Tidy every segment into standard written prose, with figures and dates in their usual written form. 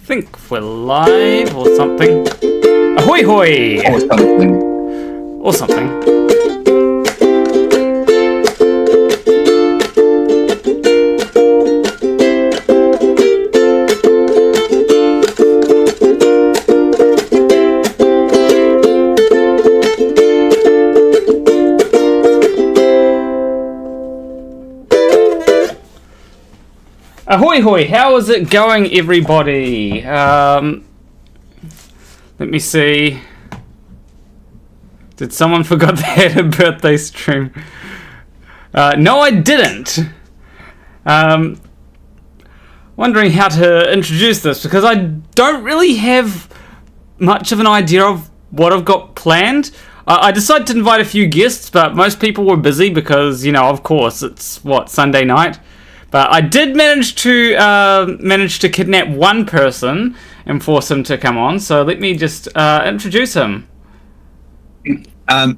think we're live or something. Ahoy hoy! Or something. Or something. Ahoy hoy, how is it going, everybody? Let me see. Did someone forgot they had a birthday stream? No, I didn't. Wondering how to introduce this because I don't really have much of an idea of what I've got planned. I decided to invite a few guests, but most people were busy because, you know, of course, it's, Sunday night? But I did manage to kidnap one person and force him to come on. So let me just introduce him. I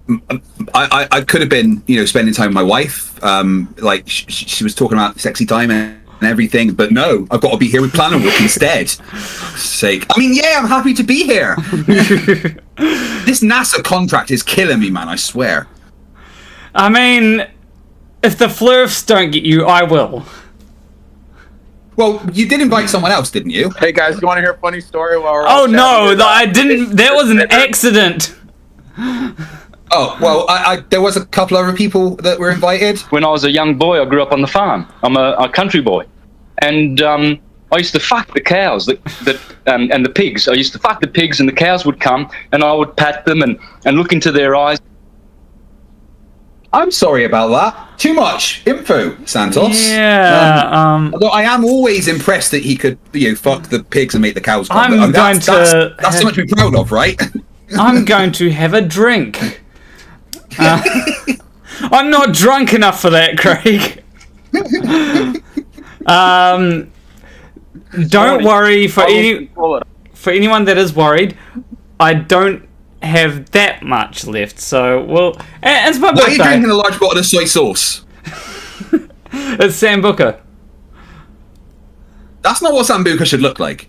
could have been, spending time with my wife. Like she was talking about sexy time and everything, but no, I've got to be here with Planner Walk instead. Sake. I mean, yeah, I'm happy to be here. This NASA contract is killing me, man. I swear. I mean, if the flurfs don't get you, I will. Well, you did invite someone else, didn't you? Hey guys, you want to hear a funny story while we're Oh no, I didn't. That was an accident. Oh, well, there was a couple other people that were invited. When I was a young boy, I grew up on the farm. I'm a country boy. And I used to fuck the cows and the pigs. I used to fuck the pigs and the cows would come and I would pat them and look into their eyes. I'm sorry about that. Too much info, Santos. Yeah. Although I am always impressed that he could, fuck the pigs and make the cows come. That's something to be proud of, right? I'm going to have a drink. I'm not drunk enough for that, Craig. Don't worry for anyone that is worried. I don't have that much left, so it's my birthday. Why are you drinking a large bottle of soy sauce? It's Sambuca. That's not what Sambuca should look like.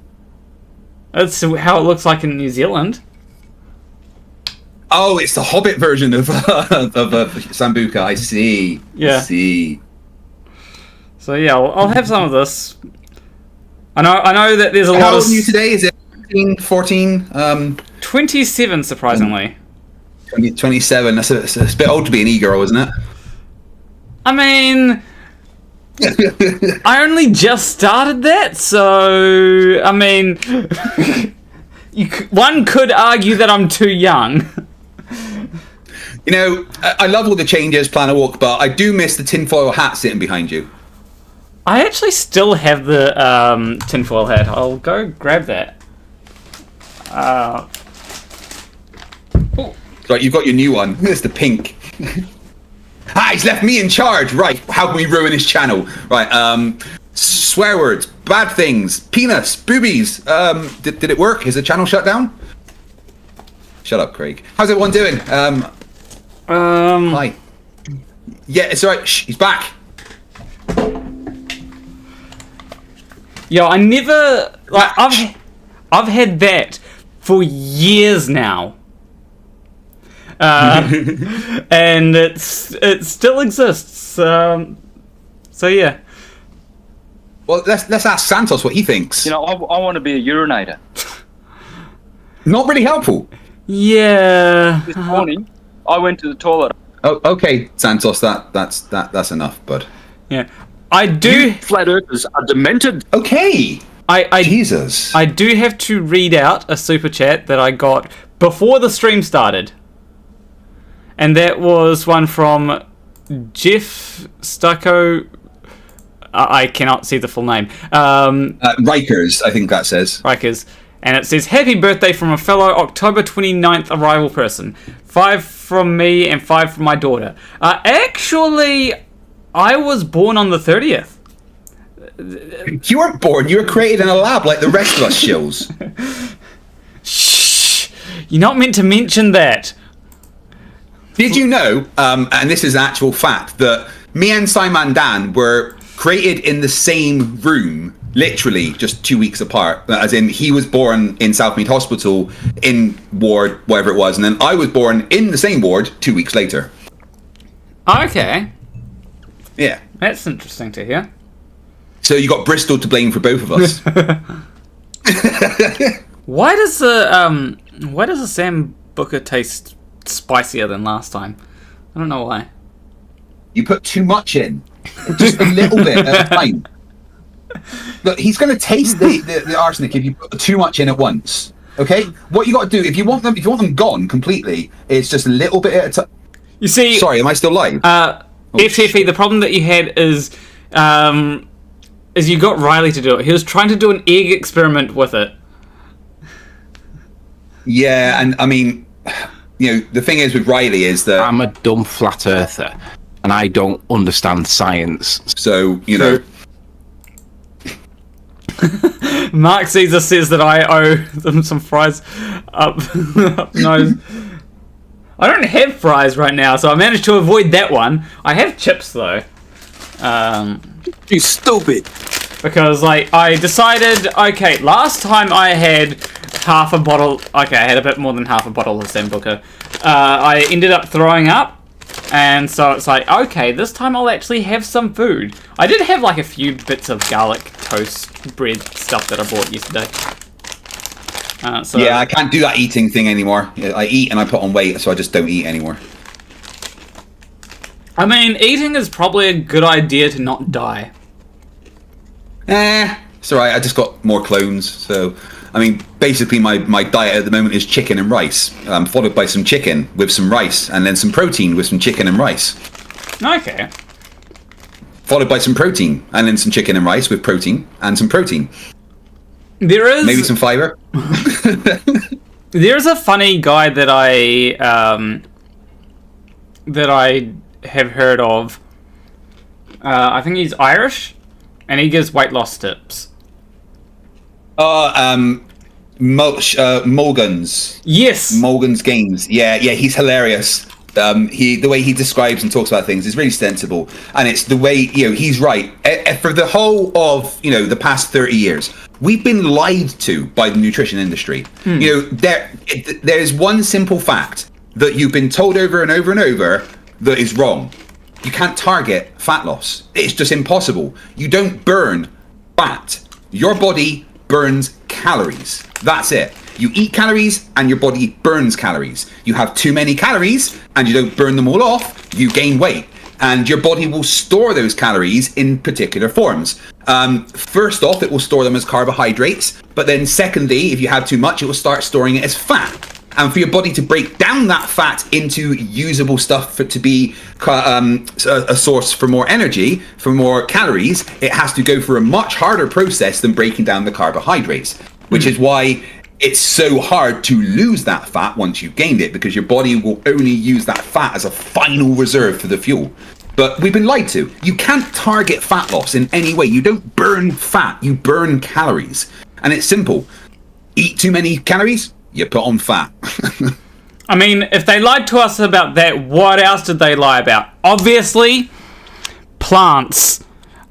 That's how it looks like in New Zealand. Oh, it's the Hobbit version of Sambuca. I see. Yeah. I see. So yeah, I'll have some of this. I know that there's a lot of. How old are you today? Is it 14? 27, surprisingly. 27. That's a bit old to be an e-girl, isn't it? I mean, I only just started that, so I mean, one could argue that I'm too young. I love all the changes, Planner Walk, but I do miss the tinfoil hat sitting behind you. I actually still have the tinfoil hat. I'll go grab that. Right, you've got your new one. It's the pink. He's left me in charge. Right, how can we ruin his channel? Right, swear words, bad things, penis, boobies. Did it work? Is the channel shut down? Shut up, Craig. How's everyone doing? Hi. Yeah, it's alright. Shh, he's back. Yo, I never I've had that for years now. And it still exists. So yeah. Well, let's ask Santos what he thinks. I want to be a urinator. Not really helpful. Yeah. This morning, I went to the toilet. Oh, okay, Santos. That's enough, bud. Yeah. I do. You flat earthers are demented. Okay. Jesus. I do have to read out a super chat that I got before the stream started. And that was one from Jeff Stucco. I cannot see the full name. Rikers, I think that says. Rikers. And it says, happy birthday from a fellow October 29th arrival person. 5 from me and 5 from my daughter. Actually, I was born on the 30th. You weren't born. You were created in a lab like the rest of us shills. Shh. You're not meant to mention that. Did you know, and this is an actual fact, that me and Simon Dan were created in the same room, literally just 2 weeks apart. As in, he was born in Southmead Hospital in ward whatever it was, and then I was born in the same ward 2 weeks later. Okay. Yeah. That's interesting to hear. So you got Bristol to blame for both of us. Why does the Sambuca taste spicier than last time? I don't know why. You put too much in. Just a little bit at a time. Look, he's going to taste the arsenic if you put too much in at once. Okay? What you got to do, if you want them gone completely, it's just a little bit at a time. You see... Sorry, am I still live? FTFE, the problem that you had is you got Riley to do it. He was trying to do an egg experiment with it. Yeah, and I mean, the thing is with Riley is that... I'm a dumb flat earther, and I don't understand science. So, Mark Caesar says that I owe them some fries up nose. I don't have fries right now, so I managed to avoid that one. I have chips, though. You stupid. Because, I decided, okay, last time I had half a bottle... Okay, I had a bit more than half a bottle of Sambuca. I ended up throwing up, and so it's like, okay, this time I'll actually have some food. I did have, a few bits of garlic toast bread stuff that I bought yesterday. Yeah, I can't do that eating thing anymore. I eat and I put on weight, so I just don't eat anymore. I mean, eating is probably a good idea to not die. It's alright, I just got more clones, so... I mean, basically my diet at the moment is chicken and rice, followed by some chicken with some rice, and then some protein with some chicken and rice. Okay. Followed by some protein, and then some chicken and rice with protein, and some protein. There is... Maybe some fibre. There's a funny guy that I have heard of. I think he's Irish, and he gives weight loss tips. Mulgan's. Yes. Mulgan's Games. Yeah, he's hilarious. The way he describes and talks about things is really sensible, and it's the way he's right. For the whole of the past 30 years, we've been lied to by the nutrition industry. There's one simple fact that you've been told over and over and over that is wrong. You can't target fat loss. It's just impossible. You don't burn fat. Your body burns calories. That's it. You eat calories and your body burns calories. You have too many calories and you don't burn them all off, you gain weight. And your body will store those calories in particular forms. First off, it will store them as carbohydrates. But then secondly, if you have too much, it will start storing it as fat. And for your body to break down that fat into usable stuff to be a source for more energy, for more calories, it has to go through a much harder process than breaking down the carbohydrates, which is why it's so hard to lose that fat once you've gained it, because your body will only use that fat as a final reserve for the fuel. But we've been lied to. You can't target fat loss in any way. You don't burn fat, you burn calories. And it's simple. Eat too many calories, you put on fat. I mean, if they lied to us about that, what else did they lie about? Obviously, plants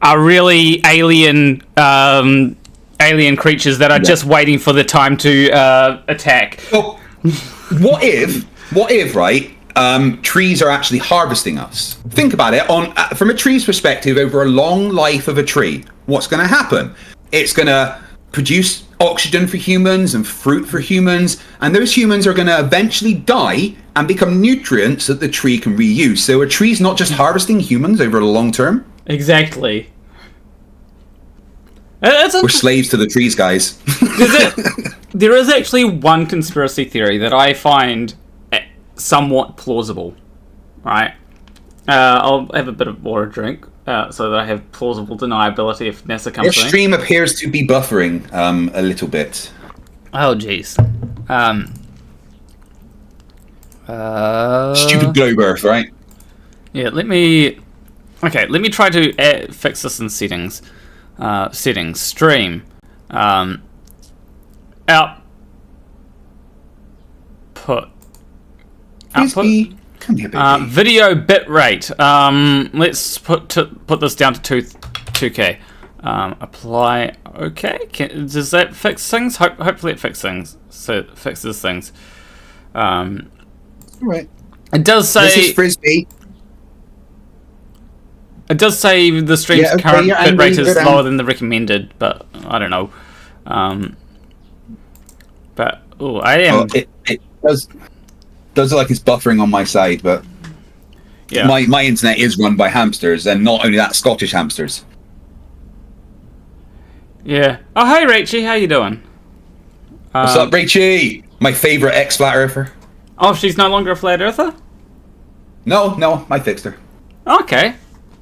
are really alien creatures that are just waiting for the time to attack. Well, what if, right, trees are actually harvesting us? Think about it. From a tree's perspective, over a long life of a tree, what's going to happen? It's going to produce oxygen for humans and fruit for humans, and those humans are going to eventually die and become nutrients that the tree can reuse. So a tree's not just harvesting humans over the long term. Exactly. We're slaves to the trees, guys. There is actually one conspiracy theory that I find somewhat plausible, right? I'll have a bit of water drink so that I have plausible deniability if NASA comes in. Your stream appears to be buffering a little bit. Oh, jeez. Stupid globe Earth, right? Yeah, let me try to fix this in settings. Settings, stream, output. Come here, baby. Video bit rate. Let's put this down to 2K. Apply. Okay. Does that fix things? Hopefully it fixes things. So it fixes things. Right. It does say. This is Frisbee. It does say the stream's current bitrate is lower than the recommended, but I don't know. But I am. Oh, it does look like it's buffering on my side, but yeah. My internet is run by hamsters, and not only that, Scottish hamsters. Yeah. Oh, hey, Rachie, how you doing? What's up, Rachie? My favourite ex-flat earther. Oh, she's no longer a flat earther? No, I fixed her. Okay.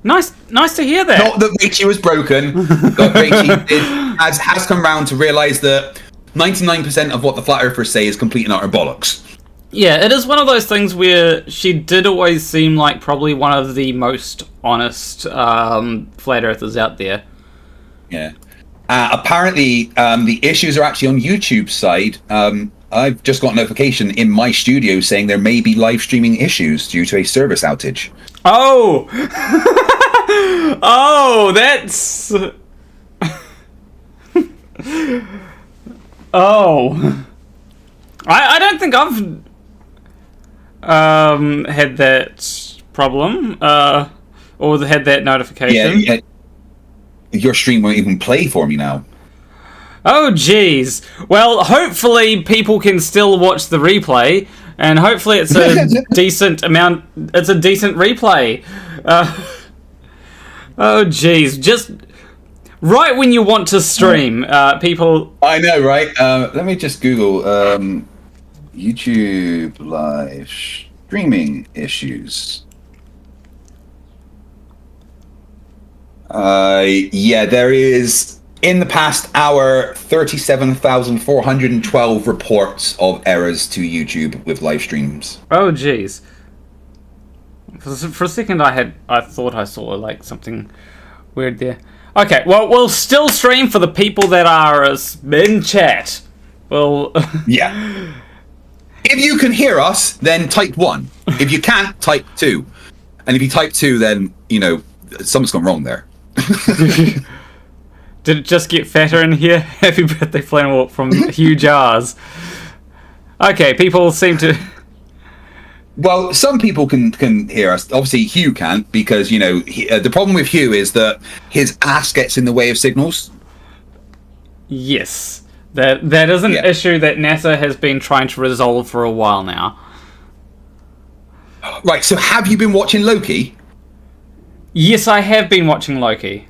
Nice to hear that. Not that Rachie was broken, but Rachie has come round to realise that 99% of what the flat earthers say is complete and utter bollocks. Yeah, it is one of those things where she did always seem like probably one of the most honest flat earthers out there. Yeah. Apparently, the issues are actually on YouTube's side. I've just got a notification in my studio saying there may be live streaming issues due to a service outage. Oh! Oh, that's... Oh. I don't think I've had that problem, or had that notification. Yeah, your stream won't even play for me now. Oh, jeez. Well, hopefully people can still watch the replay, and hopefully it's a decent amount. It's a decent replay. Oh, jeez. Just right when you want to stream, people. I know, right? Let me just Google YouTube live streaming issues. Yeah, there is. In the past hour, 37,412 reports of errors to YouTube with live streams. Oh, jeez. For a second, I thought I saw like something weird there. Okay, well, we'll still stream for the people that are in chat. Well, yeah. If you can hear us, then type 1. If you can't, type 2. And if you type 2, then something's gone wrong there. Did it just get fatter in here? Happy birthday, Flannel from Hugh Jarsz. Okay, people seem to... Well, some people can hear us. Obviously, Hugh can't, because, the problem with Hugh is that his ass gets in the way of signals. Yes. That is an issue that NASA has been trying to resolve for a while now. Right, so have you been watching Loki? Yes, I have been watching Loki.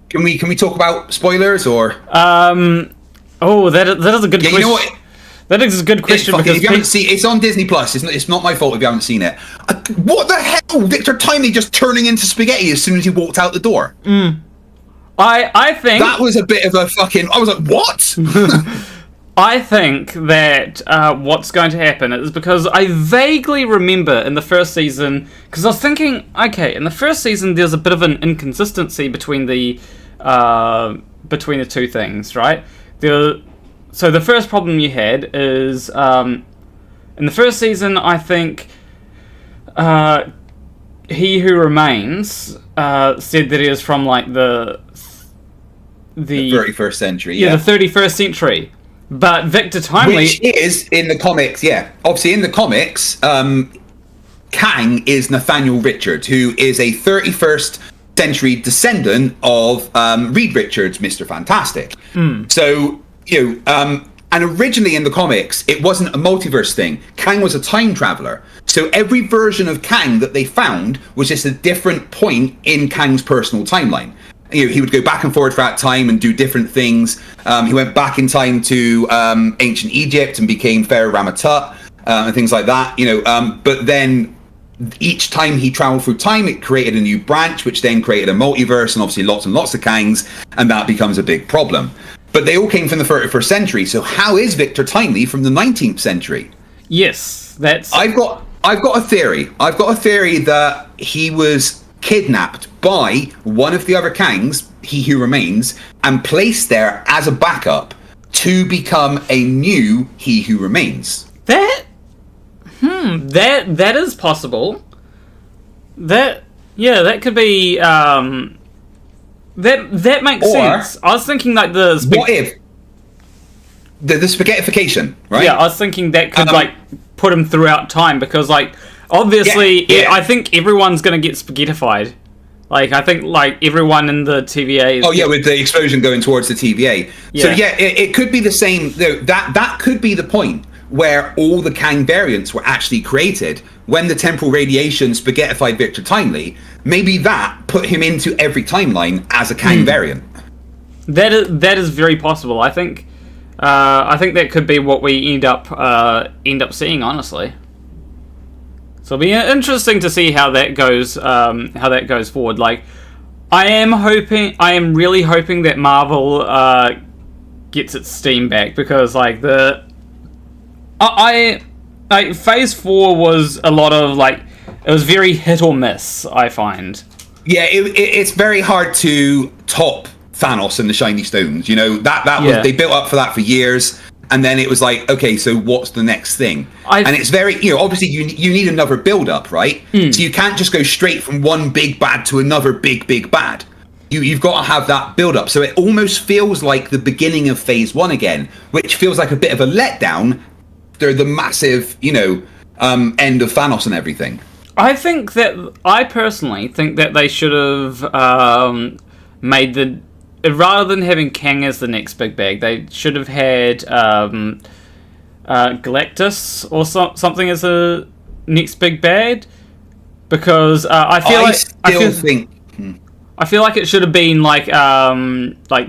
Can we talk about spoilers or? Oh, that is a good question. You know what? That is a good question because if you haven't seen, it's on Disney Plus. It's not my fault if you haven't seen it. What the hell? Victor Timely just turning into spaghetti as soon as he walked out the door. I think that was a bit of a fucking. I was like, what? I think that what's going to happen is because I vaguely remember in the first season, because I was thinking, okay, in the first season there's a bit of an inconsistency between the two things, right? So the first problem you had is in the first season, I think He Who Remains said that he was from like the 31st century. Yeah, the 31st century. But Victor Timely... Which is, in the comics, obviously in the comics, Kang is Nathaniel Richards, who is a 31st century descendant of Reed Richards, Mr. Fantastic. So, and originally in the comics, it wasn't a multiverse thing. Kang was a time traveler. So every version of Kang that they found was just a different point in Kang's personal timeline. He would go back and forward throughout time and do different things. He went back in time to ancient Egypt and became Pharaoh Ramatut and things like that. But then each time he traveled through time, it created a new branch, which then created a multiverse and obviously lots and lots of Kangs, and that becomes a big problem. But they all came from the 31st century. So how is Victor Timely from the 19th century? Yes, that's... I've got a theory. I've got a theory that he was kidnapped by one of the other Kangs, He Who Remains, and placed there as a backup to become a new He Who Remains. That is possible. That could be That makes sense. I was thinking like what if the spaghettification, right? Yeah, I was thinking that could like put him throughout time because like obviously I think everyone's gonna get spaghettified. Like I think like everyone in the TVA. With the explosion going towards the TVA. Yeah. So it could be the same. That could be the point where all the Kang variants were actually created when the temporal radiation spaghettified Victor Timely. Maybe that put him into every timeline as a Kang variant. That is very possible. I think that could be what we end up seeing. Honestly, so it'll be interesting to see how that goes. How that goes forward. Like, I am really hoping that Marvel gets its steam back because like Phase 4 was a lot of like. It was very hit or miss, I find. Yeah, it's very hard to top Thanos and the Shiny Stones. You know, that was they built up for that for years, and then it was like, okay, so what's the next thing? And it's very, obviously you need another build up, right? So you can't just go straight from one big bad to another big bad. You've got to have that build up. So it almost feels like the beginning of Phase 1 again, which feels like a bit of a letdown after the massive, end of Thanos and everything. I personally think that they should have made rather than having Kang as the next big bag, they should have had Galactus or something as the next big bad, because I feel like it should have been like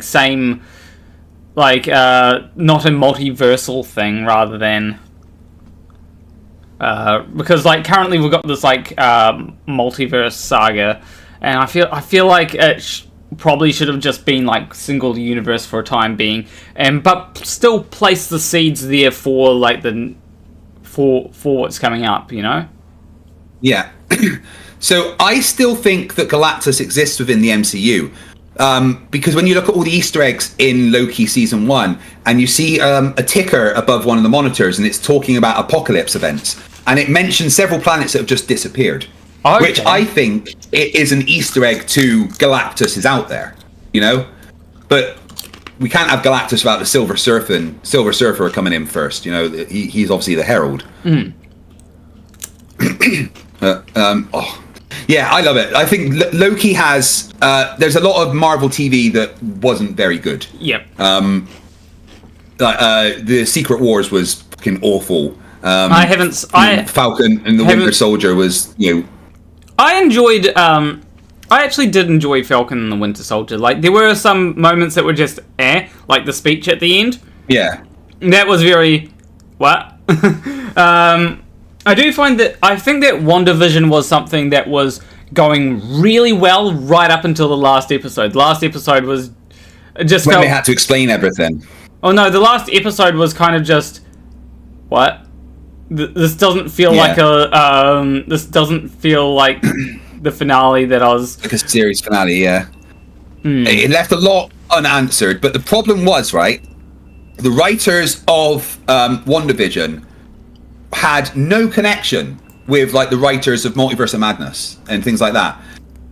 same not a multiversal thing rather than. Because like currently we've got this like multiverse saga, and I feel like it probably should have just been like single universe for a time being, but still place the seeds there for like for what's coming up, Yeah. So I still think that Galactus exists within the MCU. Because when you look at all the Easter eggs in Loki season 1, and you see a ticker above one of the monitors, and it's talking about apocalypse events, and it mentions several planets that have just disappeared, which I think it is an Easter egg to Galactus is out there, But we can't have Galactus without the Silver Surfer coming in first. He's obviously the Herald. Yeah, I love it. I think Loki has. There's a lot of Marvel TV that wasn't very good. Yep. The Secret Wars was fucking awful. Falcon and the Winter Soldier was, I enjoyed. I actually did enjoy Falcon and the Winter Soldier. Like there were some moments that were just like the speech at the end. Yeah. That was very what. I do find that I think that WandaVision was something that was going really well right up until the last episode. The last episode was just when they had to explain everything. Oh no, the last episode was kind of just what? This doesn't feel like a this doesn't feel like the finale that I was like a series finale. Yeah, it left a lot unanswered. But the problem was, right, the writers of WandaVision had no connection with like the writers of Multiverse of Madness and things like that.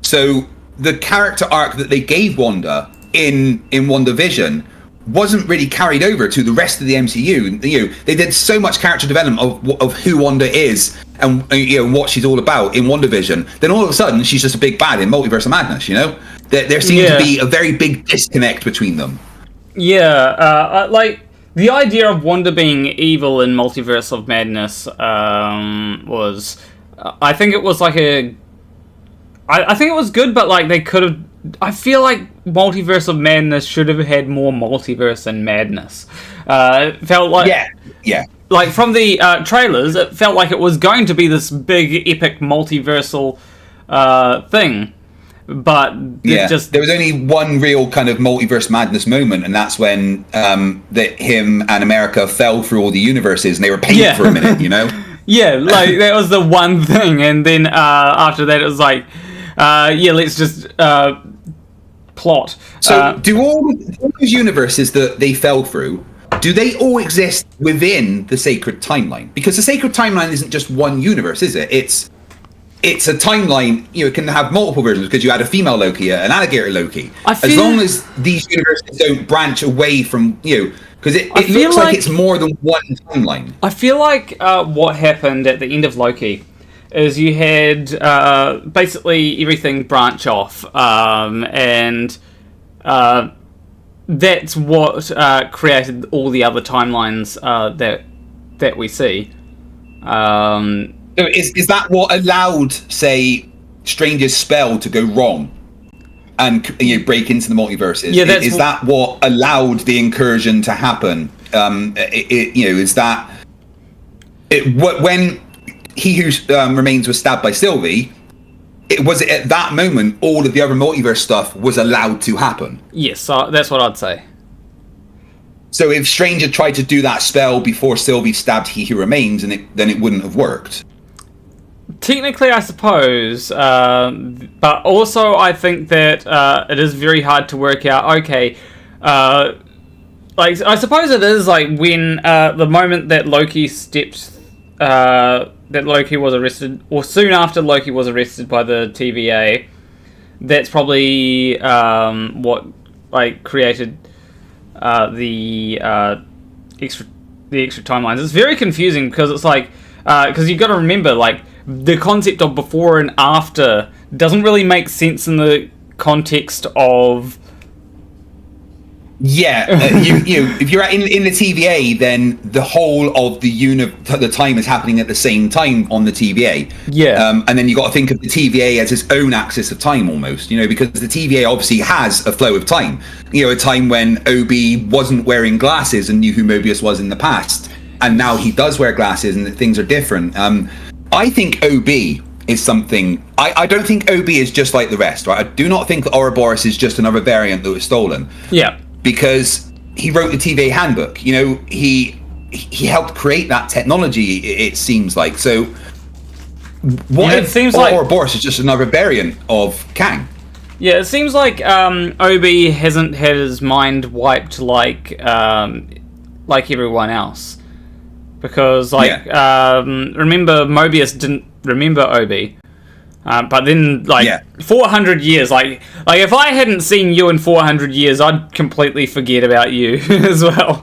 So the character arc that they gave Wanda in WandaVision wasn't really carried over to the rest of the MCU. They did so much character development of who Wanda is and what she's all about in WandaVision. Then all of a sudden she's just a big bad in Multiverse of Madness. There seemed to be a very big disconnect between them. Yeah, like the idea of Wanda being evil in Multiverse of Madness was, I think it was like I think it was good, but like they could have. I feel like Multiverse of Madness should have had more multiverse and madness. It felt like yeah. Like from the trailers, it felt like it was going to be this big epic multiversal thing. But there was only one real kind of multiverse madness moment, and that's when him and America fell through all the universes, and they were painted for a minute, Yeah, like that was the one thing, and then after that it was like, let's just plot. So, do all those universes that they fell through, do they all exist within the sacred timeline? Because the sacred timeline isn't just one universe, is it? it's a timeline. It can have multiple versions because you had a female Loki, an alligator Loki. As long as these universes don't branch away from because it looks like it's more than one timeline. I feel like what happened at the end of Loki is you had basically everything branch off, and that's what created all the other timelines that we see. Is that what allowed, say, Strange's spell to go wrong and break into the multiverses? Yeah, is that what allowed the incursion to happen? Is that when He Who Remains was stabbed by Sylvie? Was it at that moment all of the other multiverse stuff was allowed to happen? Yes, that's what I'd say. So if Strange had tried to do that spell before Sylvie stabbed He Who Remains, then it wouldn't have worked. Technically, I suppose, but also I think that it is very hard to work out. Okay, I suppose it is when the moment that Loki stepped, that Loki was arrested, or soon after Loki was arrested by the TVA. That's probably what created the extra timelines. It's very confusing because it's because you've got to remember the concept of before and after doesn't really make sense in the context of if you're in the TVA, then the whole of the time is happening at the same time on the TVA. And then you got to think of the TVA as its own axis of time almost, because the TVA obviously has a flow of time. A time when Obi wasn't wearing glasses and knew who Mobius was in the past, and now he does wear glasses and things are different. I think OB is something. I don't think OB is just like the rest, right? I do not think that Ouroboros is just another variant that was stolen. Yeah. Because he wrote the TVA handbook. He helped create that technology, it seems like. So what if Ouroboros is just another variant of Kang? Yeah, it seems like Obi hasn't had his mind wiped like everyone else. Because, remember, Mobius didn't remember Obi. But then, 400 years, if I hadn't seen you in 400 years, I'd completely forget about you as well.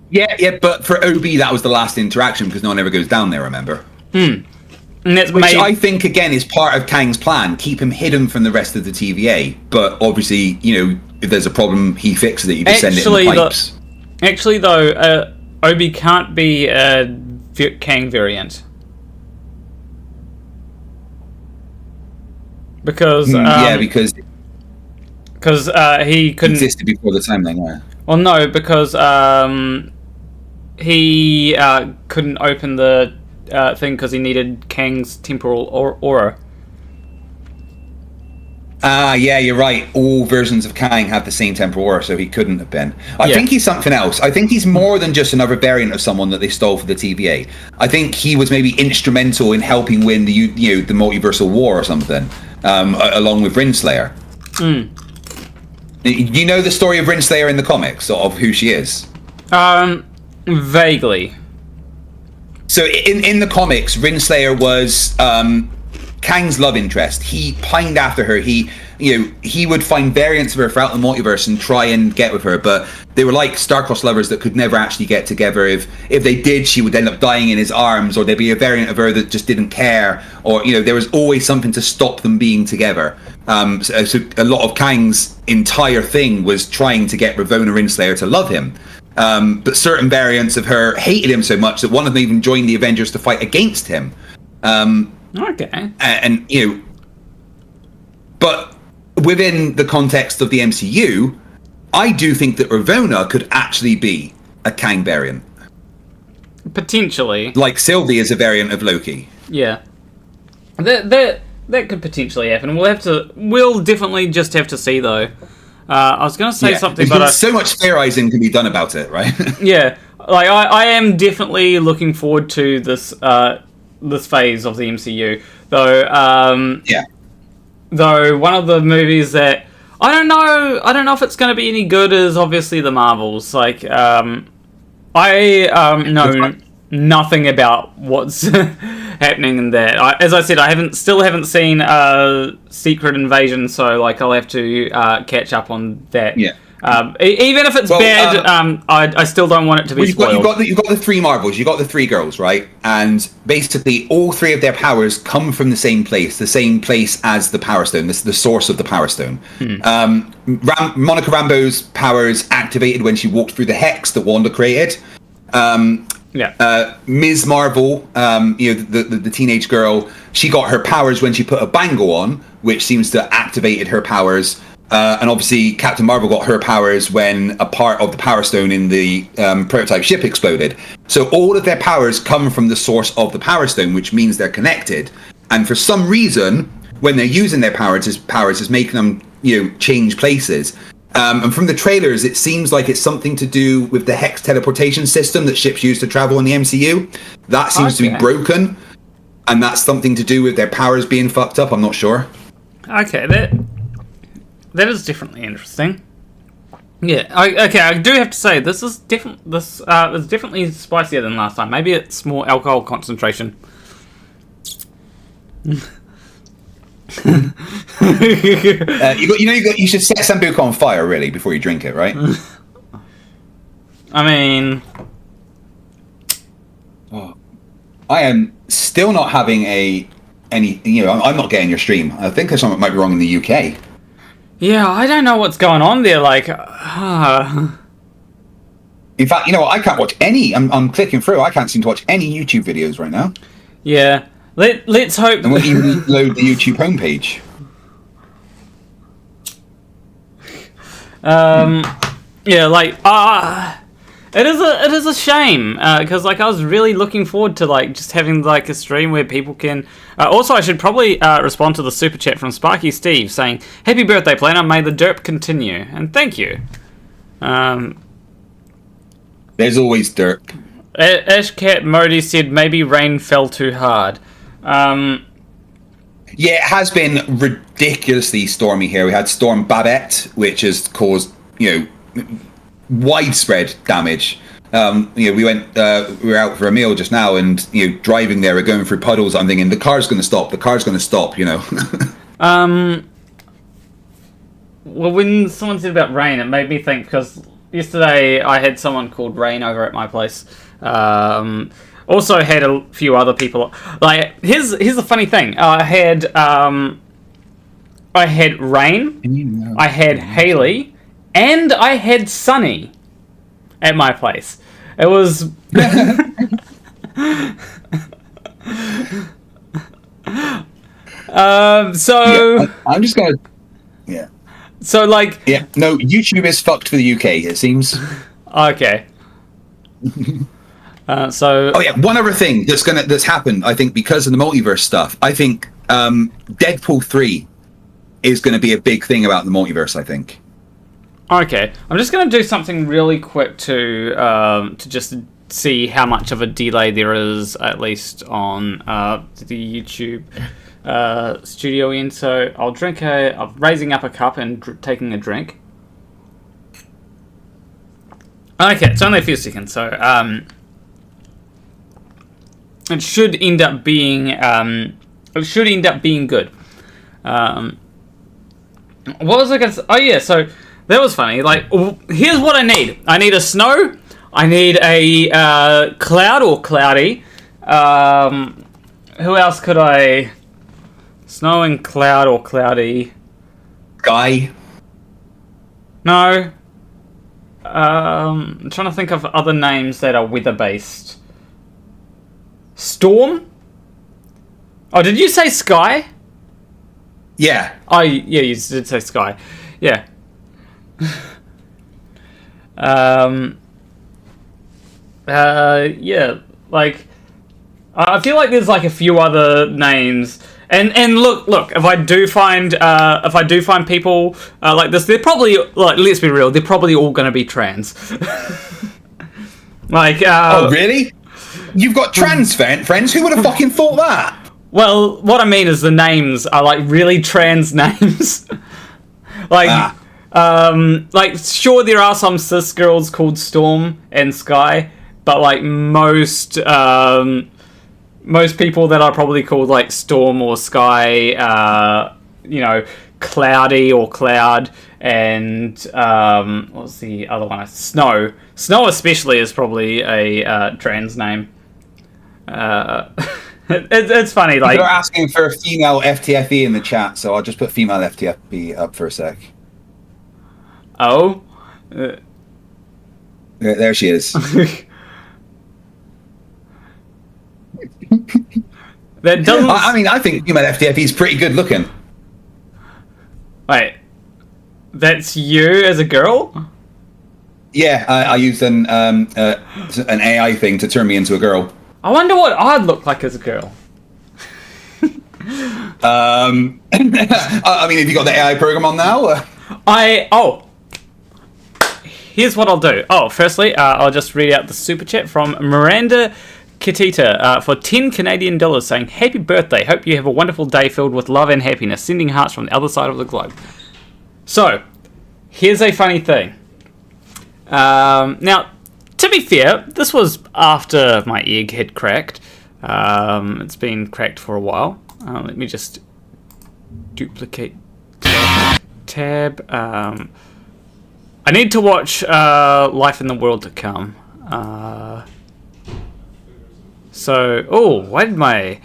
Yeah, but for Obi, that was the last interaction because no one ever goes down there, remember? And that's Which I think, again, is part of Kang's plan. Keep him hidden from the rest of the TVA. But obviously, if there's a problem, he fixes it. You just send it in the pipes. Actually, though, Obi can't be a Kang variant. Because he couldn't existed before the timeline. Yeah. Well, no, because he couldn't open the thing because he needed Kang's temporal aura. Yeah, you're right. All versions of Kang have the same temporal aura, so he couldn't have been. I think he's something else. I think he's more than just another variant of someone that they stole for the TVA. I think he was maybe instrumental in helping win the multiversal war or something, along with Rinslayer. You know the story of Rinslayer in the comics, of who she is? Vaguely. So in the comics, Rinslayer was Kang's love interest. He pined after her. He would find variants of her throughout the multiverse and try and get with her, but they were like star-crossed lovers that could never actually get together. If they did, she would end up dying in his arms, or there'd be a variant of her that just didn't care, or there was always something to stop them being together. So a lot of Kang's entire thing was trying to get Ravonna Rinslayer to love him. But certain variants of her hated him so much that one of them even joined the Avengers to fight against him. Okay. And but within the context of the MCU, I do think that Ravonna could actually be a Kang variant. Potentially. Like Sylvie is a variant of Loki. Yeah. That could potentially happen. We'll definitely just have to see, though. I was going to say something, but so much theorizing can be done about it, right? Yeah. I am definitely looking forward to this this phase of the MCU, though. Though one of the movies that I don't know if it's going to be any good is obviously the Marvels. No. nothing about what's happening in that. As I said, I still haven't seen Secret Invasion, so like I'll have to catch up on that. Yeah. Even if it's bad, I still don't want it to be spoiled. You've got the three Marvels, you've got the three girls, right? And basically, all three of their powers come from the same place as the Power Stone, the source of the Power Stone. Monica Rambeau's powers activated when she walked through the hex that Wanda created. Ms. Marvel, the teenage girl, she got her powers when she put a bangle on, which seems to activated her powers. And obviously, Captain Marvel got her powers when a part of the Power Stone in the prototype ship exploded. So all of their powers come from the source of the Power Stone, which means they're connected. And for some reason, when they're using their powers, is making them, change places. And from the trailers, it seems like it's something to do with the hex teleportation system that ships use to travel in the MCU. That seems to be broken, and that's something to do with their powers being fucked up. I'm not sure. Okay, that is definitely interesting. Yeah, I do have to say this is different. This is definitely spicier than last time. Maybe it's more alcohol concentration. You should set Sambuca on fire really before you drink it, right? I mean, I am still not having any. I'm not getting your stream. I think there's something might be wrong in the UK. Yeah, I don't know what's going on there. Like, in fact, I can't watch any. I'm clicking through. I can't seem to watch any YouTube videos right now. Yeah, let's hope. And won't even load the YouTube homepage. Yeah, like, it is a shame because like I was really looking forward to like just having like a stream where people can. Also, I should probably respond to the super chat from Sparky Steve saying, "Happy birthday, Planner! May the derp continue," and thank you. There's always derp. Ashcat Modi said maybe rain fell too hard. Yeah, it has been ridiculously stormy here. We had Storm Babette, which has caused widespread damage. We were out for a meal just now, and driving there, we're going through puddles. I'm thinking the car's going to stop. Well, when someone said about rain, it made me think because yesterday I had someone called Rain over at my place. Also had a few other people. Like here's the funny thing. I had Rain, I had Haley, and I had Sunny at my place. It was I'm just gonna So like no, YouTube is fucked for the UK, it seems. Okay. One other thing that's happened, I think, because of the multiverse stuff. I think Deadpool 3 is going to be a big thing about the multiverse, I think. Okay, I'm just going to do something really quick to just see how much of a delay there is, at least on the YouTube studio end. So I'll drink I'm raising up a cup and taking a drink. Okay, it's only a few seconds, so it should end up being good. What was I going to say? Oh yeah, so that was funny. Like, here's what I need. I need a snow. I need a cloud or cloudy. Who else could I? Snow and cloud or cloudy. Sky. No. I'm trying to think of other names that are weather-based. Storm? Oh, did you say sky? Yeah. Oh, yeah, you did say sky. Yeah. Yeah, like, I feel like there's like a few other names. And look, if I do find people like this, they're probably, like, let's be real, they're probably all going to be trans. Like, oh, really? You've got trans friends? Who would have fucking thought that? Well, what I mean is the names are, like, really trans names. Like, sure, there are some cis girls called Storm and Sky, but like most people that are probably called like Storm or Sky, you know, Cloudy or Cloud, and what's the other one? Snow. Snow especially is probably a trans name. It's funny, like... They're asking for a female FTFE in the chat, so I'll just put female FTFE up for a sec. Oh? There she is. That doesn't... I mean, I think female FTFE is pretty good looking. Wait. That's you as a girl? Yeah, I used an AI thing to turn me into a girl. I wonder what I'd look like as a girl. I mean, have you got the AI program on now? Here's what I'll do. Firstly, I'll just read out the super chat from Miranda Kitita for $10 saying, "Happy birthday. Hope you have a wonderful day filled with love and happiness. Sending hearts from the other side of the globe." So, here's a funny thing. Now, to be fair, this was after my egg had cracked. It's been cracked for a while. Let me just duplicate tab. I need to watch Life in the World to Come. Why did my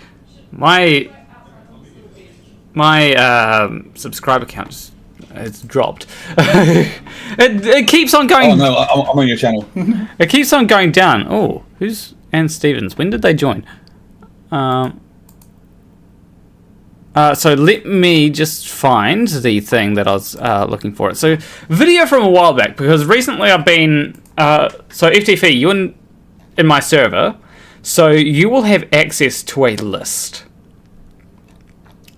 subscriber count it's dropped. it keeps on going. Oh no, I'm on your channel. It keeps on going down. Oh, who's Ann Stevens? When did they join? So let me just find the thing that I was looking for. So video from a while back, because recently I've been so FTFE, you in my server, so you will have access to a list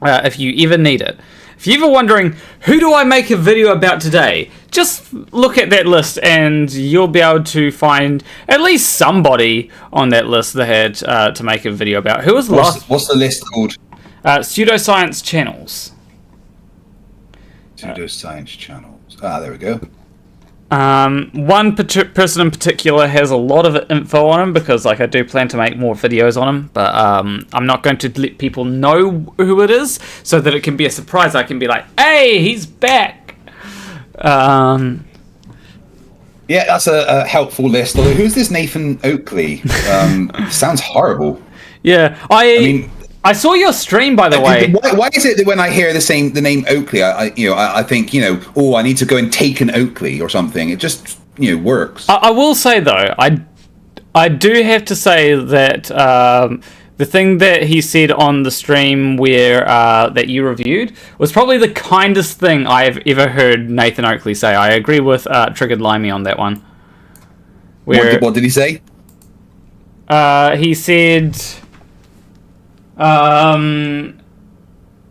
if you ever need it. If you're ever wondering, who do I make a video about today? Just look at that list and you'll be able to find at least somebody on that list that had to make a video about. Who was the last? What's the list called? Pseudoscience channels. Pseudoscience channels. There we go. One person in particular has a lot of info on him because, like, I do plan to make more videos on him, but I'm not going to let people know who it is so that it can be a surprise. I can be like, "Hey, he's back." Yeah, that's a helpful list. Although, who's this Nathan Oakley? Sounds horrible. Yeah, I mean, I saw your stream, by the way. Why is it that when I hear the name Oakley, I think, I need to go and take an Oakley or something. It just, works. I will say though, I do have to say that the thing that he said on the stream where that you reviewed was probably the kindest thing I have ever heard Nathan Oakley say. I agree with Triggered Limey on that one. What did he say? He said.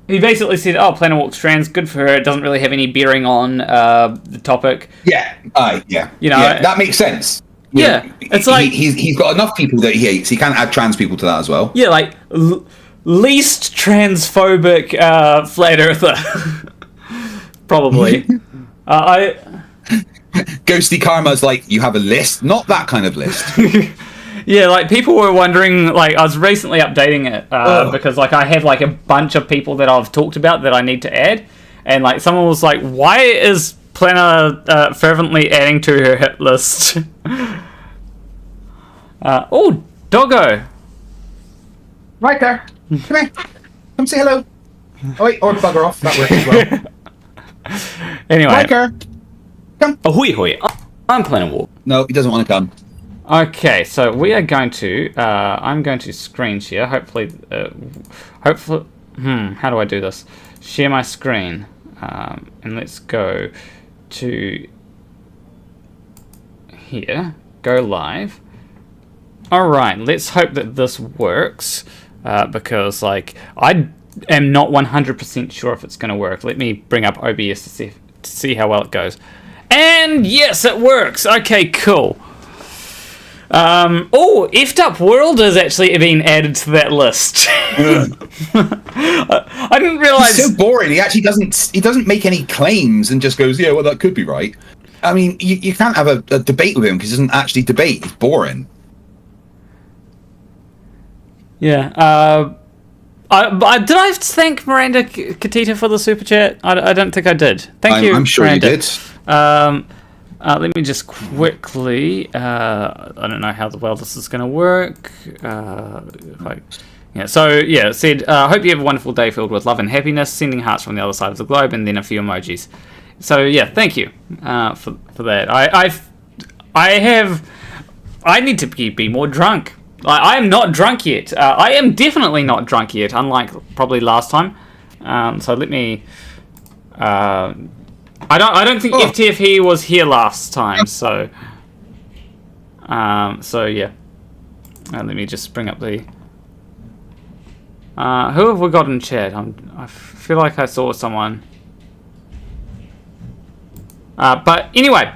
He basically said, Planet Walk Strands, good for her. It doesn't really have any bearing on the topic. Yeah, that makes sense. It's like he's got enough people that he hates. He can't add trans people to that as well. Yeah, like least transphobic flat earther, probably. Ghosty Karma's like, you have a list, not that kind of list. Yeah, like, people were wondering, like, I was recently updating it, because, like, I have, like, a bunch of people that I've talked about that I need to add, and, like, someone was like, why is Planner fervently adding to her hit list? Doggo! Right there. Come here. Come say hello. Oh, wait, or bugger off. That works as well. Anyway. Riker, come. Ahoy, hoy. I'm Planner Walk. No, he doesn't want to come. Okay, so we are going to, I'm going to screen share, hopefully, how do I do this? Share my screen, and let's go to here, go live. Alright, let's hope that this works, because, like, I am not 100% sure if it's going to work. Let me bring up OBS to see how well it goes. And yes, it works! Okay, cool. Effed Up World has actually been added to that list. I didn't realize. He's so boring. He actually doesn't make any claims and just goes, yeah, well, that could be right. I mean, you can't have a debate with him because he doesn't actually debate. He's boring. Yeah. Did I thank Miranda Katita for the super chat? I don't think I did. Thank you. I'm sure Miranda. you did. Let me just quickly. I don't know how well this is going to work. It said, hope you have a wonderful day filled with love and happiness, sending hearts from the other side of the globe, and then a few emojis. So, yeah, thank you for that. I need to be more drunk. I am not drunk yet. I am definitely not drunk yet, unlike probably last time. So let me... I don't think FTFE was here last time, so... yeah. Let me just bring up the... who have we got in chat? I feel like I saw someone. But anyway,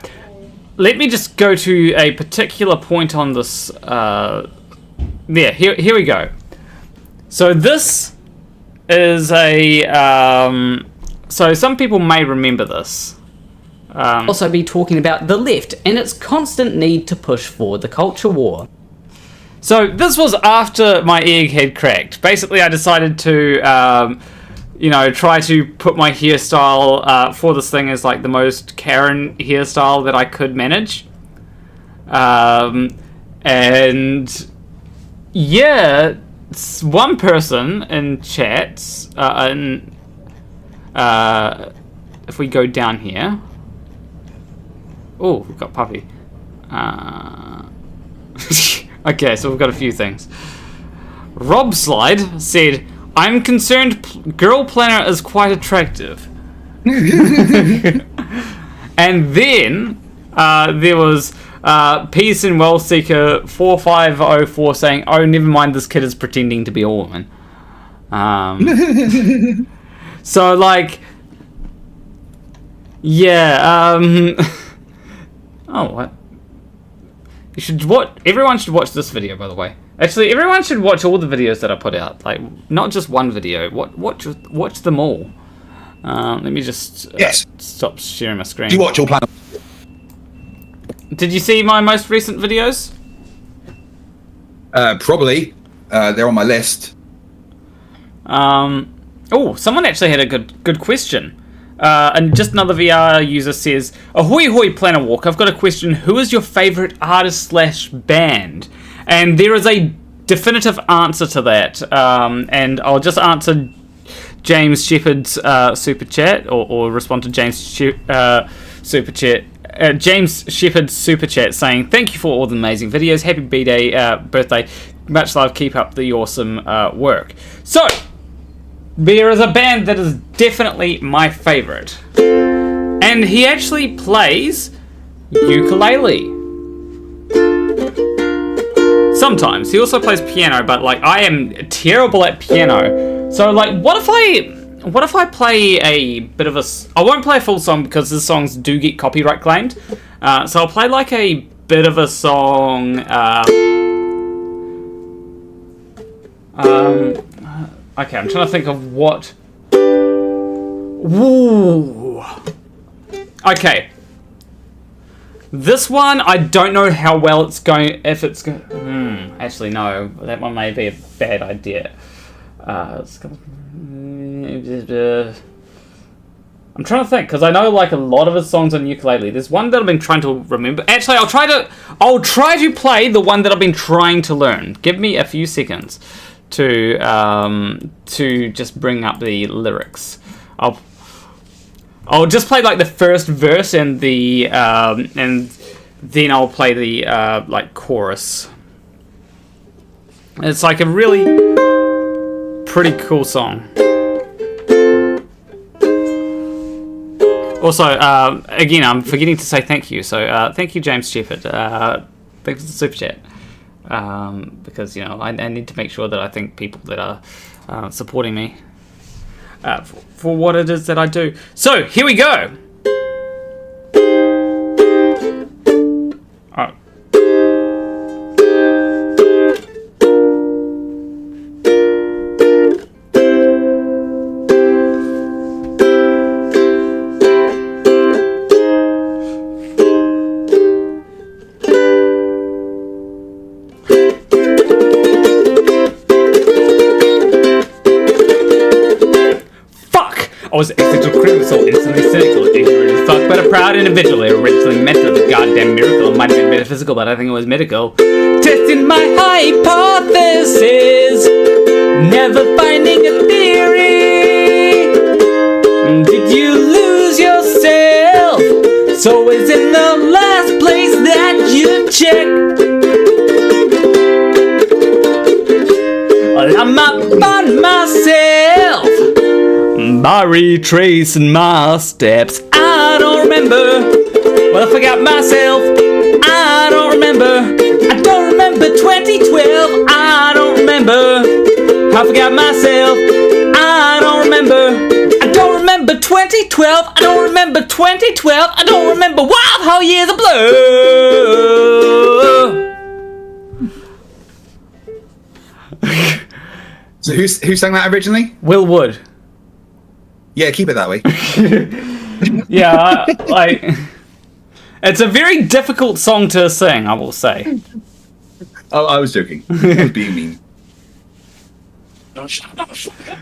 let me just go to a particular point on this. Here we go. So this is a. So some people may remember this. Also be talking about the left and its constant need to push forward the culture war. So this was after my egg had cracked. Basically, I decided to, try to put my hairstyle for this thing as like the most Karen hairstyle that I could manage. And yeah, one person in chat, if we go down here. Oh, we've got Puppy. Okay, so we've got a few things. Rob Slide said, I'm concerned Girl Planner is quite attractive. And then there was Peace and Well Seeker 4504 saying, oh, never mind, this kid is pretending to be a woman. So, like, yeah, oh, what? You should watch. Everyone should watch this video, by the way. Actually, everyone should watch all the videos that I put out. Like, not just one video. Watch them all. Let me just stop sharing my screen. Do you watch your plan? Did you see my most recent videos? Probably. They're on my list. Oh, someone actually had a good question. And just another VR user says, ahoy hoy Planner Walk, I've got a question. Who is your favourite artist / band? And there is a definitive answer to that. And I'll just answer James Shepherd's super chat, or respond to James super chat. James Shepherd's super chat saying, thank you for all the amazing videos. Happy B-Day, birthday. Much love. Keep up the awesome work. So, there is a band that is definitely my favourite. And he actually plays ukulele. Sometimes. He also plays piano, but like I am terrible at piano. So like what if I play a bit of a... I won't play a full song because the songs do get copyright claimed. So I'll play like a bit of a song... okay, I'm trying to think of what... Woo! Okay. This one, I don't know how well it's going... If it's going... actually, no. That one may be a bad idea. I'm trying to think, because I know like a lot of his songs on ukulele. There's one that I've been trying to remember. Actually, I'll try to play the one that I've been trying to learn. Give me a few seconds to just bring up the lyrics. I'll just play like the first verse and the and then I'll play the like chorus. It's like a really pretty cool song. Also, again, I'm forgetting to say thank you. So thank you, James Shepherd. Thanks for the super chat. Because I need to make sure that I thank people that are supporting me for what it is that I do. So here we go. was existential critical, instantly cynical, ignorant as fuck, but a proud individual. Originally meant to the goddamn miracle. It might have been metaphysical, but I think it was medical. Testing my hypothesis, never finding a theory. Did you lose yourself? It's always in the last place that you check. I'm up on myself by retracing my steps. I don't remember. Well, I forgot myself. I don't remember. I don't remember 2012. I don't remember. I forgot myself. I don't remember. I don't remember 2012. I don't remember 2012. I don't remember wild whole years of blue. So who sang that originally? Will Wood. Yeah, keep it that way. Yeah, it's a very difficult song to sing, I will say. Oh, I was joking. I was being mean. Shut up,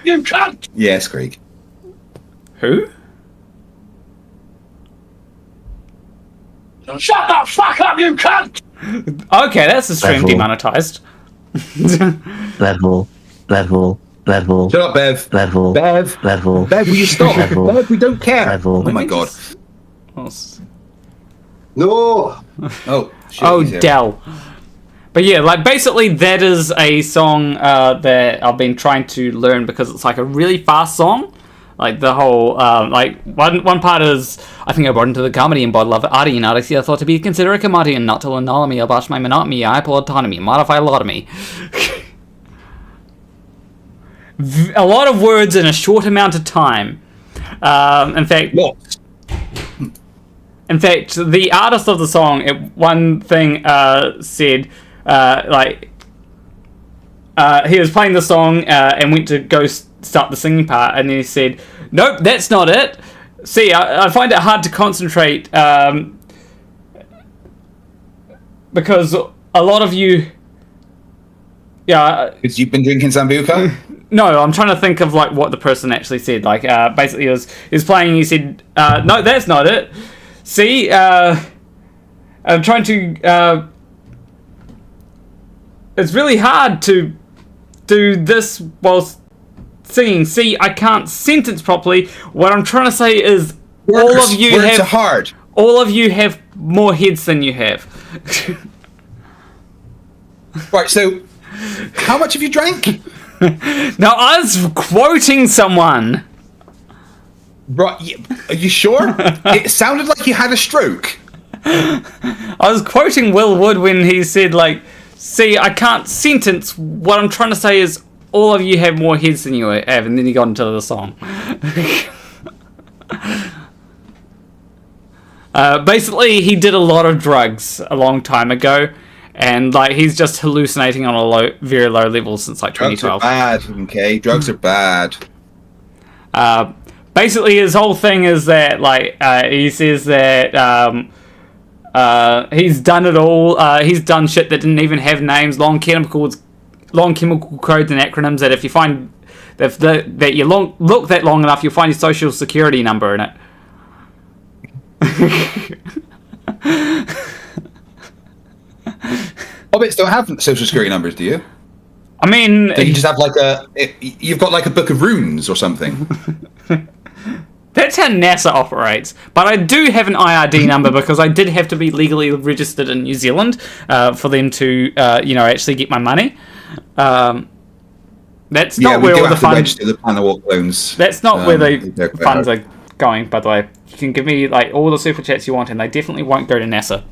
you cunt! Yes, Craig. Who? Shut the fuck up, you cunt! Okay, that's a stream demonetized. Level. Shut up, Bev. Level. Bev, will you stop? Bev, we don't care. Oh my god. No! Oh, shit, Oh, he's here. Dell. But yeah, like basically that is a song that I've been trying to learn because it's like a really fast song. Like the whole, like one part is, I think I brought into the comedy and bottle of Artie and Artie, I thought to be consider a commodity and not to annul me, abolish my monotony, I pull autonomy, modify lotomy. A lot of words in a short amount of time. In fact, the artist of the song, one thing said, he was playing the song and went to go start the singing part, and then he said, "Nope, that's not it." See, I find it hard to concentrate because a lot of you, Because you've been drinking Sambuca? No, I'm trying to think of like what the person actually said. Like, basically, he was playing. And he said, "No, that's not it." See, I'm trying to. It's really hard to do this whilst singing. See, I can't sentence properly. What I'm trying to say is, all of you words are hard. All of you have more heads than you have. Right. So, how much have you drank? Now, I was quoting someone. Right, are you sure? It sounded like you had a stroke. I was quoting Will Wood when he said, like, see, I can't sentence. What I'm trying to say is all of you have more heads than you have, and then he got into the song. Basically, he did a lot of drugs a long time ago, and like he's just hallucinating on a very low level since like 2012. Drugs are bad, okay? Drugs are bad. Basically, his whole thing is that like he says that he's done it all. He's done shit that didn't even have names, long chemical codes and acronyms. That if you find that you look that long enough, you'll find your social security number in it. Hobbits don't have social security numbers, do you? I mean, you just have like you've got like a book of runes or something. That's how NASA operates. But I do have an IRD number because I did have to be legally registered in New Zealand for them to, actually get my money. That's not where all the funds. The Panawalk loans. That's not where the funds are going. By the way, you can give me like all the super chats you want, and they definitely won't go to NASA.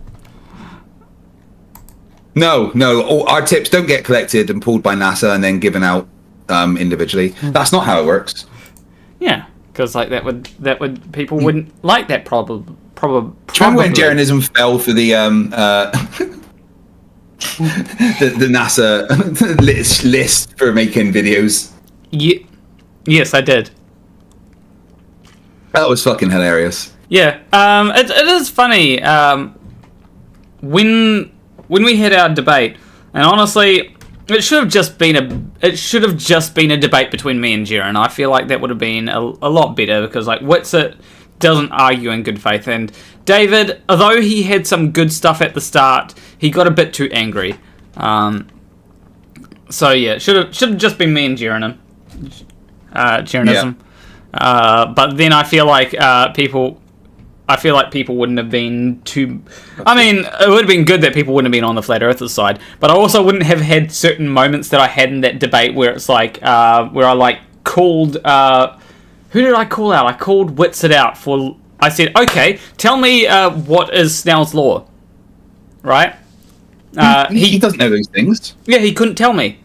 No. All our tips don't get collected and pulled by NASA and then given out individually. That's not how it works. Yeah, because like that would people wouldn't like that probably. Remember when Jeranism fell for the the NASA list for making videos? Yes, I did. That was fucking hilarious. Yeah, it is funny when we had our debate, and honestly, It should have just been a debate between me and Gerry, and I feel like that would have been a lot better because like Whitsitt doesn't argue in good faith, and David, although he had some good stuff at the start, he got a bit too angry. So yeah, should have just been me and Gerry. Gerryism. But then I feel like people wouldn't have been too... I mean, it would have been good that people wouldn't have been on the Flat Earthers side, but I also wouldn't have had certain moments that I had in that debate where it's like, where I like called... who did I call out? I called Whitsitt out for... I said, okay, tell me what is Snell's Law, right? He doesn't know those things. Yeah, he couldn't tell me.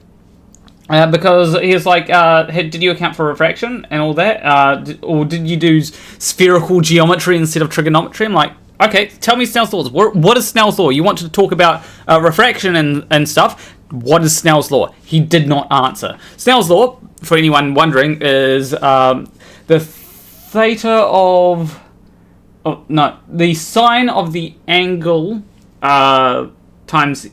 Because he was like, did you account for refraction and all that? Or did you do spherical geometry instead of trigonometry? I'm like, okay, tell me Snell's Law. What is Snell's Law? You want to talk about refraction and stuff? What is Snell's Law? He did not answer. Snell's Law, for anyone wondering, is the theta of... Oh, no, the sine of the angle times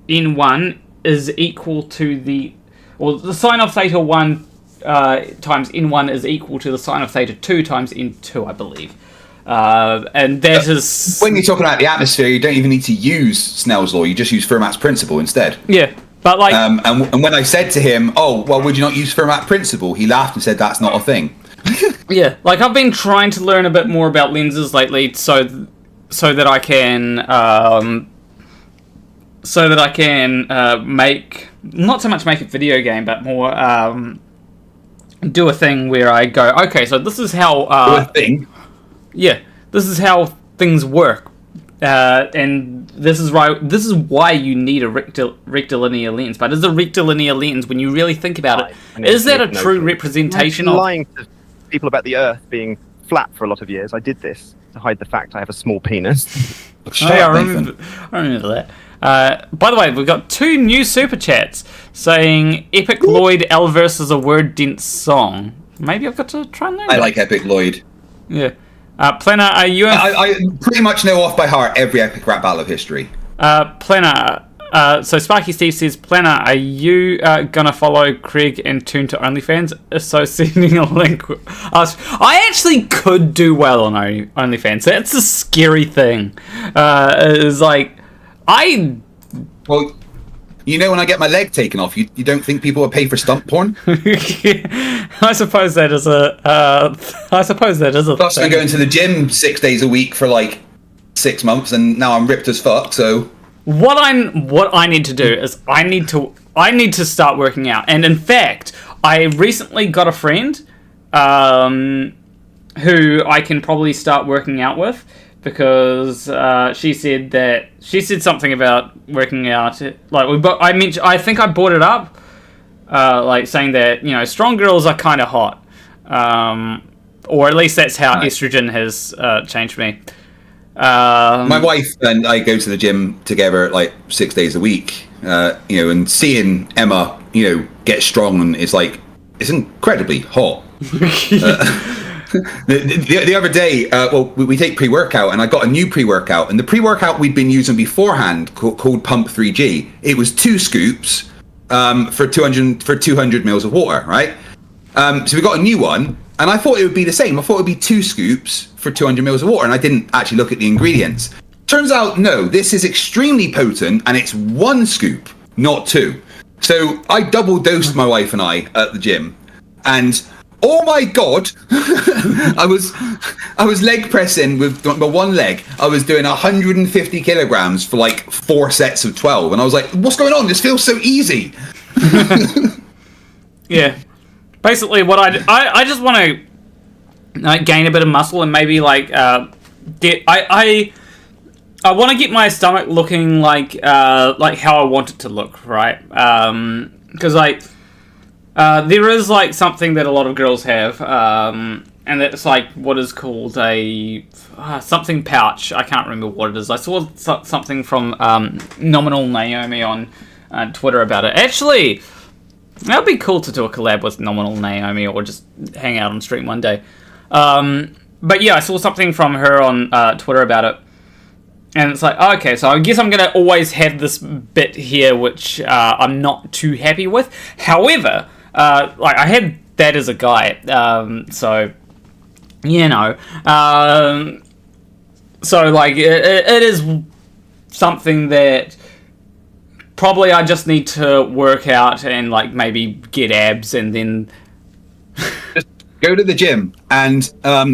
n1 is equal to the... Well, the sine of theta 1 times n1 is equal to the sine of theta 2 times n2, I believe. And that is... When you're talking about the atmosphere, you don't even need to use Snell's Law. You just use Fermat's principle instead. Yeah, but like... and when I said to him, oh, well, would you not use Fermat's principle? He laughed and said, that's not a thing. Yeah, like I've been trying to learn a bit more about lenses lately so that I can... make... Not so much make a video game, but more do a thing where I go, okay, so this is how... Do a thing? Yeah, this is how things work. And this is why you need a rectilinear lens. But is a rectilinear lens, when you really think about it, is that a true representation of... lying to people about the Earth being flat for a lot of years. I did this to hide the fact I have a small penis. I remember that. By the way, we've got 2 new super chats saying Epic Lloyd L versus a word dense song. Maybe I've got to try and learn I that. like Epic Lloyd. Yeah. Planner, are you... I pretty much know off by heart every epic rap battle of history. Planner, so Sparky Steve says, Planner, are you gonna follow Craig and tune to OnlyFans? If so, sending a link. I actually could do well on OnlyFans. That's a scary thing. It's like, Well, you know, when I get my leg taken off, you don't think people will pay for stunt porn? I suppose that is a Plus, thing. I'm going to the gym 6 days a week for like 6 months, and now I'm ripped as fuck. So what I need to do is I need to start working out. And in fact, I recently got a friend who I can probably start working out with, because she said something about working out. Like I think I brought it up, like saying that, you know, strong girls are kind of hot, or at least that's how estrogen has changed me. my wife and I go to the gym together like 6 days a week. You know, and seeing Emma, you know, get strong and it's like, it's incredibly hot. The other day, we take pre-workout, and I got a new pre-workout, and the pre-workout we'd been using beforehand called Pump 3G. It was 2 scoops for 200 mils of water, right? So we got a new one, and I thought it would be the same. I thought it would be 2 scoops for 200 mils of water, and I didn't actually look at the ingredients. Turns out, no, this is extremely potent, and it's 1 scoop, not 2. So I double dosed my wife and I at the gym, and oh my god, I was leg pressing with my one leg. I was doing 150 kilograms for like 4 sets of 12, and I was like, what's going on? This feels so easy. Yeah, basically what I just want to gain a bit of muscle and maybe like get I want to get my stomach looking like how I want it to look, right? Because like there is like something that a lot of girls have, and that's like what is called a something pouch. I can't remember what it is. I saw something from Nominal Naomi on Twitter about it. Actually, that would be cool to do a collab with Nominal Naomi, or just hang out on stream one day. But yeah, I saw something from her on Twitter about it. And it's like, okay, so I guess I'm going to always have this bit here, which I'm not too happy with. However, like, I had that as a guy, so, you know. So, like, it is something that probably I just need to work out and, like, maybe get abs and then... Go to the gym, and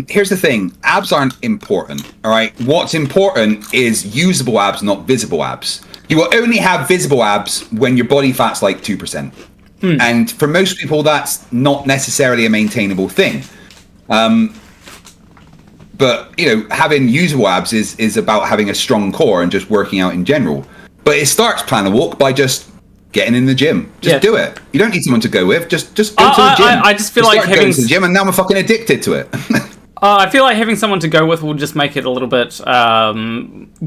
here's the thing: abs aren't important. All right, what's important is usable abs, not visible abs. You will only have visible abs when your body fat's like 2%, and for most people, that's not necessarily a maintainable thing. But you know, having usable abs is about having a strong core and just working out in general. But it starts Plan a Walk by just getting in the gym. Just do it. You don't need someone to go with. Just go to the gym. I just feel like having going to the gym, and now I'm fucking addicted to it. I feel like having someone to go with will just make it a little bit,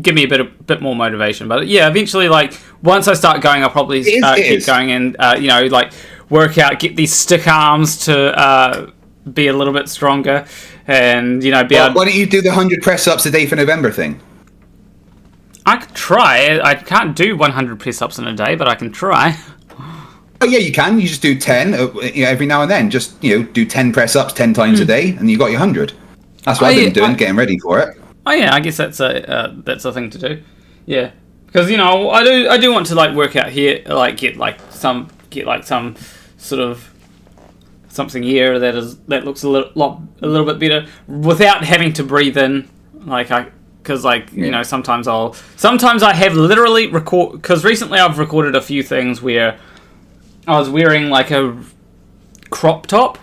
give me a bit more motivation. But yeah, eventually, like, once I start going, I'll probably keep going and, you know, like, work out, get these stick arms to be a little bit stronger, and, you know, be able... Why don't you do the 100 press-ups a day for November thing? I could try. I can't do 100 press-ups in a day, but I can try. Oh yeah, you can. You just do 10 you know, every now and then. Just, you know, do 10 press-ups 10 times a day, and you got your 100. That's what I've been doing, getting ready for it. Oh yeah, I guess that's a thing to do. Yeah, because, you know, I do want to, like, work out here, like get some sort of something here that looks a little bit better without having to breathe in, because, like, you know, sometimes I have literally because recently I've recorded a few things where I was wearing, like, a crop top,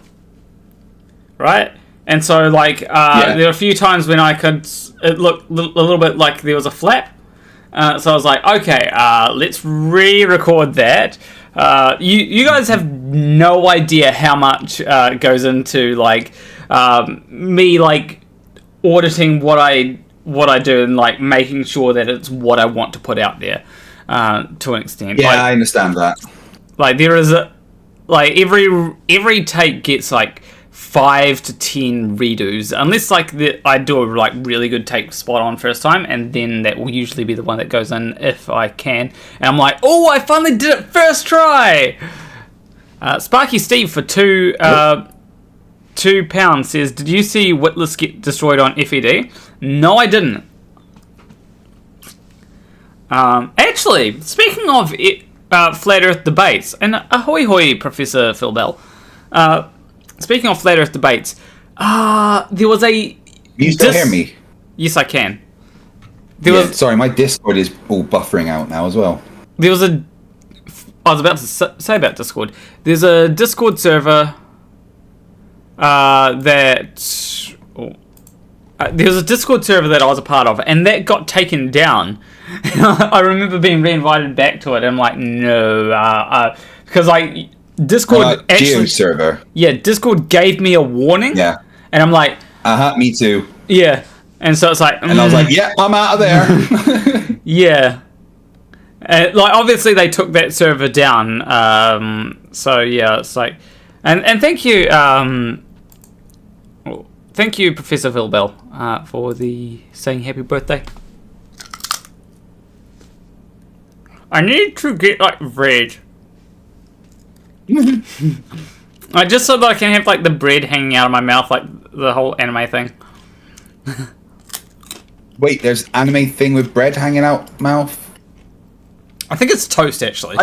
right? And so, like, there were a few times when it looked a little bit like there was a flap. So I was like, okay, let's re-record that. You guys have no idea how much goes into, like, me, like, auditing what I do and, like, making sure that it's what I want to put out there, to an extent. Yeah, like, I understand that. Like, there is every take gets, like, 5 to 10 redos, unless, like, I do a, like, really good take spot on first time, and then that will usually be the one that goes in if I can. And I'm like, oh, I finally did it first try. Sparky Steve for £2 says, did you see Witless get destroyed on FED? No, I didn't. Actually, speaking of Flat Earth debates, and ahoy hoy, Professor Phil Bell. Speaking of Flat Earth debates, there was a... You still hear me? Yes, I can. Sorry, my Discord is all buffering out now as well. There was a... I was about to say about Discord. There's a Discord server that... there's a Discord server that I was a part of, and that got taken down. I remember being reinvited back to it, and I'm like, no, because, like, Discord actually... Geo server. Yeah, Discord gave me a warning. Yeah. And I'm like... me too. Yeah. And so it's like... And I was like, yeah, I'm out of there. Yeah. Like, obviously they took that server down. So, yeah, it's like... And thank you... thank you, Professor Phil Bell, for saying happy birthday. I need to get, like, red. Just so that I can have, like, the bread hanging out of my mouth, like the whole anime thing. Wait, there's anime thing with bread hanging out mouth? I think it's toast, actually.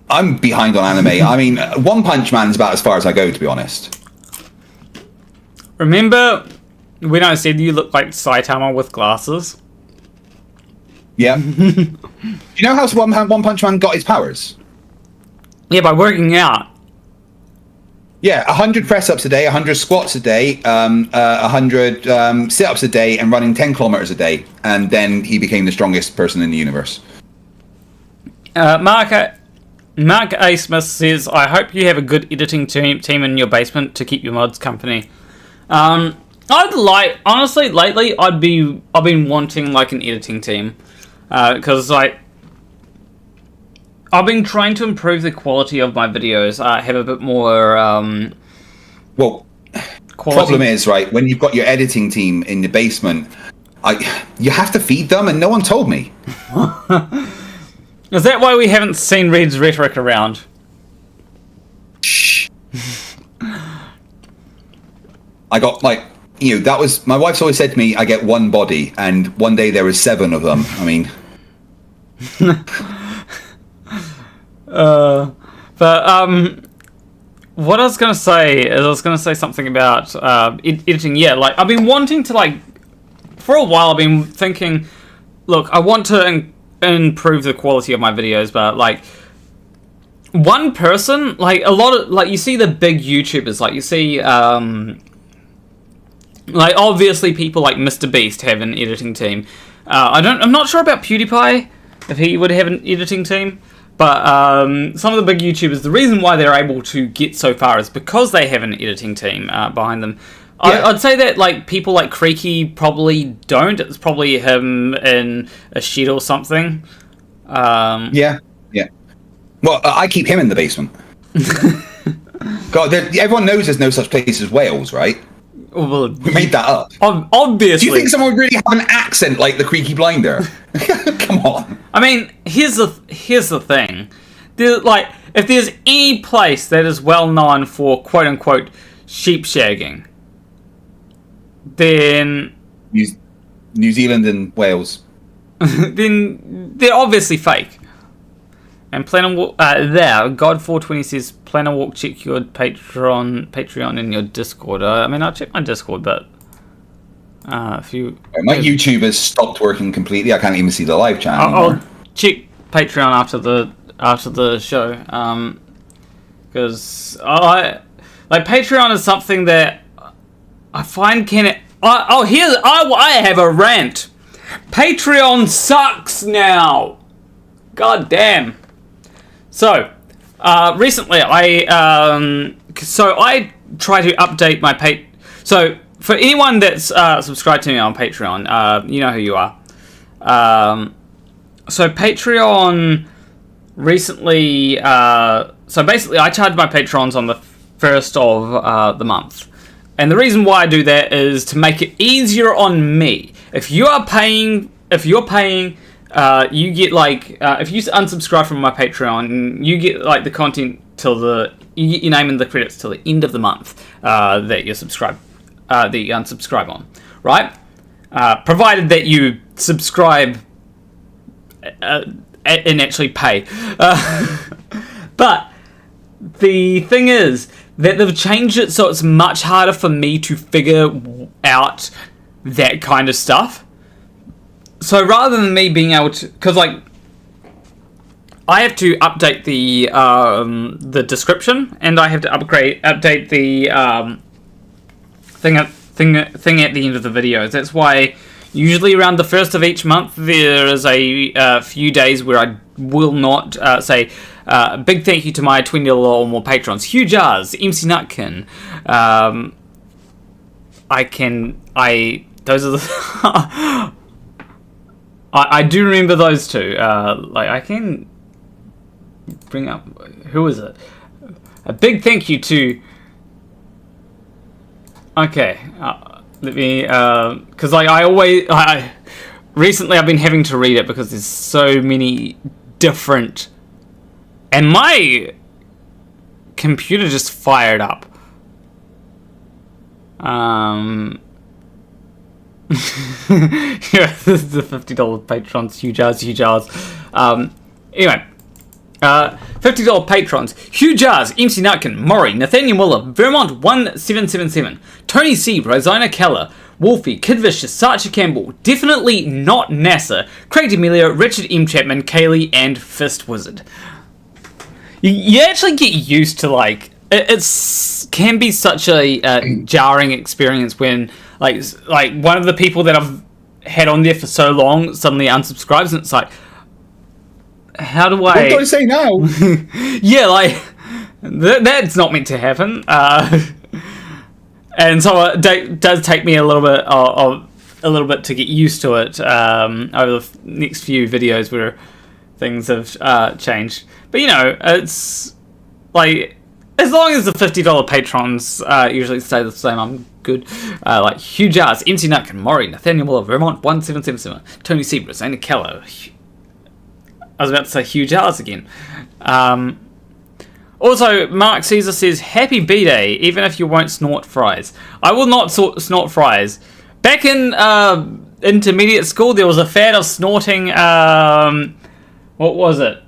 I'm behind on anime. I mean, One Punch Man's about as far as I go, to be honest. Remember when I said you look like Saitama with glasses? Yeah. Do you know how One Punch Man got his powers? Yeah, by working out. Yeah, 100 press-ups a day, 100 squats a day, 100 sit-ups a day, and running 10 kilometers a day. And then he became the strongest person in the universe. Mark A. Smith says, I hope you have a good editing team in your basement to keep your mods company. Honestly, lately, I've been wanting, like, an editing team. Because, like, I've been trying to improve the quality of my videos. Have a bit more, Well, quality. Problem is, right, when you've got your editing team in the basement, you have to feed them, and no one told me. Is that why we haven't seen Red's rhetoric around? Shh. I got that was my wife's always said to me, I get one body, and one day there was 7 of them. I mean, what I was gonna say is something about editing. Yeah, like I've been wanting to for a while. I've been thinking, look, I want to improve the quality of my videos, but one person, a lot of you see the big YouTubers, you see obviously people like Mr. Beast have an editing team. I'm not sure about PewDiePie, if he would have an editing team, but some of the big YouTubers, the reason why they're able to get so far is because they have an editing team behind them. Yeah. I'd say that people like Creaky probably don't. It's probably him in a shed or something. Yeah. Well, I keep him in the basement. God, everyone knows there's no such place as Wales, right? Well, we made that up. Obviously. Do you think someone would really have an accent like the Creaky Blinder? Come on. I mean, here's the thing. If there's any place that is well known for quote unquote sheep shagging, then New Zealand and Wales. Then they're obviously fake. And God420 says, plan a walk, check your Patreon and your Discord. I mean, I'll check my Discord, but if you... My YouTube has stopped working completely. I can't even see the live chat anymore. I'll check Patreon after the show. Because Patreon is something that I find I have a rant. Patreon sucks now. God damn. So, recently I try to update my So, for anyone that's subscribed to me on Patreon, you know who you are. So Patreon recently... so basically, I charge my patrons on the 1st of the month. And the reason why I do that is to make it easier on me. If you're paying, you get if you unsubscribe from my Patreon, you get the content you get your name in the credits till the end of the month that you unsubscribe on, right? Provided that you subscribe and actually pay. But the thing is that they've changed it so it's much harder for me to figure out that kind of stuff. So rather than me being able to, because I have to update the description, and I have to update the thing at the end of the videos. That's why usually around the 1st of each month there is a few days where I will not say big thank you to my $20 or more patrons: Hugh Jarsz, MC.Nutkin. Those are the. I do remember those two. I can bring up, who is it? A big thank you to. Okay, let me, because recently I've been having to read it because there's so many different, and my computer just fired up. Yeah, this is the $50 patrons. Hugh Jarsz. Anyway, $50 patrons: Hugh Jarsz, MC.Nutkin, Morrie, Nathaniel Muller, Vermont1777, Tony C, Rosyna Keller, Wolfie, KidVicious, Sacha Campbell, Definitely Not NASA, Craig D'Amelio, Richard M Chapman, Kaylee, and FistWizard. You actually get used to it can be such a jarring experience when one of the people that I've had on there for so long suddenly unsubscribes, and it's how do I... What do I say now? Yeah, that's not meant to happen. And so it does take me a little bit to get used to it over the next few videos where things have changed. But it's as long as the $50 patrons usually stay the same, I'm good. Like Hugh Jarsz, M.C.Nutkin, Morrie, Nathaniel Muller, Vermont 1777, Tony C, Rosyna Keller. I was about to say Hugh Jarsz again. Also, Mark Caesar says, Happy B-Day, even if you won't snort fries. I will not snort fries. Back in intermediate school, there was a fad of snorting, what was it?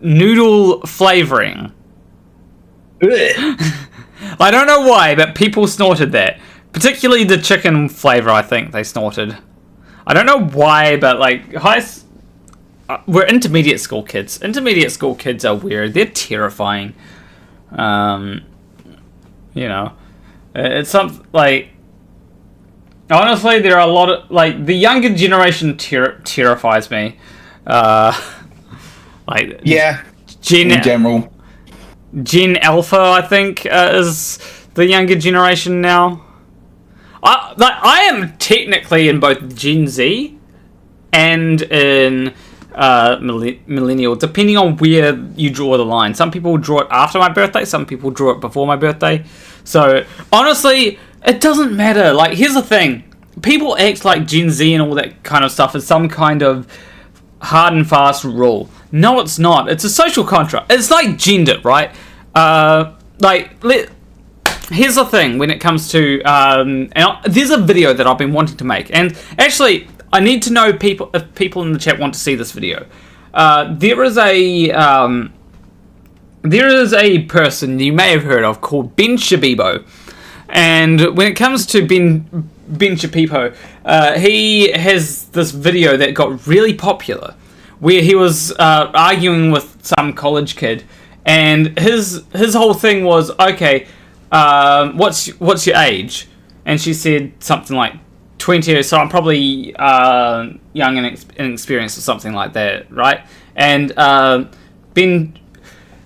Noodle flavoring. I don't know why, but people snorted that. Particularly the chicken flavor, I think they snorted. I don't know why, but like we're intermediate school kids. Intermediate school kids are weird. They're terrifying. You know, it's something like. Honestly, there are a lot of like the younger generation terrifies me. Like Yeah. Gen in general. Gen Alpha, I think, is the younger generation now. I am technically in both Gen Z and in millennial, depending on where you draw the line. Some people draw it after my birthday, some people draw it before my birthday. So, honestly, it doesn't matter. Like, here's the thing. People act like Gen Z and all that kind of stuff is some kind of hard and fast rule. No, it's not. It's a social contract. It's like gender, right? Here's the thing when it comes to... there's a video that I've been wanting to make. And actually, I need to know if people in the chat want to see this video. There is a person you may have heard of called Ben Shabibo. And when it comes to Ben Shabibo, he has this video that got really popular where he was arguing with some college kid, and his whole thing was, okay, what's your age? And she said something like 20, so I'm probably young and inexperienced or something like that, right? And Ben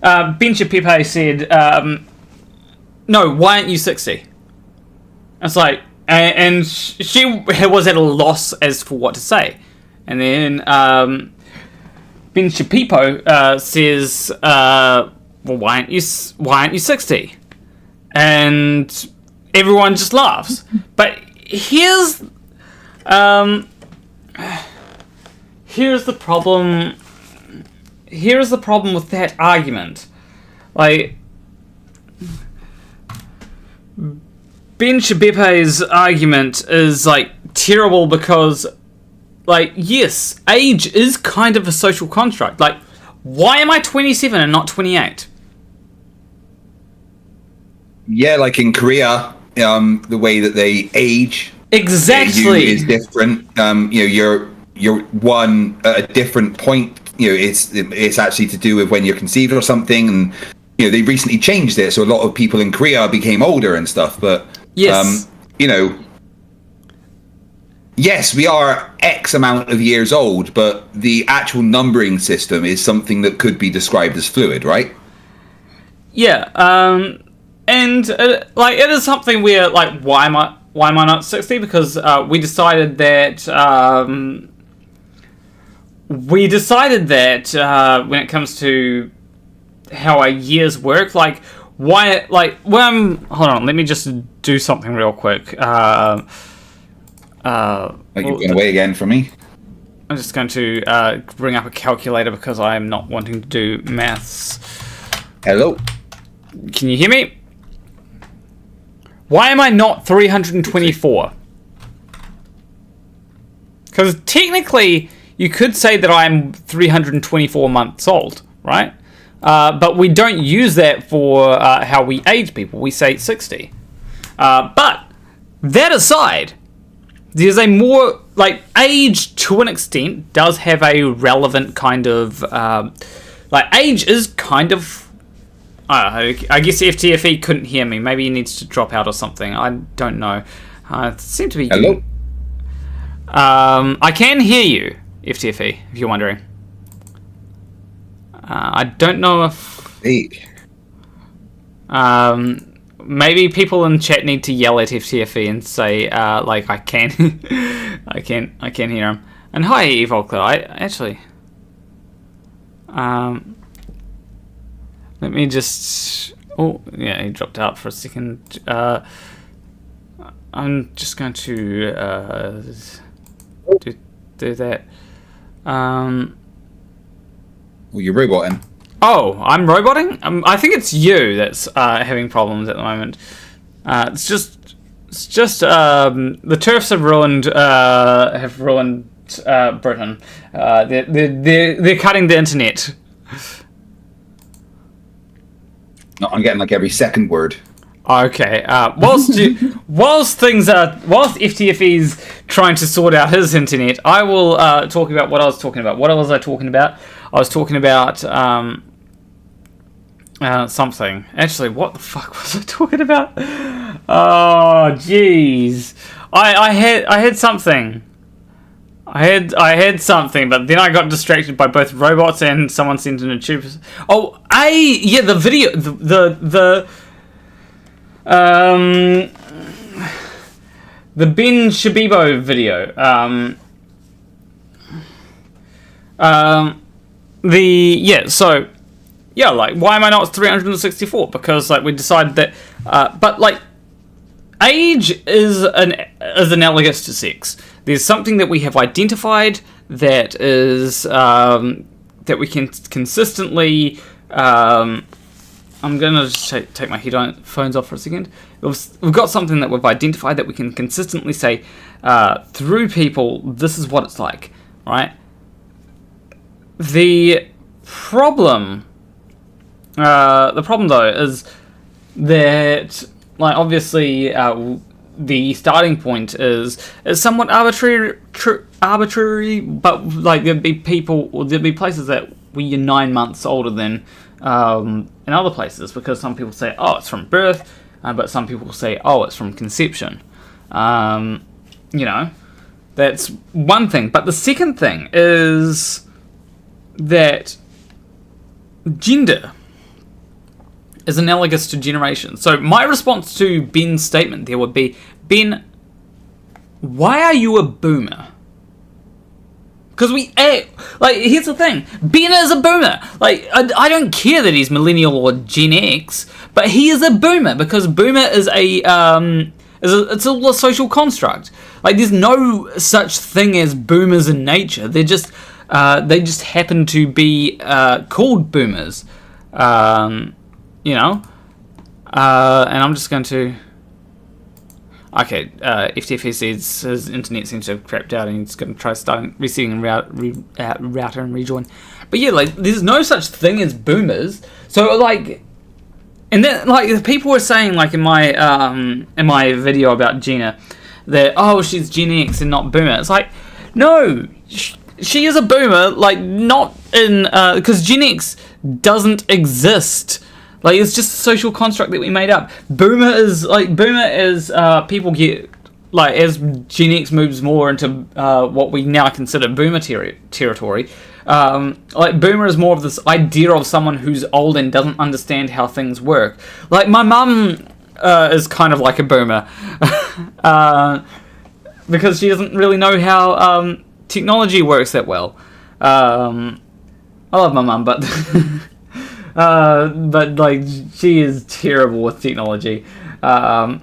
Shabibo said, no, why aren't you 60? It's like, and she was at a loss as for what to say. And then Ben Shabibo says, well, why aren't you 60? And everyone just laughs. But here's the problem. Here's the problem with that argument. Like, Ben Shabibo's argument is like terrible because, like, yes, age is kind of a social construct. Like, why am I 27 and not 28? Yeah, like in Korea, the way that they age exactly is different. You're one at a different point. It's actually to do with when you're conceived or something, and they recently changed it, so a lot of people in Korea became older and stuff. But yes, yes, we are X amount of years old, but the actual numbering system is something that could be described as fluid, right? Yeah, and like it is something where, like, why am I not 60? Because we decided that when it comes to how our years work, like, why, like, hold on, let me just do something real quick. You're going away again from me? I'm just going to bring up a calculator because I'm not wanting to do maths. Hello? Can you hear me? Why am I not 324? Because technically, you could say that I'm 324 months old, right? But we don't use that for how we age people. We say 60. But that aside, there's a more, like, age to an extent does have a relevant kind of, like, age is kind of, I guess FTFE couldn't hear me. Maybe he needs to drop out or something. I don't know. It seemed to be... Hello? I can hear you, FTFE, if you're wondering. I don't know if... Hey. Maybe people in chat need to yell at FTFE and say, like, I can... I can hear him. And hi, Evolker. I actually... Let me just... Oh, yeah, he dropped out for a second. I'm just going to do that. Well, you're roboting. Oh, I'm roboting? I think it's you that's having problems at the moment. It's just the turfs have ruined Britain. They're cutting the internet. No, I'm getting like every second word. Okay. Whilst FTFE's trying to sort out his internet, I will talk about what I was talking about. What was I talking about? I was talking about something. Actually, what the fuck was I talking about? Oh, jeez. I had something. I had something, but then I got distracted by both robots and someone sent in a tube. Oh, the video, the Ben Shabibo video. Like, why am I not 364? Because like we decided that, but like, age is analogous to sex. There's something that we have identified that is that we can consistently. I'm gonna just take my headphones off for a second. We've got something that we've identified that we can consistently say through people. This is what it's like, right? The problem though is that, like, obviously the starting point is somewhat arbitrary, but like there'd be places that we're 9 months older than in other places, because some people say, oh, it's from birth, but some people say, oh, it's from conception. That's one thing. But the second thing is that gender is analogous to generation. So my response to Ben's statement there would be, Ben, why are you a boomer? Because here's the thing, Ben is a boomer. Like, I don't care that he's millennial or Gen X, but he is a boomer, because boomer is it's all a social construct. Like, there's no such thing as boomers in nature. They just happen to be called boomers. And I'm just going to... Okay, FTFE says his internet seems to have crapped out and he's going to try resetting router and rejoin. But yeah, like, there's no such thing as boomers. So, like... And then, like, people were saying, like, in my video about Gina, that, oh, she's Gen X and not boomer. It's like, no, she is a boomer, like, not in... Because Gen X doesn't exist. Like, it's just a social construct that we made up. Boomer is people get, like, as Gen X moves more into what we now consider boomer territory, like, boomer is more of this idea of someone who's old and doesn't understand how things work. Like, my mum is kind of like a boomer, because she doesn't really know how technology works that well. I love my mum, but... but like, she is terrible with technology. Like,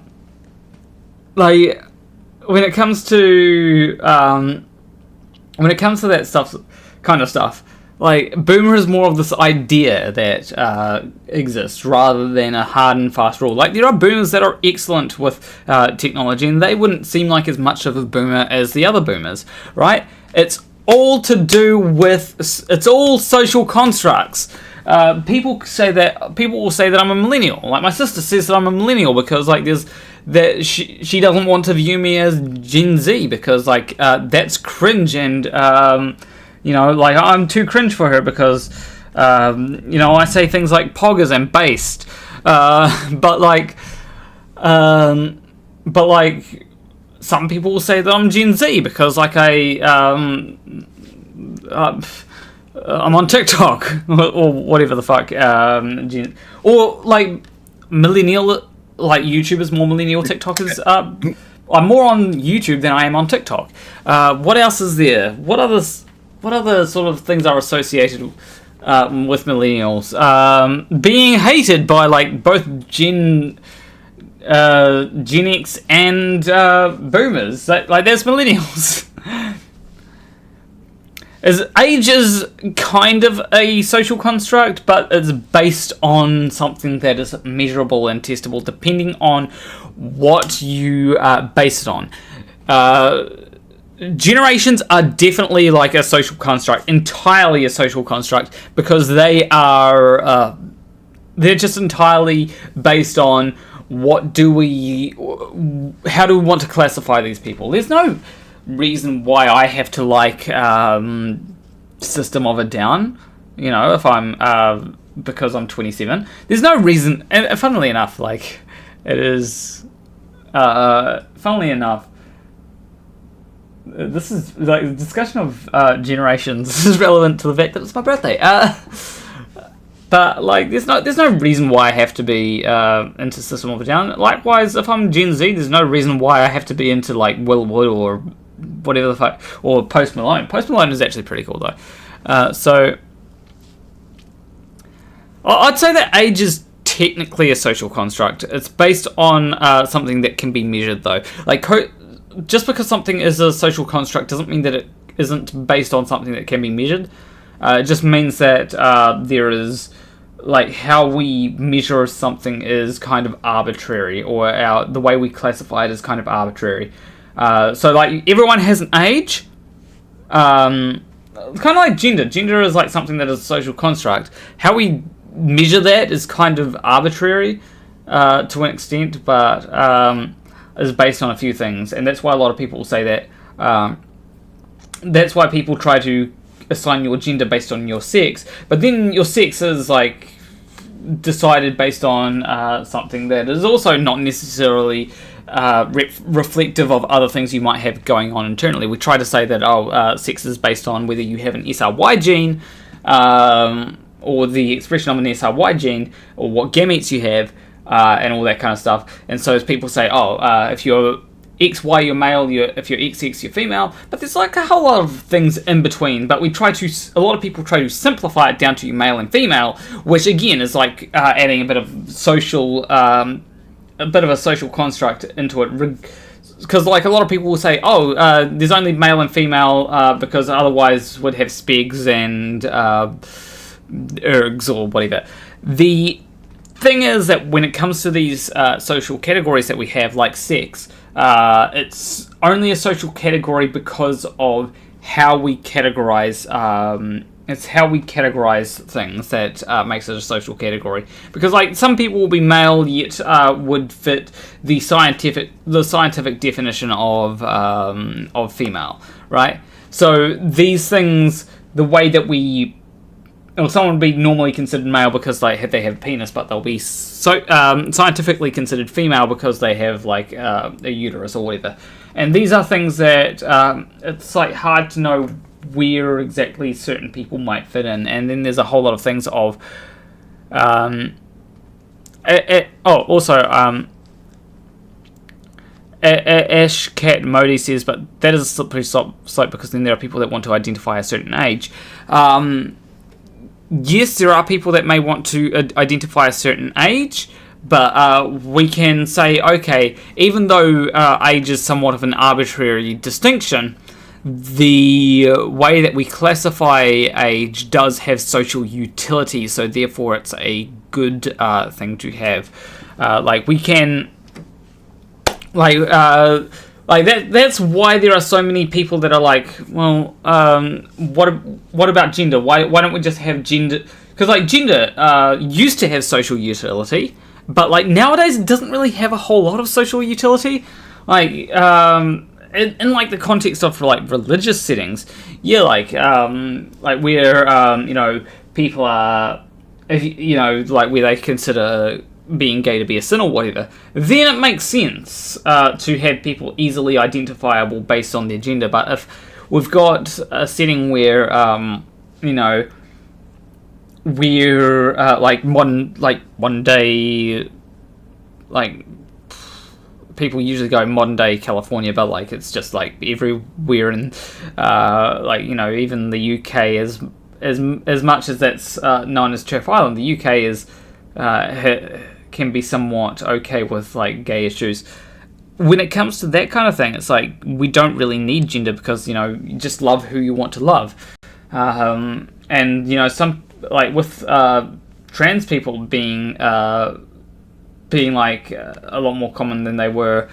when it comes to that kind of stuff, like, boomer is more of this idea that exists rather than a hard and fast rule. Like, there are boomers that are excellent with technology, and they wouldn't seem like as much of a boomer as the other boomers, right? It's all to do with, it's all social constructs. People will say that I'm a millennial. Like, my sister says that I'm a millennial because, like, she doesn't want to view me as Gen Z because, like, that's cringe, and like, I'm too cringe for her because I say things like poggers and based, but some people will say that I'm Gen Z because, like, I'm on TikTok or whatever the fuck, or like millennial, like YouTubers, more millennial TikTokers. I'm more on YouTube than I am on TikTok. What else is there? What other sort of things are associated with millennials. Being hated by like both Gen X and boomers. Like there's millennials. Age is kind of a social construct, but it's based on something that is measurable and testable, depending on what you base it on. Generations are definitely like a social construct, entirely a social construct, because they are they're just entirely based on how do we want to classify these people. There's no reason why I have to like System of a Down, you know, if I'm because I'm 27. There's no reason, and funnily enough, like it is funnily enough, this is like the discussion of generations is relevant to the fact that it's my birthday. But like there's no reason why I have to be into System of a Down. Likewise, if I'm Gen Z, there's no reason why I have to be into like Will Wood or whatever the fuck, or Post Malone. Post Malone is actually pretty cool though. So I'd say that age is technically a social construct. It's based on something that can be measured though. Like just because something is a social construct doesn't mean that it isn't based on something that can be measured. It just means that there is like how we measure something is kind of arbitrary, or the way we classify it is kind of arbitrary. So like everyone has an age, kind of like gender. Gender is like something that is a social construct. How we measure that is kind of arbitrary to an extent, but is based on a few things, and that's why a lot of people say that. That's why people try to assign your gender based on your sex, but then your sex is like decided based on something that is also not necessarily reflective of other things you might have going on internally. We try to say that sex is based on whether you have an SRY gene, or the expression of an SRY gene, or what gametes you have, and all that kind of stuff. And so as people say, if you're XY, you're male, if you're XX, you're female, but there's like a whole lot of things in between. But a lot of people try to simplify it down to male and female, which again is like adding a bit of social, a bit of a social construct into it. Because like a lot of people will say, there's only male and female because otherwise would have spegs and ergs or whatever. The thing is that when it comes to these social categories that we have, like sex, it's only a social category because of how we categorize. It's how we categorize things that makes it a social category. Because like some people will be male yet would fit the scientific definition of female, right? So these things, the way that someone would be normally considered male because they have a penis, but they'll be scientifically considered female because they have like a uterus or whatever. And these are things that it's like hard to know where exactly certain people might fit in. And then there's a whole lot of things of Ash Cat Modi says, but that is a slippery slope because then there are people that want to identify a certain age. Yes, there are people that may want to identify a certain age, but we can say, okay, even though age is somewhat of an arbitrary distinction, the way that we classify age does have social utility, so therefore it's a good thing to have. Like we can, like that's why there are so many people that are like, well, what about gender? Why don't we just have gender? Because like gender used to have social utility, but like nowadays it doesn't really have a whole lot of social utility. Like in like the context of like religious settings, yeah, like where people are, like where they consider being gay to be a sin or whatever, then it makes sense to have people easily identifiable based on their gender. But if we've got a setting where we're like modern day, like people usually go modern day California, but like it's just like everywhere in even the UK as much as that's known as TERF Island, the UK is can be somewhat okay with like gay issues. When it comes to that kind of thing, it's like we don't really need gender because you just love who you want to love, and some like with trans people being like a lot more common than they were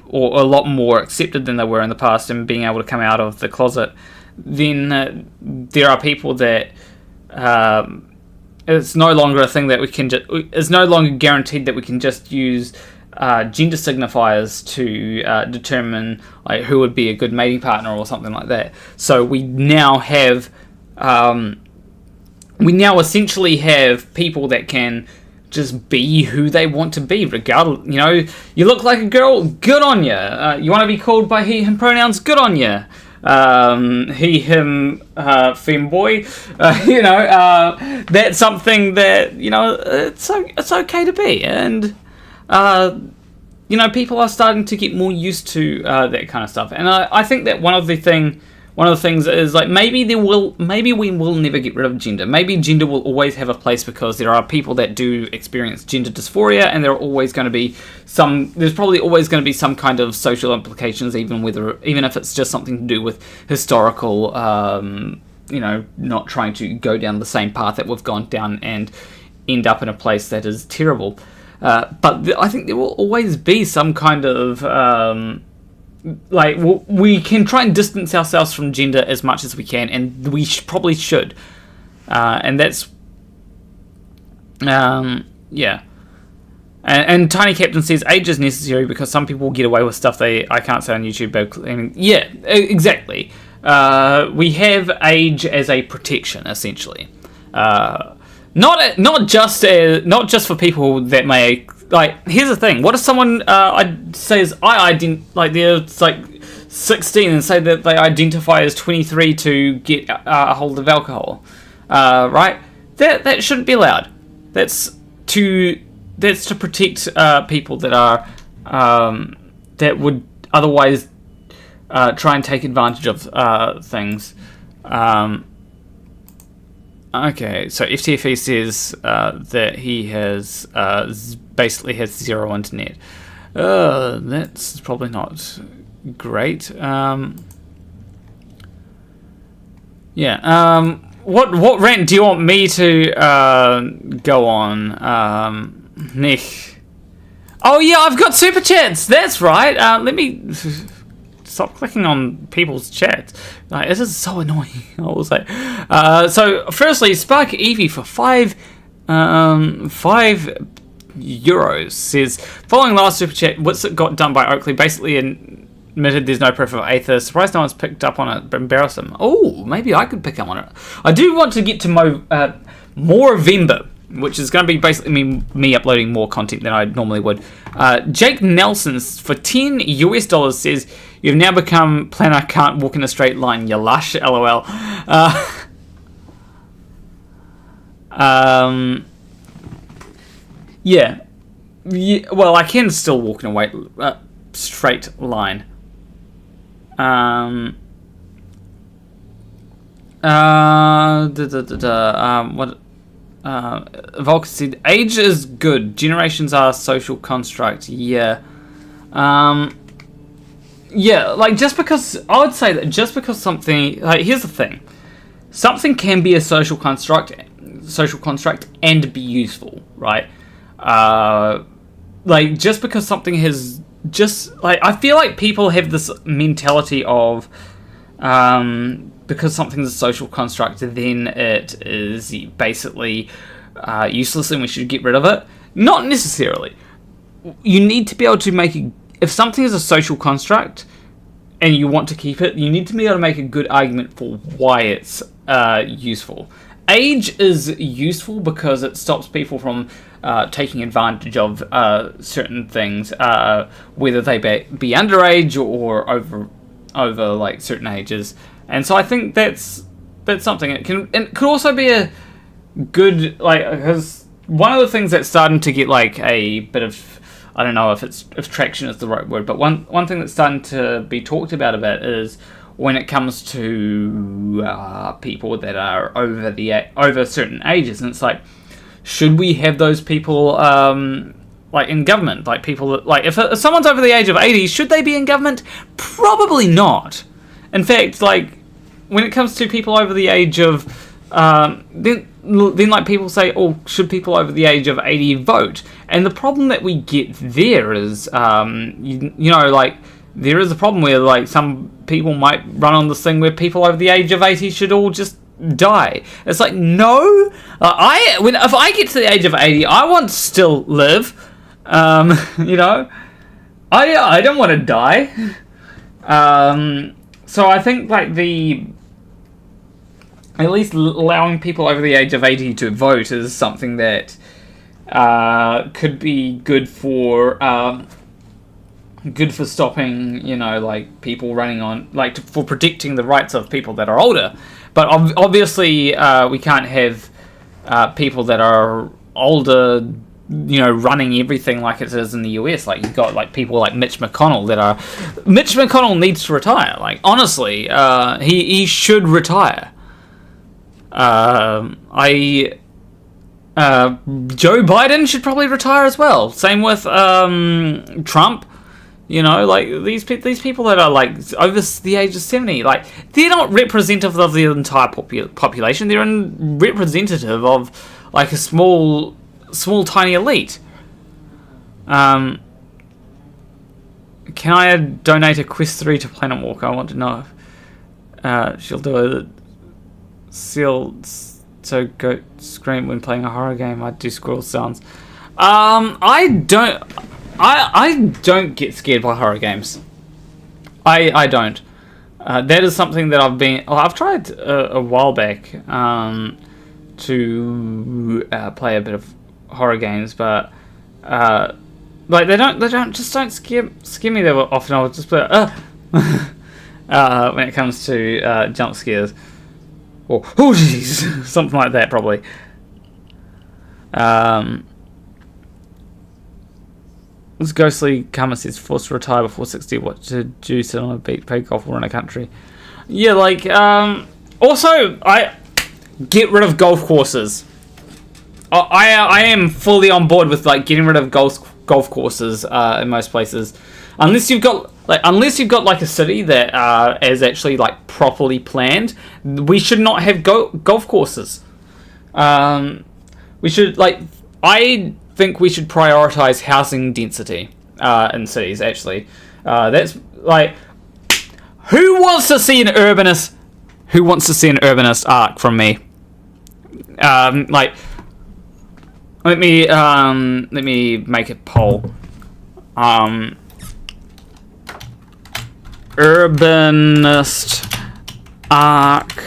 or a lot more accepted than they were in the past, and being able to come out of the closet, then there are people that it's no longer a thing that we can it's no longer guaranteed that we can just use gender signifiers to determine like who would be a good mating partner or something like that. So we now essentially have people that can just be who they want to be, regardless. You look like a girl, good on you. You want to be called by he, him pronouns, good on you. He, him, femboy. That's something that it's okay to be, and people are starting to get more used to that kind of stuff. And I think that one of the things is like maybe we will never get rid of gender. Maybe gender will always have a place because there are people that do experience gender dysphoria, and there's probably always going to be some kind of social implications, even if it's just something to do with historical, not trying to go down the same path that we've gone down and end up in a place that is terrible. But I think there will always be some kind of we can try and distance ourselves from gender as much as we can, and we probably should. And that's yeah. And Tiny Captain says age is necessary because some people get away with stuff I can't say on YouTube. But yeah, exactly. We have age as a protection, essentially. Not just for people that may like. Here's the thing: what if someone says they're like 16 and say that they identify as 23 to get a hold of alcohol, right? That shouldn't be allowed. That's to protect people that are that would otherwise try and take advantage of things. Okay, so FTFE says that he has basically has zero internet. That's probably not great. What rant do you want me to go on? Nick. Oh yeah, I've got super chats. That's right. Let me stop clicking on people's chats. Like, this is so annoying. I was like, so firstly, Spark Evie for €5 says, following last super chat, what's it got done by Oakley? Basically admitted there's no proof of Aether. Surprised no one's picked up on it, but embarrass him. Oh, maybe I could pick up on it. I do want to get to more Vember, which is going to be basically me uploading more content than I normally would. Jake Nelson for $10 says, you've now become planner can't walk in a straight line, you lush, lol. Yeah, well, I can still walk in a straight line. Volk said, age is good. Generations are social construct. Yeah. Yeah, like I would say that just because something, like, here's the thing. Something can be a social construct and be useful, right? Like, just because something has I feel like people have this mentality of, because something's a social construct, then it is basically useless and we should get rid of it. Not necessarily. You need to be able to if something is a social construct and you want to keep it, you need to be able to make a good argument for why it's useful. Age is useful because it stops people from taking advantage of certain things, whether they be underage or over like certain ages. And so I think that's something. It could also be a good, like, because one of the things that's starting to get like a bit of, I don't know if traction is the right word, but one thing that's starting to be talked about a bit is when it comes to people that are over certain ages, and it's like, should we have those people like in government? Like people that, like if someone's over the age of 80, should they be in government? Probably not. In fact, like when it comes to people over the age of then like people say, oh, should people over the age of 80 vote? And the problem that we get there is you know, like there is a problem where like some people might run on this thing where people over the age of 80 should all just die. It's like, no, if I get to the age of 80, I want to still live. You know, I don't want to die. So I think like at least allowing people over the age of 80 to vote is something that could be good for stopping, you know, like people running on, like for protecting the rights of people that are older. But obviously we can't have people that are older, you know, running everything like it is in the US. Like you've got like people like Mitch McConnell Mitch McConnell needs to retire. Like honestly, he should retire. Joe Biden should probably retire as well. Same with Trump. You know, like these people that are like over the age of 70, like they're not representative of the entire population. They're representative of like a small tiny elite. Can I donate a Quest 3 to Planet Walker? I want to know if she'll do a seal so goat scream when playing a horror game. I do squirrel sounds. I don't get scared by horror games. I don't. That is something that I've tried a while back to play a bit of horror games, but like they don't scare me that often. I would just play when it comes to jump scares, or oh jeez, something like that probably. This ghostly karma says forced to retire before 60. What to do? Sit on a beach, play golf, or in a country? Yeah, like also I get rid of golf courses. I am fully on board with like getting rid of golf courses in most places, unless you've got like a city that is actually like properly planned. We should not have golf courses. We should I think we should prioritize housing density in cities. Actually, that's like, who wants to see an urbanist arc from me? Like, let me make a poll. Urbanist arc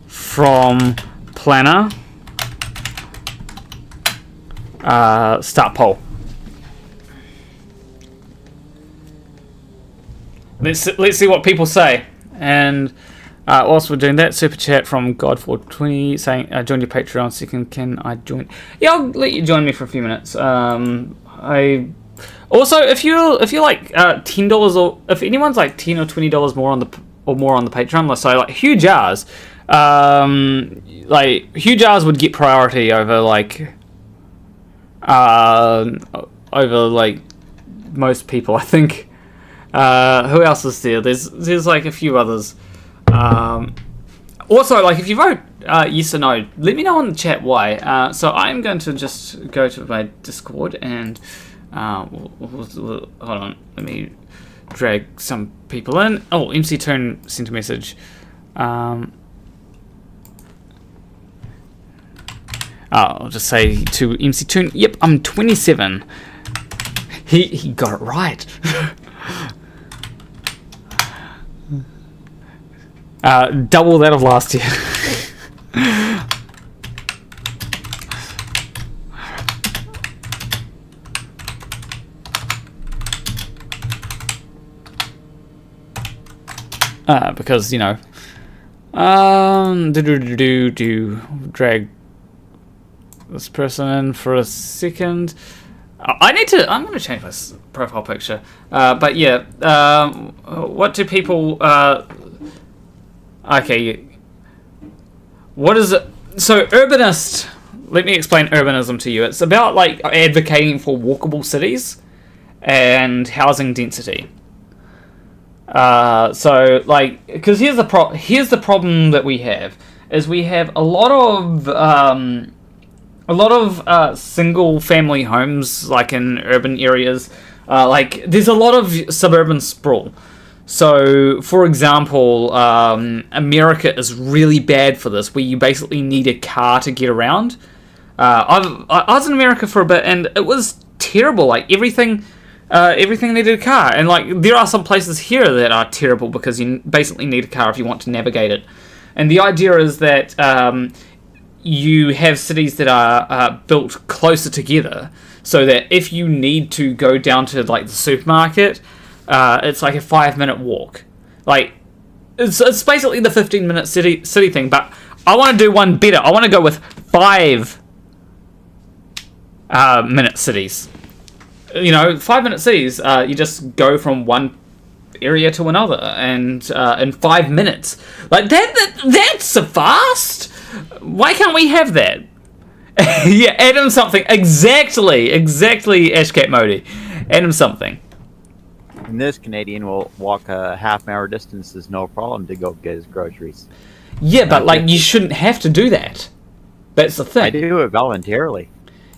from planner. Start poll. Let's see what people say. And whilst we're doing that, super chat from God420 saying, "Join your Patreon. Second, can I join?" Yeah, I'll let you join me for a few minutes. I also, if you're like $10, or if anyone's like $10 or $20 more on the Patreon, let's say like Hugh Jarsz, like Hugh Jarsz would get priority over like most people, I think. Who else is there? There's like a few others. Also, like if you vote yes or no, let me know in the chat why. So I'm going to just go to my Discord and hold on, let me drag some people in. Oh, MCToon sent a message. I'll just say to MCToon, yep, I'm 27. He got it right. Double that of last year. Because, you know, drag this person in for a second. I'm going to change my profile picture. But yeah, what do people... okay. What is it? So, urbanist... Let me explain urbanism to you. It's about, like, advocating for walkable cities and housing density. So, like... Because here's the problem that we have. Is we have a lot of single-family homes, like in urban areas. Like, there's a lot of suburban sprawl. So, for example, America is really bad for this, where you basically need a car to get around. I was in America for a bit, and it was terrible. Like, everything needed a car. And, like, there are some places here that are terrible because you basically need a car if you want to navigate it. And the idea is that you have cities that are built closer together, so that if you need to go down to, like, the supermarket, it's like a 5-minute walk. Like, it's basically the 15-minute city thing, but I want to do one better. I want to go with 5-minute cities. You know, 5-minute cities, you just go from one area to another, and in 5 minutes. Like, that's fast! Why can't we have that? Yeah, add him something. Exactly, Ashcat Modi. Add him something. And this Canadian will walk a half-hour distance is no problem to go get his groceries. Yeah, but, like, you shouldn't have to do that. That's the thing. I do it voluntarily.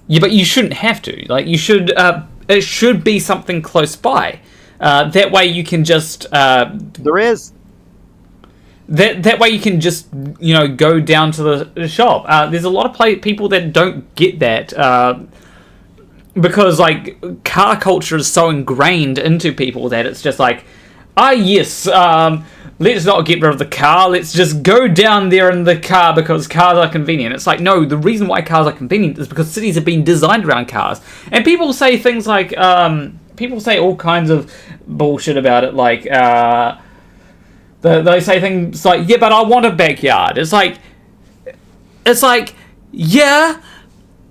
Yeah, but you shouldn't have to. Like, you should... it should be something close by. That way you can just... there is. That way you can just, you know, go down to the shop. There's a lot of people that don't get that. Because, like, car culture is so ingrained into people that it's just like, yes, let's not get rid of the car. Let's just go down there in the car because cars are convenient. It's like, no, the reason why cars are convenient is because cities have been designed around cars. And people say things like... people say all kinds of bullshit about it, like, they say things like, yeah, but I want a backyard. It's like, yeah,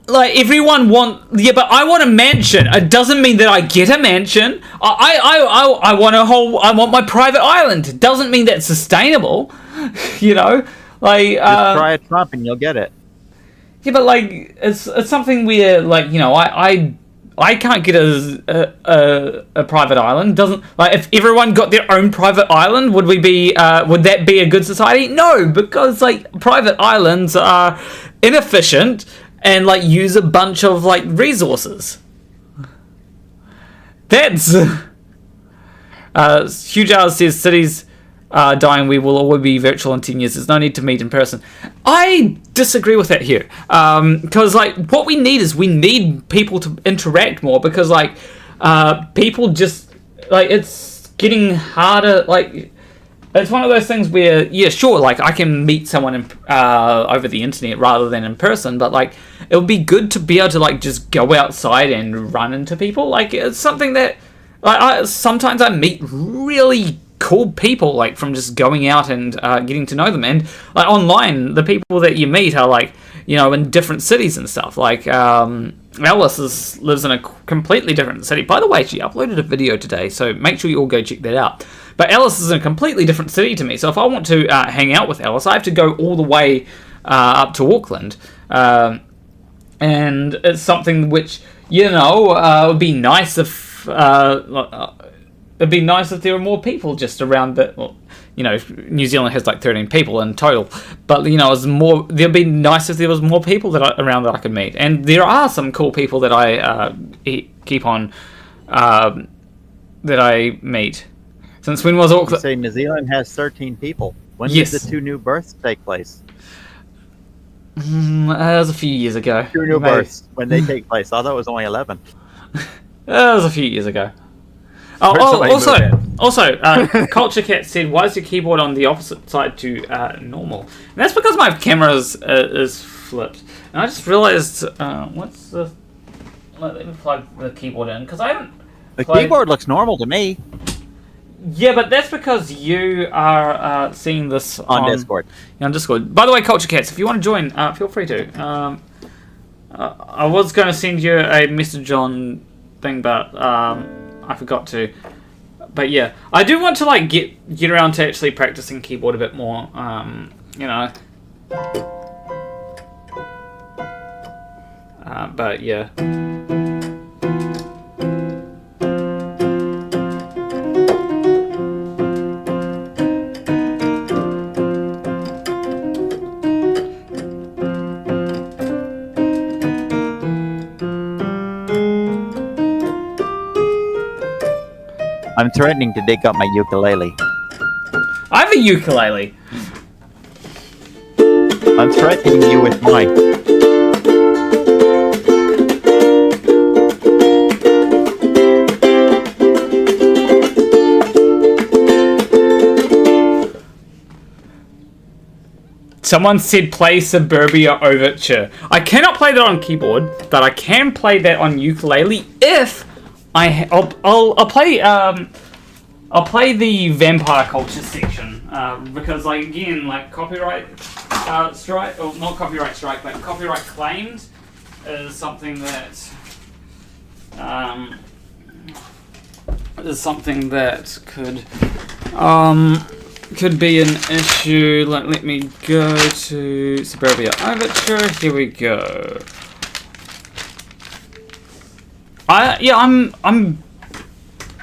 like, everyone yeah, but I want a mansion. It doesn't mean that I get a mansion. I want my private island. It doesn't mean that's sustainable, you know, like, just try a Trump and you'll get it. Yeah, but, like, it's something where, like, you know, I can't get a private island. Doesn't, like, if everyone got their own private island, would that be a good society? No, because, like, private islands are inefficient and, like, use a bunch of, like, resources. That's Hugh Jarsz says cities are dying. We will all be virtual in 10 years. There's no need to meet in person. I disagree with that here, because, like, what we need people to interact more, because, like, people just, like, it's getting harder. Like, it's one of those things where, yeah, sure, like, I can meet someone over the internet rather than in person, but, like, it would be good to be able to, like, just go outside and run into people. Like, it's something that, like, sometimes I meet really cool people, like, from just going out and getting to know them. And, like, online, the people that you meet are, like, you know, in different cities and stuff. Like, Alice lives in a completely different city. By the way, she uploaded a video today, so make sure you all go check that out. But Alice is in a completely different city to me, so if I want to hang out with Alice, I have to go all the way up to Auckland. And it's something which, you know, would be nice if... it'd be nice if there were more people just around the... Well, you know, New Zealand has like 13 people in total, but, you know, there'd be nice if there was more people around that I could meet. And there are some cool people that I keep on... that I meet. Since when was Auckland... You say New Zealand has 13 people. When Yes. did the 2 new births take place? That was a few years ago. 2 new births, when they take place. I thought it was only 11. That was a few years ago. Also, Culture Cat said, "Why is your keyboard on the opposite side to normal?" And that's because my camera is flipped. And I just realized, what's the? Let me plug the keyboard in because I haven't. The keyboard looks normal to me. Yeah, but that's because you are seeing this on Discord. On Discord. By the way, Culture Cats, if you want to join, feel free to. I was going to send you a message on thing, but I forgot to. But yeah, I do want to like get around to actually practicing keyboard a bit more. You know. But yeah. I'm threatening to dig up my ukulele. I have a ukulele. I'm threatening you with mine. Someone said play Suburbia Overture. I cannot play that on keyboard, but I can play that on ukulele if I'll play the vampire culture section because like again like copyright strike, or not copyright strike, but copyright claimed is something that could be an issue. Let me go to Suburbia Overture. Here we go.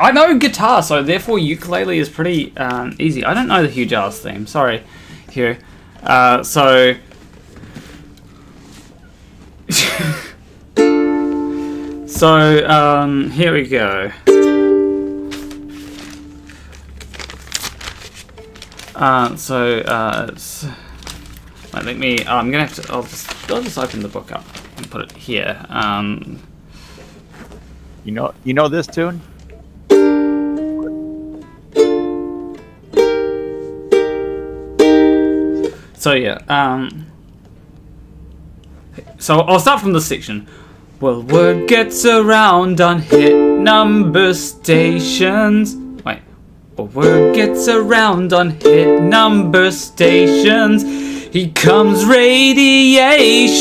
I know guitar, so therefore ukulele is pretty easy. I don't know the Hugh Jarsz theme. Sorry, here. So here we go. It's let me. I'm gonna have to. I'll just open the book up and put it here. You know this tune? So yeah, so I'll start from this section. Well, word gets around on hit number stations. Wait. Well, word gets around on hit number stations. He comes radiation.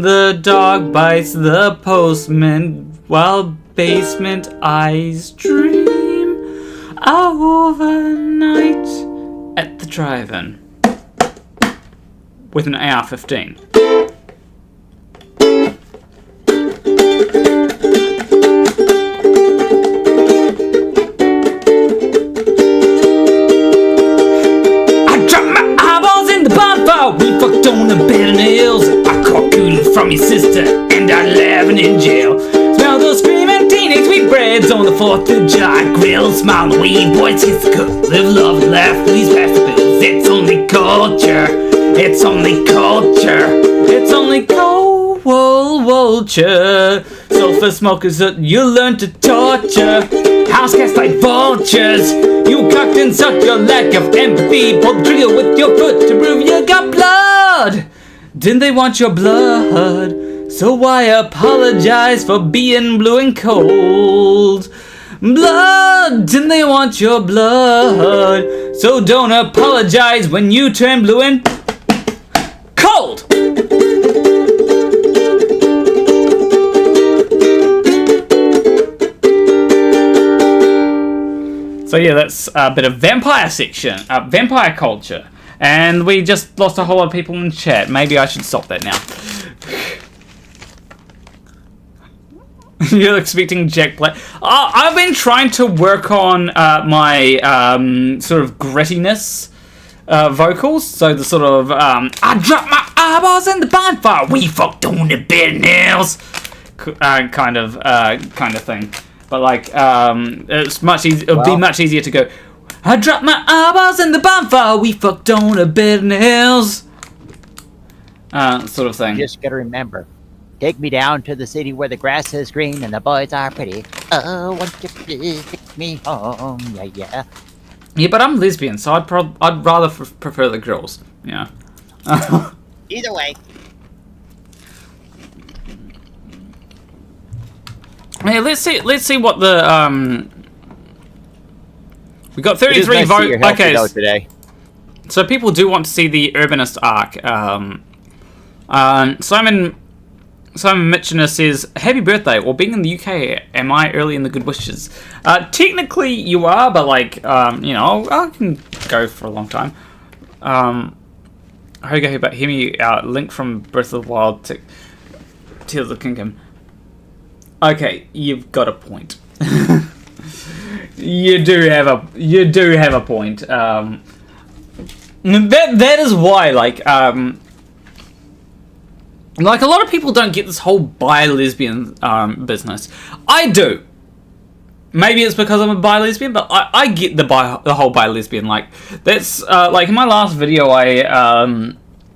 The dog bites the postman while basement eyes dream overnight at the drive-in with an AR-15. I dropped my eyeballs in the bonfire. We fucked on the bed in the hills. I caught cooling from your sister, and I laughing in jail. Smell those screaming teenage sweetbreads on the 4th of July grill. Smile the weed, boys kiss the cook. Live, love, and laugh, please pass the bills. It's only culture. It's only culture. It's only culture. Sulfur smokers that you learn to torture. House cats like vultures. You cocked and sucked your lack of empathy. Pulled the trigger with your foot to prove you got blood. Didn't they want your blood? So why apologize for being blue and cold? Blood, didn't they want your blood? So don't apologize when you turn blue and cold. So yeah, that's a bit of vampire section, vampire culture. And we just lost a whole lot of people in chat. Maybe I should stop that now. You're expecting Jack Black. I've been trying to work on my sort of grittiness vocals. So the sort of I dropped my eyeballs in the bonfire. We fucked on the bed nails. Kind of thing. But like it's much easier. It'll be much easier to go. I dropped my eyeballs in the bonfire. We fucked on the bed nails. Sort of thing. Just gotta remember. Take me down to the city where the grass is green and the boys are pretty. Oh, won't you please take me home? Yeah, yeah. Yeah, but I'm lesbian, so I'd rather prefer the girls. Yeah. Either way. Hey, let's see what the we got 33 votes. Okay. Today. So people do want to see the Urbanist arc. Simon Simon Mitchener says, happy birthday, or being in the UK, am I early in the good wishes? Technically you are, but like, you know, I can go for a long time. Okay, but hear me out. Link from Breath of the Wild to Tears of the Kingdom. Okay, you've got a point. You do have a point. That is why, like a lot of people don't get this whole bi-lesbian business. I do. Maybe it's because I'm a bi-lesbian, but I get the whole bi-lesbian. Like, that's like in my last video, I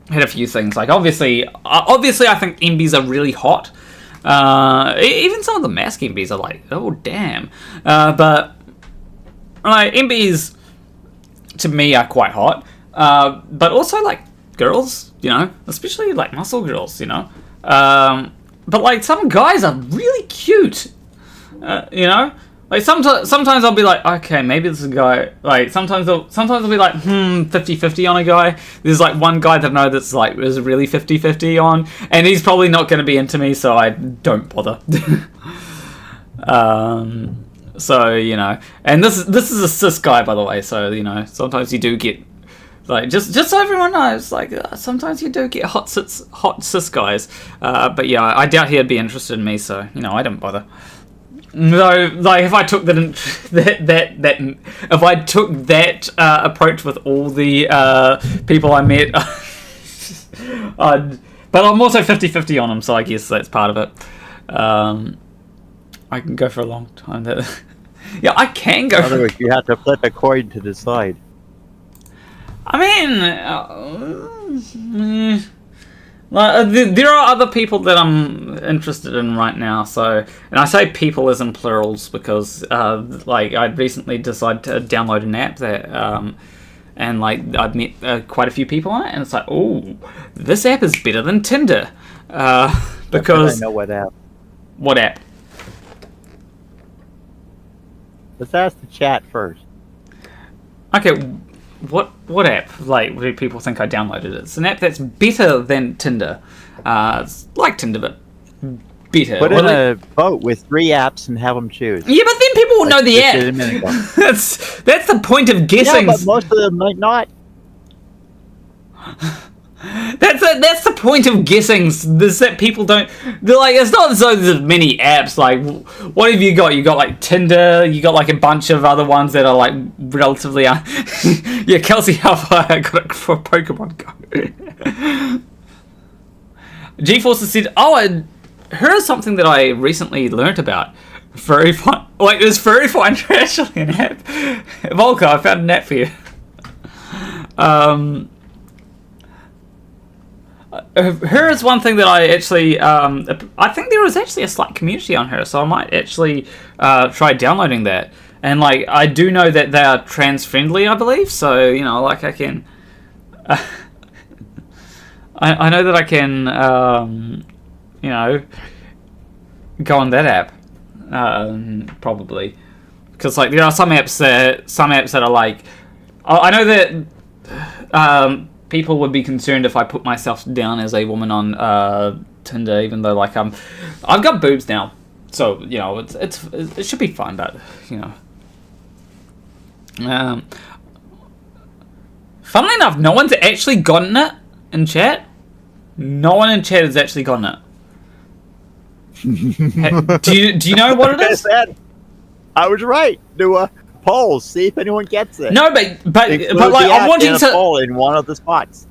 had a few things. Like, obviously, I think MBs are really hot. Even some of the mask MBs are like, oh damn. But like MBs to me are quite hot. But also like girls, you know, especially like muscle girls, you know. But like some guys are really cute, you know. Like sometimes I'll be like, okay, maybe this is a guy. Like sometimes I'll be like, 50-50 on a guy. There's like one guy that I know that's like is really 50-50 on, and he's probably not going to be into me, so I don't bother. So you know, and this is a cis guy, by the way. So you know, sometimes you do get like just so everyone knows, like sometimes you do get hot cis guys. But yeah, I doubt he'd be interested in me, so you know, I don't bother. No, like if I took that approach with all the people I met, but I'm also 50-50 on them, so I guess that's part of it. I can go for a long time. Yeah, I can go. In other words, you have to flip a coin to decide. I mean, there are other people that I'm interested in right now. So, and I say people as in plurals because, like, I recently decided to download an app that, and like I've met quite a few people on it, and it's like, oh, this app is better than Tinder, because I know what app. What app? Let's ask the chat first. Okay, what app? Like, do people think I downloaded it? It's an app that's better than Tinder. It's like Tinder, but better. Put in a vote with 3 apps and have them choose. Yeah, but then people will know the app. That's the point of guessing. Yeah, but most of them might not. That's the point of guessing. Is that people don't. They're like, it's not as though there's many apps. Like, what have you got? You got like Tinder. You got like a bunch of other ones that are like relatively. Yeah, Kelsey, how far I got it for Pokemon Go. GeForce said, "Oh, here's something that I recently learnt about. Furry fine. Like, there's Furry Finder actually an app. Volker, I found an app for you. Her is one thing that I actually, I think there was actually a Slack community on her, so I might actually try downloading that. And like, I do know that they are trans friendly, I believe. So you know, like I can, I know that I can, you know, go on that app, probably, because like there are some apps that are like, I know that people would be concerned if I put myself down as a woman on Tinder, even though like I've got boobs now, so you know it should be fine. But you know, funnily enough, no one's actually gotten it in chat. No one in chat has actually gotten it. Do you know what it is? I was right. Do a poll, see if anyone gets it. No, but like I'm wanting to poll in one of the spots.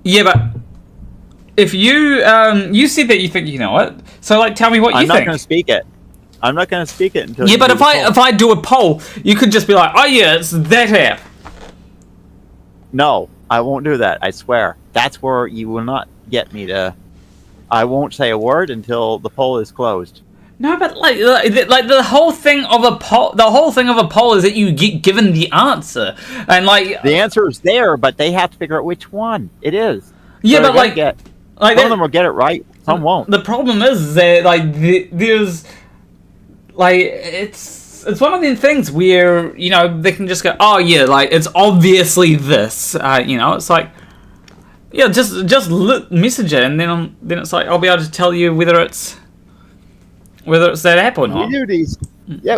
Yeah, but if you you said that you think you know it, so like tell me what you think. I'm not going to speak it. I'm not going to speak it until. Yeah, but if I do a poll, you could just be like, oh yeah, it's that app. No, I won't do that. I swear. That's where you will not get me to. I won't say a word until the poll is closed. No, but like the whole thing of a poll, is that you get given the answer, and like the answer is there, but they have to figure out which one it is. Yeah, so but like some of them will get it right, some won't. The problem is that like there's like it's one of the things where you know they can just go, oh yeah, like it's obviously this, you know, it's like Yeah, just message it, and then it's like I'll be able to tell you whether it's that app or not.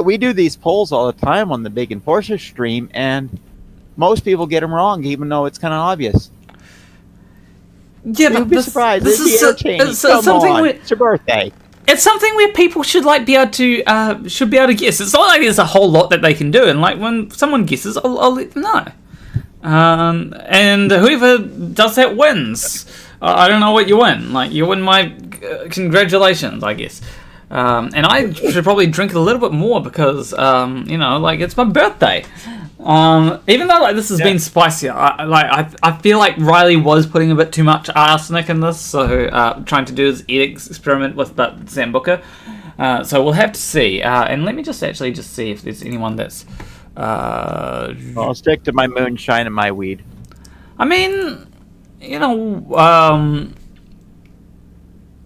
We do these polls all the time on the Big Enforcer stream, and most people get them wrong, even though it's kind of obvious. Yeah, but You'd be surprised. This is it's your birthday. It's something where people should be able to guess. It's not like there's a whole lot that they can do, and like when someone guesses, I'll let them know. And whoever does that wins. I don't know what you win. Like you win my congratulations, I guess. And I should probably drink a little bit more because it's my birthday. Even though this has been spicy, I feel like Riley was putting a bit too much arsenic in this, so trying to do his experiment with that Sambuca. So we'll have to see. And let me just see if there's anyone that's. I'll stick to my moonshine and my weed. I mean,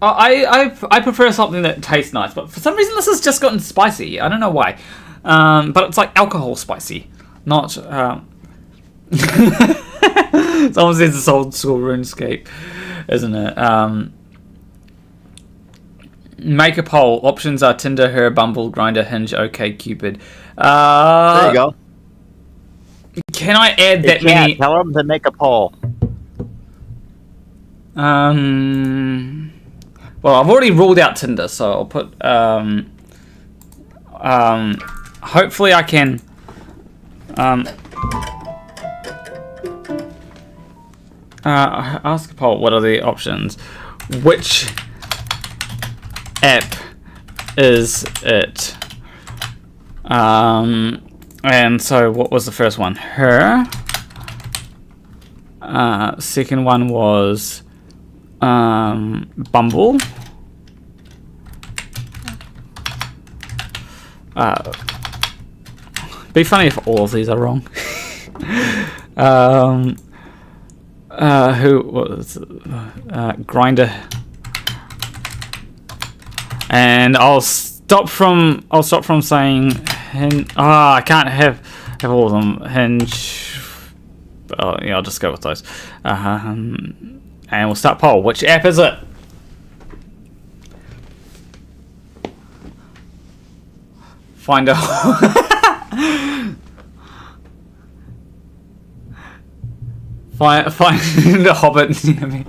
I prefer something that tastes nice, but for some reason this has just gotten spicy. I don't know why, but it's like alcohol spicy. Not someone says it's old school RuneScape, isn't it? Make a poll. Options are Tinder, Her, Bumble, Grindr, Hinge, OkCupid. There you go. Can I add that many? Tell them to make a poll. Well, I've already ruled out Tinder, so I'll put hopefully I can ask a poll, what are the options? Which app is it? And so what was the first one? Her. Second one was Bumble. Be funny if all of these are wrong. Who was Grindr? And I'll stop from saying I can't have all of them. Hinge. Oh, yeah, I'll just go with those. And we'll start poll. Which app is it? Find a find a hobbit near me.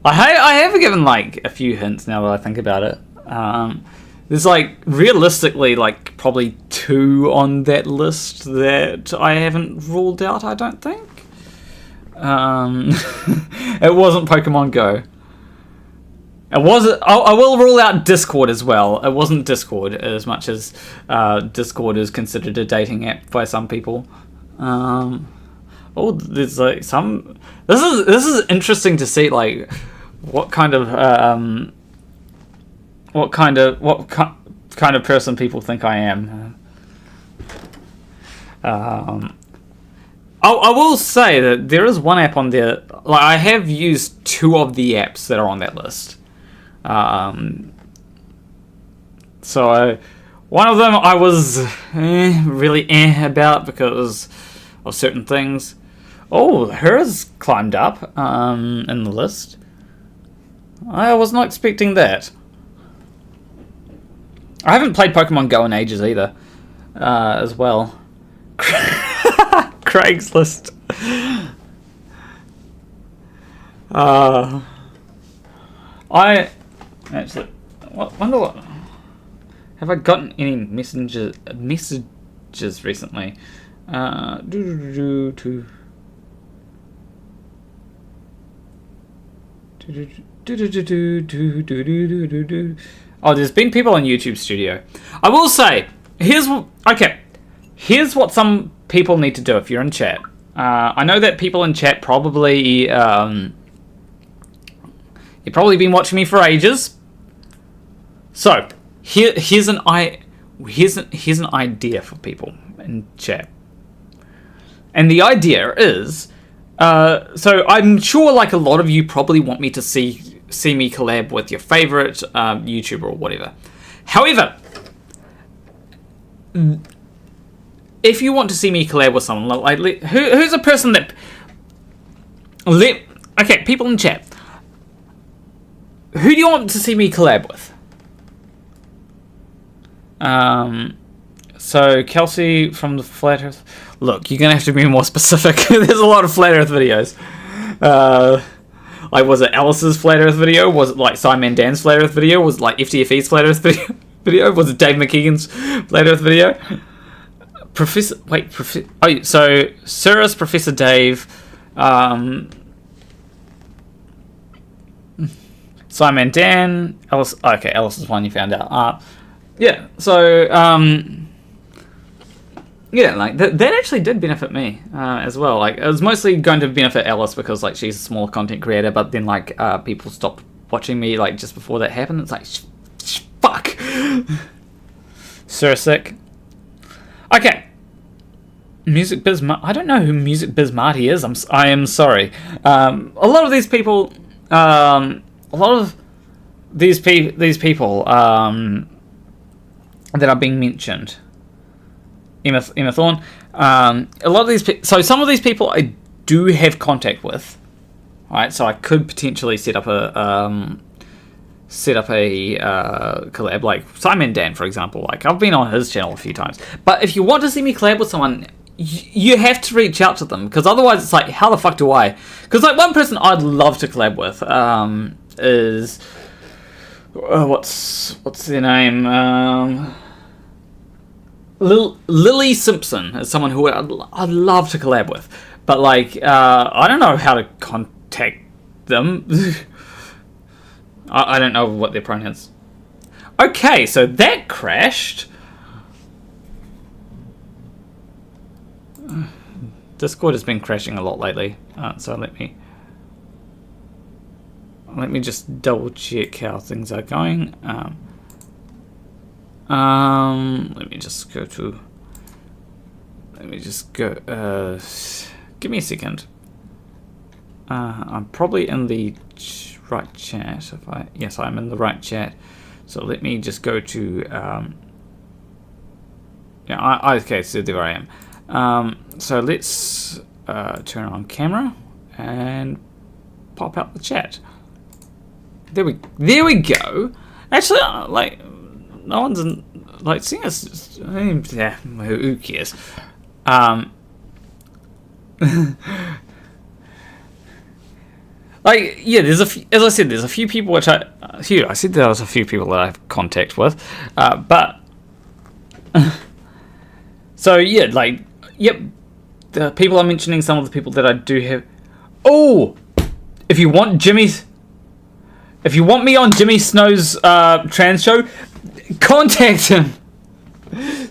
I have given a few hints now that I think about it. There's realistically probably 2 on that list that I haven't ruled out, I don't think. It wasn't Pokemon Go. I will rule out Discord as well. It wasn't Discord, as much as Discord is considered a dating app by some people. There's some. This is interesting to see what kind of person people think I am. I will say that there is one app on there. I have used 2 of the apps that are on that list. So one of them I was really about because of certain things. Oh, hers climbed up in the list. I was not expecting that. I haven't played Pokemon Go in ages either, as well. Craigslist. I actually wonder what. Have I gotten any messages recently? Oh, there's been people on YouTube Studio. I will say, here's what some people need to do if you're in chat. I know that people in chat probably you've probably been watching me for ages. So here's an idea for people in chat, and the idea is. So I'm sure a lot of you probably want me to see me collab with your favorite YouTuber or whatever. However, if you want to see me collab with someone, like who's a person that okay, people in chat, who do you want to see me collab with? So Kelsey from the Flat Earth. Look, you're gonna have to be more specific. There's a lot of Flat Earth videos. Like, was it Alice's Flat Earth video? Was it like Simon Dan's Flat Earth video? Was it like FTFE's Flat Earth video? Was it Dave McKeegan's Flat Earth video? So Cyrus, Professor Dave, Simon Dan, Alice. Okay, Alice is one you found out. Yeah. So yeah, like that actually did benefit me as well. Like, it was mostly going to benefit Alice because like she's a smaller content creator, but then like people stopped watching me like just before that happened. It's like fuck. Sick. Okay. Music Biz. I don't know who Music Biz Marty is. I am sorry. A lot of these people. A lot of these people that are being mentioned. Emma Thorne. A lot of these so some of these people I do have contact with. Right, so I could potentially set up a collab, like Simon Dan, for example. Like, I've been on his channel a few times. But if you want to see me collab with someone, you have to reach out to them, because otherwise it's like, how the fuck do I? Because like one person I'd love to collab with is what's their name? Lily Simpson is someone who I'd love to collab with, but like I don't know how to contact them. I don't know what their pronouns. Okay, so that crashed. Discord has been crashing a lot lately, so let me just double check how things are going. Let me just go. Give me a second. I'm probably in the right chat. Yes, I'm in the right chat. So let me just go to. Okay, so there I am. So let's turn on camera and pop out the chat. There we go. Actually, like, no one's like seeing us. Yeah, who cares? Like, yeah, as I said, there's a few people which I said there was a few people that I have contact with, but so yeah, like, yep, the people I'm mentioning, some of the people that I do have. Oh, if you want me on Jimmy Snow's trans show, contact him.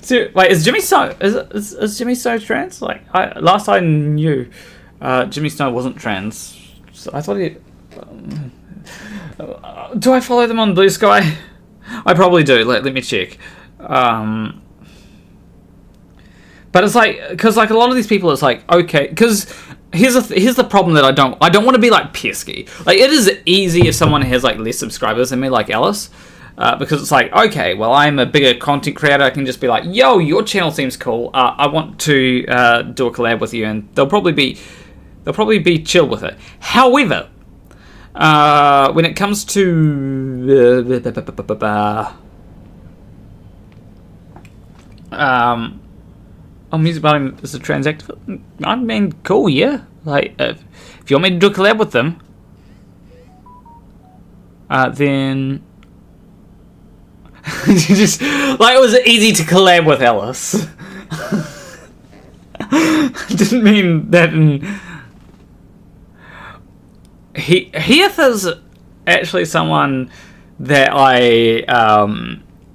So, like, is Jimmy Snow is Jimmy Snow trans? Like, last I knew, Jimmy Snow wasn't trans. So I thought he. Do I follow them on Blue Sky? I probably do. Let me check. But it's like, because like a lot of these people, it's like, okay, because here's the problem that I don't want to be like pesky. Like, it is easy if someone has like less subscribers than me, like Alice, because it's like, okay, well, I'm a bigger content creator. I can just be like, yo, your channel seems cool. I want to do a collab with you, and they'll probably be chill with it. However, when it comes to Music Bottom is a trans activist. I mean, cool, yeah. Like, if you want me to do a collab with them, then just like, it was easy to collab with Alice. Didn't mean that. Heath is actually someone that I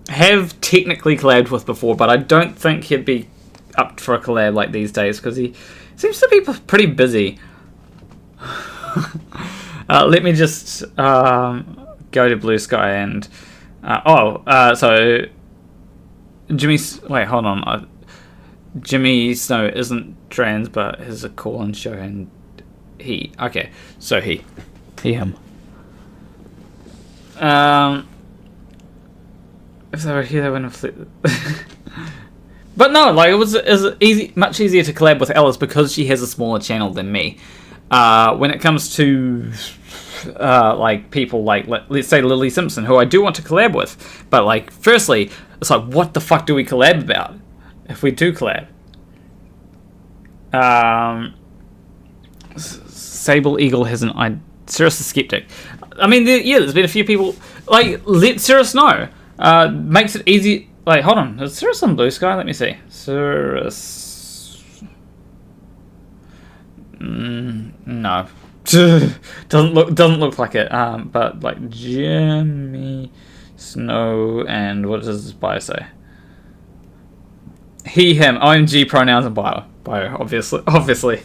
have technically collabed with before, but I don't think he'd be up for a collab like these days, because he seems to be pretty busy. Let me just go to Blue Sky and so hold on. Jimmy Snow isn't trans, but has a call-in show, and him. If they were here, they wouldn't have But no, like it was easy, much easier to collab with Alice because she has a smaller channel than me. When it comes to like people like let's say Lily Simpson, who I do want to collab with, but like firstly, it's like what the fuck do we collab about if we do collab? Sable Eagle has an Cirrus the Skeptic. I mean, there's been a few people like let Cirrus know. Makes it easy. Like, hold on, is Cirrus on Blue Sky? Let me see. Cirrus. No, doesn't look like it. But like Jimmy Snow and what does his bio say? He, him, OMG pronouns and bio, obviously.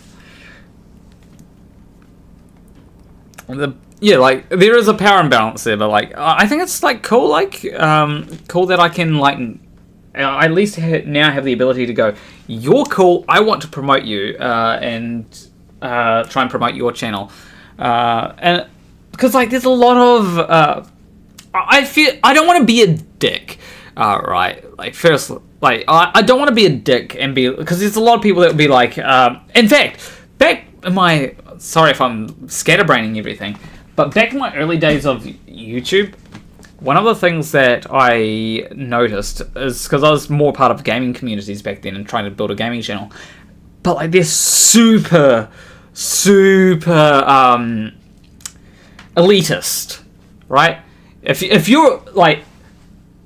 Like there is a power imbalance there, but like I think it's like cool, cool that I can like I at least now have the ability to go, you're cool, I want to promote you and try and promote your channel, and because like there's a lot of I feel I don't want to be a dick, right? Like first, like I don't want to be a dick and be, because there's a lot of people that would be like, in fact, back in my, sorry if I'm scatterbraining everything, but back in my early days of YouTube, one of the things that I noticed is, because I was more part of gaming communities back then and trying to build a gaming channel, but like they're super elitist, right? If you're like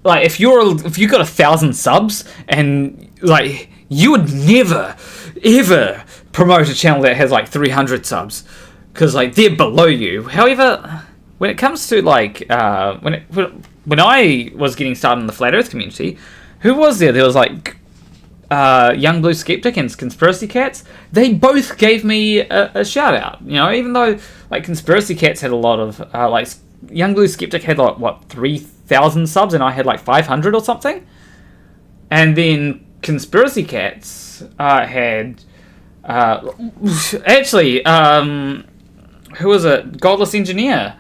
if you got 1,000 subs and like you would never ever promote a channel that has like 300 subs because like they're below you. However, when it comes to like when I was getting started in the Flat Earth community, who was there? There was like Young Blue Skeptic and Conspiracy Cats. They both gave me a shout out. You know, even though like Conspiracy Cats had a lot of like Young Blue Skeptic had like what 3,000 subs and I had like 500 or something, and then Conspiracy Cats had actually who was it? Godless Engineer.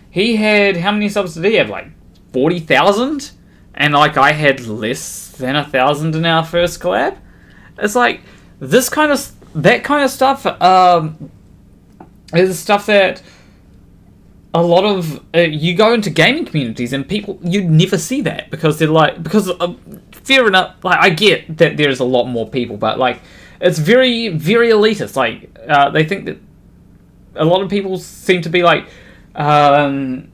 He had, how many subs did he have? Like 40,000, and like I had less than 1,000 in our first collab. It's like that kind of stuff is stuff that a lot of you go into gaming communities and people, you'd never see that because they're like, because fair enough, like I get that there's a lot more people, but like it's very elitist. Like they think that a lot of people seem to be like against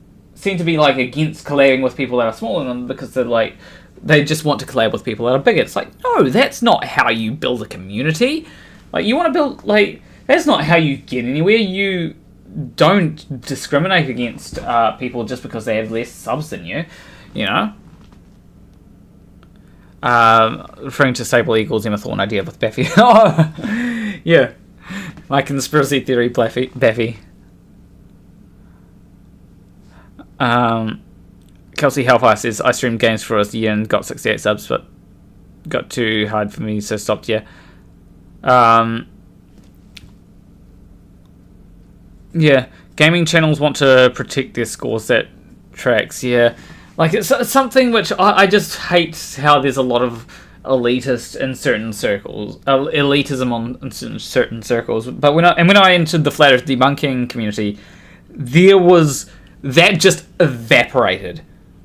collabing with people that are smaller than them because they're like, they just want to collab with people that are bigger. It's like, no, that's not how you build a community. Like you want to build, like, that's not how you get anywhere. You don't discriminate against people just because they have less subs than you, you know? Referring to Sable Eagle's Emma Thorne idea with Baffy. Oh, yeah. My conspiracy theory, Baffy. Kelsey Hellfire says, I streamed games for a year and got 68 subs, but got too hard for me, so stopped, yeah. Yeah, gaming channels want to protect their scores, that tracks, yeah. Like, it's something which I just hate how there's a lot of elitist in certain circles, elitism in certain circles. But when I entered the Flat Earth debunking community, there was, that just evaporated,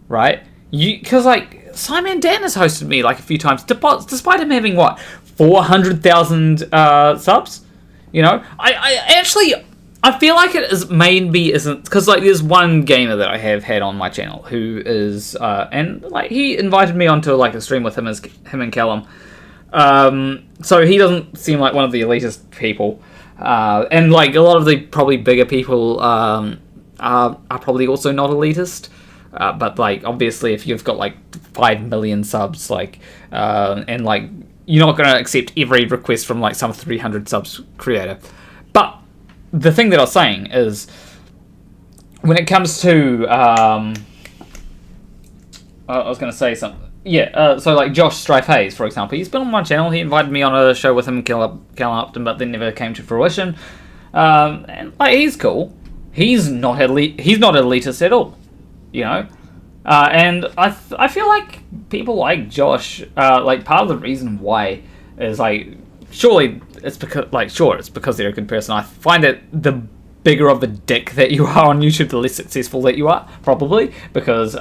right? Because like Simon Dan has hosted me like a few times, despite him having what 400,000 subs. You know, I feel like it is maybe isn't, because like there's one gamer that I have had on my channel who is and like he invited me onto like a stream with him and Callum. So he doesn't seem like one of the elitist people, and like a lot of the probably bigger people are probably also not elitist. But like obviously if you've got like 5 million subs, like and like you're not going to accept every request from like some 300 subs creator. But the thing that I was saying is, when it comes to I was going to say something. Yeah, so like Josh Strife Hayes, for example, he's been on my channel. He invited me on a show with him and KilianP, but then never came to fruition. And like he's cool. He's not elitist at all, you know. And I feel like people like Josh, like part of the reason why is like, surely it's because they're a good person. I find that the bigger of a dick that you are on YouTube, the less successful that you are, probably, because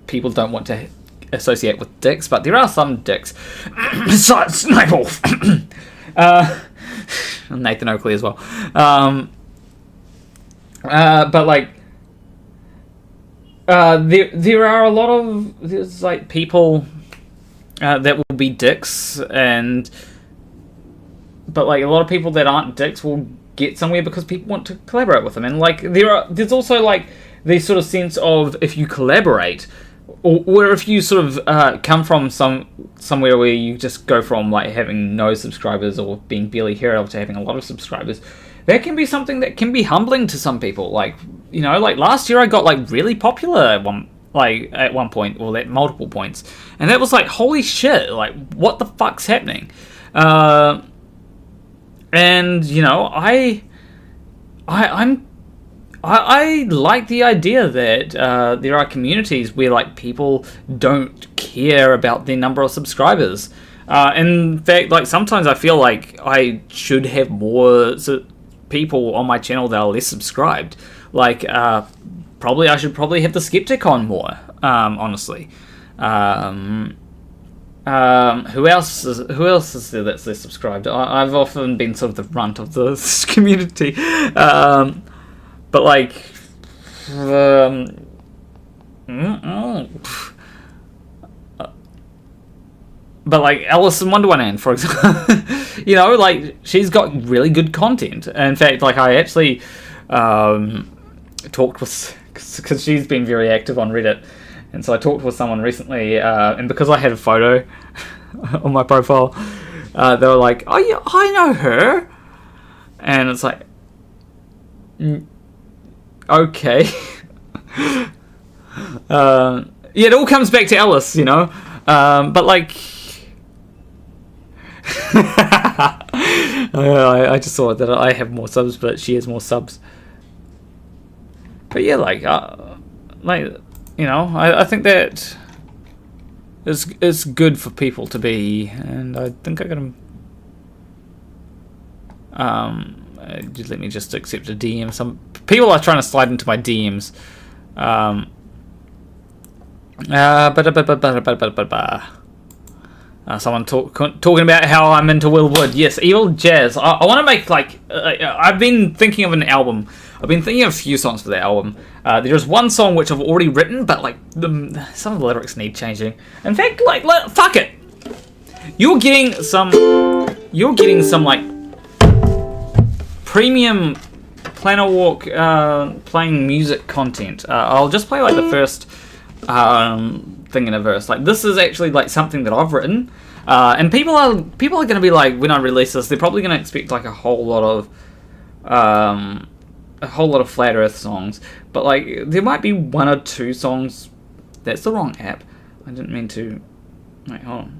people don't want to associate with dicks, but there are some dicks. Besides Nightwolf. Nathan Oakley as well. But like, there are a lot of people that will be dicks, but like a lot of people that aren't dicks will get somewhere because people want to collaborate with them, and like there's also like this sort of sense of if you collaborate, or if you sort of come from somewhere where you just go from like having no subscribers or being barely heard of to having a lot of subscribers, that can be something that can be humbling to some people. Like, like last year I got like really popular at one point, or at multiple points, and that was like, holy shit, like what the fuck's happening? And I like the idea that there are communities where like people don't care about their number of subscribers. In fact, like sometimes I feel like I should have more people on my channel that are less subscribed. Like I should probably have the skeptic on more. Honestly. Who else is there that's less subscribed? I've often been sort of the runt of this community. But like, but like Alice in Wonderland, for example, like she's got really good content. In fact, like I actually talked with, because she's been very active on Reddit, and so I talked with someone recently, and because I had a photo on my profile, they were like, "Oh yeah, I know her," and it's like, okay. It all comes back to Alice, but like, I just saw that I have more subs, but she has more subs. But yeah, I think that it's good for people to be, and I think I got just let me just accept a DM. Some people are trying to slide into my DMs. Someone talking about how I'm into Will Wood. Yes, Evil Jazz. I want to make I've been thinking of an album. I've been thinking of a few songs for that album. There's one song which I've already written, but like some of the lyrics need changing. In fact, fuck it. You're getting some like premium Planner Walk playing music content. I'll just play like the first thing in a verse. Like this is actually like something that I've written, and people are going to be like, when I release this, they're probably going to expect like a whole lot of Flat Earth songs, but like there might be one or two songs. That's the wrong app. I didn't mean to. Wait, hold on.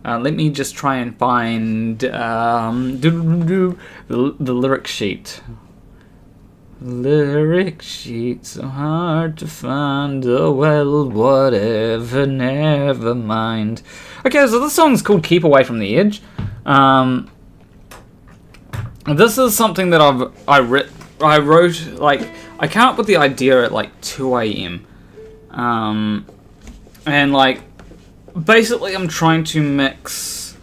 Let me just try and find the lyric sheet. Lyric sheet, so hard to find. Oh well, whatever, never mind. Okay, so this song's called "Keep Away from the Edge." This is something that I wrote like I came up with the idea at like 2 a.m. And like. Basically, I'm trying to mix.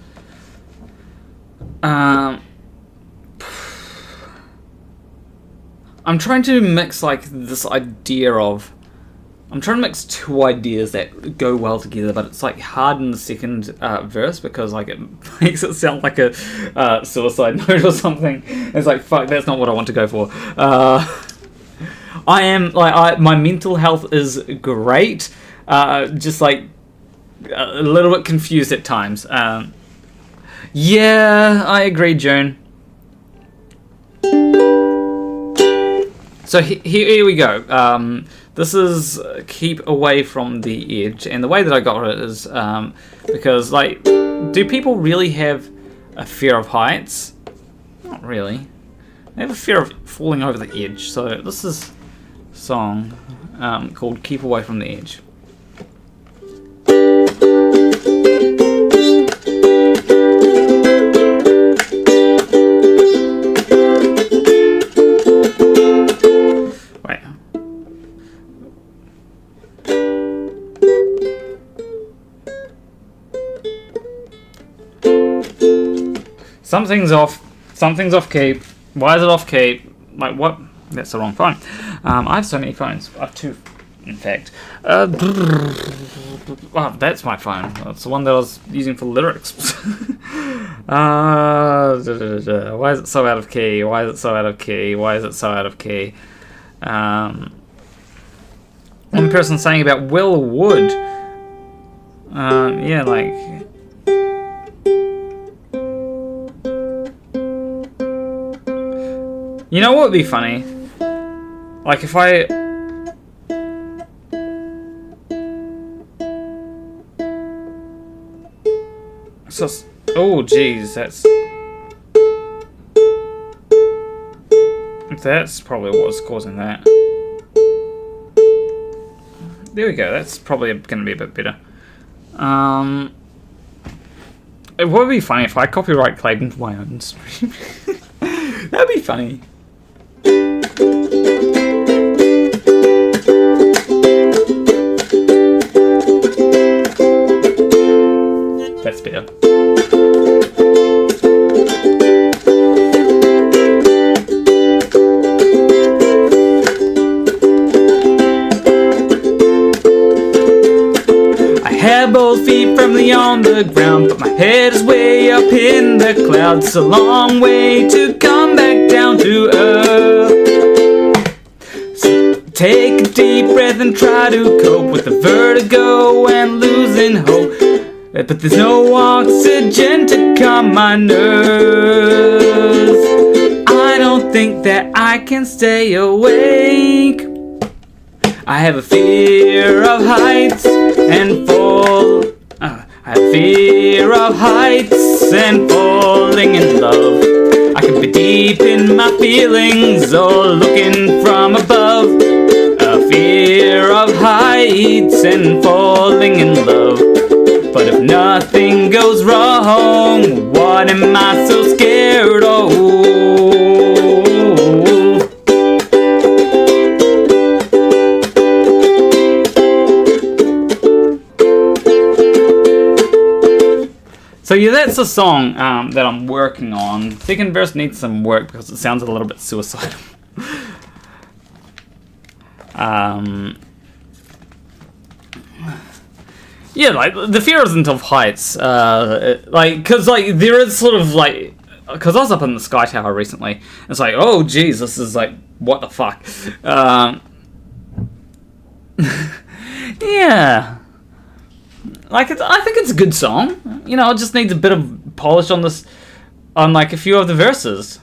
I'm trying to mix like this idea of. I'm trying to mix two ideas that go well together, but it's like hard in the second verse because like it makes it sound like a suicide note or something. It's like fuck, that's not what I want to go for. My mental health is great. Just like. A little bit confused at times. Yeah, I agree, June. So here we go. This is Keep Away from the Edge, and the way that I got it is because, like, do people really have a fear of heights? Not really. They have a fear of falling over the edge. So this is a song called Keep Away from the Edge. Something's off. Something's off key. Why is it off key? Like, what? That's the wrong phone. I have so many phones. I have two, in fact. Oh, that's my phone. That's the one that I was using for lyrics. Why is it so out of key? Why is it so out of key? Why is it so out of key? One person saying about Will Wood. Yeah, like... You know what would be funny? Like if I... So, oh jeez, that's probably what's causing that. There we go, that's probably going to be a bit better. It would be funny if I copyright claimed into my own stream. That'd be funny. That's better. I have both feet firmly on the ground, but my head is way up in the clouds. It's a long way to come back down to earth. So take a deep breath and try to cope with the vertigo and losing hope. But there's no oxygen to calm my nerves. I don't think that I can stay awake. I have a fear of heights and fall. I have fear of heights and falling in love. I could be deep in my feelings or looking from above. A fear of heights and falling in love. But if nothing goes wrong, what am I so scared of? So yeah, that's a song that I'm working on. Second verse needs some work because it sounds a little bit suicidal. Yeah, like, the fear isn't of heights, like, because, like, there is sort of, like, because I was up in the Sky Tower recently, it's like, oh, geez, this is, like, what the fuck, yeah, like, I think it's a good song, you know, it just needs a bit of polish on this, on, like, a few of the verses.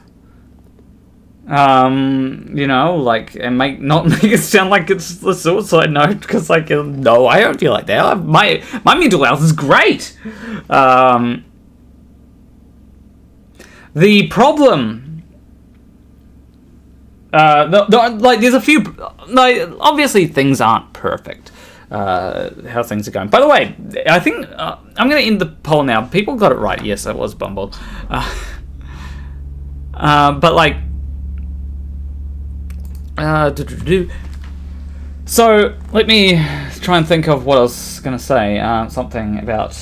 You know, like, and not make it sound like it's the suicide note, because, like, no, I don't feel like that. My mental health is great. The problem, like, there's a few, like, obviously things aren't perfect, how things are going. By the way, I think, I'm going to end the poll now. People got it right. Yes, I was bumbled. But, like, so let me try and think of what I was gonna say. Something about.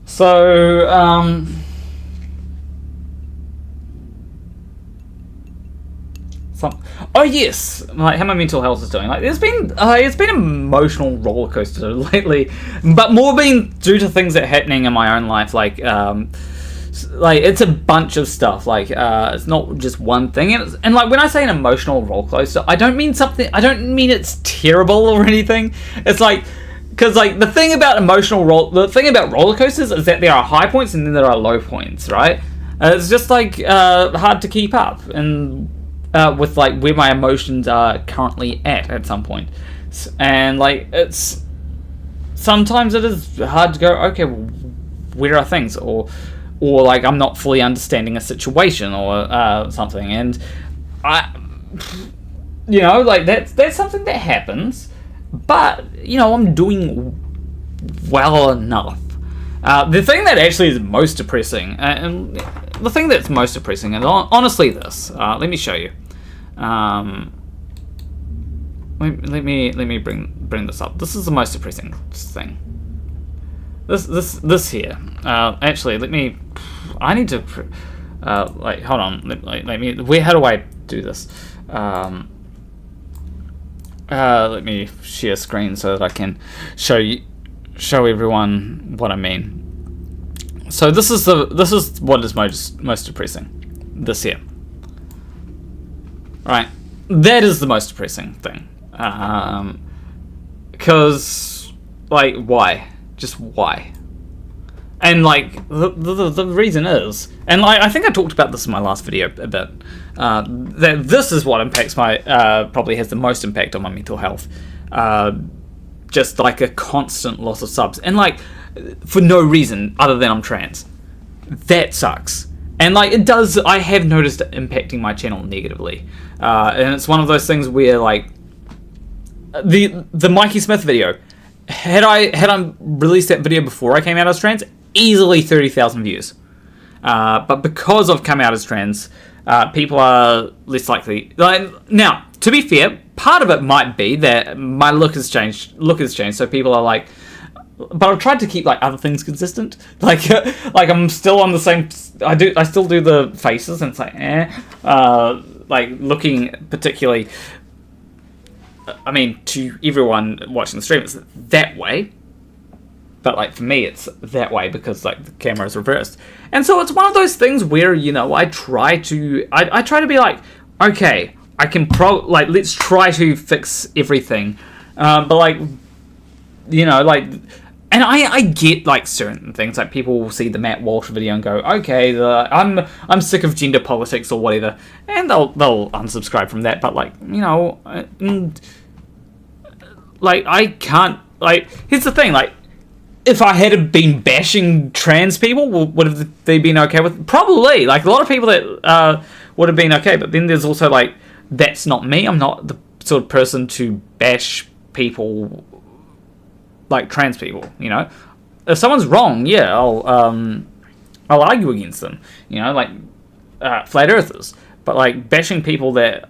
So oh yes, like how my mental health is doing. Like it's been an emotional roller coaster lately, but more been due to things that are happening in my own life, like it's a bunch of stuff, like it's not just one thing, and like when I say an emotional roller coaster, I don't mean it's terrible or anything. It's like, because like the thing about roller coasters is that there are high points and then there are low points, right? It's just like hard to keep up, and with like where my emotions are currently at some point. And like it's sometimes it is hard to go, okay, well, where are things, or like I'm not fully understanding a situation or something, and like that's something that happens, but I'm doing well enough. The thing that actually is most depressing, and the thing that's most depressing, and honestly this, let me show you. Let me bring this up. This is the most depressing thing. This here. Actually, I need to. Hold on. Let me. How do I do this? Let me share screen so that I can show everyone what I mean. So this is what is most depressing. This here. Right. That is the most depressing thing. Because like why? Just why? And like the reason is, and like I think I talked about this in my last video a bit, that this is what impacts my probably has the most impact on my mental health. Just like a constant loss of subs, and like for no reason other than I'm trans. That sucks. And like it does, I have noticed it impacting my channel negatively. And it's one of those things where like the Mikey Smith video, had I released that video before I came out as trans, easily 30,000 views. But because I've come out as trans, people are less likely. Like, now, to be fair, part of it might be that my look has changed. So people are like, but I've tried to keep like other things consistent. Like I'm still on the same. I still do the faces, and it's like like looking particularly. I mean, to everyone watching the stream, it's that way. But like for me, it's that way because like the camera is reversed, and so it's one of those things where I try to be like, okay, I can let's try to fix everything, but like like, and I get like certain things, like people will see the Matt Walsh video and go, okay, I'm sick of gender politics or whatever, and they'll unsubscribe from that, but like like I can't, like, here's the thing, like, if I had been bashing trans people, would have they been okay with it? Probably. Like, a lot of people that would have been okay, but then there's also, like, that's not me. I'm not the sort of person to bash people, like, trans people, If someone's wrong, yeah, I'll argue against them, like, flat earthers. But, like, bashing people that,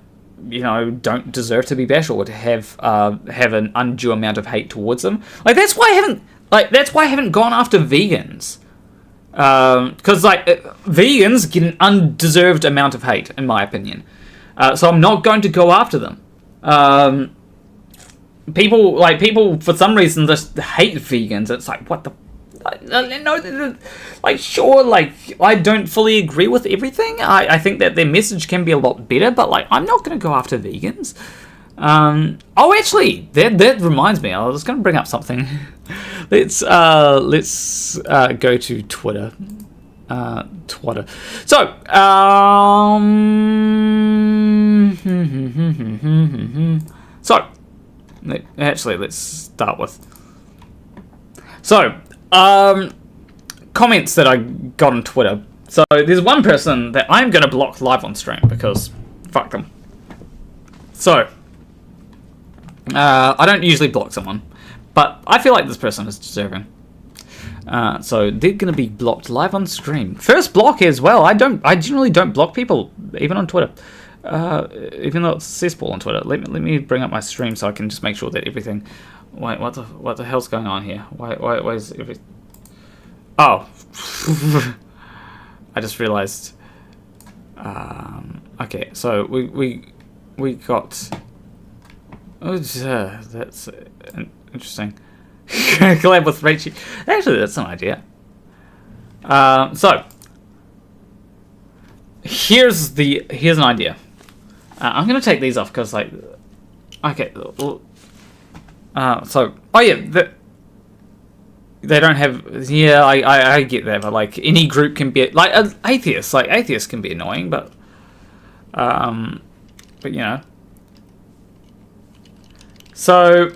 don't deserve to be bashed or to have an undue amount of hate towards them. Like, that's why I haven't gone after vegans. Because, like, vegans get an undeserved amount of hate, in my opinion. So I'm not going to go after them. People, for some reason, just hate vegans. It's like, what the... No, like, sure, like, I don't fully agree with everything. I think that their message can be a lot better, but, like, I'm not going to go after vegans. Oh, actually, that reminds me. I was going to bring up something. Let's go to Twitter. Twitter. So, actually, let's start with. So, comments that I got on Twitter. So, there's one person that I'm going to block live on stream because fuck them. So, I don't usually block someone, but I feel like this person is deserving. So they're going to be blocked live on stream. First block as well. I generally don't block people, even on Twitter. Even though it's cesspool on Twitter. Let me bring up my stream so I can just make sure that everything... Wait, what the hell's going on here? Why is everything... Oh. I just realized... okay, so we got... Oh, that's interesting. Collab with Rachel. Actually, that's an idea. So here's an idea. I'm gonna take these off because, like, okay. So they don't have. Yeah, I get that, but like any group can be like atheists. Like atheists can be annoying, but But, you know. So...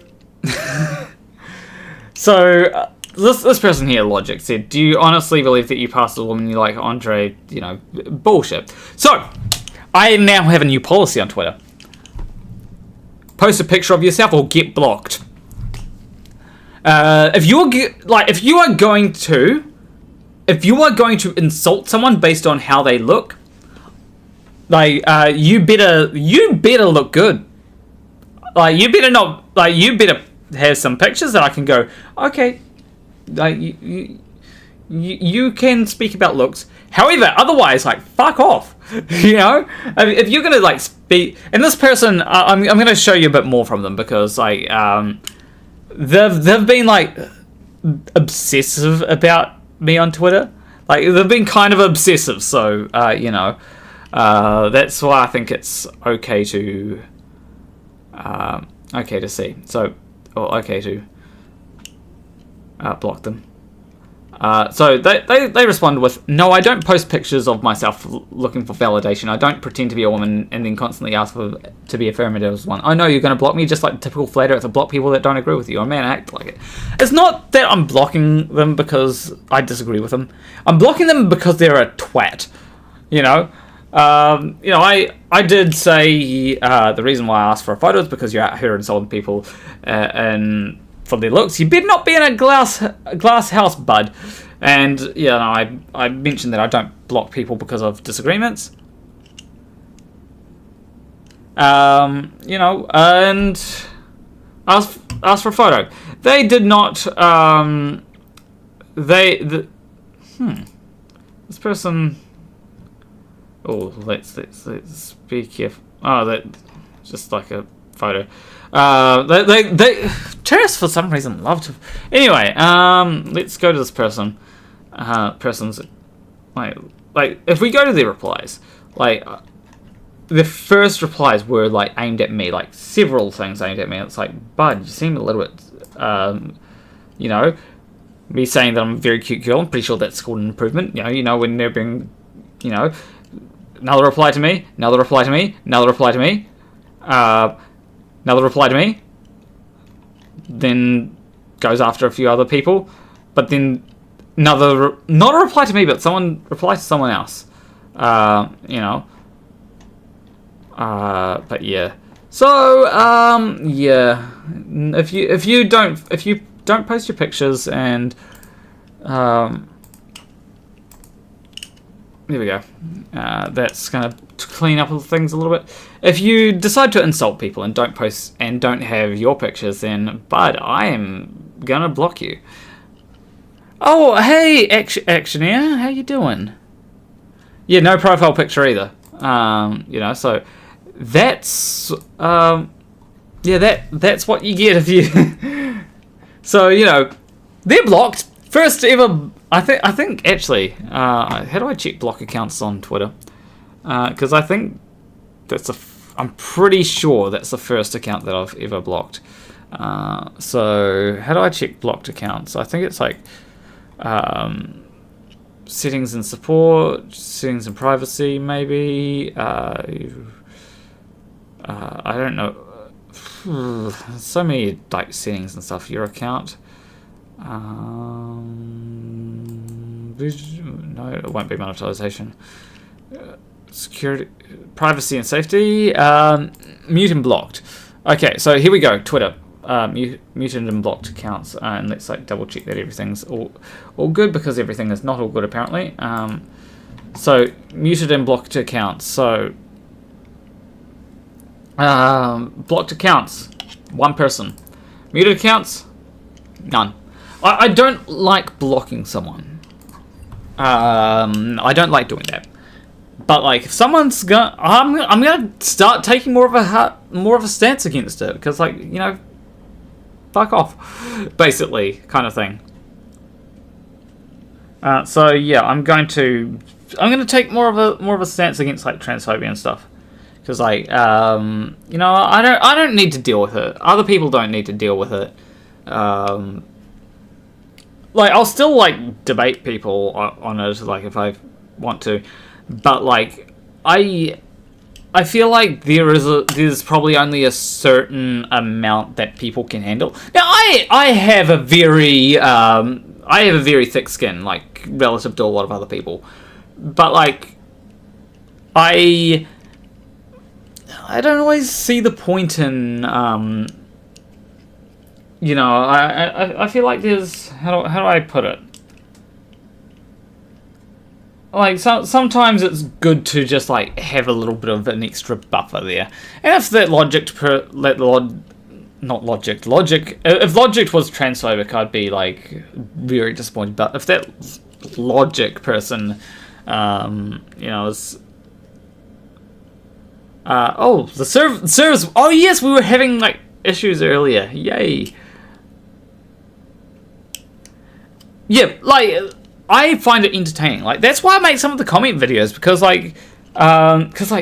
this person here, Logic, said, do you honestly believe that you passed a woman you like, Andre? You know, bullshit. So, I now have a new policy on Twitter. Post a picture of yourself or get blocked. If you are going to insult someone based on how they look, like, you better look good. Like, you better have some pictures that I can go, okay, like, you can speak about looks. However, otherwise, like, fuck off. You know, if you're gonna like speak, and this person, I'm gonna show you a bit more from them because like they've been like obsessive about me on Twitter. Like, they've been kind of obsessive, so you know, that's why I think it's okay to see. So, or okay to block them. So they responded with, no, I don't post pictures of myself looking for validation. I don't pretend to be a woman and then constantly ask to be affirmative as one. I know you're going to block me just like typical flat earther block people that don't agree with you. I'm man, act like it. It's not that I'm blocking them because I disagree with them. I'm blocking them because they're a twat. You know? I did say the reason why I asked for a photo is because you're out here insulting people and for their looks. You better not be in a glass house, bud. And I mentioned that I don't block people because of disagreements. And asked for a photo. They did not. This person. Oh, let's be careful. Oh, that just like a photo. They terrorists for some reason love to. Anyway, let's go to this person. Person's like if we go to their replies, like the first replies were like aimed at me, like several things aimed at me. It's like, bud, you seem a little bit, me saying that I'm a very cute girl. I'm pretty sure that's called an improvement. You know when they're being, another reply to me, another reply to me, another reply to me. Another reply to me, then goes after a few other people, but then not a reply to me, but someone replies to someone else. But yeah. So if you don't post your pictures and there we go. That's gonna clean up things a little bit. If you decide to insult people and don't post and don't have your pictures, then bud, I am gonna block you. Oh, hey, Actioneer, how you doing? Yeah, no profile picture either. So that's that's what you get if you. So they're blocked. First ever. I think actually. How do I check block accounts on Twitter? Because I think I'm pretty sure that's the first account that I've ever blocked. So how do I check blocked accounts? I think it's like settings and support, settings and privacy, maybe. I don't know. So many like settings and stuff. Your account. No, it won't be monetization. Security, privacy and safety, mute and blocked. Okay, so here we go. Twitter, muted and blocked accounts, and let's like double check that everything's all good, because everything is not all good apparently. So muted and blocked accounts. So blocked accounts, one person. Muted accounts, none. I don't like blocking someone. I don't like doing that. But like, if someone's gonna, I'm gonna start taking more of a stance against it, because like, fuck off, basically, kind of thing. So yeah, I'm gonna take more of a stance against like transphobia and stuff, because like, I don't need to deal with it. Other people don't need to deal with it. Like, I'll still like debate people on it, like if I want to. But like, I I feel like there's probably only a certain amount that people can handle. Now, I have a very thick skin, like relative to a lot of other people, but like I don't always see the point in you know, I feel like there's how do I put it? Like, sometimes it's good to just, like, have a little bit of an extra buffer there. And if that logic... if logic was transphobic, I'd be, like, very disappointed. But if that logic person, you know, is... oh, the servers... Oh, yes, we were having, like, issues earlier. Yay. Yeah, like... I find it entertaining. Like, that's why I make some of the comment videos, because like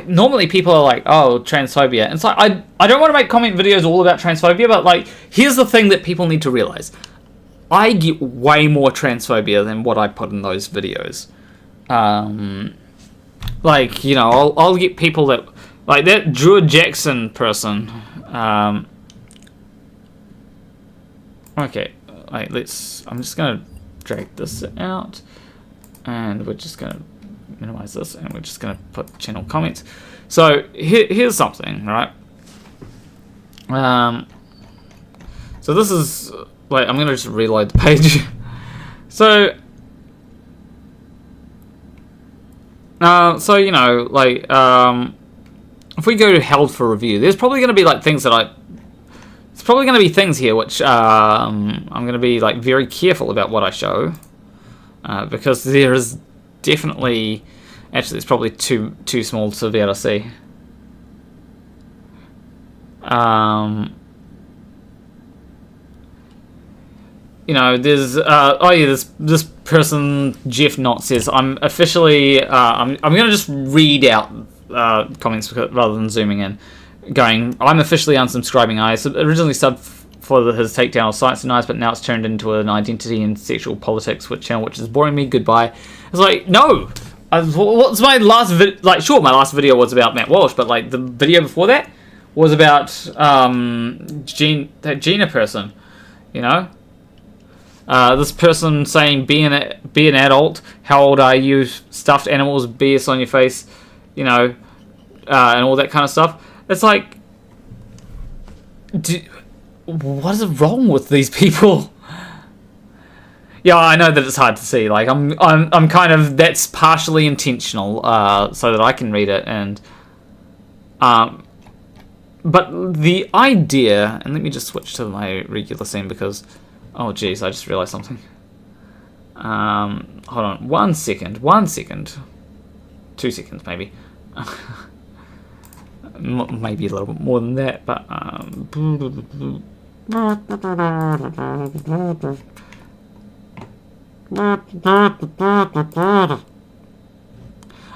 normally people are like, oh, transphobia, and it's like I don't want to make comment videos all about transphobia, but like, here's the thing that people need to realize: I get way more transphobia than what I put in those videos. Like, you know, I'll get people that like that Drew Jackson person. Okay, like I'm just gonna drag this out, and we're just going to minimize this, and we're just going to put channel comments. So here's something, right? So this is like, I'm going to just reload the page. So so you know, like if we go to held for review, there's probably going to be like things that it's probably going to be things here which I'm going to be like very careful about what I show, because there is definitely, actually it's probably too small to be able to see. You know, there's oh yeah, this person Jeff Knott says, I'm officially I'm going to just read out comments rather than zooming in. Going, I'm officially unsubscribing. I originally subbed for his takedown of Science and Knives, but now it's turned into an identity and sexual politics channel, which is boring me. Goodbye. It's like, no. What's my last video? Like, sure, my last video was about Matt Walsh, but like the video before that was about that Gina person. You know, this person saying be an adult. How old are you? Stuffed animals, BS on your face. You know, and all that kind of stuff. It's like, what is wrong with these people? Yeah, I know that it's hard to see. Like, I'm kind of, that's partially intentional, so that I can read it, and but the idea, and let me just switch to my regular scene because, oh geez, I just realized something. Hold on, 1 second, 2 seconds maybe. Maybe a little bit more than that, but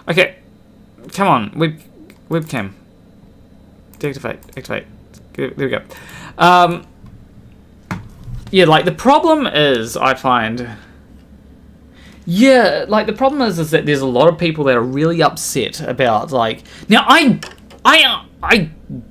okay, come on, webcam, activate. There we go. Yeah, like the problem is, I find. Yeah, like the problem is that there's a lot of people that are really upset about, like, now I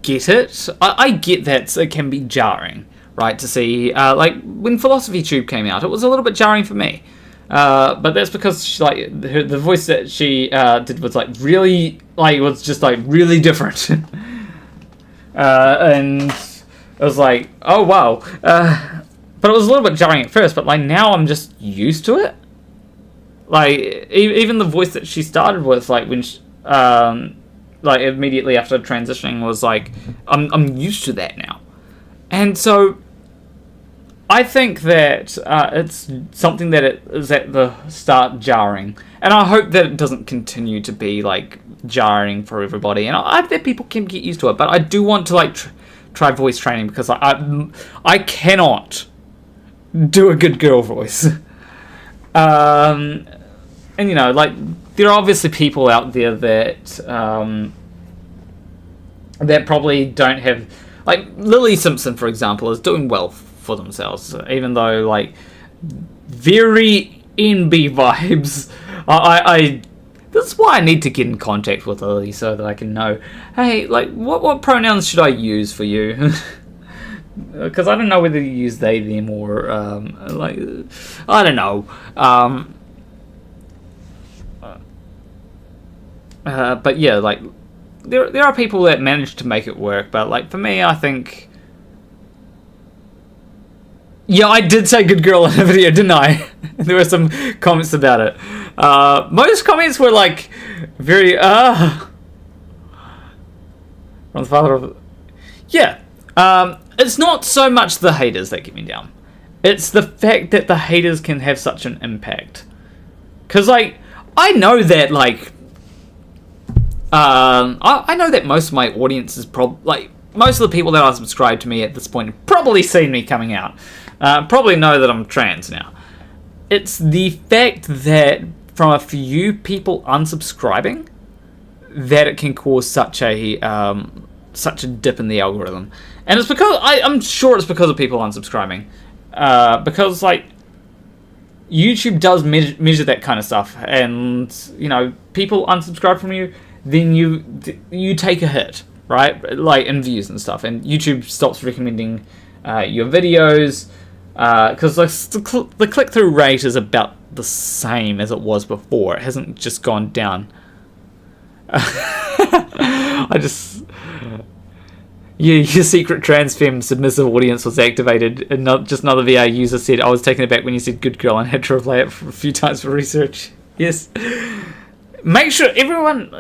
get it. I get that it can be jarring, right, to see, like, when Philosophy Tube came out, it was a little bit jarring for me. But that's because she, like, the voice that she did was, like, really, like, was just, like, really different. And it was like, oh, wow. But it was a little bit jarring at first, but, like, now I'm just used to it. Like, even the voice that she started with, like, when she, like, immediately after transitioning was like, I'm used to that now. And so I think that it's something that it is at the start jarring, and I hope that it doesn't continue to be like jarring for everybody, and I hope that people can get used to it. But I do want to like try voice training, because I cannot do a good girl voice. And you know, like, there are obviously people out there that that probably don't have, like, Lily Simpson, for example, is doing well for themselves, even though, like, very NB vibes. This is why I need to get in contact with Lily so that I can know, hey, like, what pronouns should I use for you? Because I don't know whether you use they, them, or, like, I don't know. But yeah, like, there are people that manage to make it work, but, like, for me, I think... Yeah, I did say good girl in a video, didn't I? There were some comments about it. Most comments were, like, very, from the father of... Yeah. It's not so much the haters that get me down. It's the fact that the haters can have such an impact. Because, like, I know that, like... I know that most of my audience is like, most of the people that are subscribed to me at this point have probably seen me coming out. Probably know that I'm trans now. It's the fact that from a few people unsubscribing that it can cause such a dip in the algorithm. And it's because I'm sure it's because of people unsubscribing. Because, like, YouTube does measure that kind of stuff, and, you know, people unsubscribe from you, then you take a hit, right? Like, in views and stuff, and YouTube stops recommending your videos, because the click-through rate is about the same as it was before. It hasn't just gone down. Your secret trans femme submissive audience was activated, and not just another VR user said, I was taken aback when you said good girl and had to replay it for a few times for research. Yes. Make sure everyone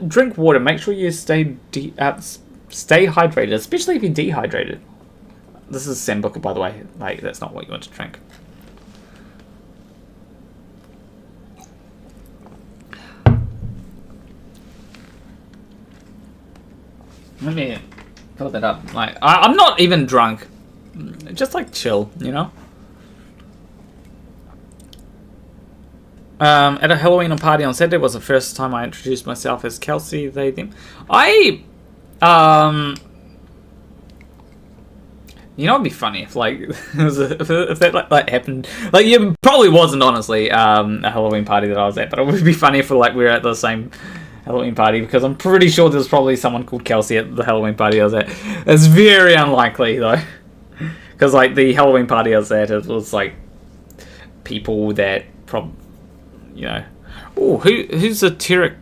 drink water. Make sure you stay hydrated, especially if you're dehydrated. This is Sambuca, by the way. Like, that's not what you want to drink. Let me fill that up. Like, I'm not even drunk. Just, like, chill, you know? At a Halloween party on Saturday was the first time I introduced myself as Kelsey, they, them. You know, it'd be funny if, like, if that like happened. Like, it probably wasn't, honestly, a Halloween party that I was at, but it would be funny if, like, we were at the same Halloween party, because I'm pretty sure there was probably someone called Kelsey at the Halloween party I was at. It's very unlikely, though. Because, like, the Halloween party I was at, it was, like, people that you know. Oh, who's a Tirek?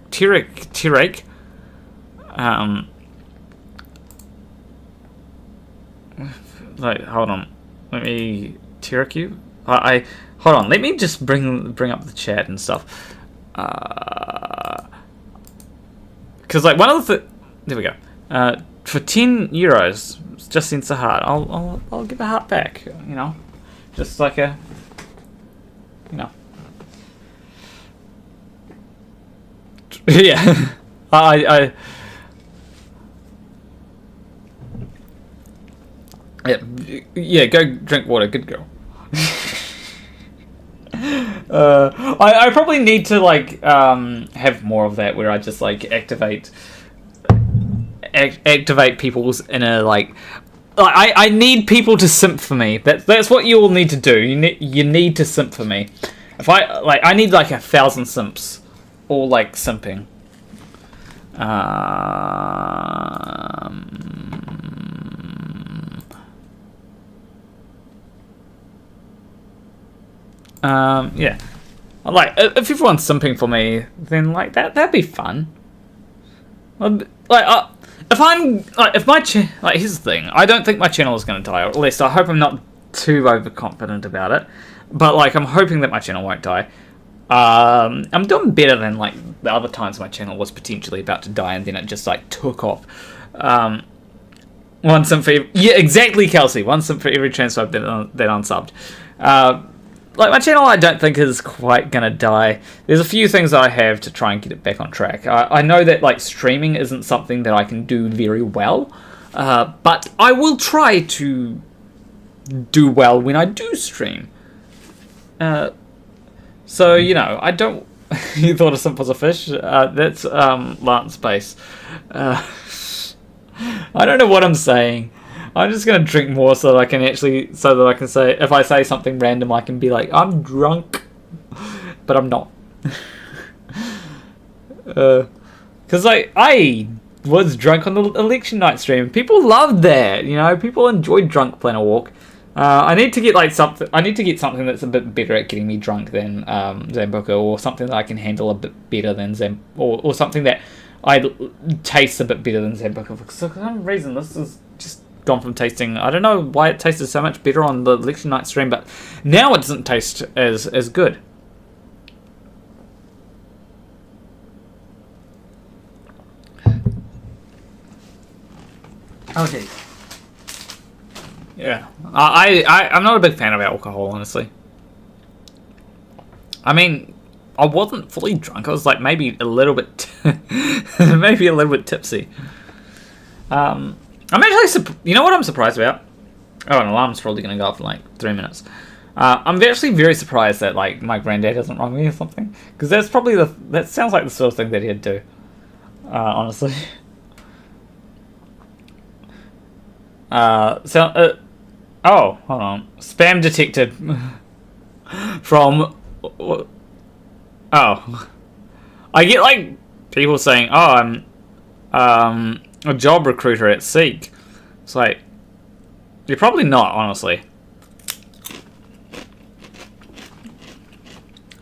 Like, hold on. Let me Tirek you. Hold on. Let me just bring up the chat and stuff. Because, like, one of the there we go. For €10, just sends a heart. I'll give a heart back. You know, just like a, you know. Yeah, yeah, go drink water, good girl. I probably need to, like, have more of that, where I just, like, activate people's inner, like, I need people to simp for me. That's what you all need to do. You need to simp for me. If I need, like, 1,000 simps. All, like, simping. Yeah. Like, if everyone's simping for me, then, like, that'd be fun. Like, if I'm, like, if my like, here's the thing. I don't think my channel is going to die, or at least I hope I'm not too overconfident about it. But, like, I'm hoping that my channel won't die. I'm doing better than, like, the other times my channel was potentially about to die, and then it just, like, took off. One simp for yeah, exactly, Kelsey. One simp for every transfer that unsubbed. Like, my channel, I don't think is quite gonna die. There's a few things that I have to try and get it back on track. I know that, like, streaming isn't something that I can do very well, but I will try to do well when I do stream. So, you know, I don't... You thought a simp was a fish? That's Lance Base. I don't know what I'm saying. I'm just going to drink more so that I can actually... So that I can say... If I say something random, I can be like, I'm drunk. But I'm not. Because I was drunk on the election night stream. People loved that, you know. People enjoyed drunk Plan a Walk. I need to get something. I need to get something that's a bit better at getting me drunk than Zambuca, or something that I can handle a bit better than or something that I taste a bit better than Zambuca. For some reason, this is just gone from tasting. I don't know why it tasted so much better on the election night stream, but now it doesn't taste as good. Okay. Yeah, I'm not a big fan of alcohol, honestly. I mean, I wasn't fully drunk. I was like maybe a little bit, maybe a little bit tipsy. I'm actually, you know what I'm surprised about? Oh, an alarm's probably gonna go off in like 3 minutes. I'm actually very surprised that like my granddad doesn't wrong me or something, because that's probably that sounds like the sort of thing that he'd do. Honestly. Oh, hold on. Spam detected from. Oh, I get like people saying, "Oh, I'm a job recruiter at Seek." It's like you're probably not, honestly.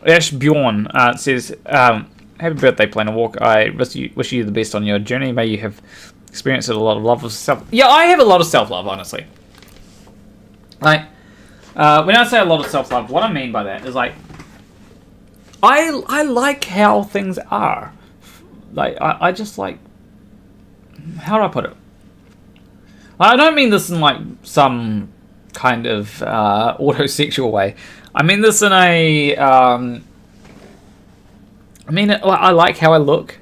Ash Bjorn says, "Happy birthday, Plan a Walk. I wish you the best on your journey. May you have experienced a lot of love of self." Yeah, I have a lot of self-love, honestly. Like, when I say a lot of self-love, what I mean by that is like, I like how things are. Like, I just like, how do I put it? I don't mean this in like some kind of autosexual way. I mean this in a, I like how I look.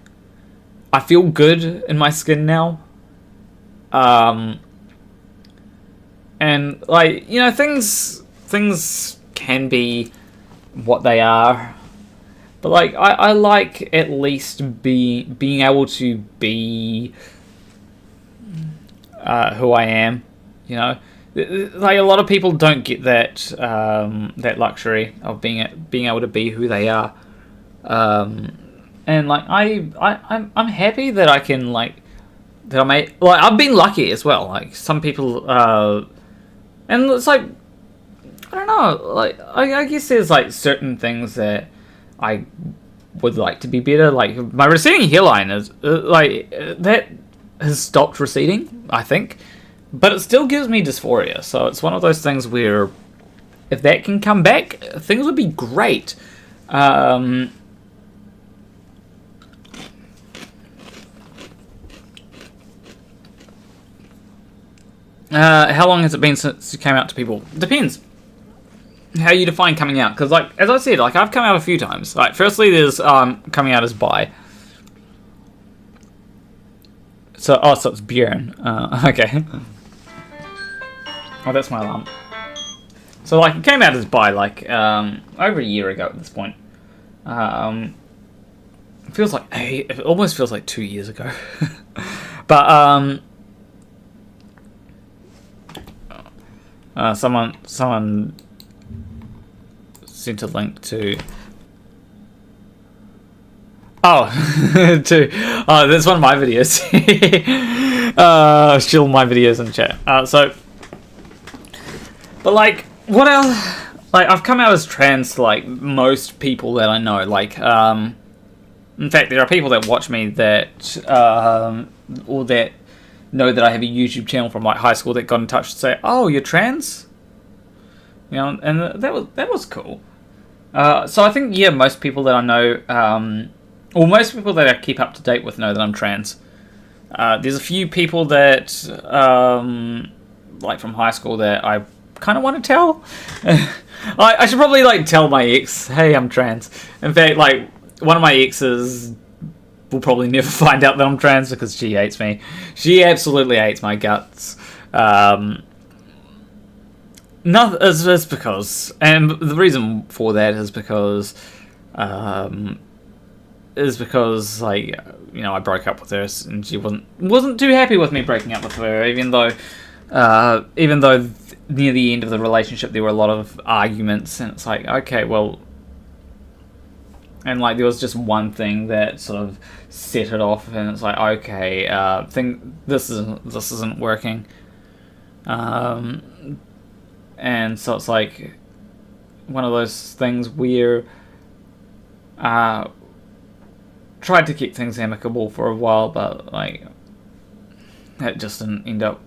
I feel good in my skin now. And like, you know, things can be what they are, but like I like at least being able to be who I am, you know. Like a lot of people don't get that that luxury of being able to be who they are, and like I'm happy that I can like that I've been lucky as well. Like some people. And it's like, I don't know, like, I guess there's, like, certain things that I would like to be better. Like, my receding hairline is, that has stopped receding, I think. But it still gives me dysphoria. So it's one of those things where, if that can come back, things would be great. How long has it been since you came out to people? Depends how you define coming out. Because, like, as I said, like, I've come out a few times. Like, firstly, there's coming out as bi. So it's Bjorn. Okay. Oh, that's my alarm. So, like, it came out as bi, like, over a year ago at this point. It feels like it almost feels like 2 years ago. But, someone sent a link to that's one of my videos. Still my videos in the chat. But like, what else? Like, I've come out as trans to like most people that I know. Like, in fact, there are people that watch me that or that know that I have a YouTube channel from like high school that got in touch to say, "Oh, you're trans," you know, and that was cool. So I think most people that I know, or most people that I keep up to date with, know that I'm trans. There's a few people that like from high school that I kind of want to tell. I should probably like tell my ex, "Hey, I'm trans." In fact, like one of my exes will probably never find out that I'm trans because she hates me. She absolutely hates my guts. It's because, and the reason for that is because like, you know, I broke up with her and she wasn't too happy with me breaking up with her, even though near the end of the relationship there were a lot of arguments, and it's like, okay, well, and like there was just one thing that sort of set it off, and it's like, okay, this isn't working, and so it's like one of those things where tried to keep things amicable for a while, but like that just didn't end up.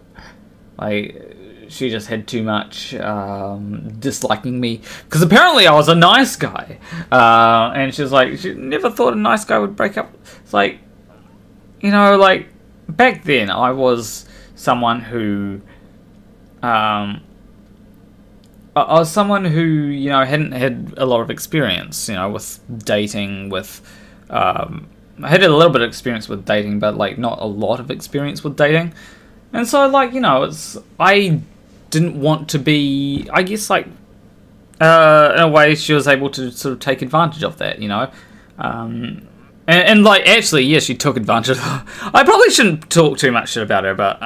Like, she just had too much disliking me, because apparently I was a nice guy, and she was like, she never thought a nice guy would break up. It's like, you know, like back then I was someone who I was someone who, you know, hadn't had a lot of experience, you know, with dating, with I had a little bit of experience with dating, but like not a lot of experience with dating. And so, like, you know, I didn't want to be, I guess, like, in a way she was able to sort of take advantage of that, you know. And like, actually, yeah, she took advantage of I probably shouldn't talk too much shit about her, but,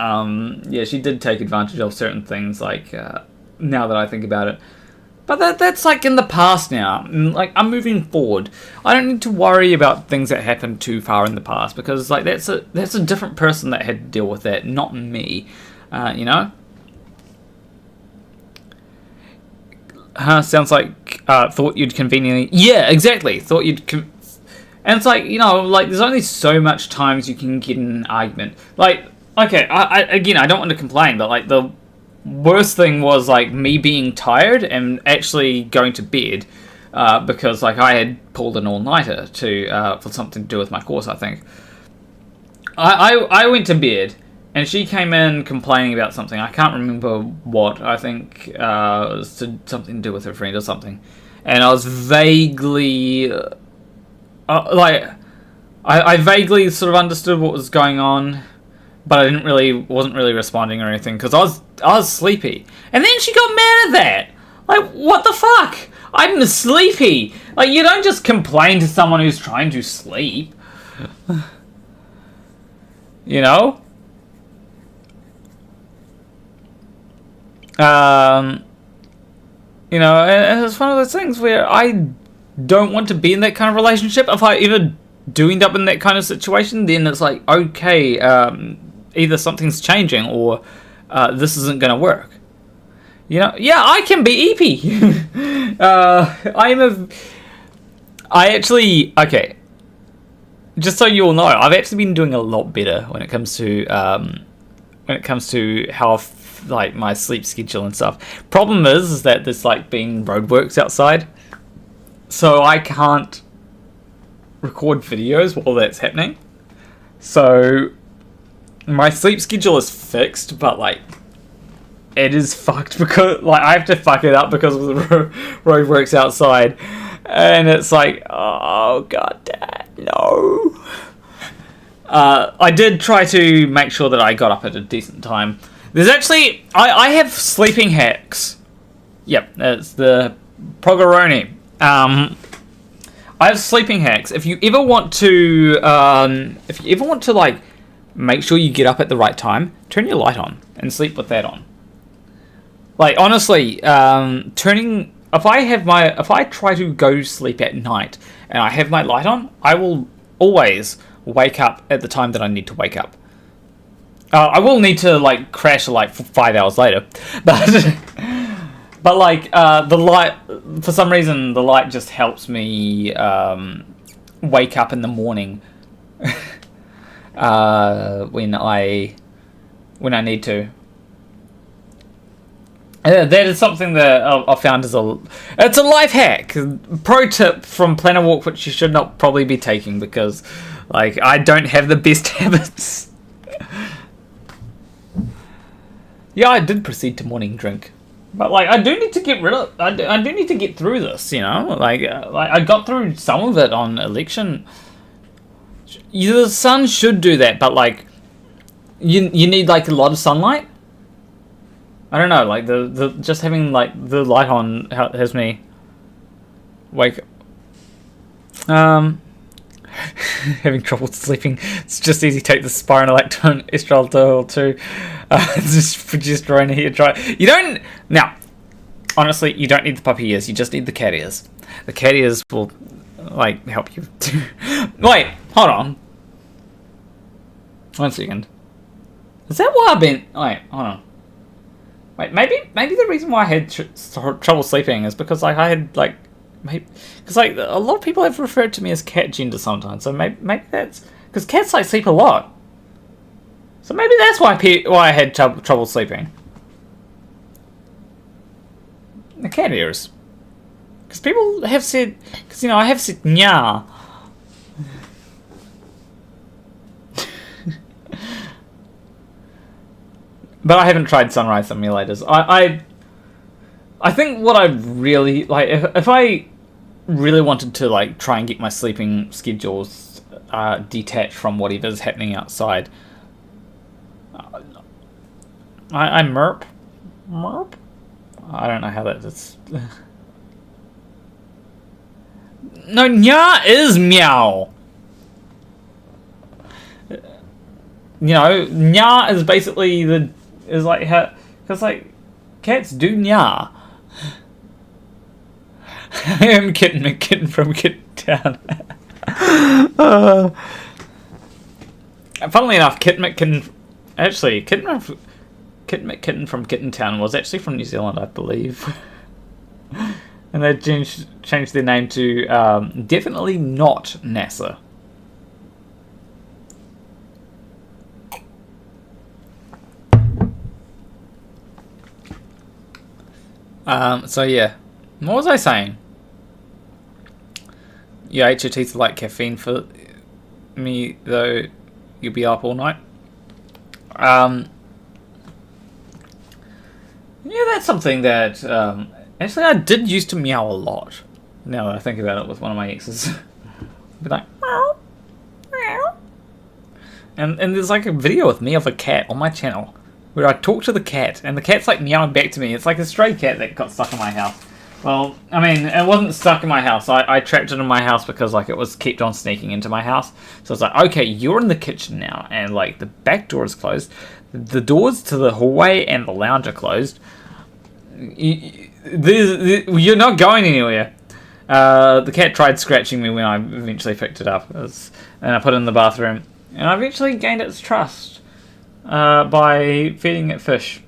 yeah, she did take advantage of certain things, like, now that I think about it. But that's, like, in the past now. Like, I'm moving forward. I don't need to worry about things that happened too far in the past, because, like, that's a different person that had to deal with that, not me. You know? Sounds like, thought you'd conveniently... Yeah, exactly. Thought you'd... And it's like, you know, like, there's only so much times you can get in an argument. Like, okay, again, I don't want to complain, but, like, the worst thing was like me being tired and actually going to bed because like I had pulled an all-nighter for something to do with my course. I think I went to bed and she came in complaining about something. I can't remember what. I think it was something to do with her friend or something, and I was vaguely like I vaguely sort of understood what was going on, but I wasn't really responding or anything because I was sleepy. And then she got mad at that. Like, what the fuck? I'm sleepy. Like, you don't just complain to someone who's trying to sleep. You know? You know, and it's one of those things where I don't want to be in that kind of relationship. If I ever do end up in that kind of situation, then it's like, okay, either something's changing or this isn't going to work. You know? Yeah, I can be EP. Okay. Just so you all know, I've actually been doing a lot better when it comes to how like my sleep schedule and stuff. Problem is that there's like being roadworks outside, so I can't record videos while that's happening. So my sleep schedule is fixed, but like it is fucked because like I have to fuck it up because of the roadworks outside, and it's like, oh god damn, no. I did try to make sure that I got up at a decent time. There's actually I have sleeping hacks. Yep, it's the Progoroni. I have sleeping hacks. If you ever want to like make sure you get up at the right time, turn your light on and sleep with that on. Like, honestly, if I try to go to sleep at night and I have my light on, I will always wake up at the time that I need to wake up. I will need to like crash like 5 hours later, but like the light, for some reason, the light just helps me wake up in the morning when I need to. That is something that I found it's a life hack. Pro tip from Planner Walk, which you should not probably be taking because, like, I don't have the best habits. Yeah, I did proceed to morning drink, but like I do need to get I do need to get through this. You know, like I got through some of it on election. The sun should do that, but like you need like a lot of sunlight. I don't know, like the just having like the light on has me wake up. Having trouble sleeping. It's just easy. Take the spironolactone estradiol too. Just progesterone here. Try. You don't now. Honestly, you don't need the puppy ears. You just need the cat ears. The cat ears will like help you. Wait, hold on. 1 second. Is that why I've been? Wait, hold on. Wait, maybe the reason why I had trouble sleeping is because like I had like, because like a lot of people have referred to me as cat gender sometimes. So maybe that's because cats like sleep a lot. So maybe that's why I had trouble sleeping. The cat ears. Because people have said, because I have said nya. But I haven't tried sunrise simulators. I think what I really like, if I really wanted to like try and get my sleeping schedules detached from whatever's happening outside, I merp. I don't know how that is. No, nya is meow. Nya is basically is like how, because like cats do nya. I am Kitten from Kitten Town. Funnily enough, Kitten from Kitten Town was actually from New Zealand, I believe. And they changed their name to definitely not NASA. So yeah, what was I saying? You ate your teeth like caffeine for me, though you'll be up all night. Yeah, that's something that actually I did used to meow a lot. Now that I think about it, with one of my exes, I'd be like meow, meow. And there's like a video with me of a cat on my channel where I talk to the cat, and the cat's like meowing back to me. It's like a stray cat that got stuck in my house. Well, I mean, it wasn't stuck in my house. I trapped it in my house because like it was kept on sneaking into my house. So it's like, okay, you're in the kitchen now, and like the back door is closed. The doors to the hallway and the lounge are closed. You're not going anywhere. The cat tried scratching me when I eventually picked it up, and I put it in the bathroom, and I eventually gained its trust by feeding it fish.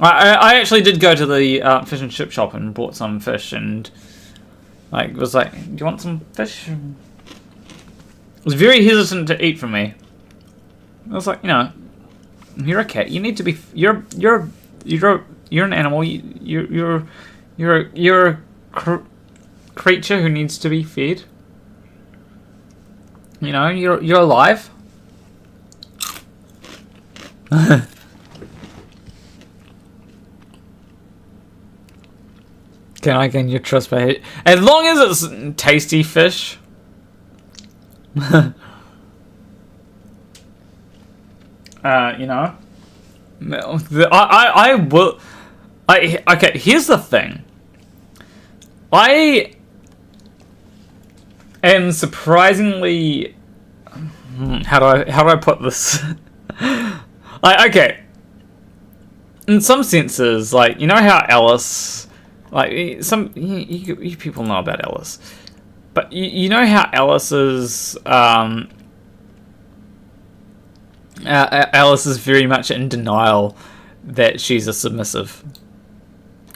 I actually did go to the fish and chip shop and bought some fish, and like was like, "Do you want some fish?" It was very hesitant to eat from me. I was like, you're a cat. You need to be. You're an animal. You're a creature who needs to be fed. You're alive. Can I gain your trust by as long as it's tasty fish? I will. Okay, here's the thing. I am surprisingly. How do I put this? Okay. In some senses, like, how Alice, like, you people know about Alice, but you know how Alice is, Alice is very much in denial that she's a submissive,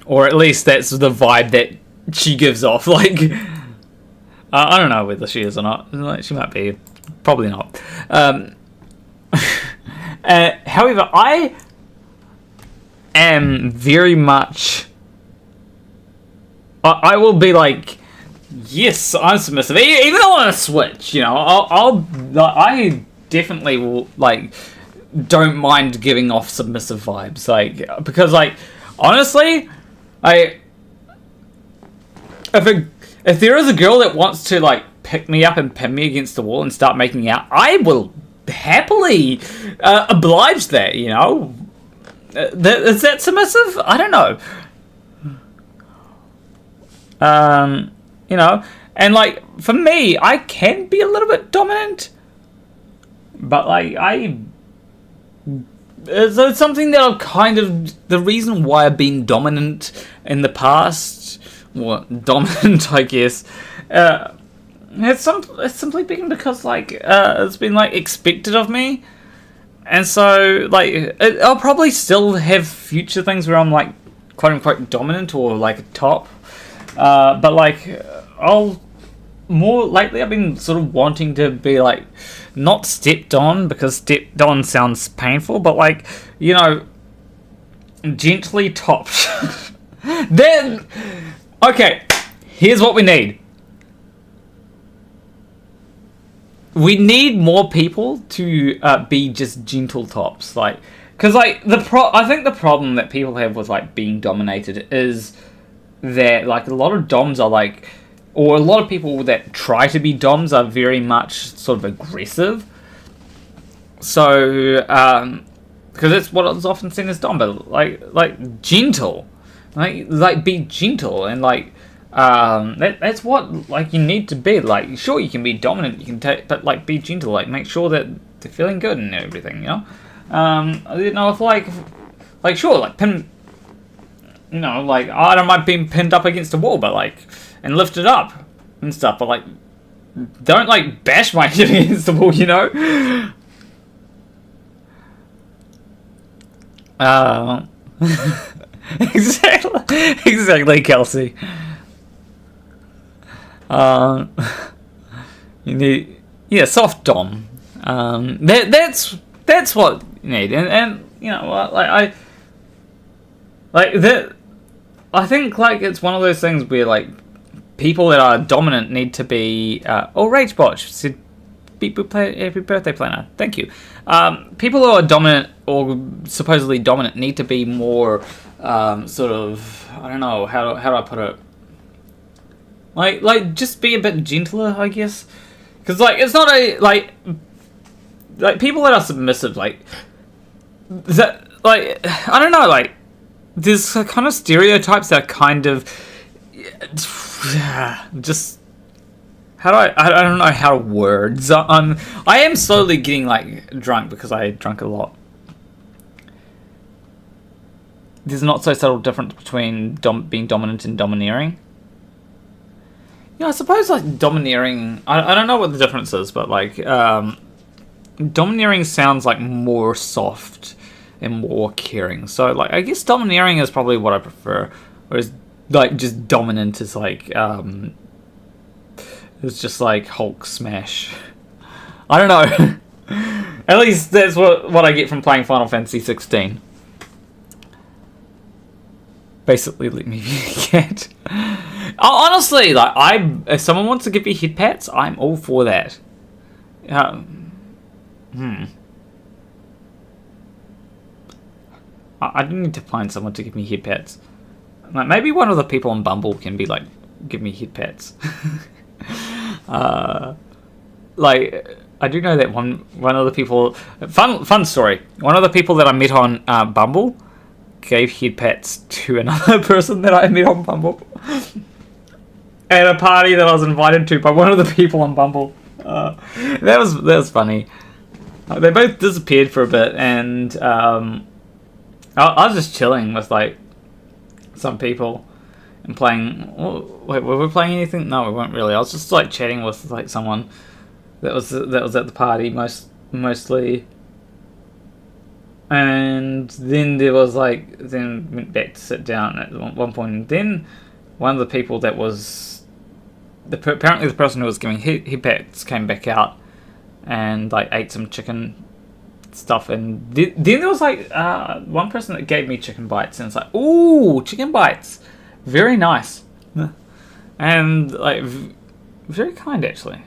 or at least that's the vibe that she gives off. Like, I don't know whether she is or not. Like, she might be, probably not. However, I am very much. I will be like, yes, I'm submissive. Even on a Switch, I definitely will, like, don't mind giving off submissive vibes, like, because, like, honestly, if there is a girl that wants to, like, pick me up and pin me against the wall and start making out, I will happily oblige that. Is that submissive? I don't know. And like, for me, I can be a little bit dominant, but like, it's something that I've kind of, the reason why I've been dominant in the past dominant, I guess. It's simply been because like it's been like expected of me, and so like I'll probably still have future things where I'm like quote unquote dominant or like a top, but like more lately I've been sort of wanting to be like not stepped on, because stepped on sounds painful, but like, you know, gently topped. Then okay, here's what we need. We need more people to be just gentle tops, like, because like I think the problem that people have with like being dominated is that like a lot of doms are like, or a lot of people that try to be doms are very much sort of aggressive. So because it's what is often seen as dom, but like gentle, like be gentle, and like that's what like you need to be. Like, sure, you can be dominant, you can take, but like be gentle, like make sure that they're feeling good and everything, you know. You know, if like sure, like pin, you know, like I don't mind being pinned up against a wall, but like, and lifted up and stuff, but like don't like bash my head against the wall, you know. Exactly, Kelsey. You need, yeah, soft dom. That's what you need, and you know, like that. I think like it's one of those things where like people that are dominant need to be. Ragebotch said, "Beep boop play every birthday planner." Thank you. People who are dominant or supposedly dominant need to be more sort of, I don't know how do I put it. Like just be a bit gentler, I guess, because like it's not a like people that are submissive, like that, like I don't know, like there's kind of stereotypes that are kind of just I don't know how to words. I am slowly getting like drunk because I drank a lot. There's not so subtle difference between being dominant and domineering. Yeah, I suppose like domineering, I don't know what the difference is, but like domineering sounds like more soft and more caring. So like I guess domineering is probably what I prefer, whereas like just dominant is like it's just like Hulk smash. I don't know. At least that's what I get from playing Final Fantasy 16. Basically, let me be a cat. Honestly, like if someone wants to give me head pats, I'm all for that. I do need to find someone to give me head pats. Like maybe one of the people on Bumble can be like, give me head pats. Like I do know that one of the people. Fun story. One of the people that I met on Bumble gave head pats to another person that I met on Bumble at a party that I was invited to by one of the people on Bumble. That was funny. They both disappeared for a bit, and I was just chilling with like some people and playing. Wait, were we playing anything? No, we weren't really. I was just like chatting with like someone that was at the party mostly. And then there was like, then went back to sit down at one point, and then one of the people that was apparently the person who was giving head pats came back out and like ate some chicken stuff, and then there was like one person that gave me chicken bites, and it's like, ooh, chicken bites, very nice, and like very kind actually.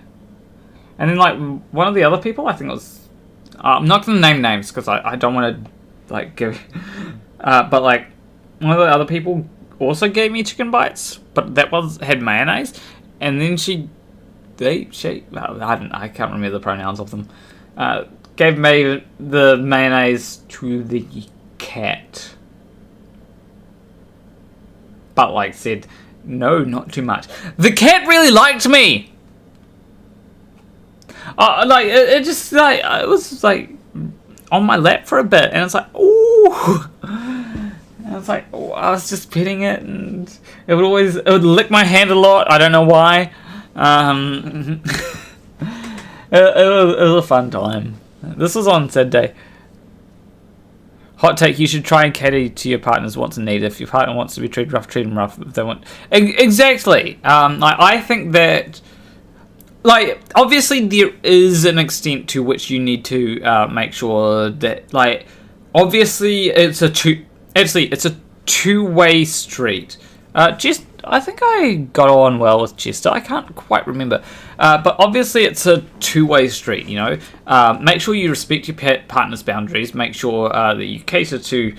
And then like one of the other people, I think it was. I'm not going to name names because I don't want to like give, but like one of the other people also gave me chicken bites, but that had mayonnaise, and then I can't remember the pronouns of them. Gave me the mayonnaise to the cat, but like said no, not too much. The cat really liked me. Like it just like it was like on my lap for a bit, and it's like, ooh, was like, oh, I was just petting it, and it would lick my hand a lot. I don't know why. It was a fun time. This was on Saturday. Hot take: you should try and cater to your partner's wants and needs. If your partner wants to be treated rough, treat them rough. If they want, exactly. I think that, like, obviously there is an extent to which you need to make sure that, like, obviously it's a two-way street. I think I got on well with Chester. I can't quite remember. But obviously it's a two-way street, you know. Make sure you respect your partner's boundaries. Make sure that you cater to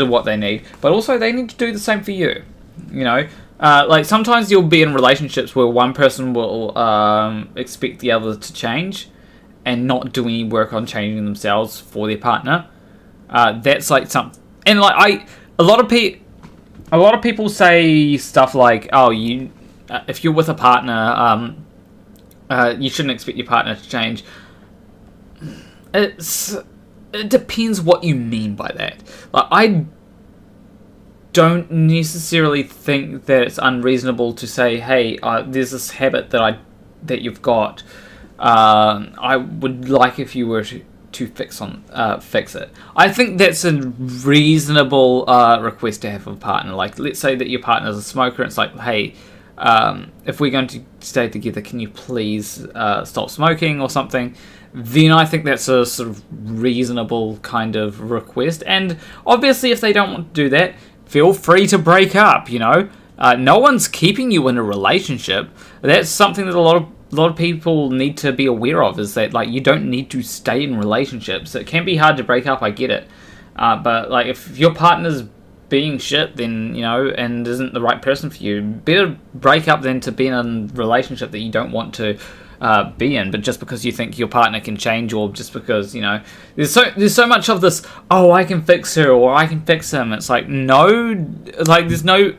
what they need. But also they need to do the same for you, you know. Like, sometimes you'll be in relationships where one person will expect the other to change and not do any work on changing themselves for their partner. That's like something. And like a lot of people say stuff like, "Oh, if you're with a partner, you shouldn't expect your partner to change." It depends what you mean by that. Like, I don't necessarily think that it's unreasonable to say, "Hey, there's this habit that you've got. I would like if you were to fix it." I think that's a reasonable request to have of a partner. Like, let's say that your partner's a smoker, and it's like, hey, if we're going to stay together, can you please stop smoking or something? Then I think that's a sort of reasonable kind of request. And obviously, if they don't want to do that, feel free to break up, you know. No one's keeping you in a relationship. That's something that a lot of people need to be aware of, is that, like, you don't need to stay in relationships. It can be hard to break up, I get it. But, like, if your partner's being shit, then, you know, and isn't the right person for you, better break up than to be in a relationship that you don't want to be in, but just because you think your partner can change, or just because, you know, there's so much of this, oh, I can fix her, or I can fix him. It's like, no, like, there's no,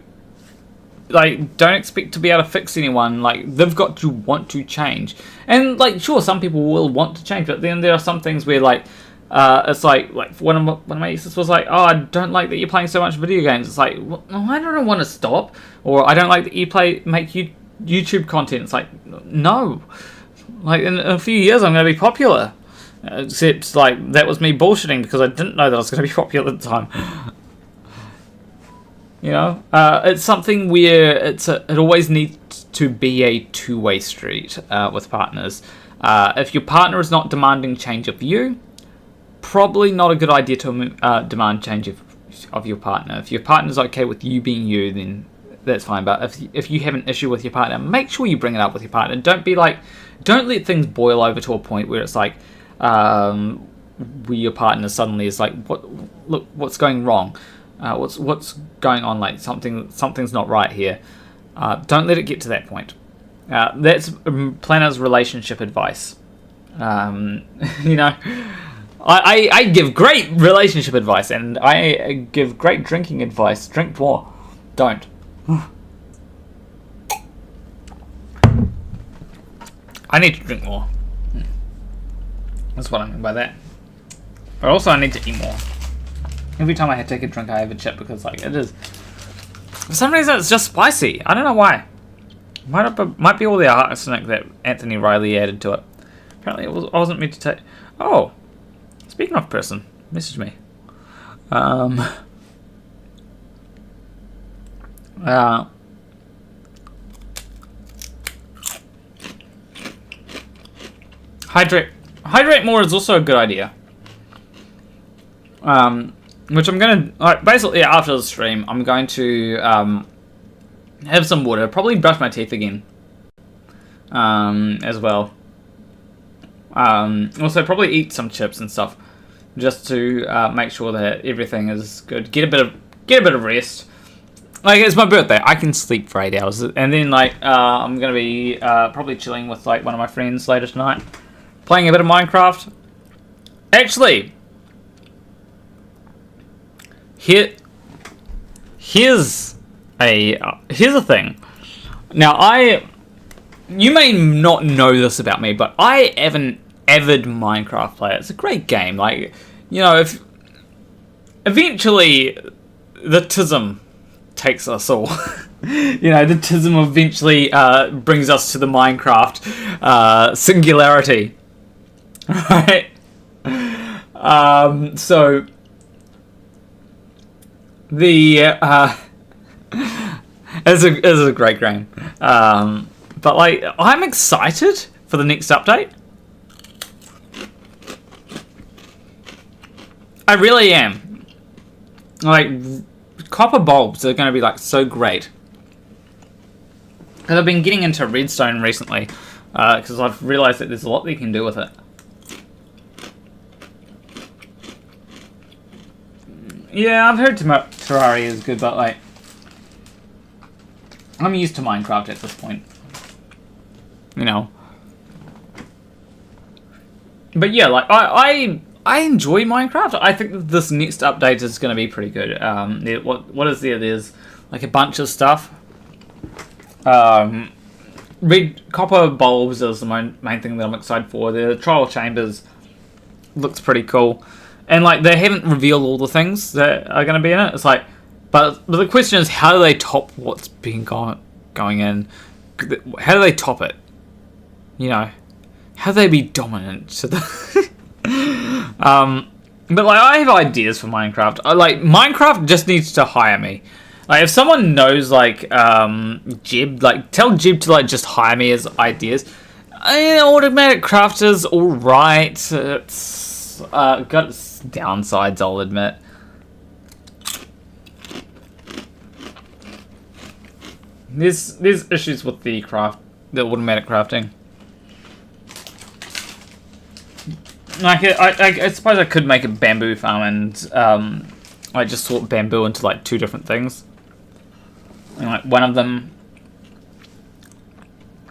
like, don't expect to be able to fix anyone. Like, they've got to want to change. And, like, sure, some people will want to change, but then there are some things where, like, it's like one of my exes was like, "Oh, I don't like that you're playing so much video games." It's like, well, I don't want to stop. Or, "I don't like that you make YouTube content." It's like, no. Like, in a few years I'm going to be popular. Except, like, that was me bullshitting because I didn't know that I was going to be popular at the time. You know, it's something where it always needs to be a two-way street with partners. If your partner is not demanding change of you, probably not a good idea to demand change of your partner. If your partner's okay with you being you, then that's fine. But if you have an issue with your partner, make sure you bring it up with your partner. Don't let things boil over to a point where it's like, where your partner suddenly is like, what's going wrong? What's going on? Like, something's not right here. Don't let it get to that point. That's Planner's relationship advice. You know, I give great relationship advice, and I give great drinking advice. Drink more. Don't. I need to drink more. That's what I mean by that. But also I need to eat more. Every time I take a drink, I have a chip, because, like, it is. For some reason, it's just spicy. I don't know why. Might be all the arsenic that Anthony Riley added to it. Apparently, I wasn't meant to take. Oh, speaking of person, message me. Hydrate more is also a good idea. Which I'm gonna, basically after the stream, I'm going to have some water, probably brush my teeth again, as well. Also probably eat some chips and stuff, just to make sure that everything is good. Get a bit of rest. Like, it's my birthday, I can sleep for 8 hours, and then, like, I'm gonna be probably chilling with, like, one of my friends later tonight, playing a bit of Minecraft. Actually, here's a thing. Now, you may not know this about me, but I am an avid Minecraft player. It's a great game. Like, you know, if eventually the tism takes us all. You know, the tism eventually brings us to the Minecraft singularity. Right? So the it's a great game. But like, I'm excited for the next update. I really am. Like, copper bulbs are going to be like so great. Because I've been getting into redstone recently, because I've realised that there's a lot that you can do with it. Yeah, I've heard Terraria is good, but like, I'm used to Minecraft at this point. You know. But yeah, like, I enjoy Minecraft. I think that this next update is going to be pretty good. What is there? There's like a bunch of stuff. Red copper bulbs is the main thing that I'm excited for. The trial chambers looks pretty cool, and like they haven't revealed all the things that are going to be in it. It's like, but the question is, how do they top what's been going in? How do they top it? You know, how do they be dominant to the? But like, I have ideas for Minecraft. Minecraft just needs to hire me. Like, if someone knows, like, Jib, like, tell Jib to, like, just hire me as ideas. Automatic crafter's alright. It's, got its downsides, I'll admit. There's issues with the automatic crafting. Like, I suppose I could make a bamboo farm and, I just sort bamboo into, like, 2 different things. And, like, one of them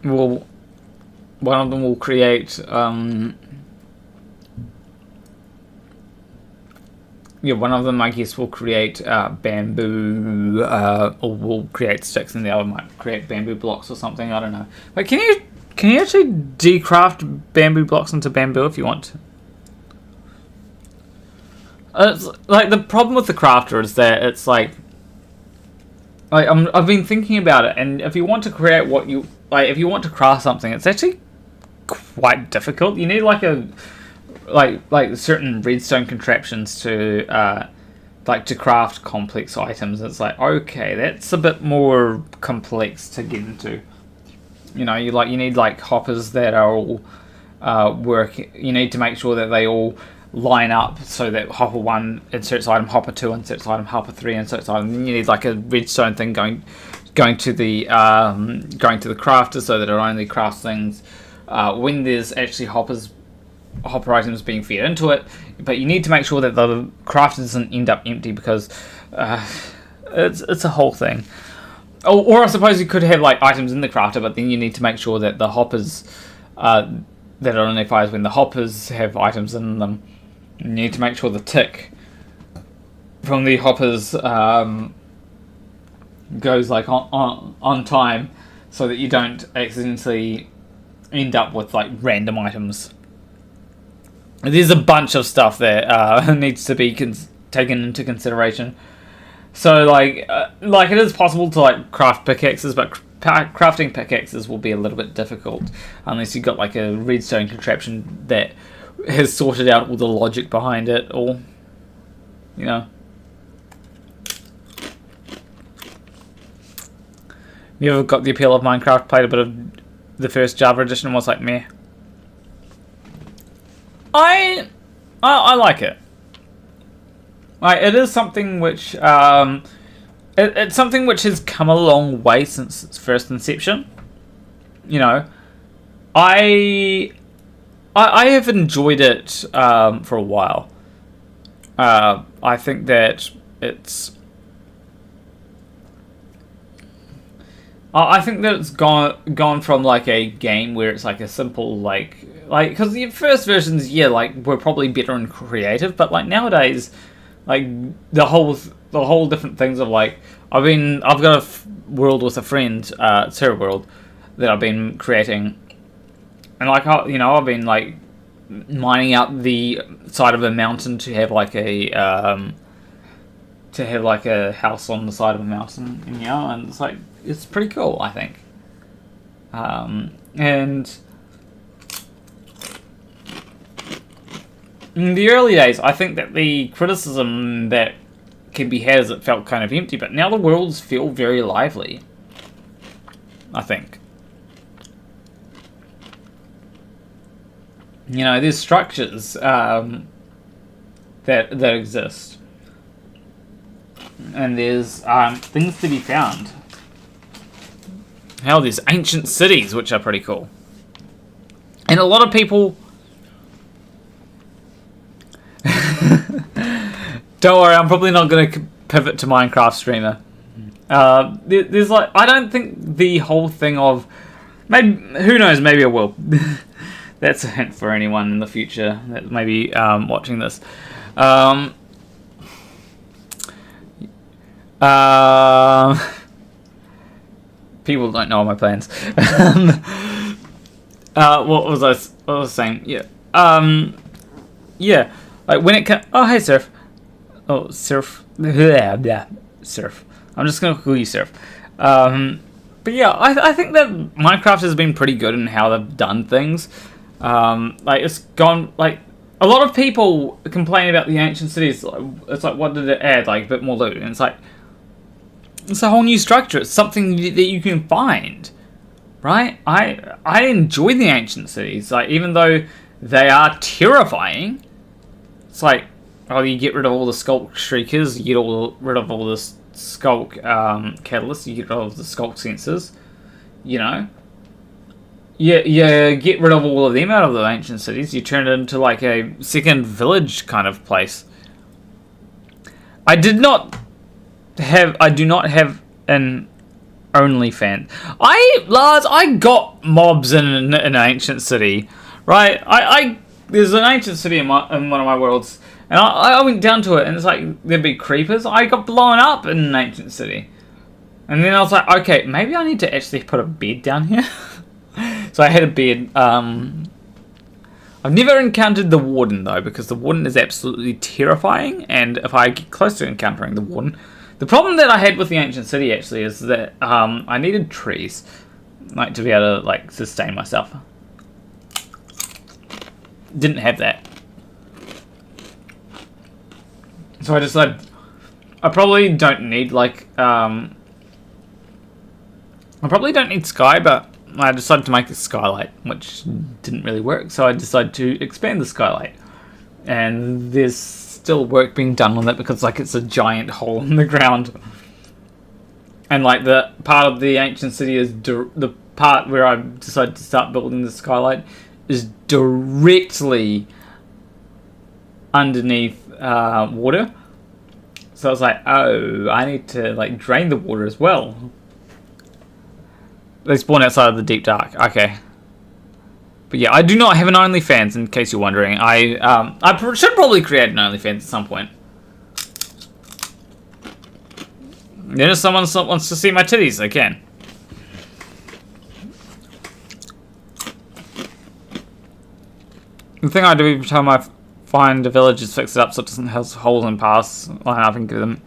will create, one of them, I guess, will create, bamboo, or will create sticks, and the other might create bamboo blocks or something, I don't know. Like, can you actually decraft bamboo blocks into bamboo if you want to? It's, like, the problem with the crafter is that it's like I've been thinking about it, and if you want to create if you want to craft something, it's actually quite difficult. You need like certain redstone contraptions to to craft complex items. It's like, okay, that's a bit more complex to get into. You know, you need like hoppers that are all work. You need to make sure that they all line up so that hopper 1 inserts item, hopper 2 inserts item, hopper 3 inserts item. Then you need like a redstone thing going to the crafter so that it only crafts things when there's actually hopper items being fed into it. But you need to make sure that the crafter doesn't end up empty, because it's a whole thing. Or I suppose you could have like items in the crafter, but then you need to make sure that the hoppers that it only fires when the hoppers have items in them. You need to make sure the tick from the hoppers goes like on time, so that you don't accidentally end up with like random items. There's a bunch of stuff that needs to be taken into consideration. So like it is possible to like craft pickaxes, but crafting pickaxes will be a little bit difficult unless you've got like a redstone contraption that has sorted out all the logic behind it, or you know. You ever got the appeal of Minecraft, played a bit of the first Java edition, and was like, meh? I like it. Like, it is something which it's something which has come a long way since its first inception. You know, I have enjoyed it for a while. I think that it's gone from like a game where it's like a simple like because the first versions were probably better and creative, but like nowadays, like the whole different things of like I've got a world with a friend, Terra World, that I've been creating, and like I've been like mining out the side of a mountain to have like a to have like a house on the side of a mountain, you know, and it's like it's pretty cool, I think. And in the early days, I think that the criticism that can be had is it felt kind of empty, but now the worlds feel very lively, I think. You know, there's structures that exist, and there's things to be found. Hell, there's ancient cities, which are pretty cool. And a lot of people... Don't worry, I'm probably not going to pivot to Minecraft streamer. There's like... I don't think the whole thing of... Maybe, who knows, maybe I will. That's a hint for anyone in the future that may be watching this. People don't know my plans. What was I saying? Yeah. Yeah. Like when it comes... Oh, hey, Surf. Oh, Surf. Yeah, Surf. I'm just going to call you Surf. But yeah, I think that Minecraft has been pretty good in how they've done things. Like, it's gone... Like, a lot of people complain about the ancient cities. It's like, what did it add? Like, a bit more loot. And it's like... It's a whole new structure. It's something that you can find, right? I enjoy the ancient cities. Like, even though they are terrifying, it's like, oh, you get rid of all the skulk shriekers, you get rid of all the skulk catalysts, you get rid of the skulk sensors, you know. You get rid of all of them out of the ancient cities. You turn it into like a second village kind of place. I do not have an OnlyFans. Lars, I got mobs in an ancient city, right? There's an ancient city in one of my worlds, and I went down to it, and it's like there'd be creepers. I got blown up in an ancient city, and then I was like, okay, maybe I need to actually put a bed down here. So I had a bed. I've never encountered the warden though, because the warden is absolutely terrifying, and if I get close to encountering the warden. The problem that I had with the ancient city actually is that I needed trees, like, to be able to like sustain myself. Didn't have that, so I decided I probably don't need like I probably don't need sky, but I decided to make a skylight, which didn't really work. So I decided to expand the skylight, and there's still work being done on it because like it's a giant hole in the ground, and like the part of the ancient city is the part where I decided to start building the skylight is directly underneath water. So I was like, oh, I need to like drain the water as well. They spawn outside of the deep dark. Okay. But yeah, I do not have an OnlyFans, in case you're wondering. I should probably create an OnlyFans at some point. Then if someone wants to see my titties, they can. The thing I do every time I find a village is fix it up so it doesn't have holes and paths line up and give them.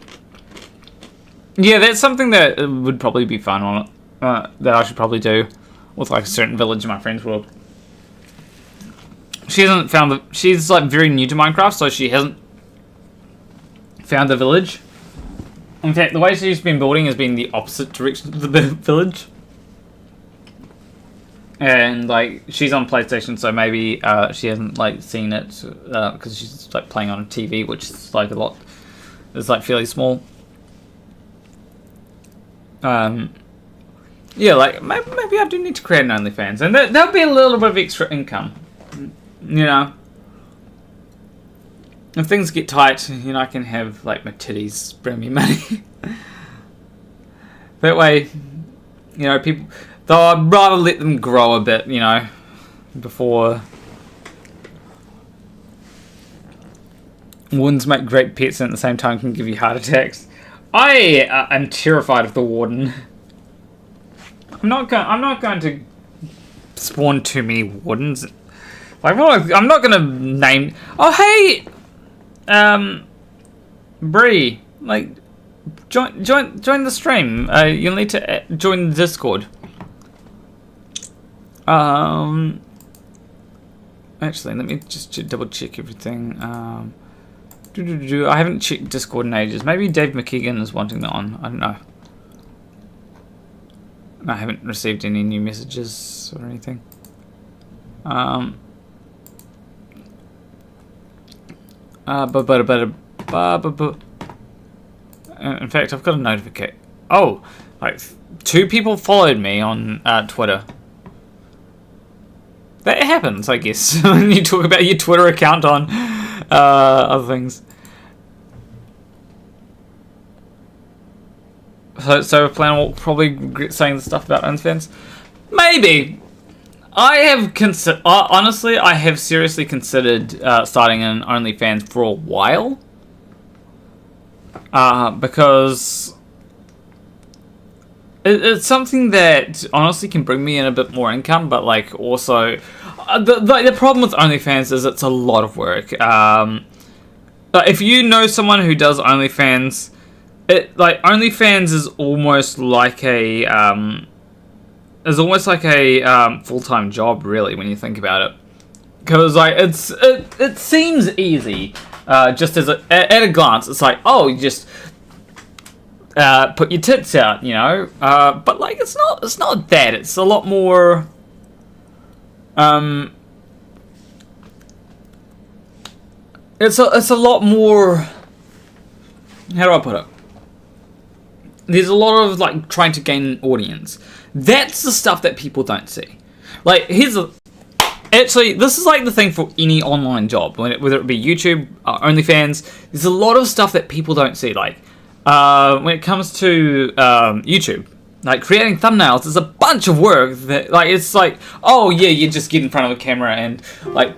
Yeah, that's something that would probably be fun on it. That I should probably do with like a certain village in my friend's world. She hasn't found she's like very new to Minecraft, so she hasn't found the village. In fact, the way she's been building has been the opposite direction of the village. And like she's on PlayStation, so maybe she hasn't like seen it because she's like playing on a TV, which is like a lot. It's like fairly small. Yeah, like maybe I do need to create an OnlyFans, and that'll be a little bit of extra income. You know, if things get tight, you know, I can have like my titties bring me money. That way, you know, people. Though I'd rather let them grow a bit, you know, before. Wardens make great pets and at the same time can give you heart attacks. I am terrified of the warden. I'm not going to spawn too many wardens. Like, I'm not going to name. Oh hey, Bree, Like, join the stream. You'll need to join the Discord. Actually, let me just double check everything. I haven't checked Discord in ages. Maybe Dave McKeegan is wanting that on. I don't know. I haven't received any new messages or anything. In fact, I've got a notification. Oh, like 2 people followed me on Twitter. That happens, I guess, when you talk about your Twitter account on other things. So plan will probably regret saying the stuff about OnlyFans. Maybe. I have honestly, I have seriously considered starting an OnlyFans for a while. Because it's something that honestly can bring me in a bit more income, but like also the problem with OnlyFans is it's a lot of work. But if you know someone who does OnlyFans, OnlyFans is almost like a full-time job, really, when you think about it, because like it seems easy. Just as at a glance, it's like, oh, you just put your tits out, you know. But like, it's not that. It's a lot more. It's a lot more. How do I put it? There's a lot of like trying to gain an audience. That's the stuff that people don't see. Like, actually, this is like the thing for any online job, whether it be YouTube, OnlyFans. There's a lot of stuff that people don't see. Like, when it comes to YouTube, like creating thumbnails, there's a bunch of work that, like, it's like, oh yeah, you just get in front of a camera and like,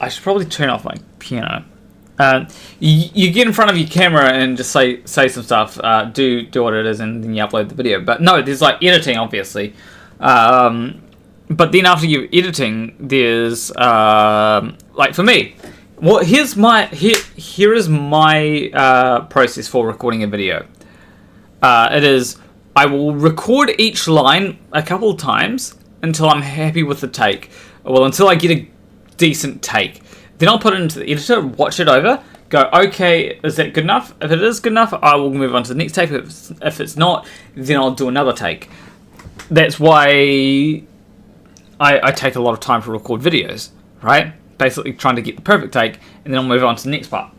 I should probably turn off my piano. You get in front of your camera and just say some stuff, do what it is, and then you upload the video. But no, there's like editing, obviously. But then after you're editing, there's like for me, well, here is my process for recording a video. It is, I will record each line a couple of times until I'm happy with the take. Well, until I get a decent take. Then I'll put it into the editor, watch it over, go, okay, is that good enough? If it is good enough, I will move on to the next take. If it's not, then I'll do another take. That's why I take a lot of time to record videos, right? Basically trying to get the perfect take, and then I'll move on to the next part.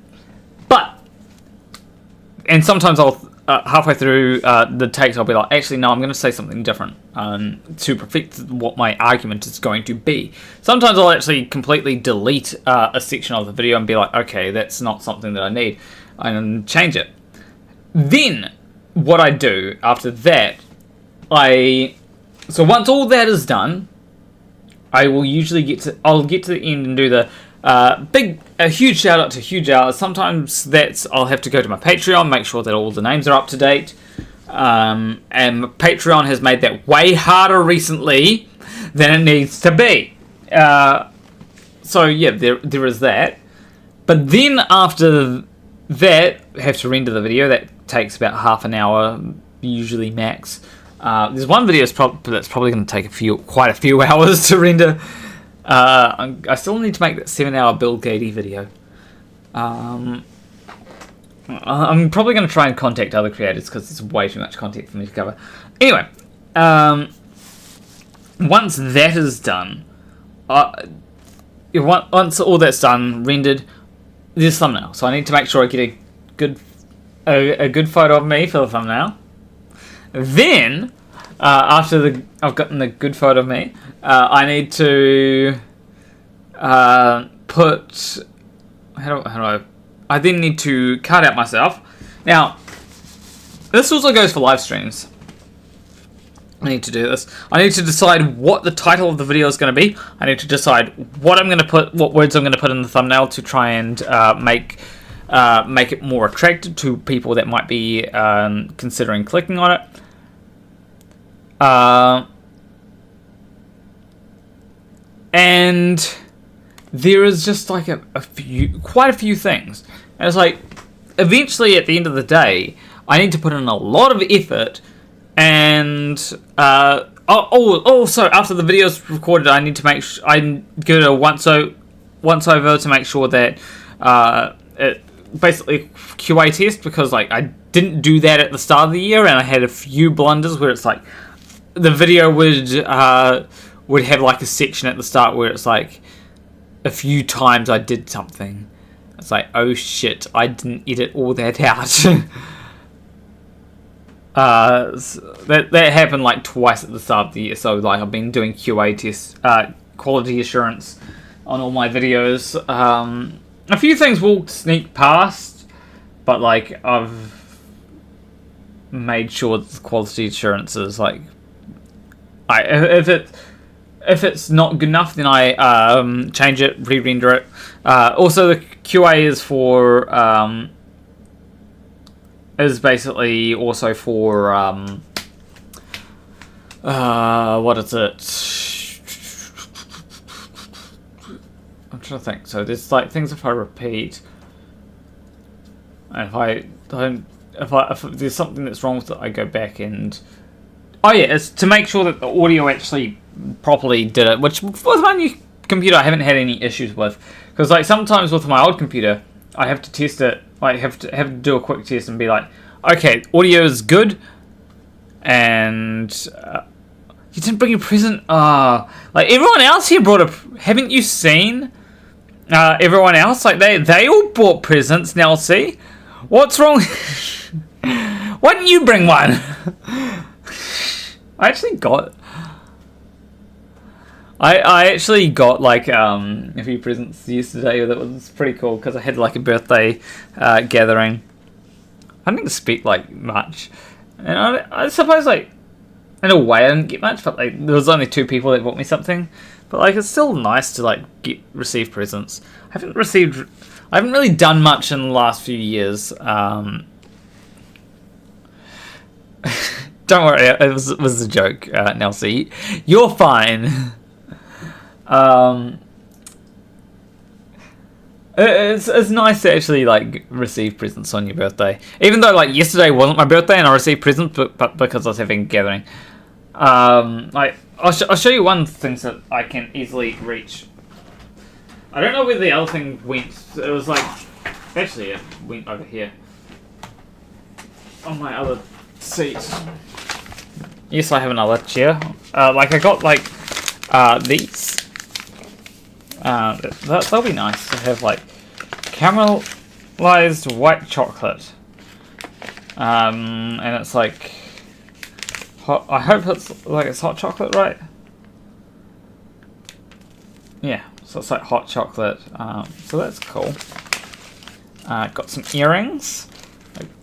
And sometimes I'll, halfway through the takes, I'll be like, actually, no, I'm going to say something different to perfect what my argument is going to be. Sometimes I'll actually completely delete a section of the video and be like, okay, that's not something that I need, and change it. Then, what I do after that, so once all that is done, I will usually I'll get to the end and do the a huge shout out to Hugh Jarsz. Sometimes I'll have to go to my Patreon, make sure that all the names are up to date. And Patreon has made that way harder recently than it needs to be. So yeah, there is that. But then after that, I have to render the video. That takes about half an hour, usually max. There's one video that's probably going to take quite a few hours to render. I still need to make that 7-hour Bill Gatey video. I'm probably going to try and contact other creators because it's way too much content for me to cover. Anyway, once that is done, once all that's done, rendered, there's thumbnail. So I need to make sure I get a good photo of me for the thumbnail. Then, after I've gotten the good photo of me, I need to put. I then need to cut out myself. Now, this also goes for live streams. I need to do this. I need to decide what the title of the video is going to be. I need to decide what words I'm going to put in the thumbnail to try and make it more attractive to people that might be considering clicking on it. And there is just like quite a few things. And it's like, eventually, at the end of the day, I need to put in a lot of effort, and also after the video's recorded, I need to make I go to once over to make sure that it basically QA test, because like I didn't do that at the start of the year, and I had a few blunders where it's like the video would have like a section at the start where it's like a few times I did something. It's like, oh shit, I didn't edit all that out. That happened like twice at the start of the year. So like I've been doing QA tests, quality assurance on all my videos. A few things will sneak past, but like I've made sure that the quality assurance is like, if it's not good enough, then I change it, re-render it. Also, the QA is for is basically also for what is it? I'm trying to think. So there's like things if I repeat, and if there's something that's wrong with it, I go back and it's to make sure that the audio actually properly did it, which with my new computer I haven't had any issues with, because like sometimes with my old computer I have to test it, like have to do a quick test and be like, okay, audio is good, and you didn't bring a present. Like everyone else here brought haven't you seen everyone else? Like they all bought presents. Now see, what's wrong? Why didn't you bring one? I actually got like a few presents yesterday that was pretty cool, because I had like a birthday gathering. I didn't expect like much, and I suppose like in a way I didn't get much, but like there was only 2 people that bought me something. But like it's still nice to like receive presents. I haven't really done much in the last few years. Don't worry, it was a joke, Nelsie. You're fine. It's nice to actually like receive presents on your birthday, even though like yesterday wasn't my birthday and I received presents, but because I was having a gathering. Like I'll show you one thing that I can easily reach. I don't know where the other thing went. It was like actually it went over here on my other seat. Yes, I have another chair. Like I got like these. That'll be nice to have like caramelized white chocolate. And it's like hot. I hope it's hot chocolate, right? Yeah, so it's like hot chocolate. So that's cool. Got some earrings.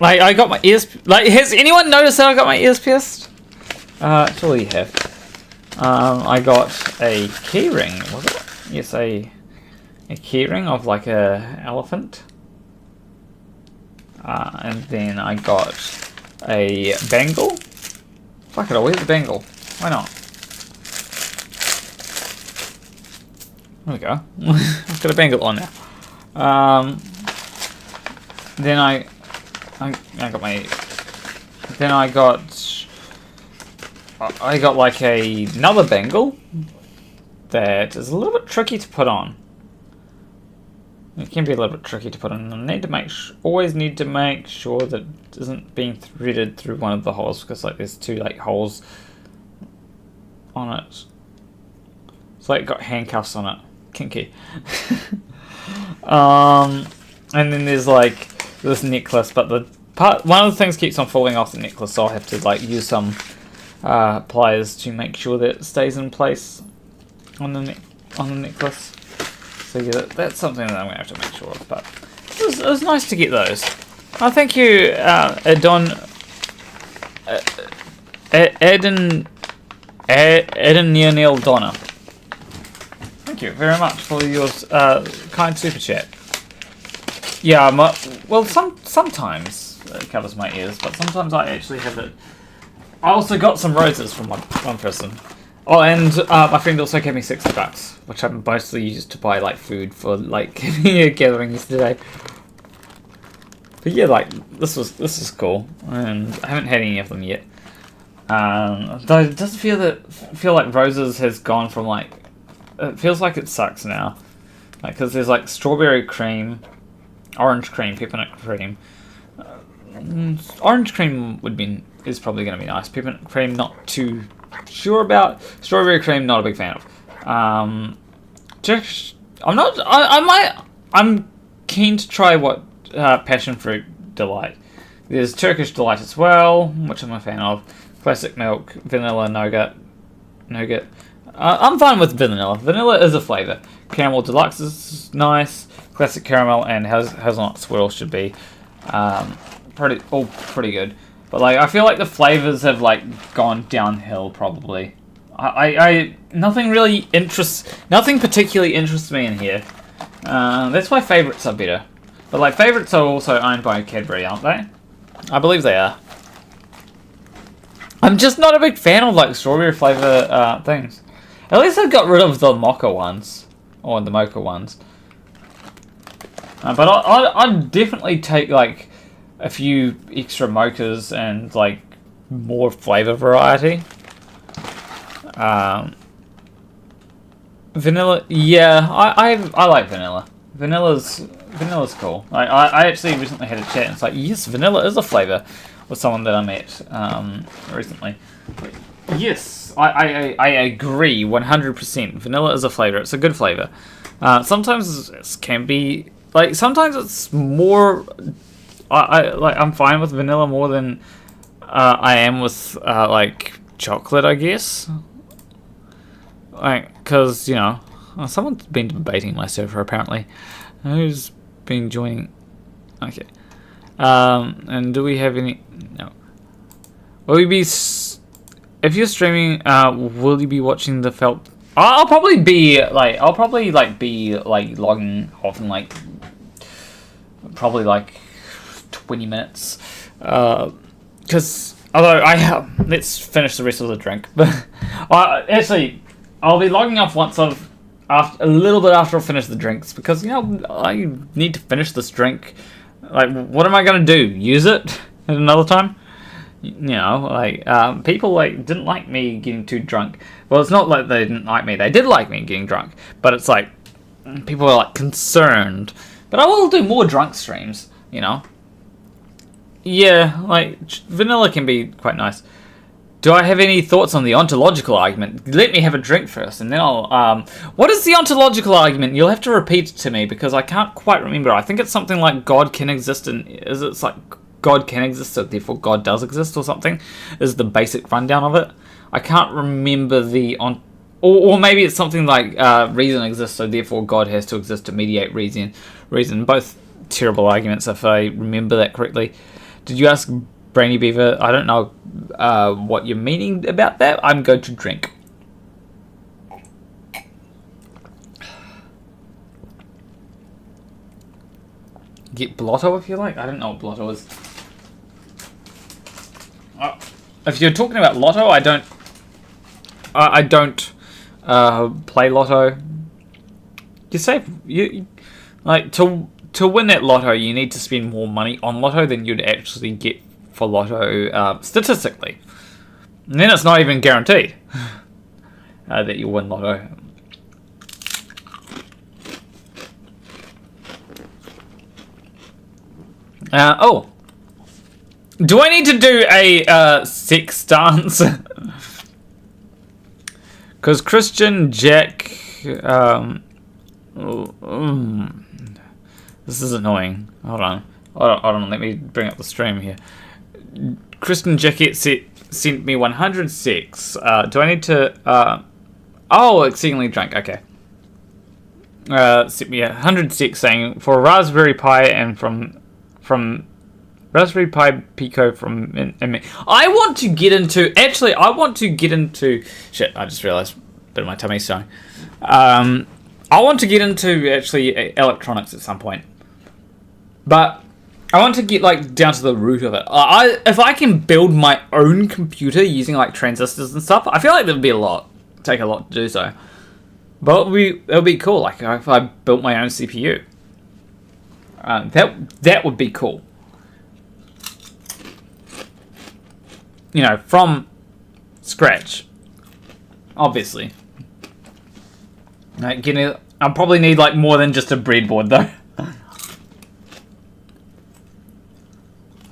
Like I got my ears. Like, has anyone noticed that I got my ears pierced? Surely you have. I got a key ring. Was it? Yes, a key ring of like a elephant. And then I got a bangle. Fuck it, I'll wear the bangle. Why not? There we go. I've got a bangle on now. Then I got my. Then I got like another bangle that is a little bit tricky to put on. It can be a little bit tricky to put on. I always need to make sure that it isn't being threaded through one of the holes, because like there's 2 like holes on it. It's like got handcuffs on it. Kinky. And then there's like this necklace, but one of the things keeps on falling off the necklace, so I'll have to like use some pliers to make sure that it stays in place on the necklace. So yeah, that's something that I'm gonna have to make sure of. But it was nice to get those. Thank you, Eden Donna. Thank you very much for your kind super chat. Yeah, sometimes it covers my ears, but sometimes I actually have it. I also got some roses from one person. Oh, and my friend also gave me $60, which I mostly used to buy like food for like a gathering yesterday. But yeah, like this is cool, and I haven't had any of them yet. Though it doesn't feel like Roses has gone from like, it feels like it sucks now, like because there's like strawberry cream, orange cream, peppermint cream. Orange cream is probably going to be nice. Peppermint cream, not too sure about. Strawberry cream, not a big fan of. Turkish, I'm keen to try what passion fruit delight. There's Turkish delight as well, which I'm a fan of. Classic milk, vanilla, nougat. I'm fine with vanilla. Vanilla is a flavour. Caramel deluxe is nice. Classic caramel and hazelnut swirl should be pretty good. But like I feel like the flavours have like gone downhill probably. Nothing particularly interests me in here. That's why favourites are better. But like favourites are also owned by Cadbury, aren't they? I believe they are. I'm just not a big fan of like strawberry flavour things. At least I got rid of the mocha ones. Or the mocha ones. But I'd definitely take like a few extra mochas and like more flavour variety. Vanilla, yeah, I like vanilla. Vanilla's cool. I actually recently had a chat and it's like, yes, vanilla is a flavour with someone that I met recently. Yes, I agree 100%. Vanilla is a flavour. It's a good flavour. Sometimes it can be like sometimes it's more. I'm fine with vanilla more than I am with like chocolate, I guess. Like, cause you know, someone's been debating my server apparently. Who's been joining? Okay. And do we have any? No. Will we be? If you're streaming, will you be watching the felt? I'll probably be logging off in like probably like 20 minutes. Because although let's finish the rest of the drink. But actually, I'll be logging off once a little bit after I finish the drinks because you know I need to finish this drink. Like, what am I gonna do? Use it at another time? You know, like people like didn't like me getting too drunk. Well, it's not like they didn't like me; they did like me getting drunk. But it's like people are like concerned. But I will do more drunk streams. You know. Yeah, like vanilla can be quite nice. Do I have any thoughts on the ontological argument? Let me have a drink first, and then I'll. What is the ontological argument? You'll have to repeat it to me because I can't quite remember. I think it's something like God can exist, and it's like God can exist, so therefore God does exist, or something. Is the basic rundown of it? I can't remember the or maybe it's something like reason exists, so therefore God has to exist to mediate reason. Both terrible arguments, if I remember that correctly. Did you ask Brainy Beaver? I don't know what you're meaning about that. I'm going to drink. Get Blotto if you like. I don't know what Blotto is. If you're talking about Lotto, I don't play Lotto. You say you like to win that Lotto, you need to spend more money on Lotto than you'd actually get for Lotto statistically. And then it's not even guaranteed that you win Lotto. Oh. Do I need to do a sex dance? Because Christian Jack... this is annoying. Hold on, let me bring up the stream here. Kristen Jacket sent me 106. Do I need to... oh, exceedingly drunk, okay. Sent me 106 saying, for a Raspberry Pi and from Raspberry Pi Pico from... I want to get into... Actually, I want to get into... Shit, I just realised a bit of my tummy's starting. I want to get into, actually, electronics at some point. But I want to get like down to the root of it. If I can build my own computer using like transistors and stuff, I feel like that would be take a lot to do so. But it would be cool. Like if I built my own CPU, that would be cool. you know, from scratch. Obviously. Like, I'll probably need like more than just a breadboard though.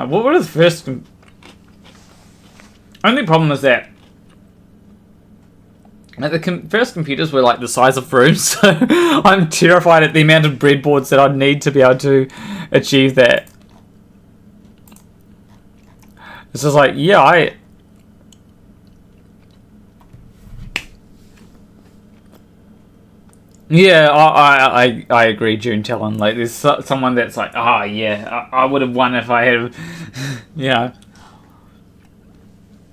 What was the first? Only problem is that like, the first computers were like the size of rooms, so I'm terrified at the amount of breadboards that I'd need to be able to achieve that. It's just like, yeah, I agree, June Talon. Like, there's someone that's like, yeah, I would have won if I had, you know.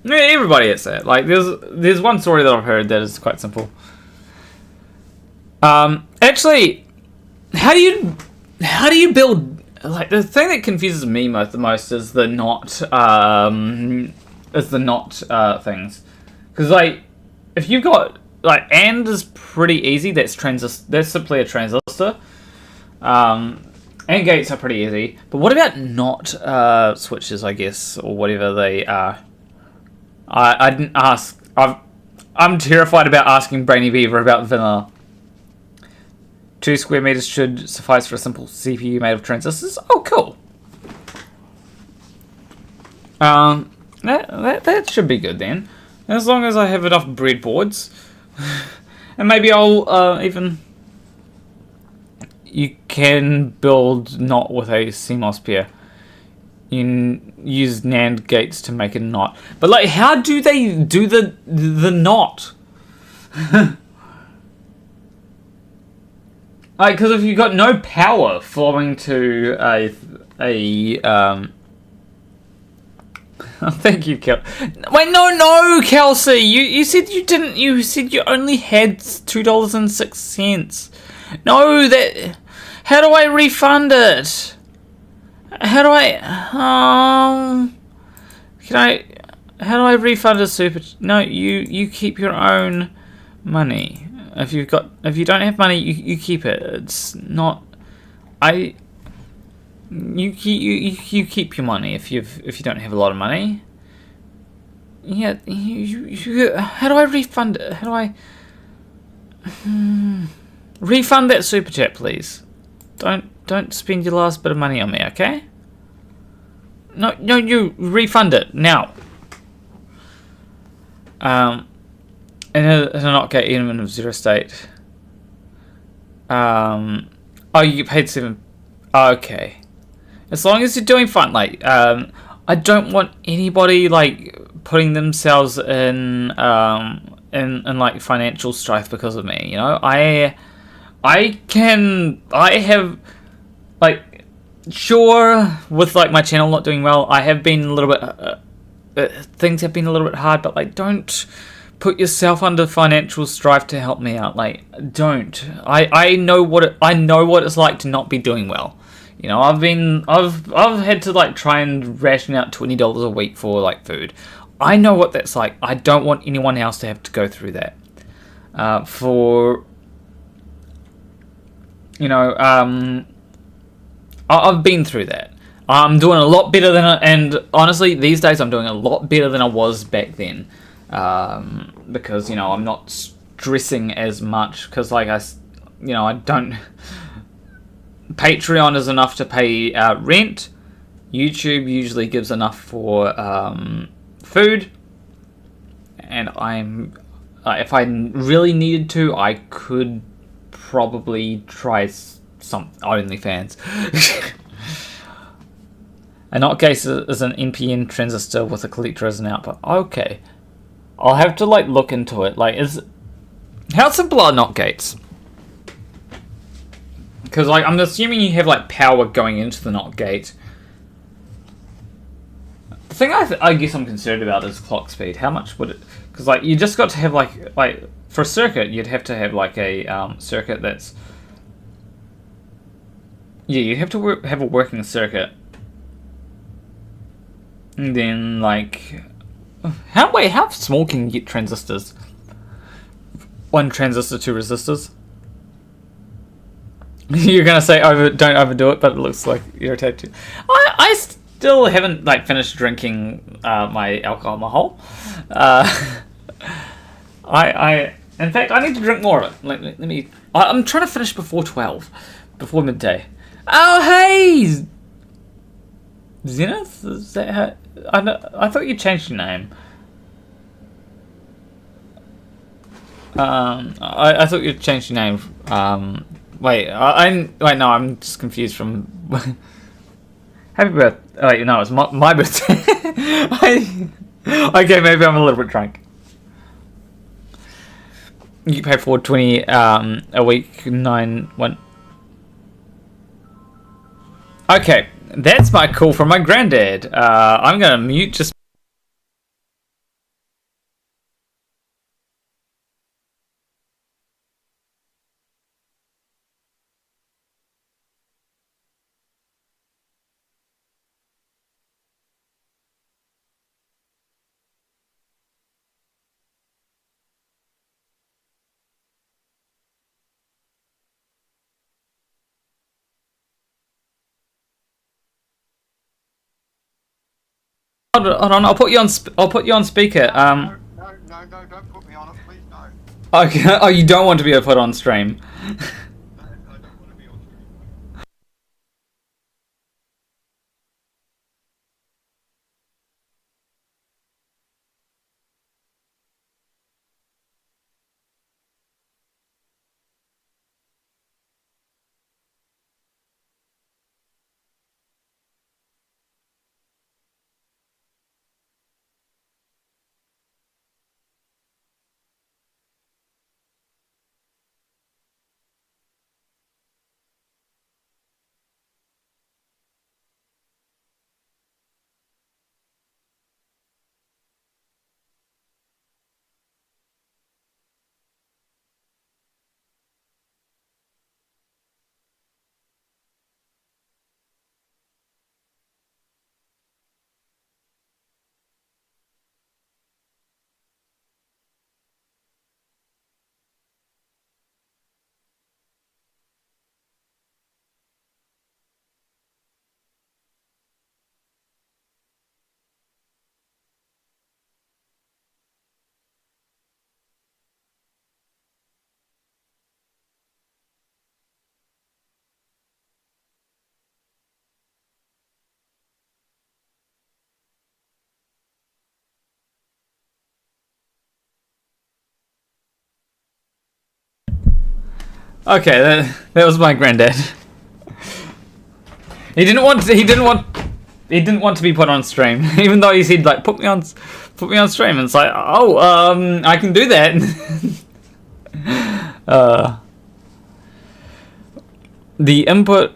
Yeah, everybody gets that. Like, there's one story that I've heard that is quite simple. Actually, how do you build? Like, the thing that confuses me the most is the not things, because like if you've got like AND is pretty easy. That's simply a transistor. AND gates are pretty easy. But what about not switches? I guess, or whatever they are. I didn't ask. I'm terrified about asking Brainy Beaver about vanilla. 2 square meters should suffice for a simple CPU made of transistors. Oh, cool. That should be good then, as long as I have enough breadboards, and maybe I'll even. You can build not with a CMOS pair. You can use NAND gates to make a NOT, but like, how do they do the NOT? Like, because if you've got no power flowing to thank you, Kel. Wait, no, Kelsey. You said you didn't. You said you only had $2.06. No, that. How do I refund it? How do I? How do I refund a super? No, you keep your own money. If you don't have money, you keep it. It's not. You keep your money if you don't have a lot of money. Yeah. How do I refund it? How do I refund that super chat, please? Don't spend your last bit of money on me, okay? No, you refund it now. In a not gate element of 0 state. Oh, you get paid 7. Okay. As long as you're doing fine, like, I don't want anybody like putting themselves in like financial strife because of me. You know, I have like, sure, with like my channel not doing well, I have been a little bit things have been a little bit hard, but like, don't put yourself under financial strife to help me out. Like, don't. I know what it's like to not be doing well. You know, I've had to like try and ration out $20 a week for like food. I know what that's like. I don't want anyone else to have to go through that. I've been through that. I'm doing a lot better and honestly, these days I'm doing a lot better than I was back then. Because, you know, I'm not stressing as much, because like I don't. Patreon is enough to pay rent. YouTube usually gives enough for food, and if I really needed to, I could probably try some OnlyFans. A NOT gate is an NPN transistor with a collector as an output. Okay, I'll have to like look into it. Like, how simple are NOT gates? Because like, I'm assuming you have like power going into the NOT gate. The thing I guess I'm concerned about is clock speed. How much would it? Because like, you just got to have like for a circuit, you'd have to have like a circuit that's. Yeah, you have to have a working circuit. And then like, how small can you get transistors? 1 transistor, 2 resistors. You're gonna say don't overdo it, but it looks like you're irritated. still haven't like finished drinking my alcohol. In fact, I need to drink more of it. Let me. I'm trying to finish before 12, before midday. Oh hey, Zenith, is that how? I thought you changed your name. I thought you changed your name. Wait, no, I'm just confused from. Happy birthday! Wait, no, it's my birthday. Okay, maybe I'm a little bit drunk. You pay $4.20 a week, 9 1. Okay, that's my call from my granddad. I'm gonna mute just. Hold on, I'll put you on. I'll put you on speaker. No, don't put me on it, please, no. Okay. Oh, you don't want to be put on stream. I don't want to be on stream. Okay, that was my granddad. He didn't want to be put on stream, even though he said like put me on stream, and it's like, oh, I can do that. The input.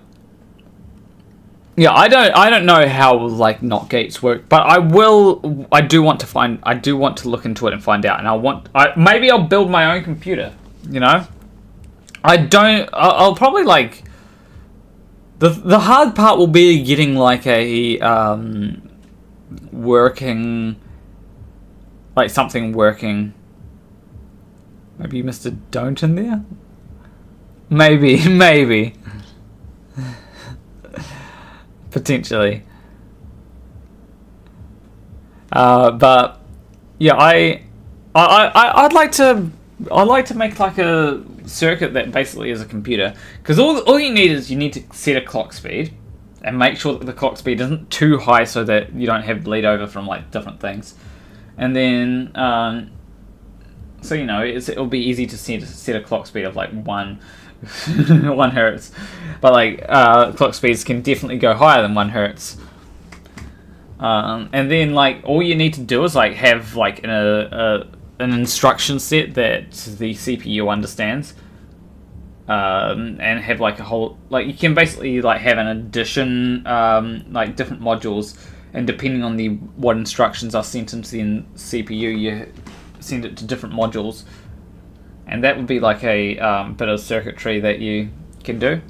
Yeah, I don't know how like not gates work, but I do want to look into it and find out, and maybe I'll build my own computer, you know? I'll probably like the hard part will be getting like a working, like something working. Maybe you missed a don't in there? Maybe. Potentially. But yeah, I'd like to make like a circuit that basically is a computer, because all you need is to set a clock speed and make sure that the clock speed isn't too high so that you don't have bleed over from like different things, and then so you know it'll be easy to set a clock speed of like 1 hertz, but like clock speeds can definitely go higher than 1 hertz. And then like all you need to do is like have like an instruction set that the CPU understands, and have like a whole, like you can basically like have an addition, like different modules, and depending on what instructions are sent into the CPU, you send it to different modules, and that would be like a bit of circuitry that you can do.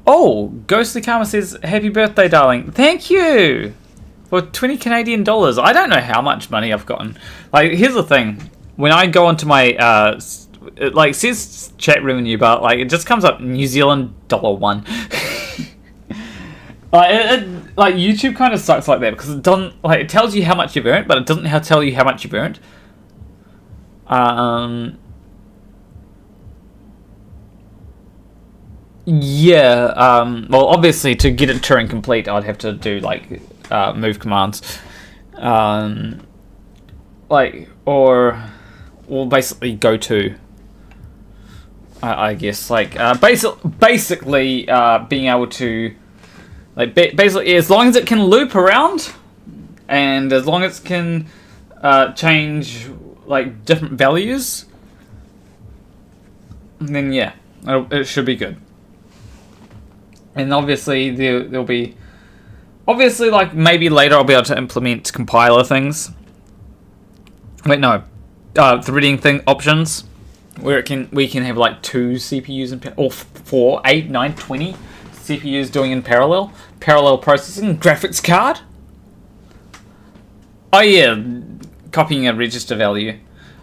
Oh, Ghostly Karma says happy birthday, darling. Thank you for 20 Canadian dollars. I don't know how much money I've gotten. Like, here's the thing. When I go onto my, it like says chat revenue, but like it just comes up New Zealand $1. Like YouTube kind of sucks like that because it doesn't like it tells you how much you've earned, but it doesn't tell you how much you've earned. Yeah. Well, obviously, to get it Turing complete, I'd have to do like move commands, like or basically go to. I guess like basically being able to like basically as long as it can loop around and as long as it can change like different values, then yeah, it should be good. And obviously there'll be like maybe later I'll be able to implement compiler things. Wait, no, threading thing options. Where we can have like 2 CPUs in or 4, 8, 9, 20 CPUs doing in parallel processing, graphics card. Oh yeah, copying a register value.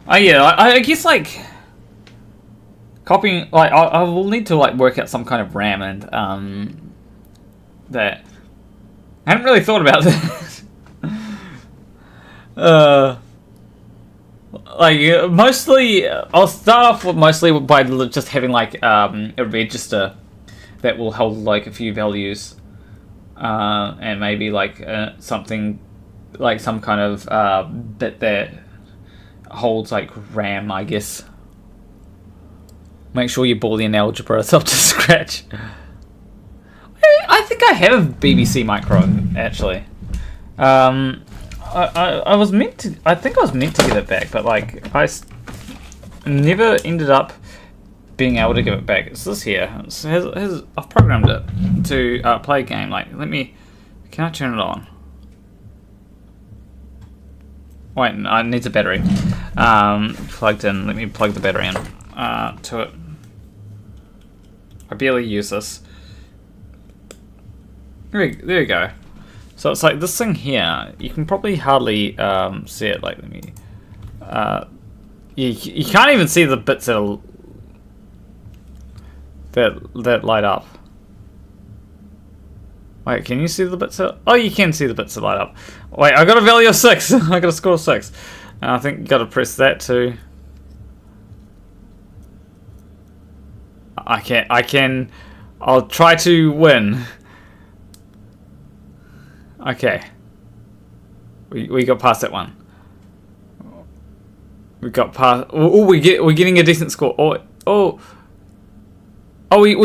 Oh yeah, I guess like copying like I will need to like work out some kind of RAM and that. I haven't really thought about that. Like mostly, I'll start off with mostly by just having like a register that will hold like a few values, and maybe like something like some kind of bit that holds like RAM, I guess. Make sure your Boolean algebra is up to scratch. I think I have BBC Micro actually. I was meant to. I think I was meant to get it back, but like never ended up being able to give it back. It's this here. I've programmed it to play a game. Like, can I turn it on? Wait, no, it needs a battery. Plugged in. Let me plug the battery in to it. I barely use this. There you go. So it's like this thing here. You can probably hardly see it. Like, let me. You can't even see the bits that light up. Wait, can you see the bits that? Oh, you can see the bits that light up. Wait, I got a value of 6. I got a score of 6. And I think you got to press that too. I can. I'll try to win. Okay. We got past that one. We got past. Oh, we're getting a decent score. Oh, we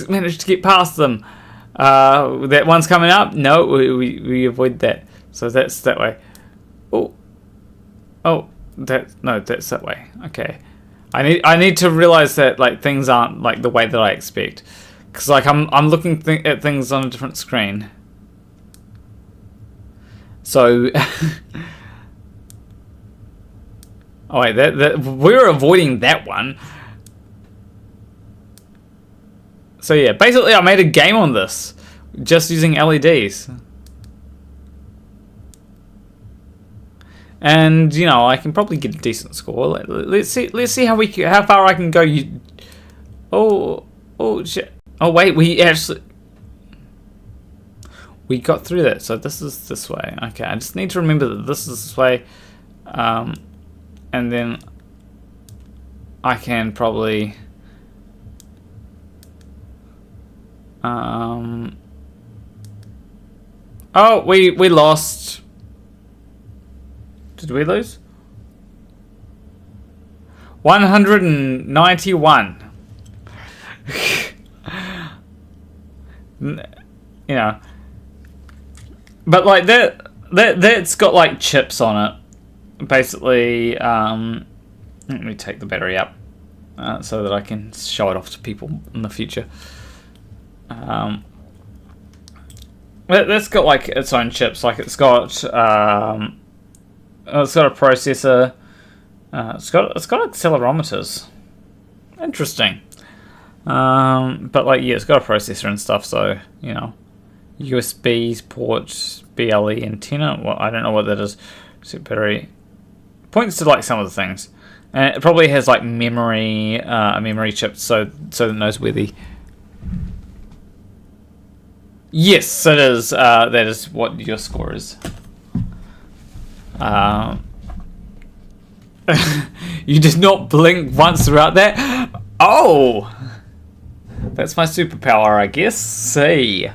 managed to get past them. That one's coming up. No, we avoid that. So that's that way. That's that way. Okay. I need to realize that like things aren't like the way that I expect, because like I'm looking at things on a different screen. So, oh wait, that we're avoiding that one. So yeah, basically I made a game on this, just using LEDs. And you know, I can probably get a decent score. Let's see how far I can go. Oh shit. Oh wait, we got through that, so this is this way. Okay, I just need to remember that this is this way. And then I can probably... Oh, we lost. Did we lose? 191. You know. But like that's got like chips on it. Basically, let me take the battery up so that I can show it off to people in the future. That's got like its own chips. Like it's got a processor. It's got accelerometers. Interesting. But like yeah, it's got a processor and stuff. So you know. USB port, BLE antenna. Well, I don't know what that is. Set battery points to like some of the things, and it probably has like memory, a memory chip, so that it knows where the. Yes, it is. That is what your score is. You did not blink once throughout that. Oh, that's my superpower, I guess. See,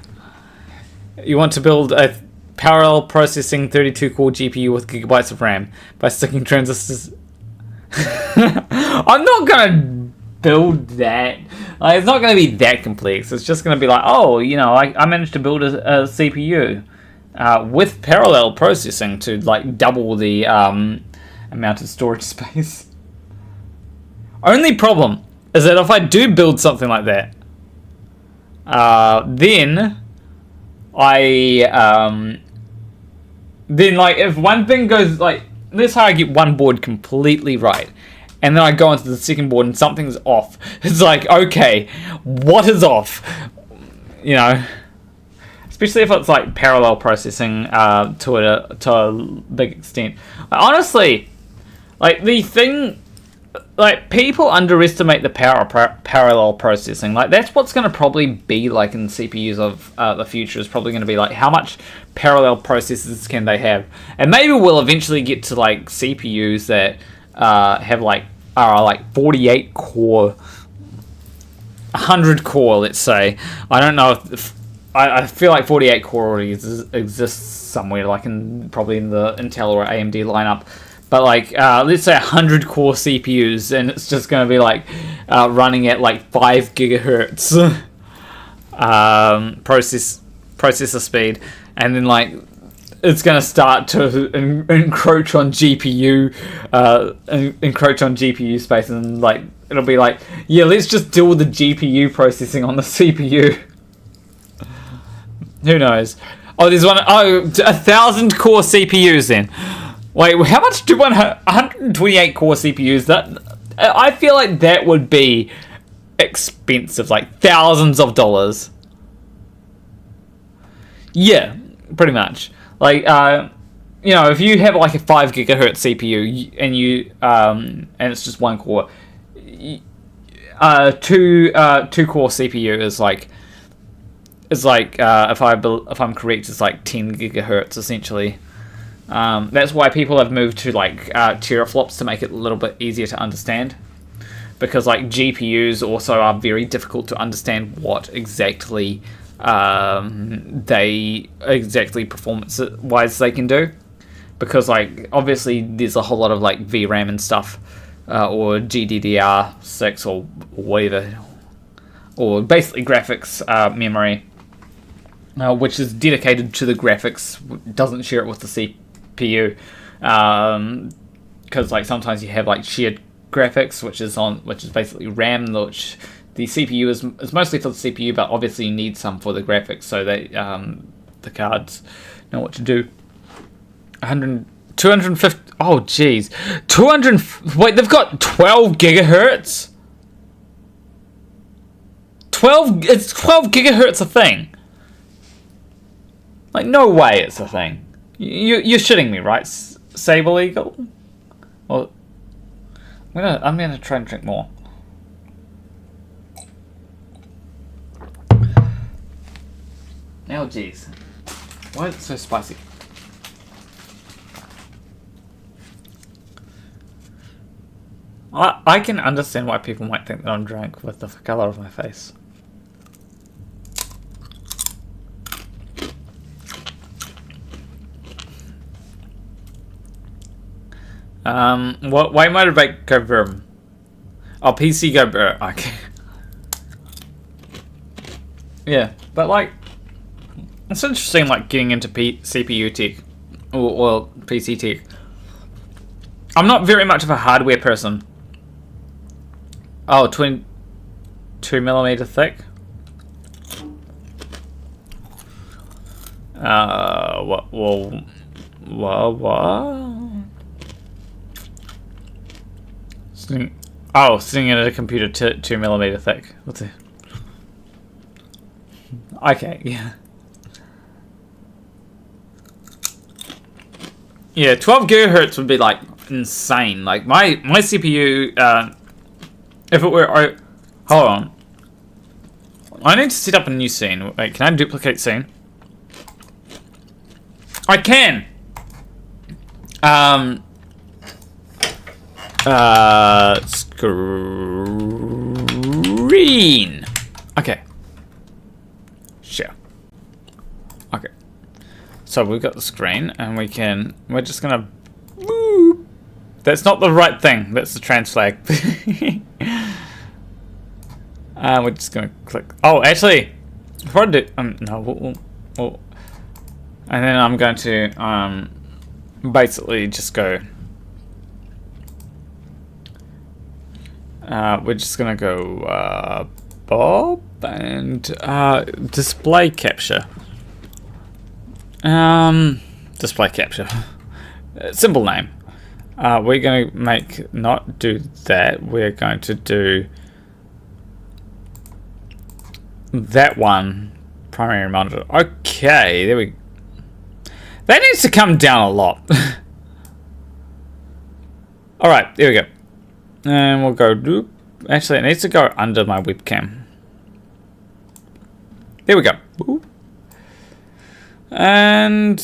you want to build a parallel processing 32-core GPU with gigabytes of RAM by sticking transistors. I'm not gonna build that. Like, it's not gonna be that complex. It's just gonna be like, oh, you know, I managed to build a CPU with parallel processing to like double the amount of storage space. Only problem is that if I do build something like that, then like if one thing goes like, let's say I get one board completely right, and then I go onto the second board and something's off. It's like, okay, what is off? You know, especially if it's like parallel processing to a big extent. Honestly, like the thing, like people underestimate the power of parallel processing. Like that's what's going to probably be like in CPUs of the future, is probably going to be like how much parallel processors can they have, and maybe we'll eventually get to like CPUs that have like 48 core, 100 core, let's say. I don't know if I feel like 48 core already exists somewhere, like probably in the Intel or AMD lineup. But like, let's say 100 core CPUs, and it's just going to be like running at like 5 gigahertz processor speed, and then like it's going to start to encroach on GPU space, and like it'll be like, yeah, let's just deal with the GPU processing on the CPU. Who knows? Oh, there's 1,000 core CPUs then. Wait, how much do 128 core CPUs? That I feel like that would be expensive, like thousands of dollars. Yeah, pretty much. Like, you know, if you have like a 5 gigahertz CPU and and it's just one core, two core CPU is like if I'm correct, it's like 10 gigahertz essentially. That's why people have moved to like teraflops to make it a little bit easier to understand, because like GPUs also are very difficult to understand what exactly performance wise they can do, because like obviously there's a whole lot of like VRAM and stuff, or GDDR6 or whatever, or basically graphics memory, which is dedicated to the graphics, doesn't share it with the CPU, because like sometimes you have like shared graphics, which is basically RAM, which the CPU is mostly for the CPU, but obviously you need some for the graphics, so that the cards know what to do. 250. Oh jeez, 200. Wait, they've got 12 gigahertz. 12. It's 12 gigahertz a thing. Like no way, it's a thing. You're shitting me, right, Sable Eagle? Well, I'm gonna try and drink more. Oh jeez, why is it so spicy? I can understand why people might think that I'm drunk with the colour of my face. Why motorbike go boom? Oh, PC go boom. Okay. Yeah, but like, it's interesting, like getting into CPU tech or PC tech. I'm not very much of a hardware person. Oh, 22mm thick. What? Sitting at a computer 2mm thick. What's it? Okay, yeah. Yeah, 12 gigahertz would be like insane. Like my CPU, if it were, hold on. I need to set up a new scene. Wait, can I duplicate scene? I can! Screen! Okay. Sure. Okay. So we've got the screen, and we're just gonna... Boop. That's not the right thing. That's the trans flag. We're just gonna click... Oh, actually... Before I do... no, we'll... And then I'm going to, basically just go... we're just gonna go, Bob, and, display capture. Display capture. Simple name. We're gonna not do that, we're going to do that one, primary monitor. Okay, there we... That needs to come down a lot. Alright, there we go. And we'll go... Actually, it needs to go under my webcam. There we go. And...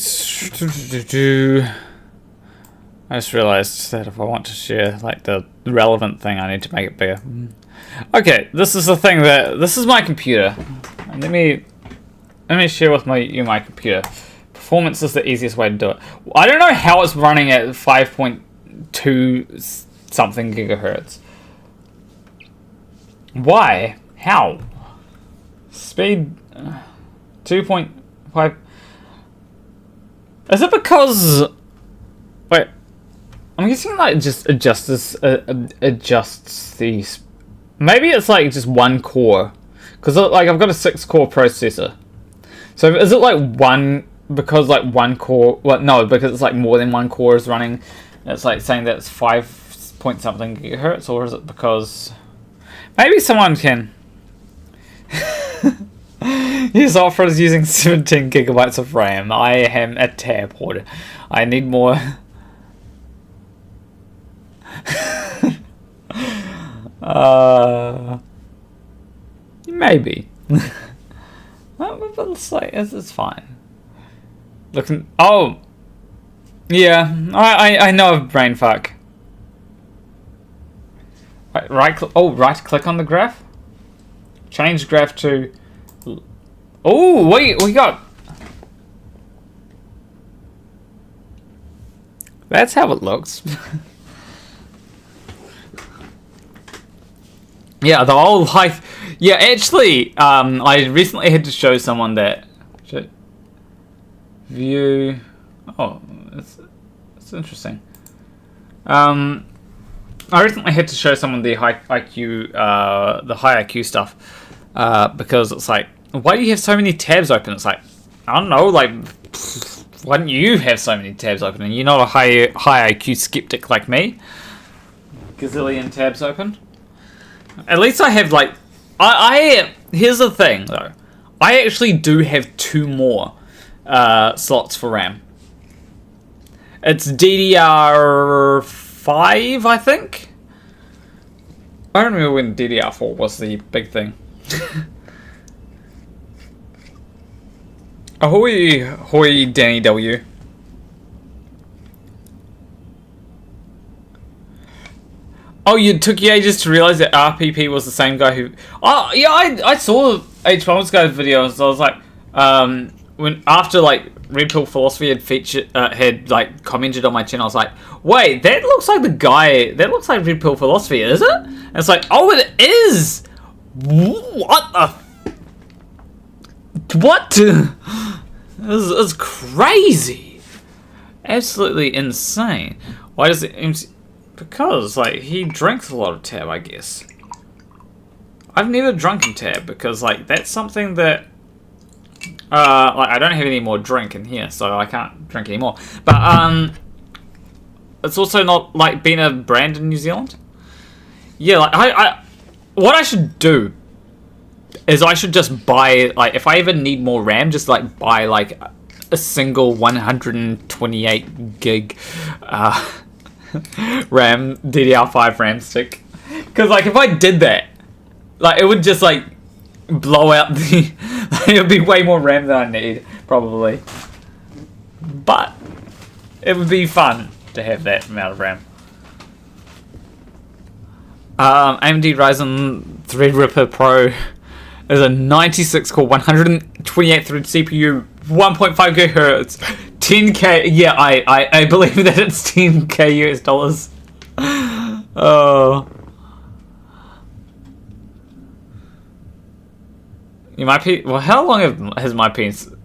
I just realized that if I want to share like the relevant thing, I need to make it bigger. Okay, this is the thing that... This is my computer. And let me share with you my computer. Performance is the easiest way to do it. I don't know how it's running at 5.2 something gigahertz. Why? How? Speed 2.5. Is it because... Wait. I'm guessing like it just adjusts these. Maybe it's like just one core. Because like I've got a 6-core processor. So is it like one... Because like one core, well, no, because it's like more than one core is running. It's like saying that it's 5 point something gigahertz, or is it because maybe someone can? Yes, Alfred is using 17 gigabytes of RAM. I am a tab hoarder. I need more. Maybe. But it's like it's fine. Looking. Oh, yeah. I know of brain fuck. Right click on the graph. Change graph to. Oh wait, we got. That's how it looks. Yeah, the whole life. Yeah, actually, I recently had to show someone that. View. Oh, it's interesting. I recently had to show someone the high IQ stuff, because it's like, why do you have so many tabs open? It's like, I don't know, like, why don't you have so many tabs open? And you're not a high IQ skeptic like me. Gazillion tabs open. At least I have like, here's the thing though, I actually do have 2 more slots for RAM. It's DDR5, I think. I don't remember when DDR4 was the big thing. Ahoy, Danny W. Oh, you took you ages to realize that RPP was the same guy who... Oh, yeah, I saw H1's guy's video, so I was like, when after like Red Pill Philosophy had like commented on my channel, I was like, wait, that looks like the guy, that looks like Red Pill Philosophy, is it? And it's like, oh, it is! What the... What? It's crazy. Absolutely insane. Why does it... Because, like, he drinks a lot of tab, I guess. I've never drunken tab, because, like, that's something that... like, I don't have any more drink in here, so I can't drink anymore. But, it's also not, like, been a brand in New Zealand. Yeah, like, what I should do is I should just buy, like, if I ever need more RAM, just, like, buy, like, a single 128 gig, RAM, DDR5 RAM stick. Because, like, if I did that, like, it would just, like, blow out the... It'll be way more RAM than I need, probably. But it would be fun to have that amount of RAM. AMD Ryzen Threadripper Pro is a 96 core, 128 thread CPU, 1.5 gigahertz, 10k. Yeah, I believe that it's 10k US dollars. Oh. Well, how long has my PC?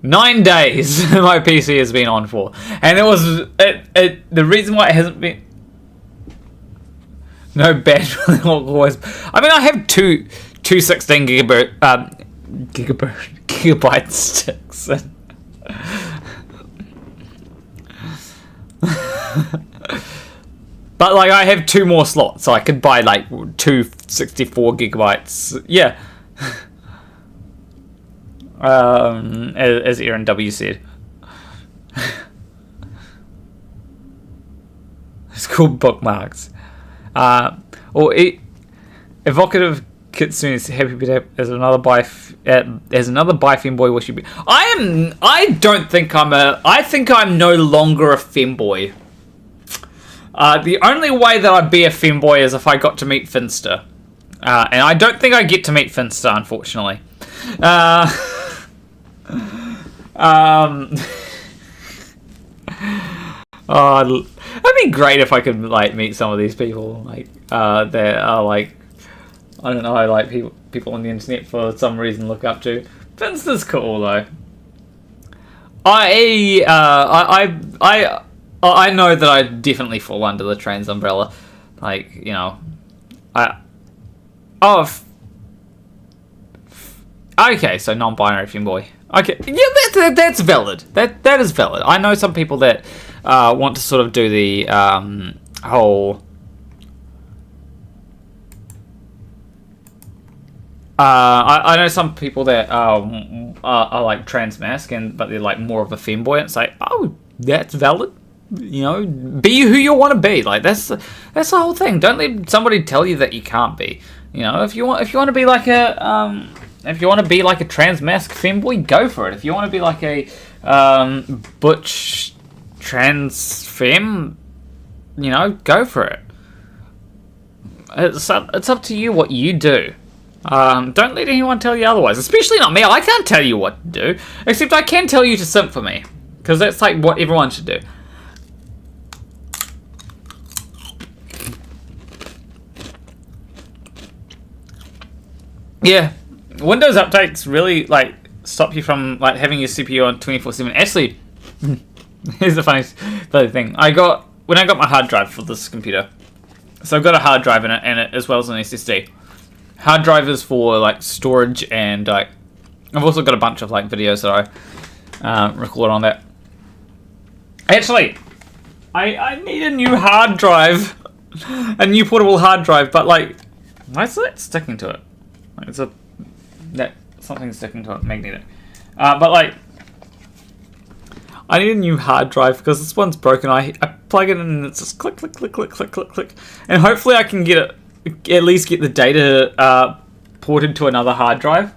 9 days my PC has been on for, and it was the reason why it hasn't been. No battery always. I mean, I have two 16 gigabyte sticks. But like, I have 2 more slots, so I could buy like 2 64 gigabytes. Yeah. As Aaron W said. It's called bookmarks. Or evocative Kitsune is happy to as another bi femboy. What should be? I don't think I think I'm no longer a femboy. The only way that I'd be a femboy is if I got to meet Finster, and I don't think I get to meet Finster, unfortunately. Oh, it'd be great if I could like meet some of these people, like that are like, I don't know, I like people on the internet for some reason look up to. Finster's cool though. I know that I definitely fall under the trans umbrella, like, you know, okay, so non-binary femboy. Okay, yeah, that's valid. That is valid. I know some people that want to sort of do the whole. I know some people that are like trans masc, but they're like more of a femboy, and say, oh, that's valid. You know, be who you want to be. Like that's the whole thing. Don't let somebody tell you that you can't be. You know, if you want to be like a if you want to be like a trans masc femboy, go for it. If you want to be like a butch trans femme, you know, go for it. It's up to you what you do. Don't let anyone tell you otherwise, especially not me. I can't tell you what to do, except I can tell you to simp for me, because that's like what everyone should do. Yeah, Windows updates really like stop you from like having your CPU on 24/7. Actually, here's the funny thing. When I got my hard drive for this computer, so I've got a hard drive in it as well as an SSD. Hard drive is for like storage, and like I've also got a bunch of like videos that I record on that. Actually, I need a new hard drive, a new portable hard drive, but like, why is that sticking to it? Like, something's sticking to it, magnetic. But like, I need a new hard drive because this one's broken. I plug it in and it's just click, click, click, click, click, click, click, and hopefully I can get it. At least get the data ported to another hard drive.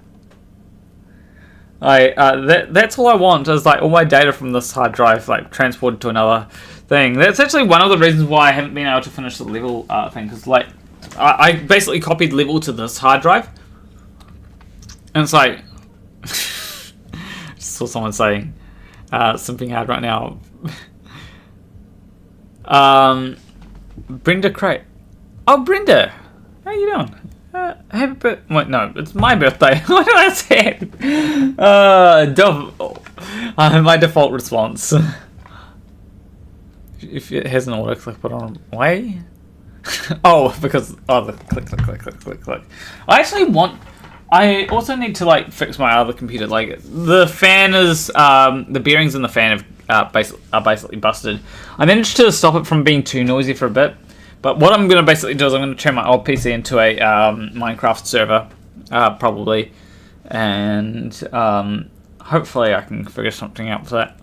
That's all I want, is like all my data from this hard drive like transported to another thing. That's actually one of the reasons why I haven't been able to finish the level thing, because like I basically copied level to this hard drive, and it's like just saw someone saying simping hard right now. Brenda Crate. Oh, Brenda, how you doing? Happy birthday. Wait, no, it's my birthday. What did I say? My default response. If it has an auto click button on way. Oh, because the click, click, click, click, click, click. I also need to like fix my other computer. Like the fan is the bearings in the fan are basically busted. I managed to stop it from being too noisy for a bit. But what I'm going to basically do is I'm going to turn my old PC into a Minecraft server, probably. And hopefully I can figure something out for that.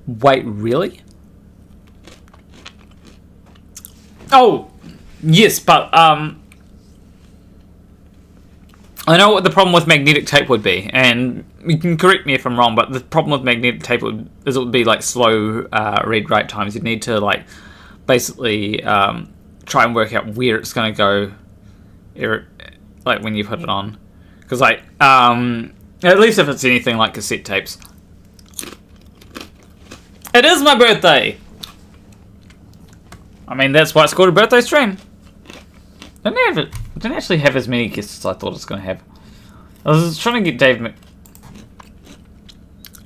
Wait, really? Oh, yes, but I know what the problem with magnetic tape would be, and you can correct me if I'm wrong, but the problem with magnetic tape is it would be like slow read-write times. You'd need to like basically try and work out where it's going to go, like when you put it on, because like at least if it's anything like cassette tapes. It is my birthday. I mean, that's why it's called a birthday stream. Didn't actually have as many guests as I thought it was going to have. I was trying to get Dave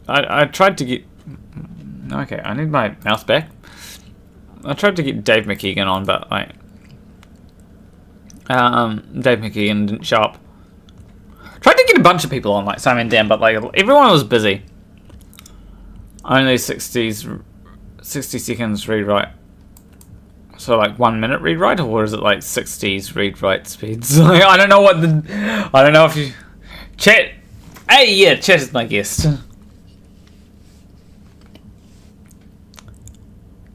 I tried to get... Okay, I need my mouse back. I tried to get Dave McKeegan on, but like... Dave McKeegan didn't show up. Tried to get a bunch of people on, like Simon Dan, but like everyone was busy. Only 60 seconds rewrite. So like 1 minute read-write, or is it like 60s read-write speeds? I don't know what the... I don't know if you... Chat... Hey, yeah, Chat is my guest.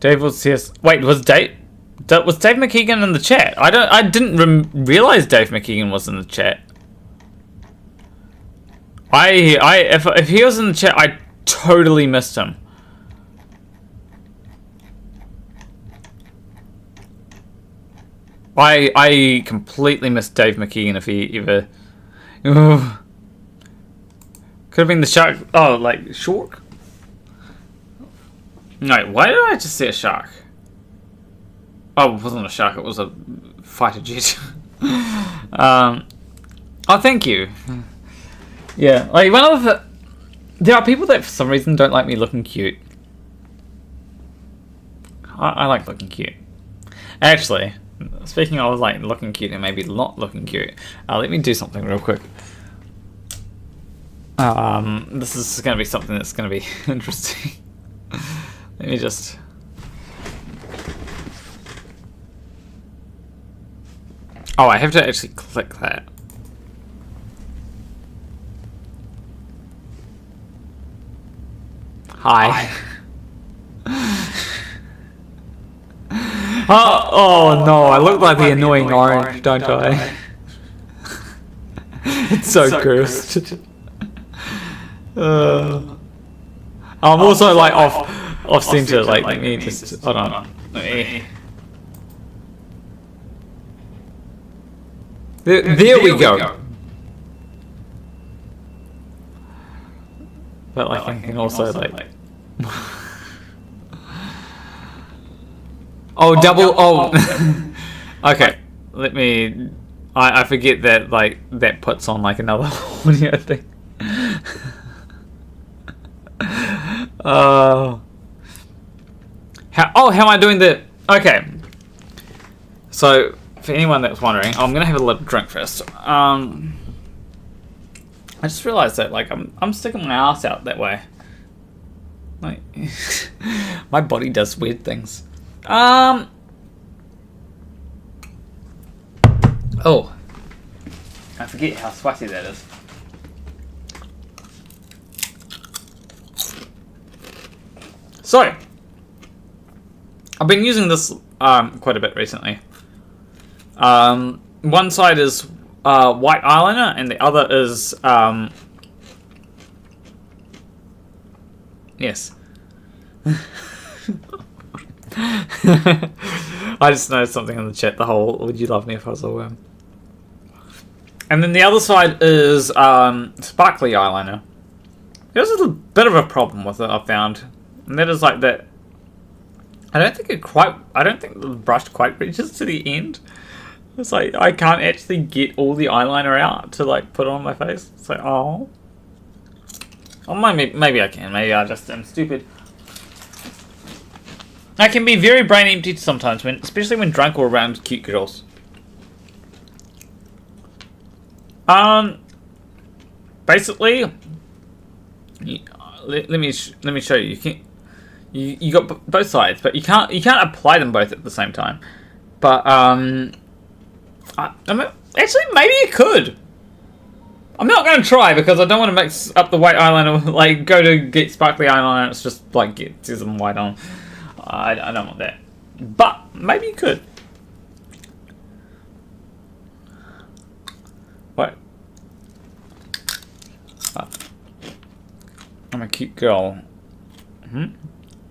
Dave was here... Wait, was Dave McKeegan in the chat? I didn't realize Dave McKeegan was in the chat. If he was in the chat, I totally missed him. I completely missed Dave McKeegan if he ever... Ooh. Could have been the shark... Oh, like, Shork? No, why did I just say a shark? Oh, it wasn't a shark, it was a fighter jet. Oh, thank you. Yeah, like, one of the... There are people that for some reason don't like me looking cute. I like looking cute. Actually... Speaking of like looking cute and maybe not looking cute, let me do something real quick. This is going to be something that's going to be interesting. Let me just... Oh, I have to actually click that. Hi. Oh no, I look like the annoying orange, don't I? It's so cursed. I'm also like off center, like let me just... Hold on. There we go. But like I can also like... Oh, double. Oh, okay. Let me. I forget that like that puts on like another audio thing. How am I doing the? Okay. So for anyone that's wondering, I'm gonna have a little drink first. I just realized that like I'm sticking my ass out that way. Like my body does weird things. Oh, I forget how spicy that is. So, I've been using this quite a bit recently. One side is white eyeliner, and the other is yes. I just noticed something in the chat. The whole "Would you love me if I was a worm?" And then the other side is sparkly eyeliner. There's a bit of a problem with it, I found, and that is like that. I don't think the brush quite reaches to the end. It's like I can't actually get all the eyeliner out to like put on my face. It's like oh, maybe I can. Maybe I just am stupid. I can be very brain empty sometimes, especially when drunk or around cute girls. Basically, let me show you. You got both sides, but you can't apply them both at the same time. But I mean, actually maybe you could. I'm not going to try because I don't want to mix up the white eyeliner. Like go to get sparkly eyeliner, and it's just like get some white on. I don't want that. But maybe you could. I'm a cute girl.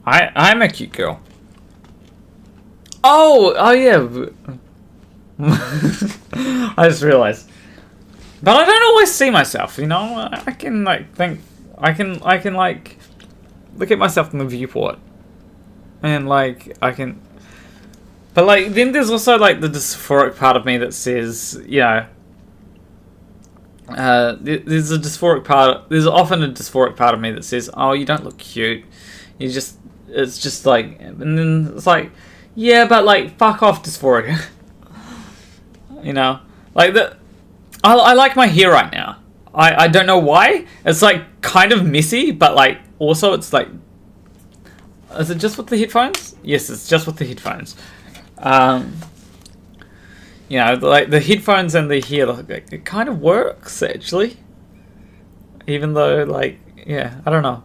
I'm a cute girl. Oh yeah. I just realized. But I don't always see myself, you know. I can like think. I can like look at myself in the viewport, and like I can. But like then there's also like the dysphoric part of me that says, you know. There's a dysphoric part. There's often a dysphoric part of me that says, "Oh, you don't look cute. You just." It's just like, and then it's like, yeah, but like, fuck off, dysphoria. You know, like the. I like my hair right now. I don't know why. It's like kind of messy, but like also it's like. Is it just with the headphones? Yes, it's just with the headphones. You know, like the headphones and the hair, like, it kind of works actually. Even though, like, yeah, I don't know.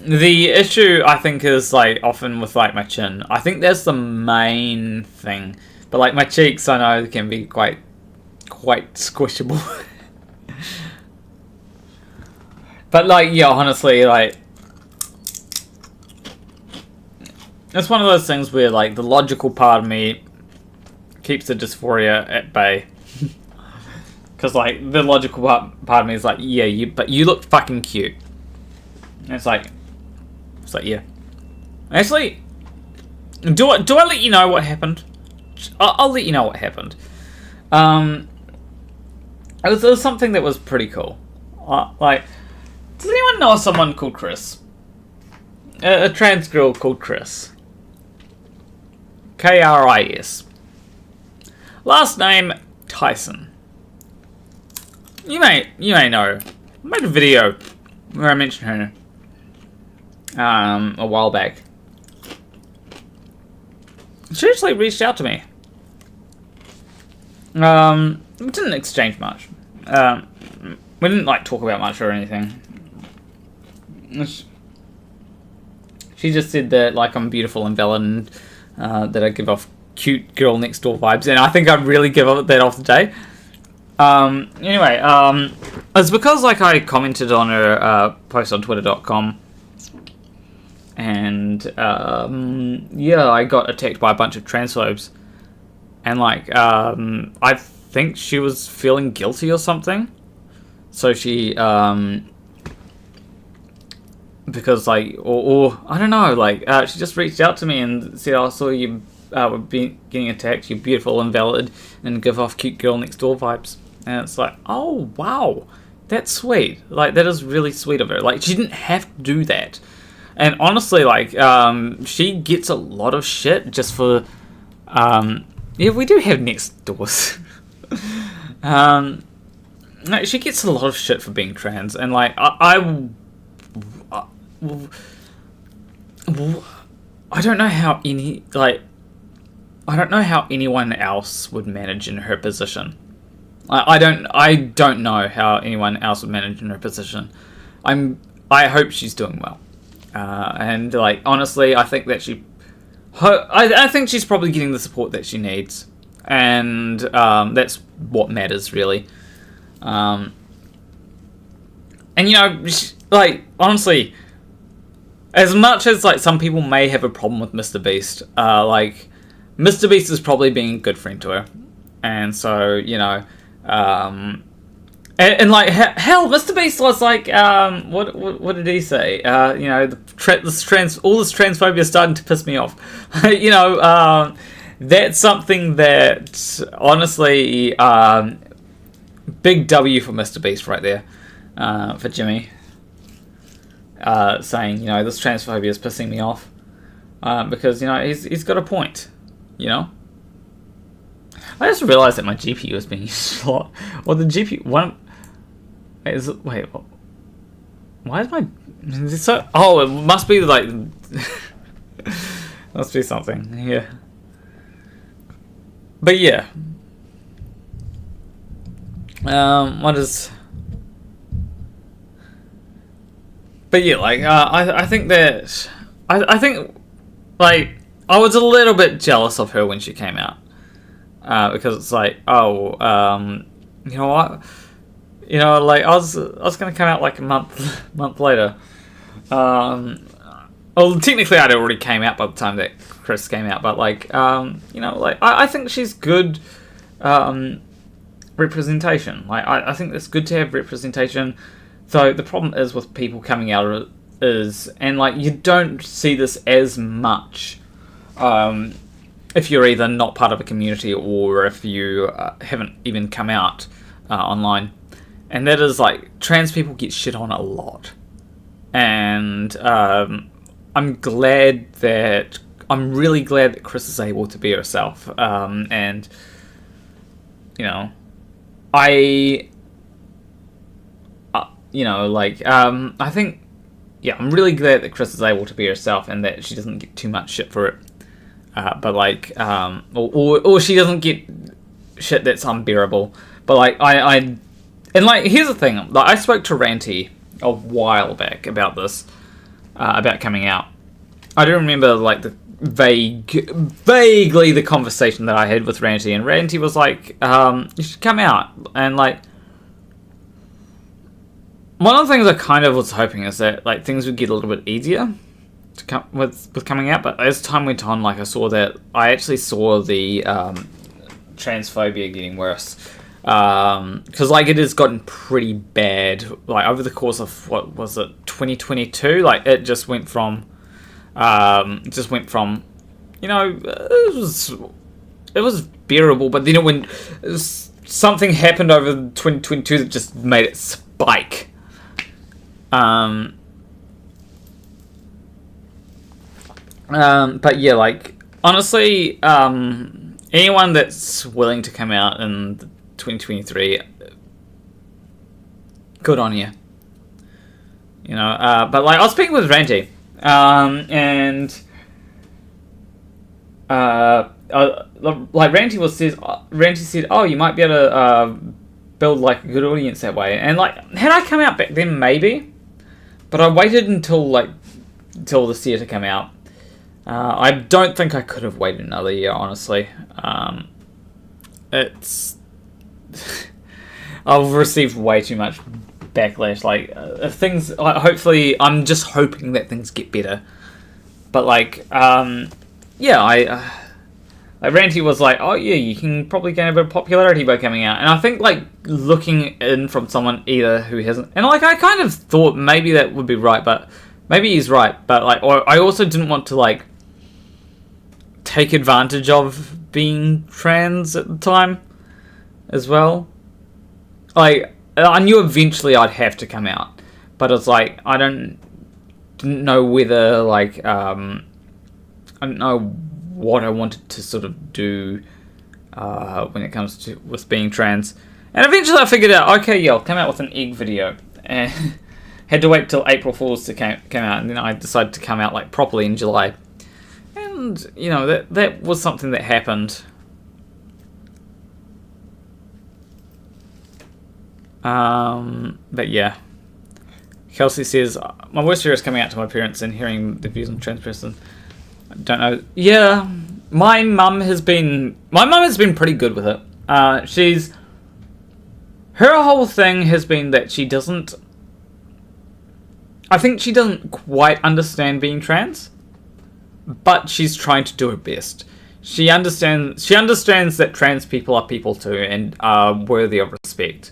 The issue I think is like often with like my chin. I think that's the main thing. But like my cheeks, I know can be quite squishable. But like, yeah, honestly, like. It's one of those things where, like, the logical part of me keeps the dysphoria at bay. Because, like, the logical part of me is like, yeah, but you look fucking cute. And it's like, yeah. Actually, do I let you know what happened? I'll let you know what happened. It was something that was pretty cool. Like, does anyone know someone called Chris? A trans girl called Chris. K-R-I-S. Last name, Tyson. You may know. I made a video where I mentioned her a while back. She actually reached out to me. We didn't exchange much. We didn't like talk about much or anything. She just said that like I'm beautiful and valid and that I give off cute girl next door vibes, and I think I really give that off today. Anyway, it's because like I commented on her post on twitter.com, and yeah, I got attacked by a bunch of transphobes, and like I think she was feeling guilty or something, so she because like or I don't know, like she just reached out to me and said, I saw you were getting attacked, you're beautiful and valid and give off cute girl next door vibes. And it's like, oh wow, that's sweet. Like that is really sweet of her. Like she didn't have to do that. And honestly, like she gets a lot of shit just for yeah, we do have next doors. Like, she gets a lot of shit for being trans, and like I don't know how I don't know how anyone else would manage in her position. I don't know how anyone else would manage in her position. I hope she's doing well. And like honestly, I think that I think she's probably getting the support that she needs, and that's what matters really. And you know, like honestly, as much as like some people may have a problem with Mr. Beast, like Mr. Beast is probably being a good friend to her, and so you know, and like hell, Mr. Beast was like, what did he say? You know, all this transphobia is starting to piss me off. You know, that's something that honestly, big W for Mr. Beast right there, for Jimmy. Saying, you know, this transphobia is pissing me off, because you know he's got a point, you know. I just realized that my GPU is being used a lot. Well, the GPU one is wait, why is my is it so? Oh, it must be like must be something, yeah. But yeah, what is? But yeah, like I think that I think like I was a little bit jealous of her when she came out, because it's like, oh, you know what, You know, like I was gonna come out like a month later. Well, technically, I'd already came out by the time that Chris came out, but like, you know, like I think she's good representation. Like I think it's good to have representation. So the problem is with people coming out is, and like you don't see this as much if you're either not part of a community or if you haven't even come out online. And that is like trans people get shit on a lot, and I'm really glad that Chris is able to be herself. And you know, I think, yeah, I'm really glad that Chris is able to be herself and that she doesn't get too much shit for it. But like, or she doesn't get shit that's unbearable. But like, and like, here's the thing. Like, I spoke to Ranty a while back about this, about coming out. I do remember like the vaguely the conversation that I had with Ranty, and Ranty was like, "You should come out." And like, one of the things I kind of was hoping is that like things would get a little bit easier to come with coming out. But as time went on, like I actually saw the transphobia getting worse. Because like it has gotten pretty bad, like over the course of what was it, 2022. Like it just went from you know, it was bearable, but then something happened over 2022 that just made it spike. But yeah, like honestly, anyone that's willing to come out in 2023, good on you. You know, but like I was speaking with Ranty, and like Ranty said, oh, you might be able to build like a good audience that way. And like, had I come out back then, maybe, but I waited until this year to come out. I don't think I could have waited another year, honestly. I've received way too much backlash. Like, if things, like, hopefully, I'm just hoping that things get better. But like, yeah, like Ranty was like, oh yeah, you can probably gain a bit of popularity by coming out. And I think like looking in from someone either who hasn't, and like I kind of thought maybe that would be right, but maybe he's right. But like, I also didn't want to like take advantage of being trans at the time as well. Like, I knew eventually I'd have to come out, but it's like I didn't know whether like I don't know what I wanted to sort of do when it comes to with being trans. And eventually I figured out, okay, yeah, I'll come out with an egg video, and had to wait till April Fool's to come out, and then I decided to come out like properly in July. And you know, that was something that happened. But yeah, Kelsey says my worst fear is coming out to my parents and hearing the views on trans person. I don't know. Yeah, my mum has been pretty good with it. Her whole thing has been that she doesn't. I think she doesn't quite understand being trans, but she's trying to do her best. She understands that trans people are people too and are worthy of respect.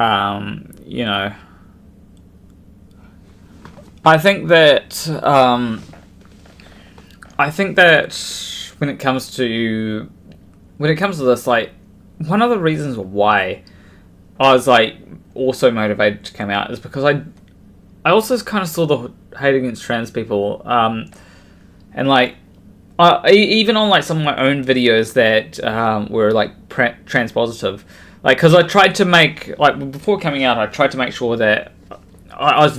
You know, I think that when it comes to this, like, one of the reasons why I was like also motivated to come out is because I also kind of saw the hate against trans people, and like even on like some of my own videos that were like trans positive. Like, because I tried to make, like, before coming out, I tried to make sure that I was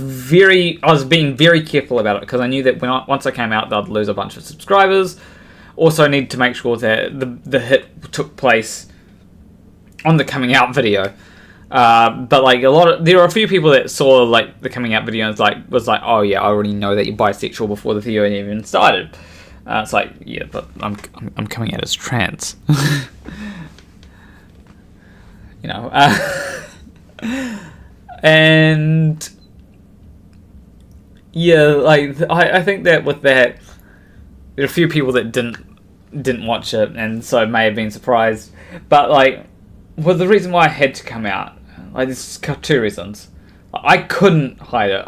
being very careful about it, because I knew that once I came out, I'd lose a bunch of subscribers. Also, I needed to make sure that the hit took place on the coming out video. But like there are a few people that saw like the coming out video and was like, oh yeah, I already know that you're bisexual before the video even started. It's like, yeah, but I'm coming out as trans. you know, and yeah, like I think that with that, there are a few people that didn't watch it, and so may have been surprised. But like, well, the reason why I had to come out, like, there's two reasons. I couldn't hide it.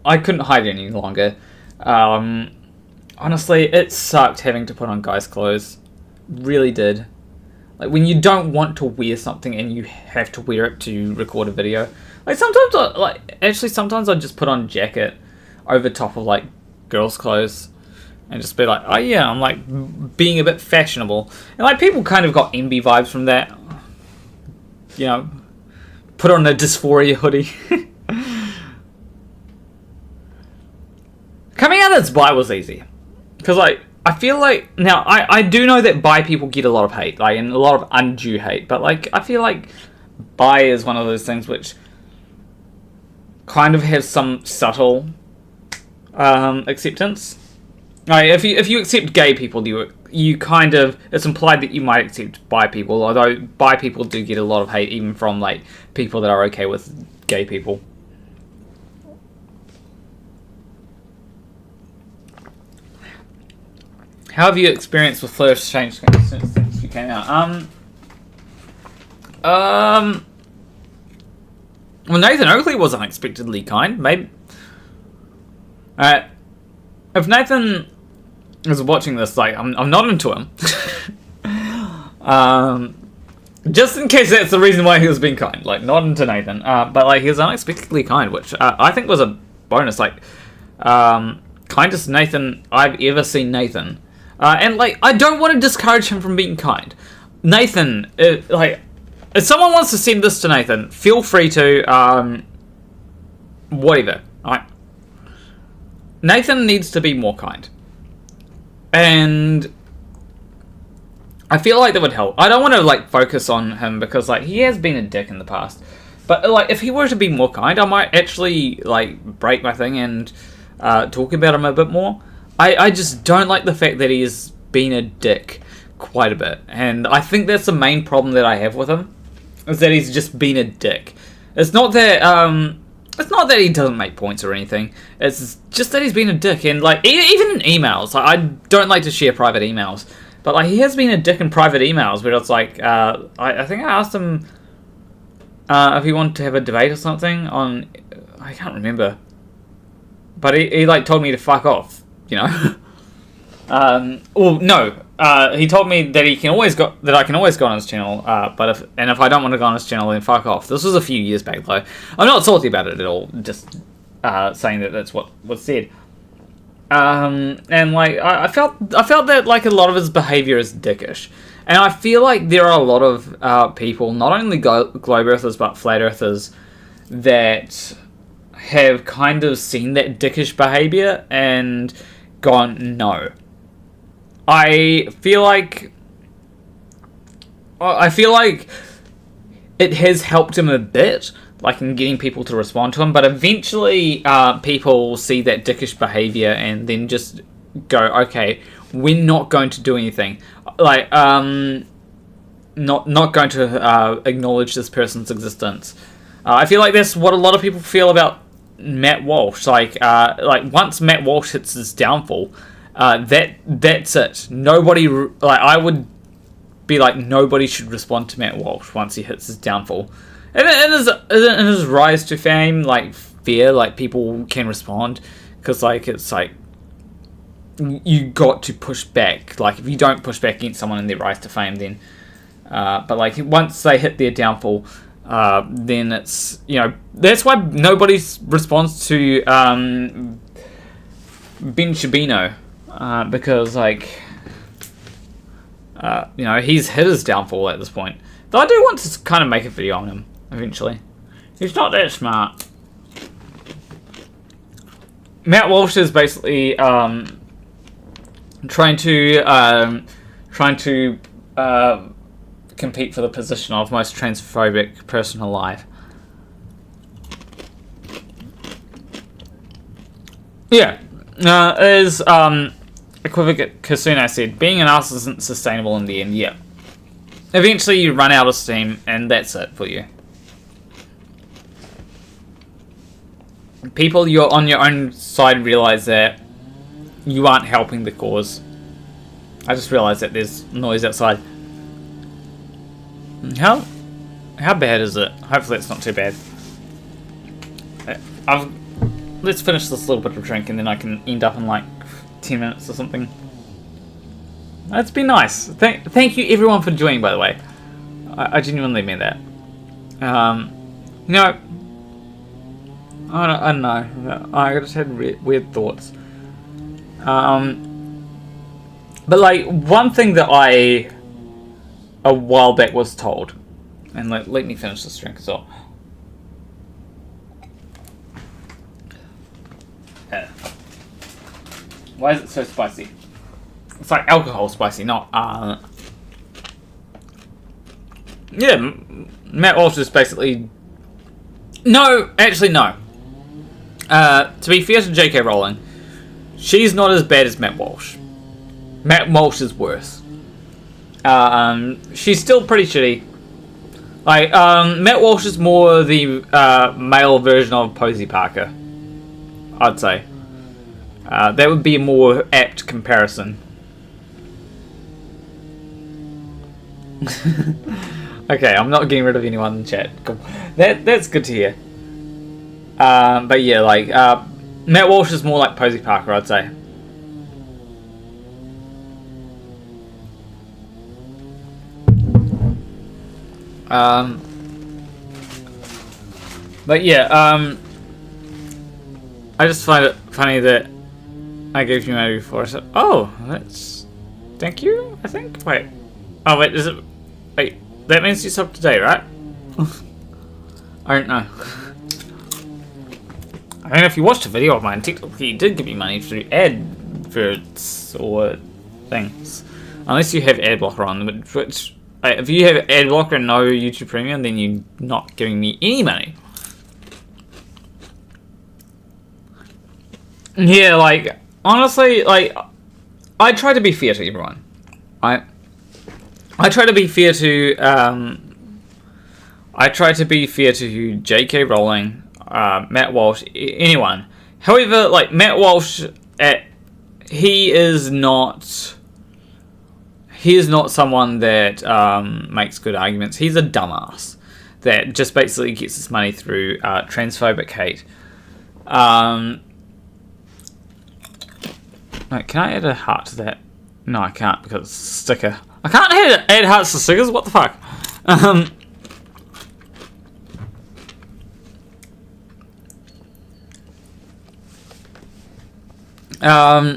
I couldn't hide it any longer. Honestly, it sucked having to put on guys' clothes. Really did. Like, when you don't want to wear something and you have to wear it to record a video. Like, sometimes I just put on a jacket over top of, like, girls' clothes and just be like, oh yeah, I'm, like, being a bit fashionable. And, like, people kind of got envy vibes from that. You know, put on a dysphoria hoodie. Coming out as bi was easy. Because, like, I feel like, now, I do know that bi people get a lot of hate, like, and a lot of undue hate, but, like, I feel like bi is one of those things which kind of has some subtle acceptance. Like, if you accept gay people, you kind of, it's implied that you might accept bi people, although bi people do get a lot of hate, even from, like, people that are okay with gay people. How have you experienced with Floyd's change since you came out? Well, Nathan Oakley was unexpectedly kind. Maybe. If Nathan is watching this, like, I'm not into him. Just in case that's the reason why he was being kind. Like, not into Nathan. But, like, he was unexpectedly kind, which I think was a bonus. Like, kindest Nathan I've ever seen Nathan. And, like, I don't want to discourage him from being kind. Nathan, like, if someone wants to send this to Nathan, feel free to, whatever. Alright. Nathan needs to be more kind. And I feel like that would help. I don't want to, like, focus on him because, like, he has been a dick in the past. But, like, if he were to be more kind, I might actually, like, break my thing and talk about him a bit more. I just don't like the fact that he's been a dick quite a bit. And I think that's the main problem that I have with him, is that he's just been a dick. It's not that he doesn't make points or anything. It's just that he's been a dick. And, like, even in emails, like, I don't like to share private emails, but, like, he has been a dick in private emails where it's like, I think I asked him if he wanted to have a debate or something on, I can't remember, but he like told me to fuck off. You know, he told me that I can always go on his channel. But if I don't want to go on his channel, then fuck off. This was a few years back, though. I'm not salty about it at all. Just saying that that's what was said. And like I felt that, like, a lot of his behavior is dickish, and I feel like there are a lot of people, not only globe earthers but flat earthers, that have kind of seen that dickish behavior and gone, no. I feel like it has helped him a bit, like, in getting people to respond to him, but eventually people see that dickish behavior and then just go, okay, we're not going to do anything. Like, not going to acknowledge this person's existence. I feel like that's what a lot of people feel about Matt Walsh. Like once Matt Walsh hits his downfall, that's it. Nobody, like, I would be like, nobody should respond to Matt Walsh once he hits his downfall. And in his rise to fame, like, fair, like, people can respond, because, like, it's like, you got to push back. Like, if you don't push back against someone in their rise to fame, then but, like, once they hit their downfall, then it's, you know, that's why nobody responds to Ben Shabino, because, like, you know, he's hit his downfall at this point. Though I do want to kind of make a video on him eventually. He's not that smart. Matt Walsh is basically trying to compete for the position of most transphobic person alive. Yeah, as Equivocate Kasuna said, being an ass isn't sustainable in the end. Yeah, eventually you run out of steam, and that's it for you. People you're on your own side realize that you aren't helping the cause. I just realized that there's noise outside. How bad is it? Hopefully it's not too bad. Let's finish this little bit of drink and then I can end up in like 10 minutes or something. It's been nice. Thank you everyone for joining, by the way. I genuinely mean that. You know, I don't know. I just had weird thoughts. But like one thing that I a while back was told, and let me finish this drink as well. Why is it so spicy? It's like alcohol spicy, not yeah, Matt Walsh is basically... No, actually no. To be fair to J.K. Rowling, she's not as bad as Matt Walsh. Matt Walsh is worse. She's still pretty shitty. Like, Matt Walsh is more the male version of Posey Parker, I'd say. That would be a more apt comparison. Okay, I'm not getting rid of anyone in the chat. Cool. That's good to hear. But yeah, like, Matt Walsh is more like Posey Parker, I'd say. But yeah, I just find it funny that I gave you money before. So, oh, that's... Thank you, I think? Wait. Oh, wait, is it... Wait, that means you're up to date, right? I don't know. I mean, if you watched a video of mine, technically you did give me money through adverts or things. Unless you have ad blocker on, which... If you have ad blocker and no YouTube Premium, then you're not giving me any money. Yeah, like, honestly, like, I try to be fair to everyone. I try to be fair to, I try to be fair to J.K. Rowling, Matt Walsh, anyone. However, like, Matt Walsh, he is not someone that makes good arguments. He's a dumbass that just basically gets his money through transphobic hate. Wait, can I add a heart to that? No, I can't because it's a sticker. I can't add hearts to stickers. What the fuck?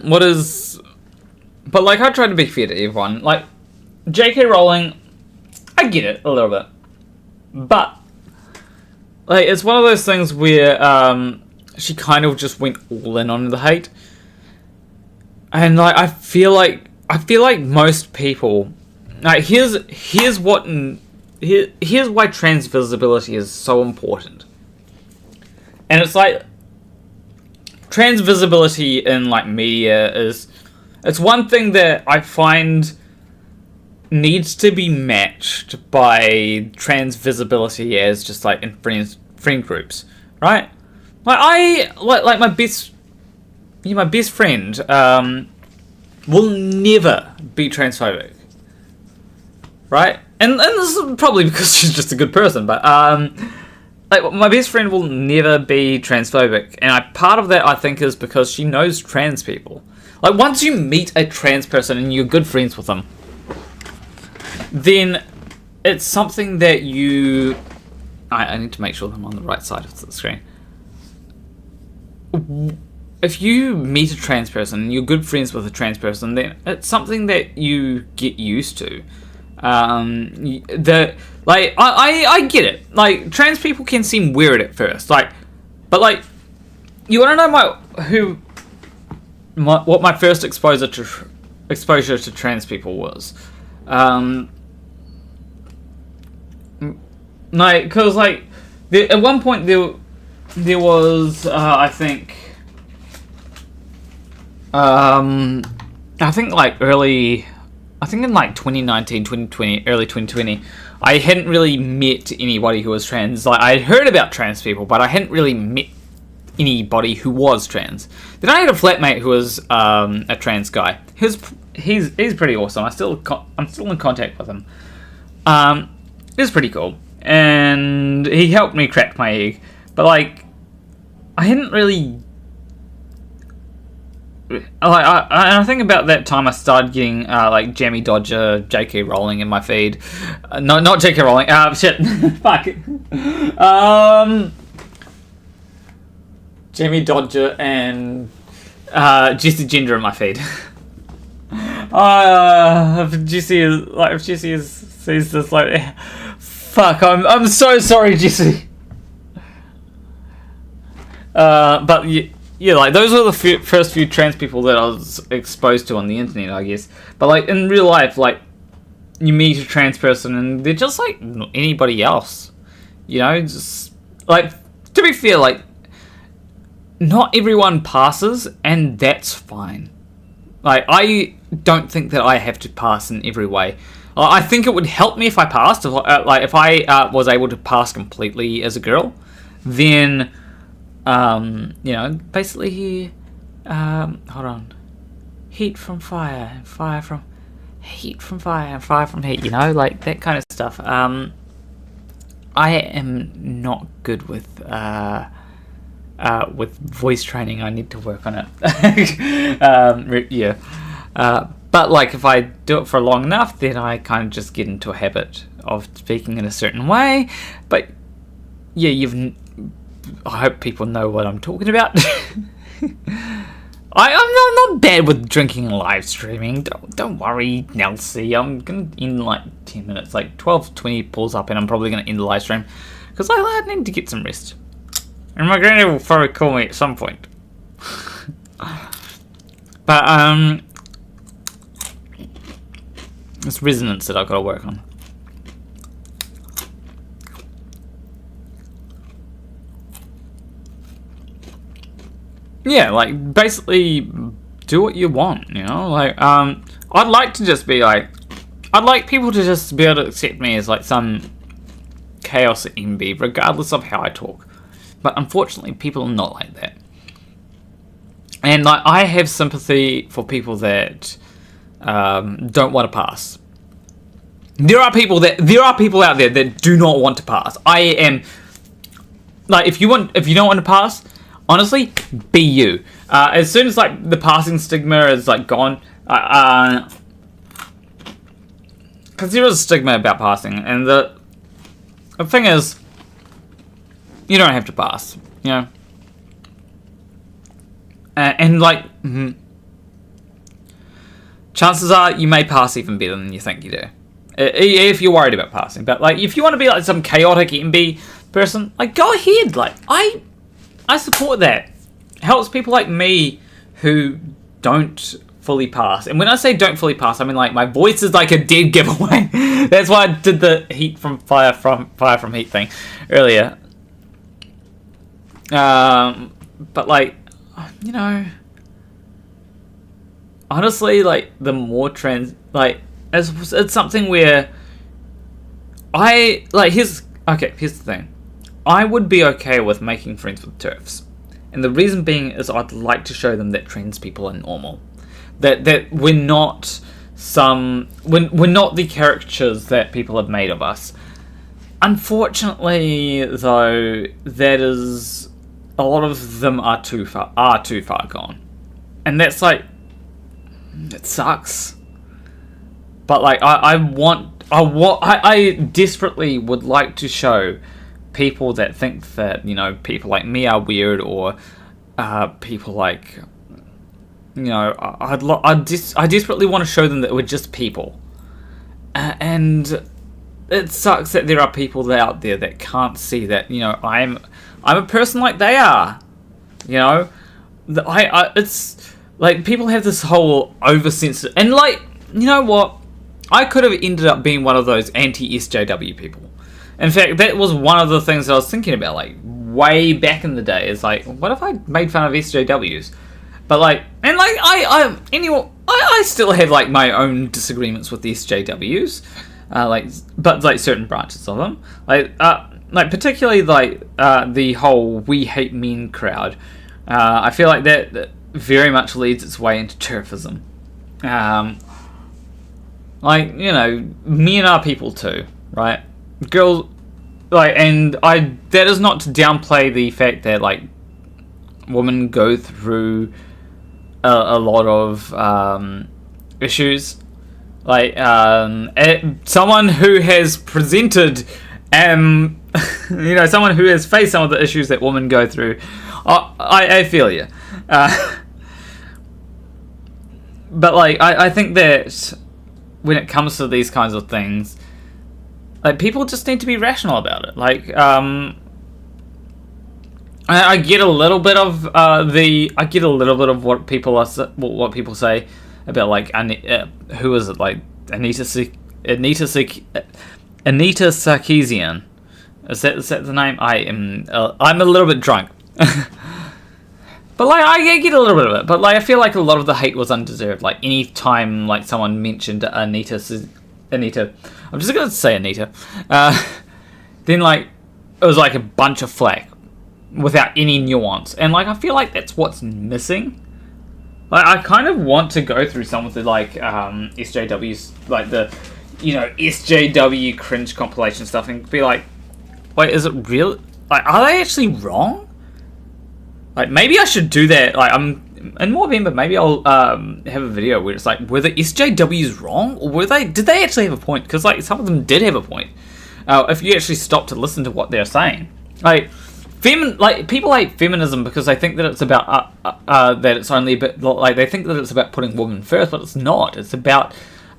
What is... But, like, I try to be fair to everyone. Like, J.K. Rowling, I get it a little bit. But, like, it's one of those things where she kind of just went all in on the hate. And, like, I feel like most people... Like, here's why trans visibility is so important. And it's like... Trans visibility in, like, media is... It's one thing that I find needs to be matched by trans visibility as just like in friend groups, right? Like my best friend will never be transphobic, right? And this is probably because she's just a good person, but like my best friend will never be transphobic, and part of that I think is because she knows trans people. Like, once you meet a trans person and you're good friends with them, then it's something that you... I need to make sure I'm on the right side of the screen. If you meet a trans person and you're good friends with a trans person, then it's something that you get used to. I get it. Like, trans people can seem weird at first. Like, but like, you want to know what my first exposure to trans people was. Like, because like at one point there was I think like early I think in like 2019, 2020, early 2020, I hadn't really met anybody who was trans. Like, I had heard about trans people, but I hadn't really met anybody who was trans. Then I had a flatmate who was a trans guy. He's pretty awesome. I'm still in contact with him. It was pretty cool, and he helped me crack my egg. But like, I hadn't really. I think about that time I started getting like Jamie Dodger, J.K. Rowling in my feed. No, not J.K. Rowling. Shit, fuck. Jamie Dodger and Jesse Gender in my feed. If Jesse sees this, like, fuck. I'm so sorry, Jesse. But yeah, like, those were the first few trans people that I was exposed to on the internet, I guess. But like, in real life, like, you meet a trans person and they're just like anybody else, you know. Just like, to be fair, like, not everyone passes, and that's fine. Like, I don't think that I have to pass in every way. I think it would help me if I passed. If I was able to pass completely as a girl, then, you know, basically, hold on, heat from fire, and fire from heat from fire, and fire from heat. You know, like that kind of stuff. I am not good with voice training. I need to work on it. Yeah. But like, if I do it for long enough, then I kind of just get into a habit of speaking in a certain way. But yeah, I hope people know what I'm talking about. I'm not bad with drinking and live streaming. Don't worry, Nelsie. I'm gonna end like 10 minutes, like 12:20 pulls up, and I'm probably gonna end the live stream because I need to get some rest. And my granny will probably call me at some point. But it's resonance that I've got to work on. Yeah, like, basically do what you want, you know? Like, I'd like to just be like, I'd like people to just be able to accept me as like some chaos MB, regardless of how I talk. But unfortunately, people are not like that. And like, I have sympathy for people that don't want to pass. There are people out there that do not want to pass. I am like, if you don't want to pass, honestly, be you. As soon as like the passing stigma is like gone, because there is a stigma about passing, and the thing is, you don't have to pass, you know. And like, chances are you may pass even better than you think you do, if you're worried about passing. But like, if you want to be like some chaotic MB person, like, go ahead. Like, I support that. Helps people like me who don't fully pass. And when I say don't fully pass, I mean like my voice is like a dead giveaway. That's why I did the heat from fire from heat thing earlier. But like, you know, honestly, like, the more trans, like, it's something where here's the thing. I would be okay with making friends with TERFs. And the reason being is I'd like to show them that trans people are normal. That we're not we're not the caricatures that people have made of us. Unfortunately, though, that is, a lot of them are too far gone. And that's like, it sucks. But like, I desperately would like to show people that think that, you know, people like me are weird, or people like, you know, I desperately want to show them that we're just people. And it sucks that there are people out there that can't see that, you know, I'm a person like they are. You know, it's like, people have this whole oversensitive, and like, you know what? I could have ended up being one of those anti-SJW people. In fact, that was one of the things that I was thinking about, like, way back in the day. Is like, what if I made fun of SJWs? But like, and like, I still have like my own disagreements with the SJWs, but certain branches of them, like particularly the whole "we hate men" crowd. I feel like that very much leads its way into turfism. Men are people too, right? Girls, and that is not to downplay the fact that women go through a lot of issues. Someone who has presented, someone who has faced some of the issues that women go through, I feel you. But I think that when it comes to these kinds of things, people just need to be rational about it. I get a little bit of what people say about who is it, Anita Sarkeesian. Is that the name? I'm a little bit drunk. But I get a little bit of it, but I feel like a lot of the hate was undeserved. Any time someone mentioned Anita, I'm just gonna say Anita, then it was a bunch of flack without any nuance, and I feel like that's what's missing. I kind of want to go through some of the SJWs, the SJW cringe compilation stuff, and be like, wait, is it real? Are they actually wrong? Maybe I should do that. I'm in November. Maybe I'll have a video where it's were the SJWs wrong, or did they actually have a point? Because some of them did have a point. If you actually stop to listen to what they're saying, people hate feminism because they think that it's about that it's only a bit they think that it's about putting women first, but it's not. It's about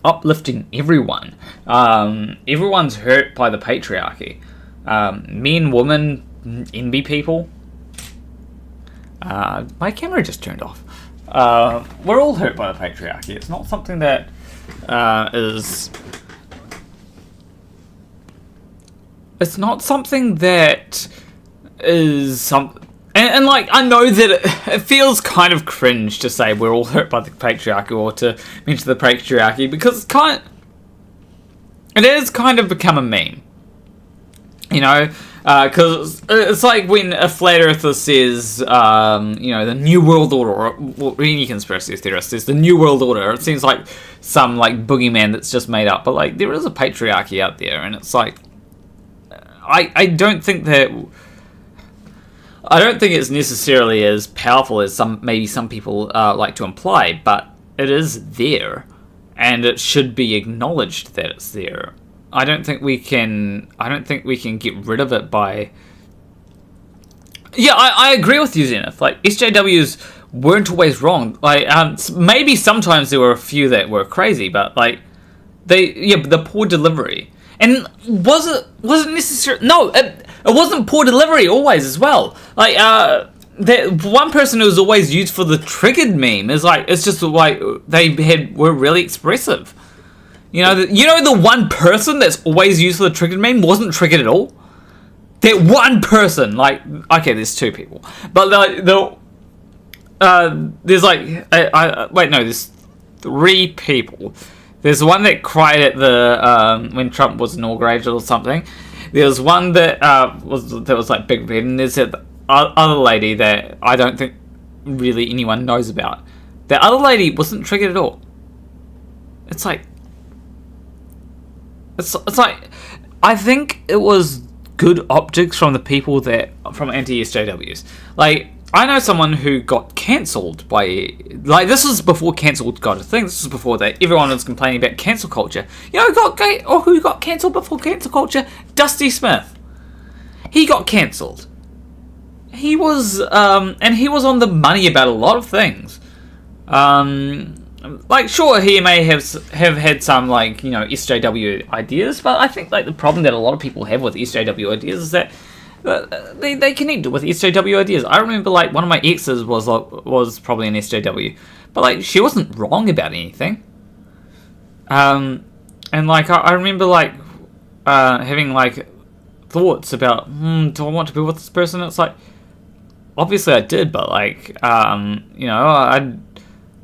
uplifting everyone. Everyone's hurt by the patriarchy. Men, women, NB people. My camera just turned off. We're all hurt by the patriarchy. It's not something that is. It's not something that is some. And I know that it feels kind of cringe to say we're all hurt by the patriarchy or to mention the patriarchy because it has kind of become a meme. Because it's when a flat earther says, the New World Order, or any conspiracy theorist says the New World Order, it seems like some boogeyman that's just made up. But there is a patriarchy out there, and it's I don't think it's necessarily as powerful as some people like to imply, but it is there, and it should be acknowledged that it's there. I don't think we can get rid of it by. Yeah, I agree with you, Zenith. SJWs weren't always wrong. Maybe sometimes there were a few that were crazy, but the poor delivery. And was it necessary? No, it wasn't poor delivery always as well. That one person who was always used for the triggered meme is it's just were really expressive. The one person that's always used for the triggered meme wasn't triggered at all. That one person, okay, there's two people, but there's there's three people. There's one that cried at the when Trump was inaugurated or something. There's one that was Big Red, and there's that other lady that I don't think really anyone knows about. The other lady wasn't triggered at all. It's I think it was good optics from the people from anti-SJWs. I know someone who got cancelled by this was before cancelled got a thing. This was before that everyone was complaining about cancel culture. Who got cancelled before cancel culture? Dusty Smith. He got cancelled. He was and he was on the money about a lot of things. Sure, he may have had some SJW ideas, but I think the problem that a lot of people have with SJW ideas is that they connect with SJW ideas. I remember one of my exes was probably an SJW, but she wasn't wrong about anything. And I remember having thoughts about do I want to be with this person? It's obviously I did, but I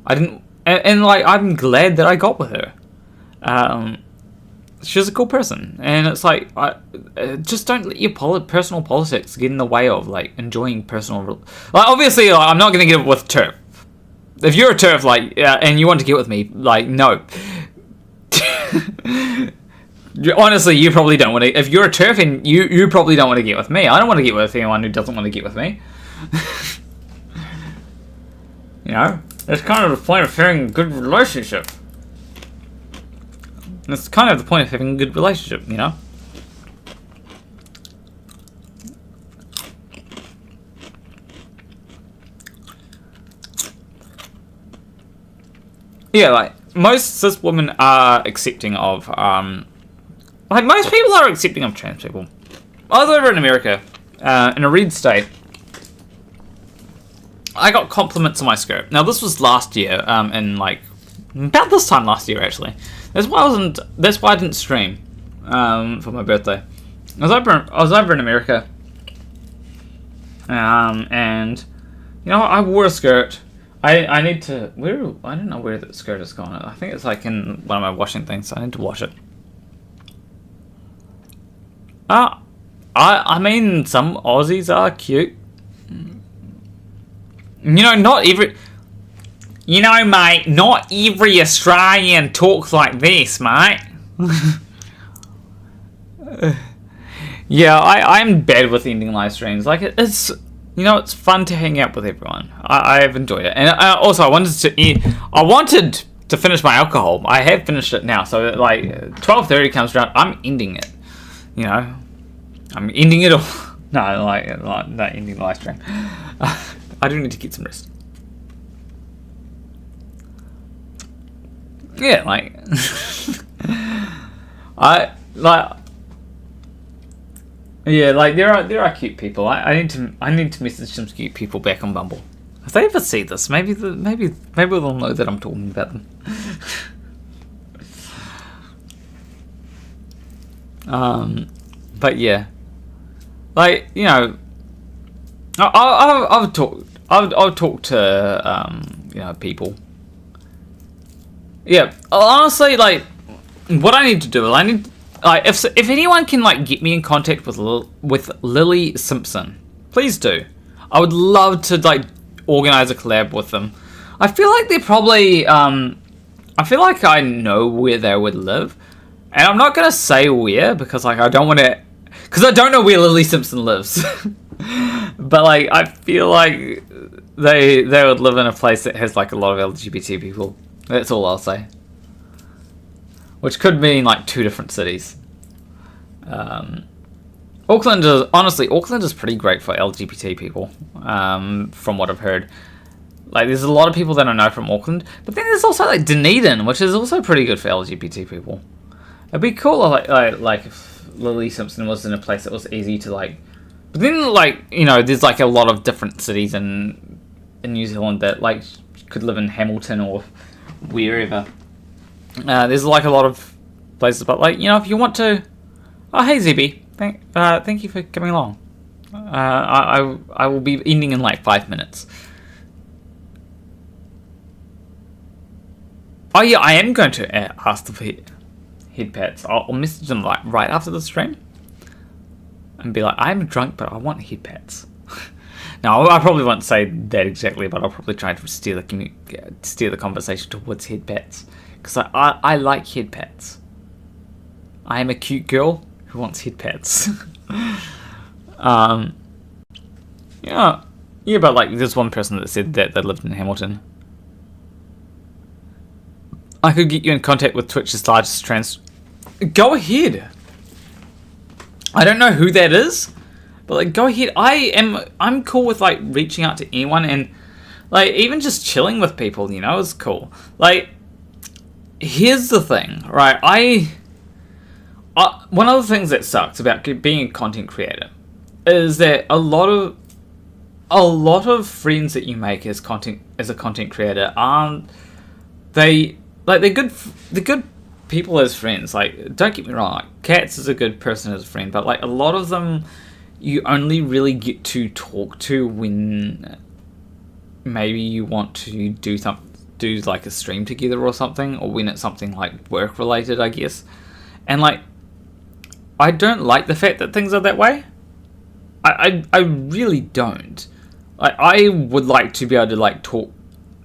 didn't. and like I'm glad that I got with her. She's a cool person, and it's like just don't let your personal politics get in the way of like enjoying personal. Like obviously, like, I'm not gonna get with Turf. If you're a Turf, like, and you want to get with me, like, no. Honestly, you probably don't want to. If you're a Turf, and you probably don't want to get with me. I don't want to get with anyone who doesn't want to get with me. You know, that's kind of the point of having a good relationship. That's kind of the point of having a good relationship, you know. Yeah, like most cis women are accepting of like most people are accepting of trans people. I was over in America, in a red state. I got compliments on my skirt. Now this was last year, in like about this time last year actually. That's why I didn't stream for my birthday. I was over in America, and you know I wore a skirt. I need to I don't know where the skirt is gone. I think it's like in one of my washing things. So I need to wash it. I mean some Aussies are cute. You know, not every. You know, mate, not every Australian talks like this, mate. Yeah, I'm bad with ending live streams. Like, it's, you know, it's fun to hang out with everyone. I've enjoyed it. And also, I wanted to finish my alcohol. I have finished it now. So, like, 12:30 comes around, I'm ending it. You know? I'm ending it all. No, like not ending the live stream. I do need to get some rest. Yeah, like there are cute people. I need to message some cute people back on Bumble. If they ever see this, maybe they'll know that I'm talking about them. But yeah, like, you know, I've talked to you know, people. Yeah, honestly, like, what I need to do is I need, like, if anyone can like get me in contact with Lily Simpson, please do. I would love to like organize a collab with them. I feel like they're probably I feel like I know where they would live, and I'm not gonna say where because like I don't know where Lily Simpson lives. But like I feel like they would live in a place that has like a lot of LGBT people. That's all I'll say. Which could mean like 2 different cities. Auckland is pretty great for LGBT people, from what I've heard. Like, there's a lot of people that I know from Auckland, but then there's also like Dunedin, which is also pretty good for LGBT people. It'd be cool like if Lily Simpson was in a place that was easy to like. But then, like, you know, there's like a lot of different cities in New Zealand that like could live in Hamilton or wherever. There's like a lot of places, but like, you know, if you want to. Oh, hey ZB, thank you for coming along. I will be ending in like 5 minutes. Oh yeah, I am going to ask for head pats. I'll message them like right after the stream and be like, I'm drunk, but I want head pats. Now, I probably won't say that exactly, but I'll probably try to steer the conversation towards head pats, because I like head pats. I am a cute girl who wants head pats. Yeah, but like, there's one person that said that they lived in Hamilton. I could get you in contact with Twitch's largest trans. Go ahead. I don't know who that is, but like, go ahead. I'm cool with like reaching out to anyone, and like even just chilling with people, you know, is cool. Like, here's the thing, right? One of the things that sucks about being a content creator is that a lot of friends that you make as a content creator aren't they're good people as friends. Like, don't get me wrong, like, Katz is a good person as a friend, but like a lot of them you only really get to talk to when maybe you want to do do like a stream together or something, or when it's something like work related, I guess. And like, I don't like the fact that things are that way. I really don't. I would like to be able to like talk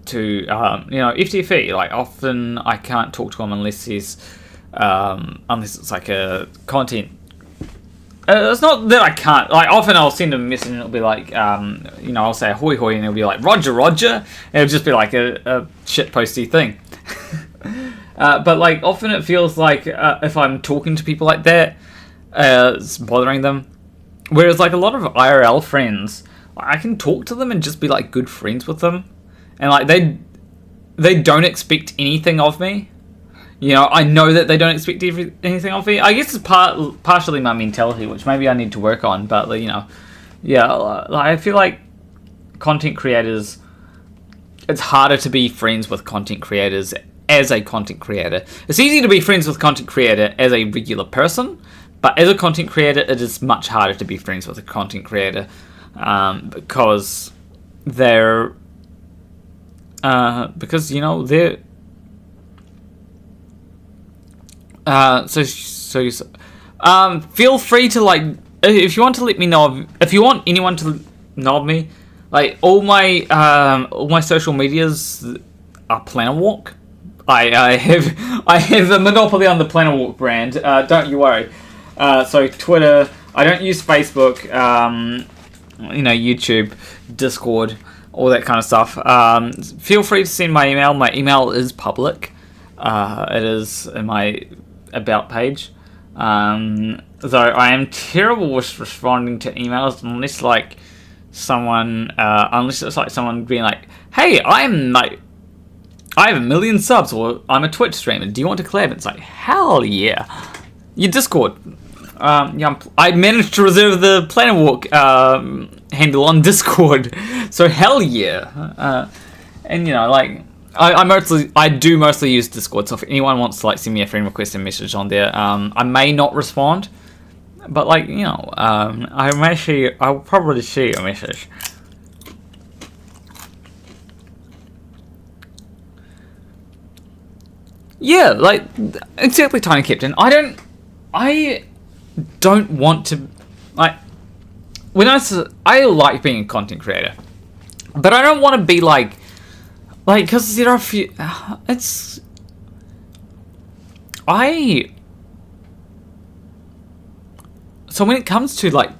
to FTFE. Like often I can't talk to him unless unless it's like a content. It's not that I can't. Like often I'll send him a message and it'll be like I'll say hoy hoy and it'll be like Roger Roger, and it'll just be like a shit posty thing. But like often it feels like if I'm talking to people like that, it's bothering them. Whereas like a lot of IRL friends, I can talk to them and just be like good friends with them, and like they don't expect anything of me. I know that they don't expect anything of me. I guess it's partially my mentality, which maybe I need to work on. But I feel like content creators, it's harder to be friends with content creators as a content creator. It's easy to be friends with content creator as a regular person, but as a content creator, it is much harder to be friends with a content creator because they're they're feel free to like if you want to let me know if you want anyone to know of me, like all my social medias are Planner Walk. I have a monopoly on the Planner Walk brand. Don't you worry. So Twitter, I don't use Facebook, YouTube, Discord, all that kind of stuff. Feel free to send my email. My email is public. It is in my about page. Though I am terrible with responding to emails unless it's like someone being like, "Hey, I have 1 million subs," or "I'm a Twitch streamer. Do you want to collab?" It's like, hell yeah. Your Discord. I managed to reserve the Planner Walk handle on Discord, so hell yeah. I do mostly use Discord, so if anyone wants to send me a friend request and message on there, I may not respond, but I'll probably see your message. Yeah, exactly, Tiny Captain. I don't want to, I like being a content creator, but I don't want to be because there are a few, so when it comes to one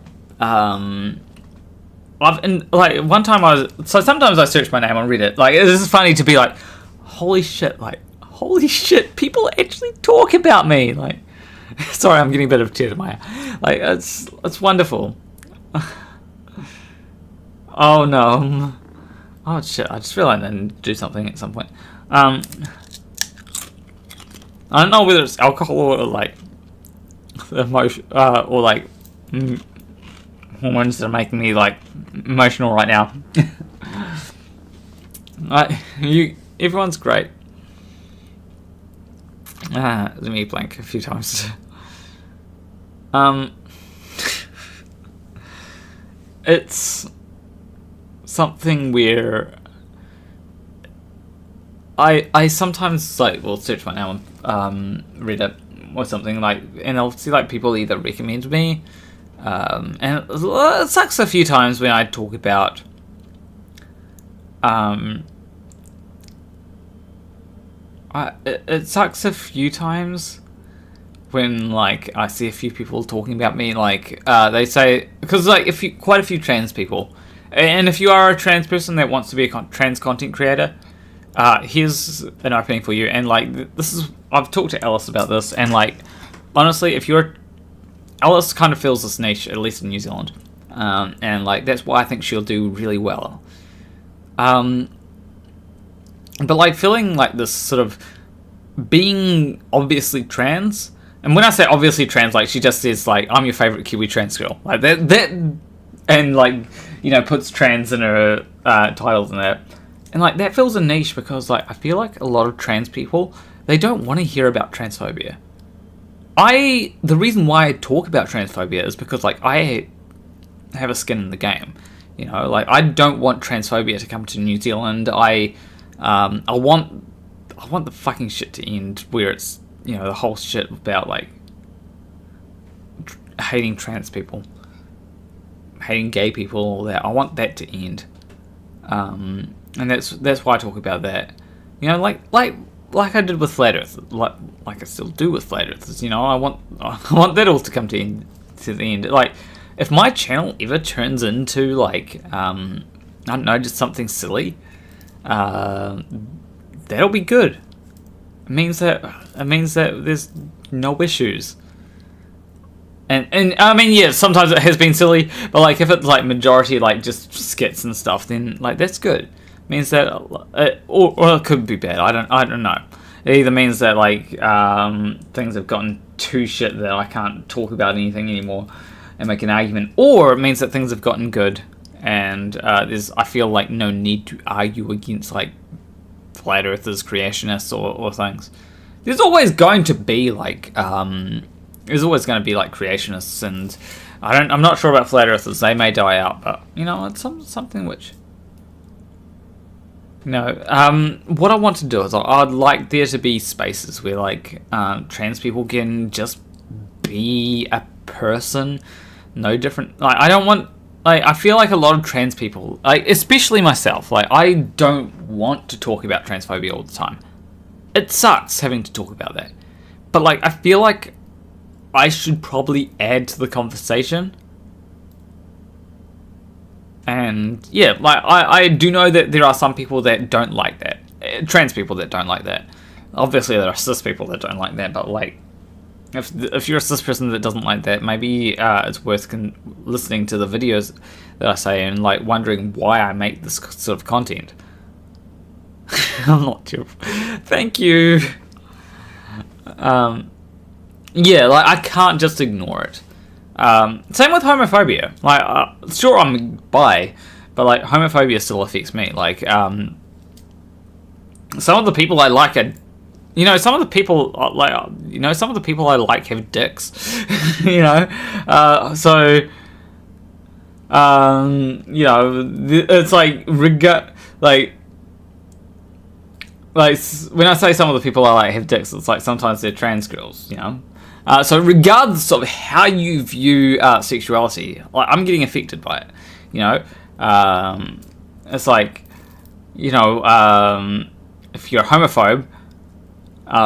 time sometimes I search my name on Reddit, it is funny to be like, holy shit, people actually talk about me, sorry, I'm getting a bit of a tear to my eye. It's wonderful. Oh no. Oh shit, I just realized I didn't do something at some point. I don't know whether it's alcohol or emotion, or hormones that are making me emotional right now. Everyone's great. Let me blank a few times. It's something where I sometimes search my name on Reddit or something and I'll see people either recommend me, and it sucks a few times when I talk about it sucks a few times when I see a few people talking about me, they say, because quite a few trans people, and if you are a trans person that wants to be a trans content creator, here's an opening for you. And I've talked to Alice about this, and honestly, Alice kind of fills this niche, at least in New Zealand, and that's why I think she'll do really well. But feeling this sort of being obviously trans, and when I say obviously trans, she just says I'm your favorite Kiwi trans girl, that, and puts trans in her titles and that, and that fills a niche because I feel a lot of trans people, they don't want to hear about transphobia. The reason why I talk about transphobia is because I have a skin in the game, I don't want transphobia to come to New Zealand. I want the fucking shit to end where it's, you know, the whole shit about like hating trans people, hating gay people, all that. I want that to end, and that's why I talk about that. You know, like I did with Flat Earth, like I still do with Flat Earthers. You know, I want that all to come to the end. Like, if my channel ever turns into like I don't know, just something silly, that'll be good. It means that there's no issues. And I mean, yeah, sometimes it has been silly, but like if it's like majority like just skits and stuff, then like that's good. It means that, or it could be bad. I don't know. It either means that like things have gotten too shit that I can't talk about anything anymore and make an argument, or it means that things have gotten good and I feel like no need to argue against like flat earthers, creationists, or things. There's always going to be like creationists, and I'm not sure about flat earthers. They may die out, but you know, it's something which, you know, what I want to do is I'd like there to be spaces where like trans people can just be a person, no different. Like I don't want. Like, I feel like a lot of trans people, like, especially myself, like, I don't want to talk about transphobia all the time. It sucks having to talk about that. But, like, I feel like I should probably add to the conversation. And, yeah, like, I do know that there are some people that don't like that. Trans people that don't like that. Obviously, there are cis people that don't like that, but, like, if you're a cis person that doesn't like that, maybe it's worth listening to the videos that I say and like wondering why I make this sort of content. I'm not sure. Thank you. Yeah, like I can't just ignore it. Same with homophobia. Like, sure, I'm bi, but like homophobia still affects me. Like, some of the people I like are. You know, some of the people I like have dicks. You know, so you know, it's like like when I say some of the people I like have dicks, it's like sometimes they're trans girls. You know, so regardless of how you view sexuality, like I'm getting affected by it. You know, it's like, you know, if you're a homophobe.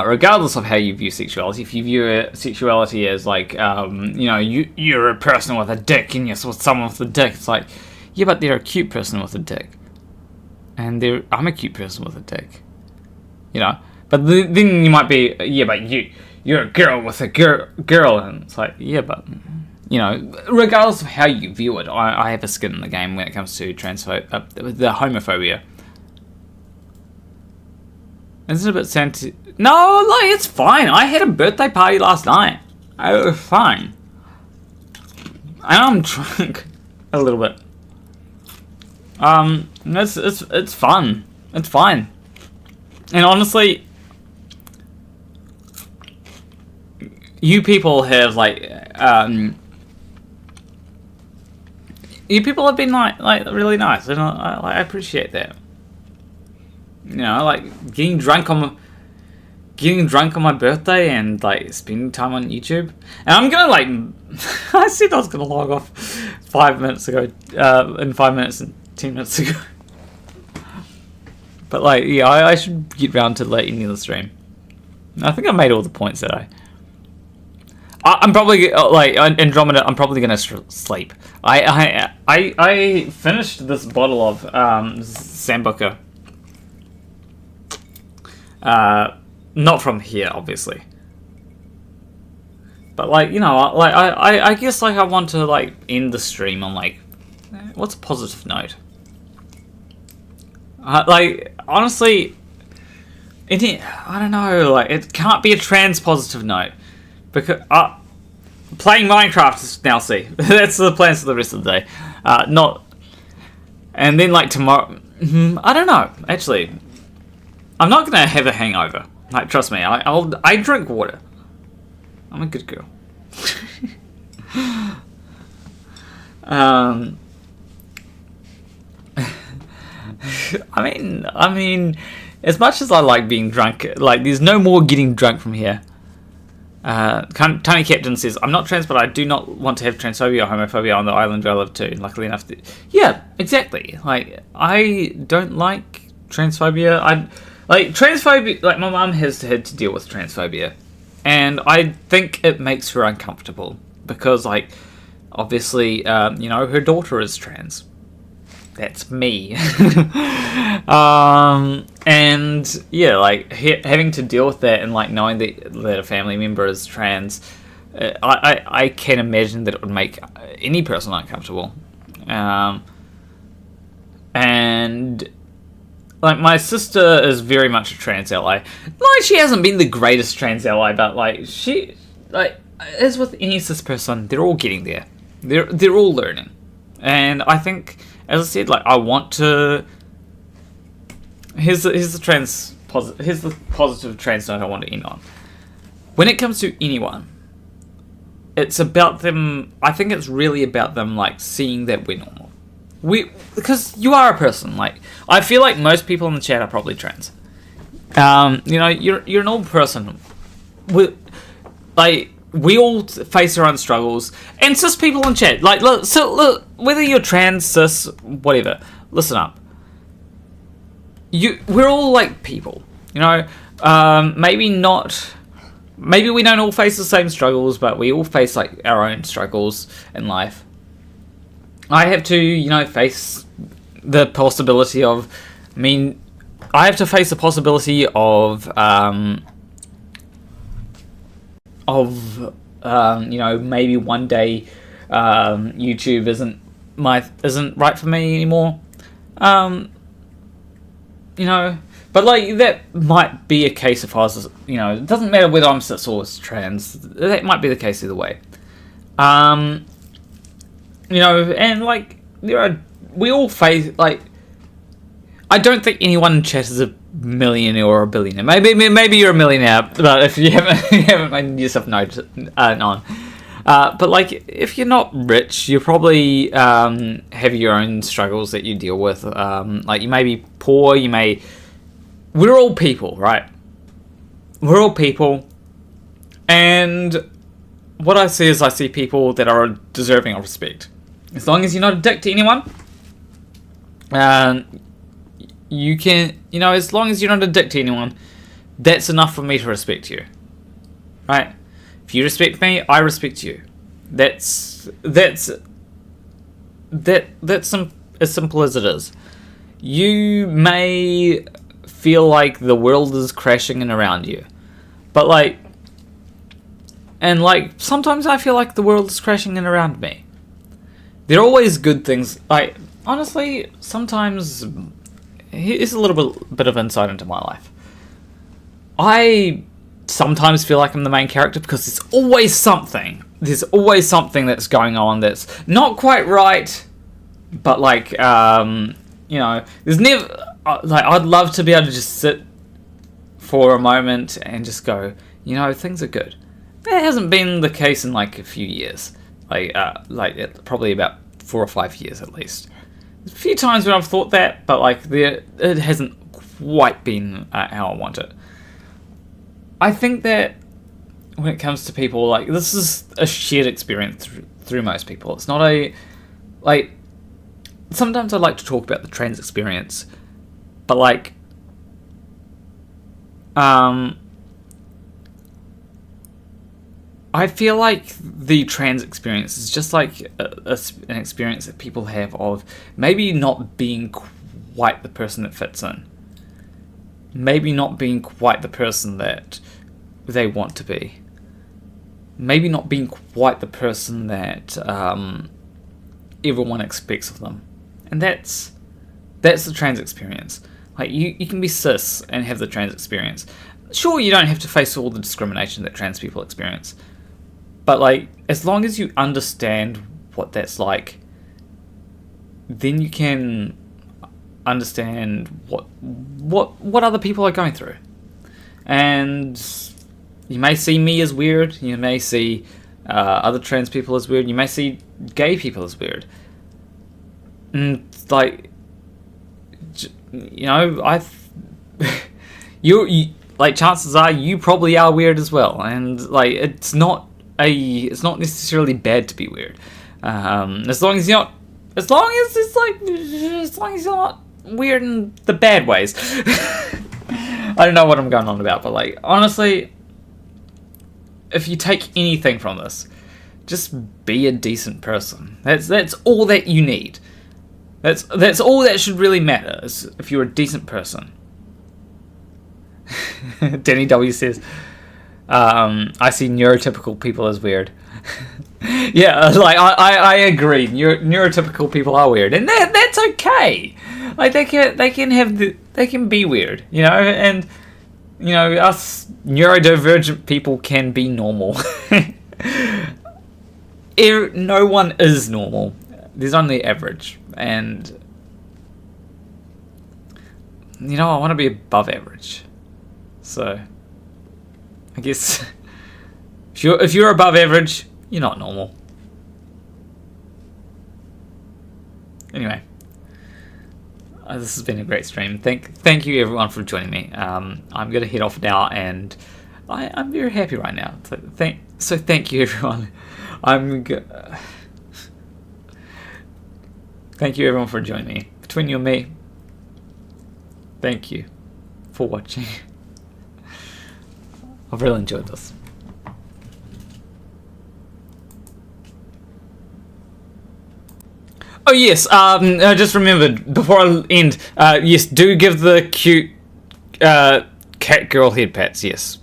Regardless of how you view sexuality, if you view sexuality as like, you know, you're a person with a dick and you're with someone with a dick, it's like, yeah, but they're a cute person with a dick, and I'm a cute person with a dick, you know. But then you might be, yeah, but you're a girl with a girl, and it's like, yeah, but you know, regardless of how you view it, I have a skin in the game when it comes to the homophobia. Isn't it a bit sad? No, like, it's fine. I had a birthday party last night. It was fine. And I'm drunk a little bit. It's fun. It's fine. And honestly, you people have like you people have been like really nice, and I appreciate that. You know, like getting drunk on my birthday and like spending time on YouTube. And I'm gonna like I said I was gonna log off 5 minutes ago, in 5 minutes and 10 minutes ago. But like, yeah, I should get round to like ending the stream. I think I made all the points that I'm probably like Andromeda. I'm probably gonna sleep. I finished this bottle of Sambuca. Not from here, obviously. But like, you know, like I guess like I want to like end the stream on like, what's a positive note? Like honestly, I don't know. Like it can't be a trans positive note because playing Minecraft is now see. That's the plans for the rest of the day. Not, and then like tomorrow. I don't know. Actually, I'm not gonna have a hangover. Like trust me. I drink water. I'm a good girl. I mean, as much as I like being drunk, like, there's no more getting drunk from here. Tony Captain says, I'm not trans, but I do not want to have transphobia or homophobia on the island where I live too. Luckily enough, yeah, exactly. Like, I don't like transphobia. Transphobia, like, my mum has had to deal with transphobia, and I think it makes her uncomfortable because, like, obviously, her daughter is trans. That's me. And yeah, like, having to deal with that and, like, knowing that a family member is trans, I can imagine that it would make any person uncomfortable. And like, my sister is very much a trans ally. Like, she hasn't been the greatest trans ally, but, like, she, like, as with any cis person, they're all getting there. They're all learning. And I think, as I said, like, I want to... Here's the positive trans note I want to end on. When it comes to anyone, it's about them... I think it's really about them, like, seeing that we're normal. Because you are a person. Like, I feel like most people in the chat are probably trans. You're an old person. We all face our own struggles, and cis people in chat, like, look, whether you're trans, cis, whatever, listen up. We're all, like, people, maybe we don't all face the same struggles, but we all face, like, our own struggles in life. I have to, face the possibility of, maybe one day YouTube isn't right for me anymore. But, like, that might be a case if I was, it doesn't matter whether I'm cis or trans. That might be the case either way. And, like, we all face, like, I don't think anyone in chat is a millionaire or a billionaire. Maybe you're a millionaire, but if you haven't made yourself known. But, like, if you're not rich, you probably have your own struggles that you deal with. Like, you may be poor, we're all people, right? We're all people. And what I see is I see people that are deserving of respect. As long as you're not a dick to anyone, you can, as long as you're not a dick to anyone, that's enough for me to respect you. Right? If you respect me, I respect you. That's as simple as it is. You may feel like the world is crashing in around you, but, like, sometimes I feel like the world is crashing in around me. There are always good things. Like, honestly, sometimes, here's a little bit of insight into my life. I sometimes feel like I'm the main character because there's always something that's going on that's not quite right, but, like, there's never, like, I'd love to be able to just sit for a moment and just go, things are good. That hasn't been the case in, like, a few years. Probably about 4 or 5 years at least. There's a few times when I've thought that, but, like, it hasn't quite been how I want it. I think that when it comes to people, like, this is a shared experience through most people. It's not like, sometimes I like to talk about the trans experience, but, like, I feel like the trans experience is just like an experience that people have of maybe not being quite the person that fits in. Maybe not being quite the person that they want to be. Maybe not being quite the person that everyone expects of them. And that's the trans experience. Like, you can be cis and have the trans experience. Sure, you don't have to face all the discrimination that trans people experience. But, like, as long as you understand what that's like, then you can understand what other people are going through. And you may see me as weird. You may see other trans people as weird. You may see gay people as weird. And, like, you like, chances are you probably are weird as well, and like it's not necessarily bad to be weird, as long as you're not weird in the bad ways. I don't know what I'm going on about, but like, honestly, if you take anything from this, just be a decent person. That's all that you need. That's all that should really matter, is if you're a decent person. Denny W says, I see neurotypical people as weird. Yeah, like I agree. Neurotypical people are weird, and that's okay. Like they can be weird, you know, and you know, us neurodivergent people can be normal. No one is normal. There's only average, and you know, I want to be above average. So I guess if you're above average, you're not normal. Anyway, this has been a great stream. Thank you everyone for joining me. I'm gonna head off now, and I'm very happy right now. So thank you everyone. Thank you everyone for joining me. Between you and me, thank you for watching. I've really enjoyed this. Oh yes, I just remembered before I end. Yes, do give the cute cat girl head pats. Yes.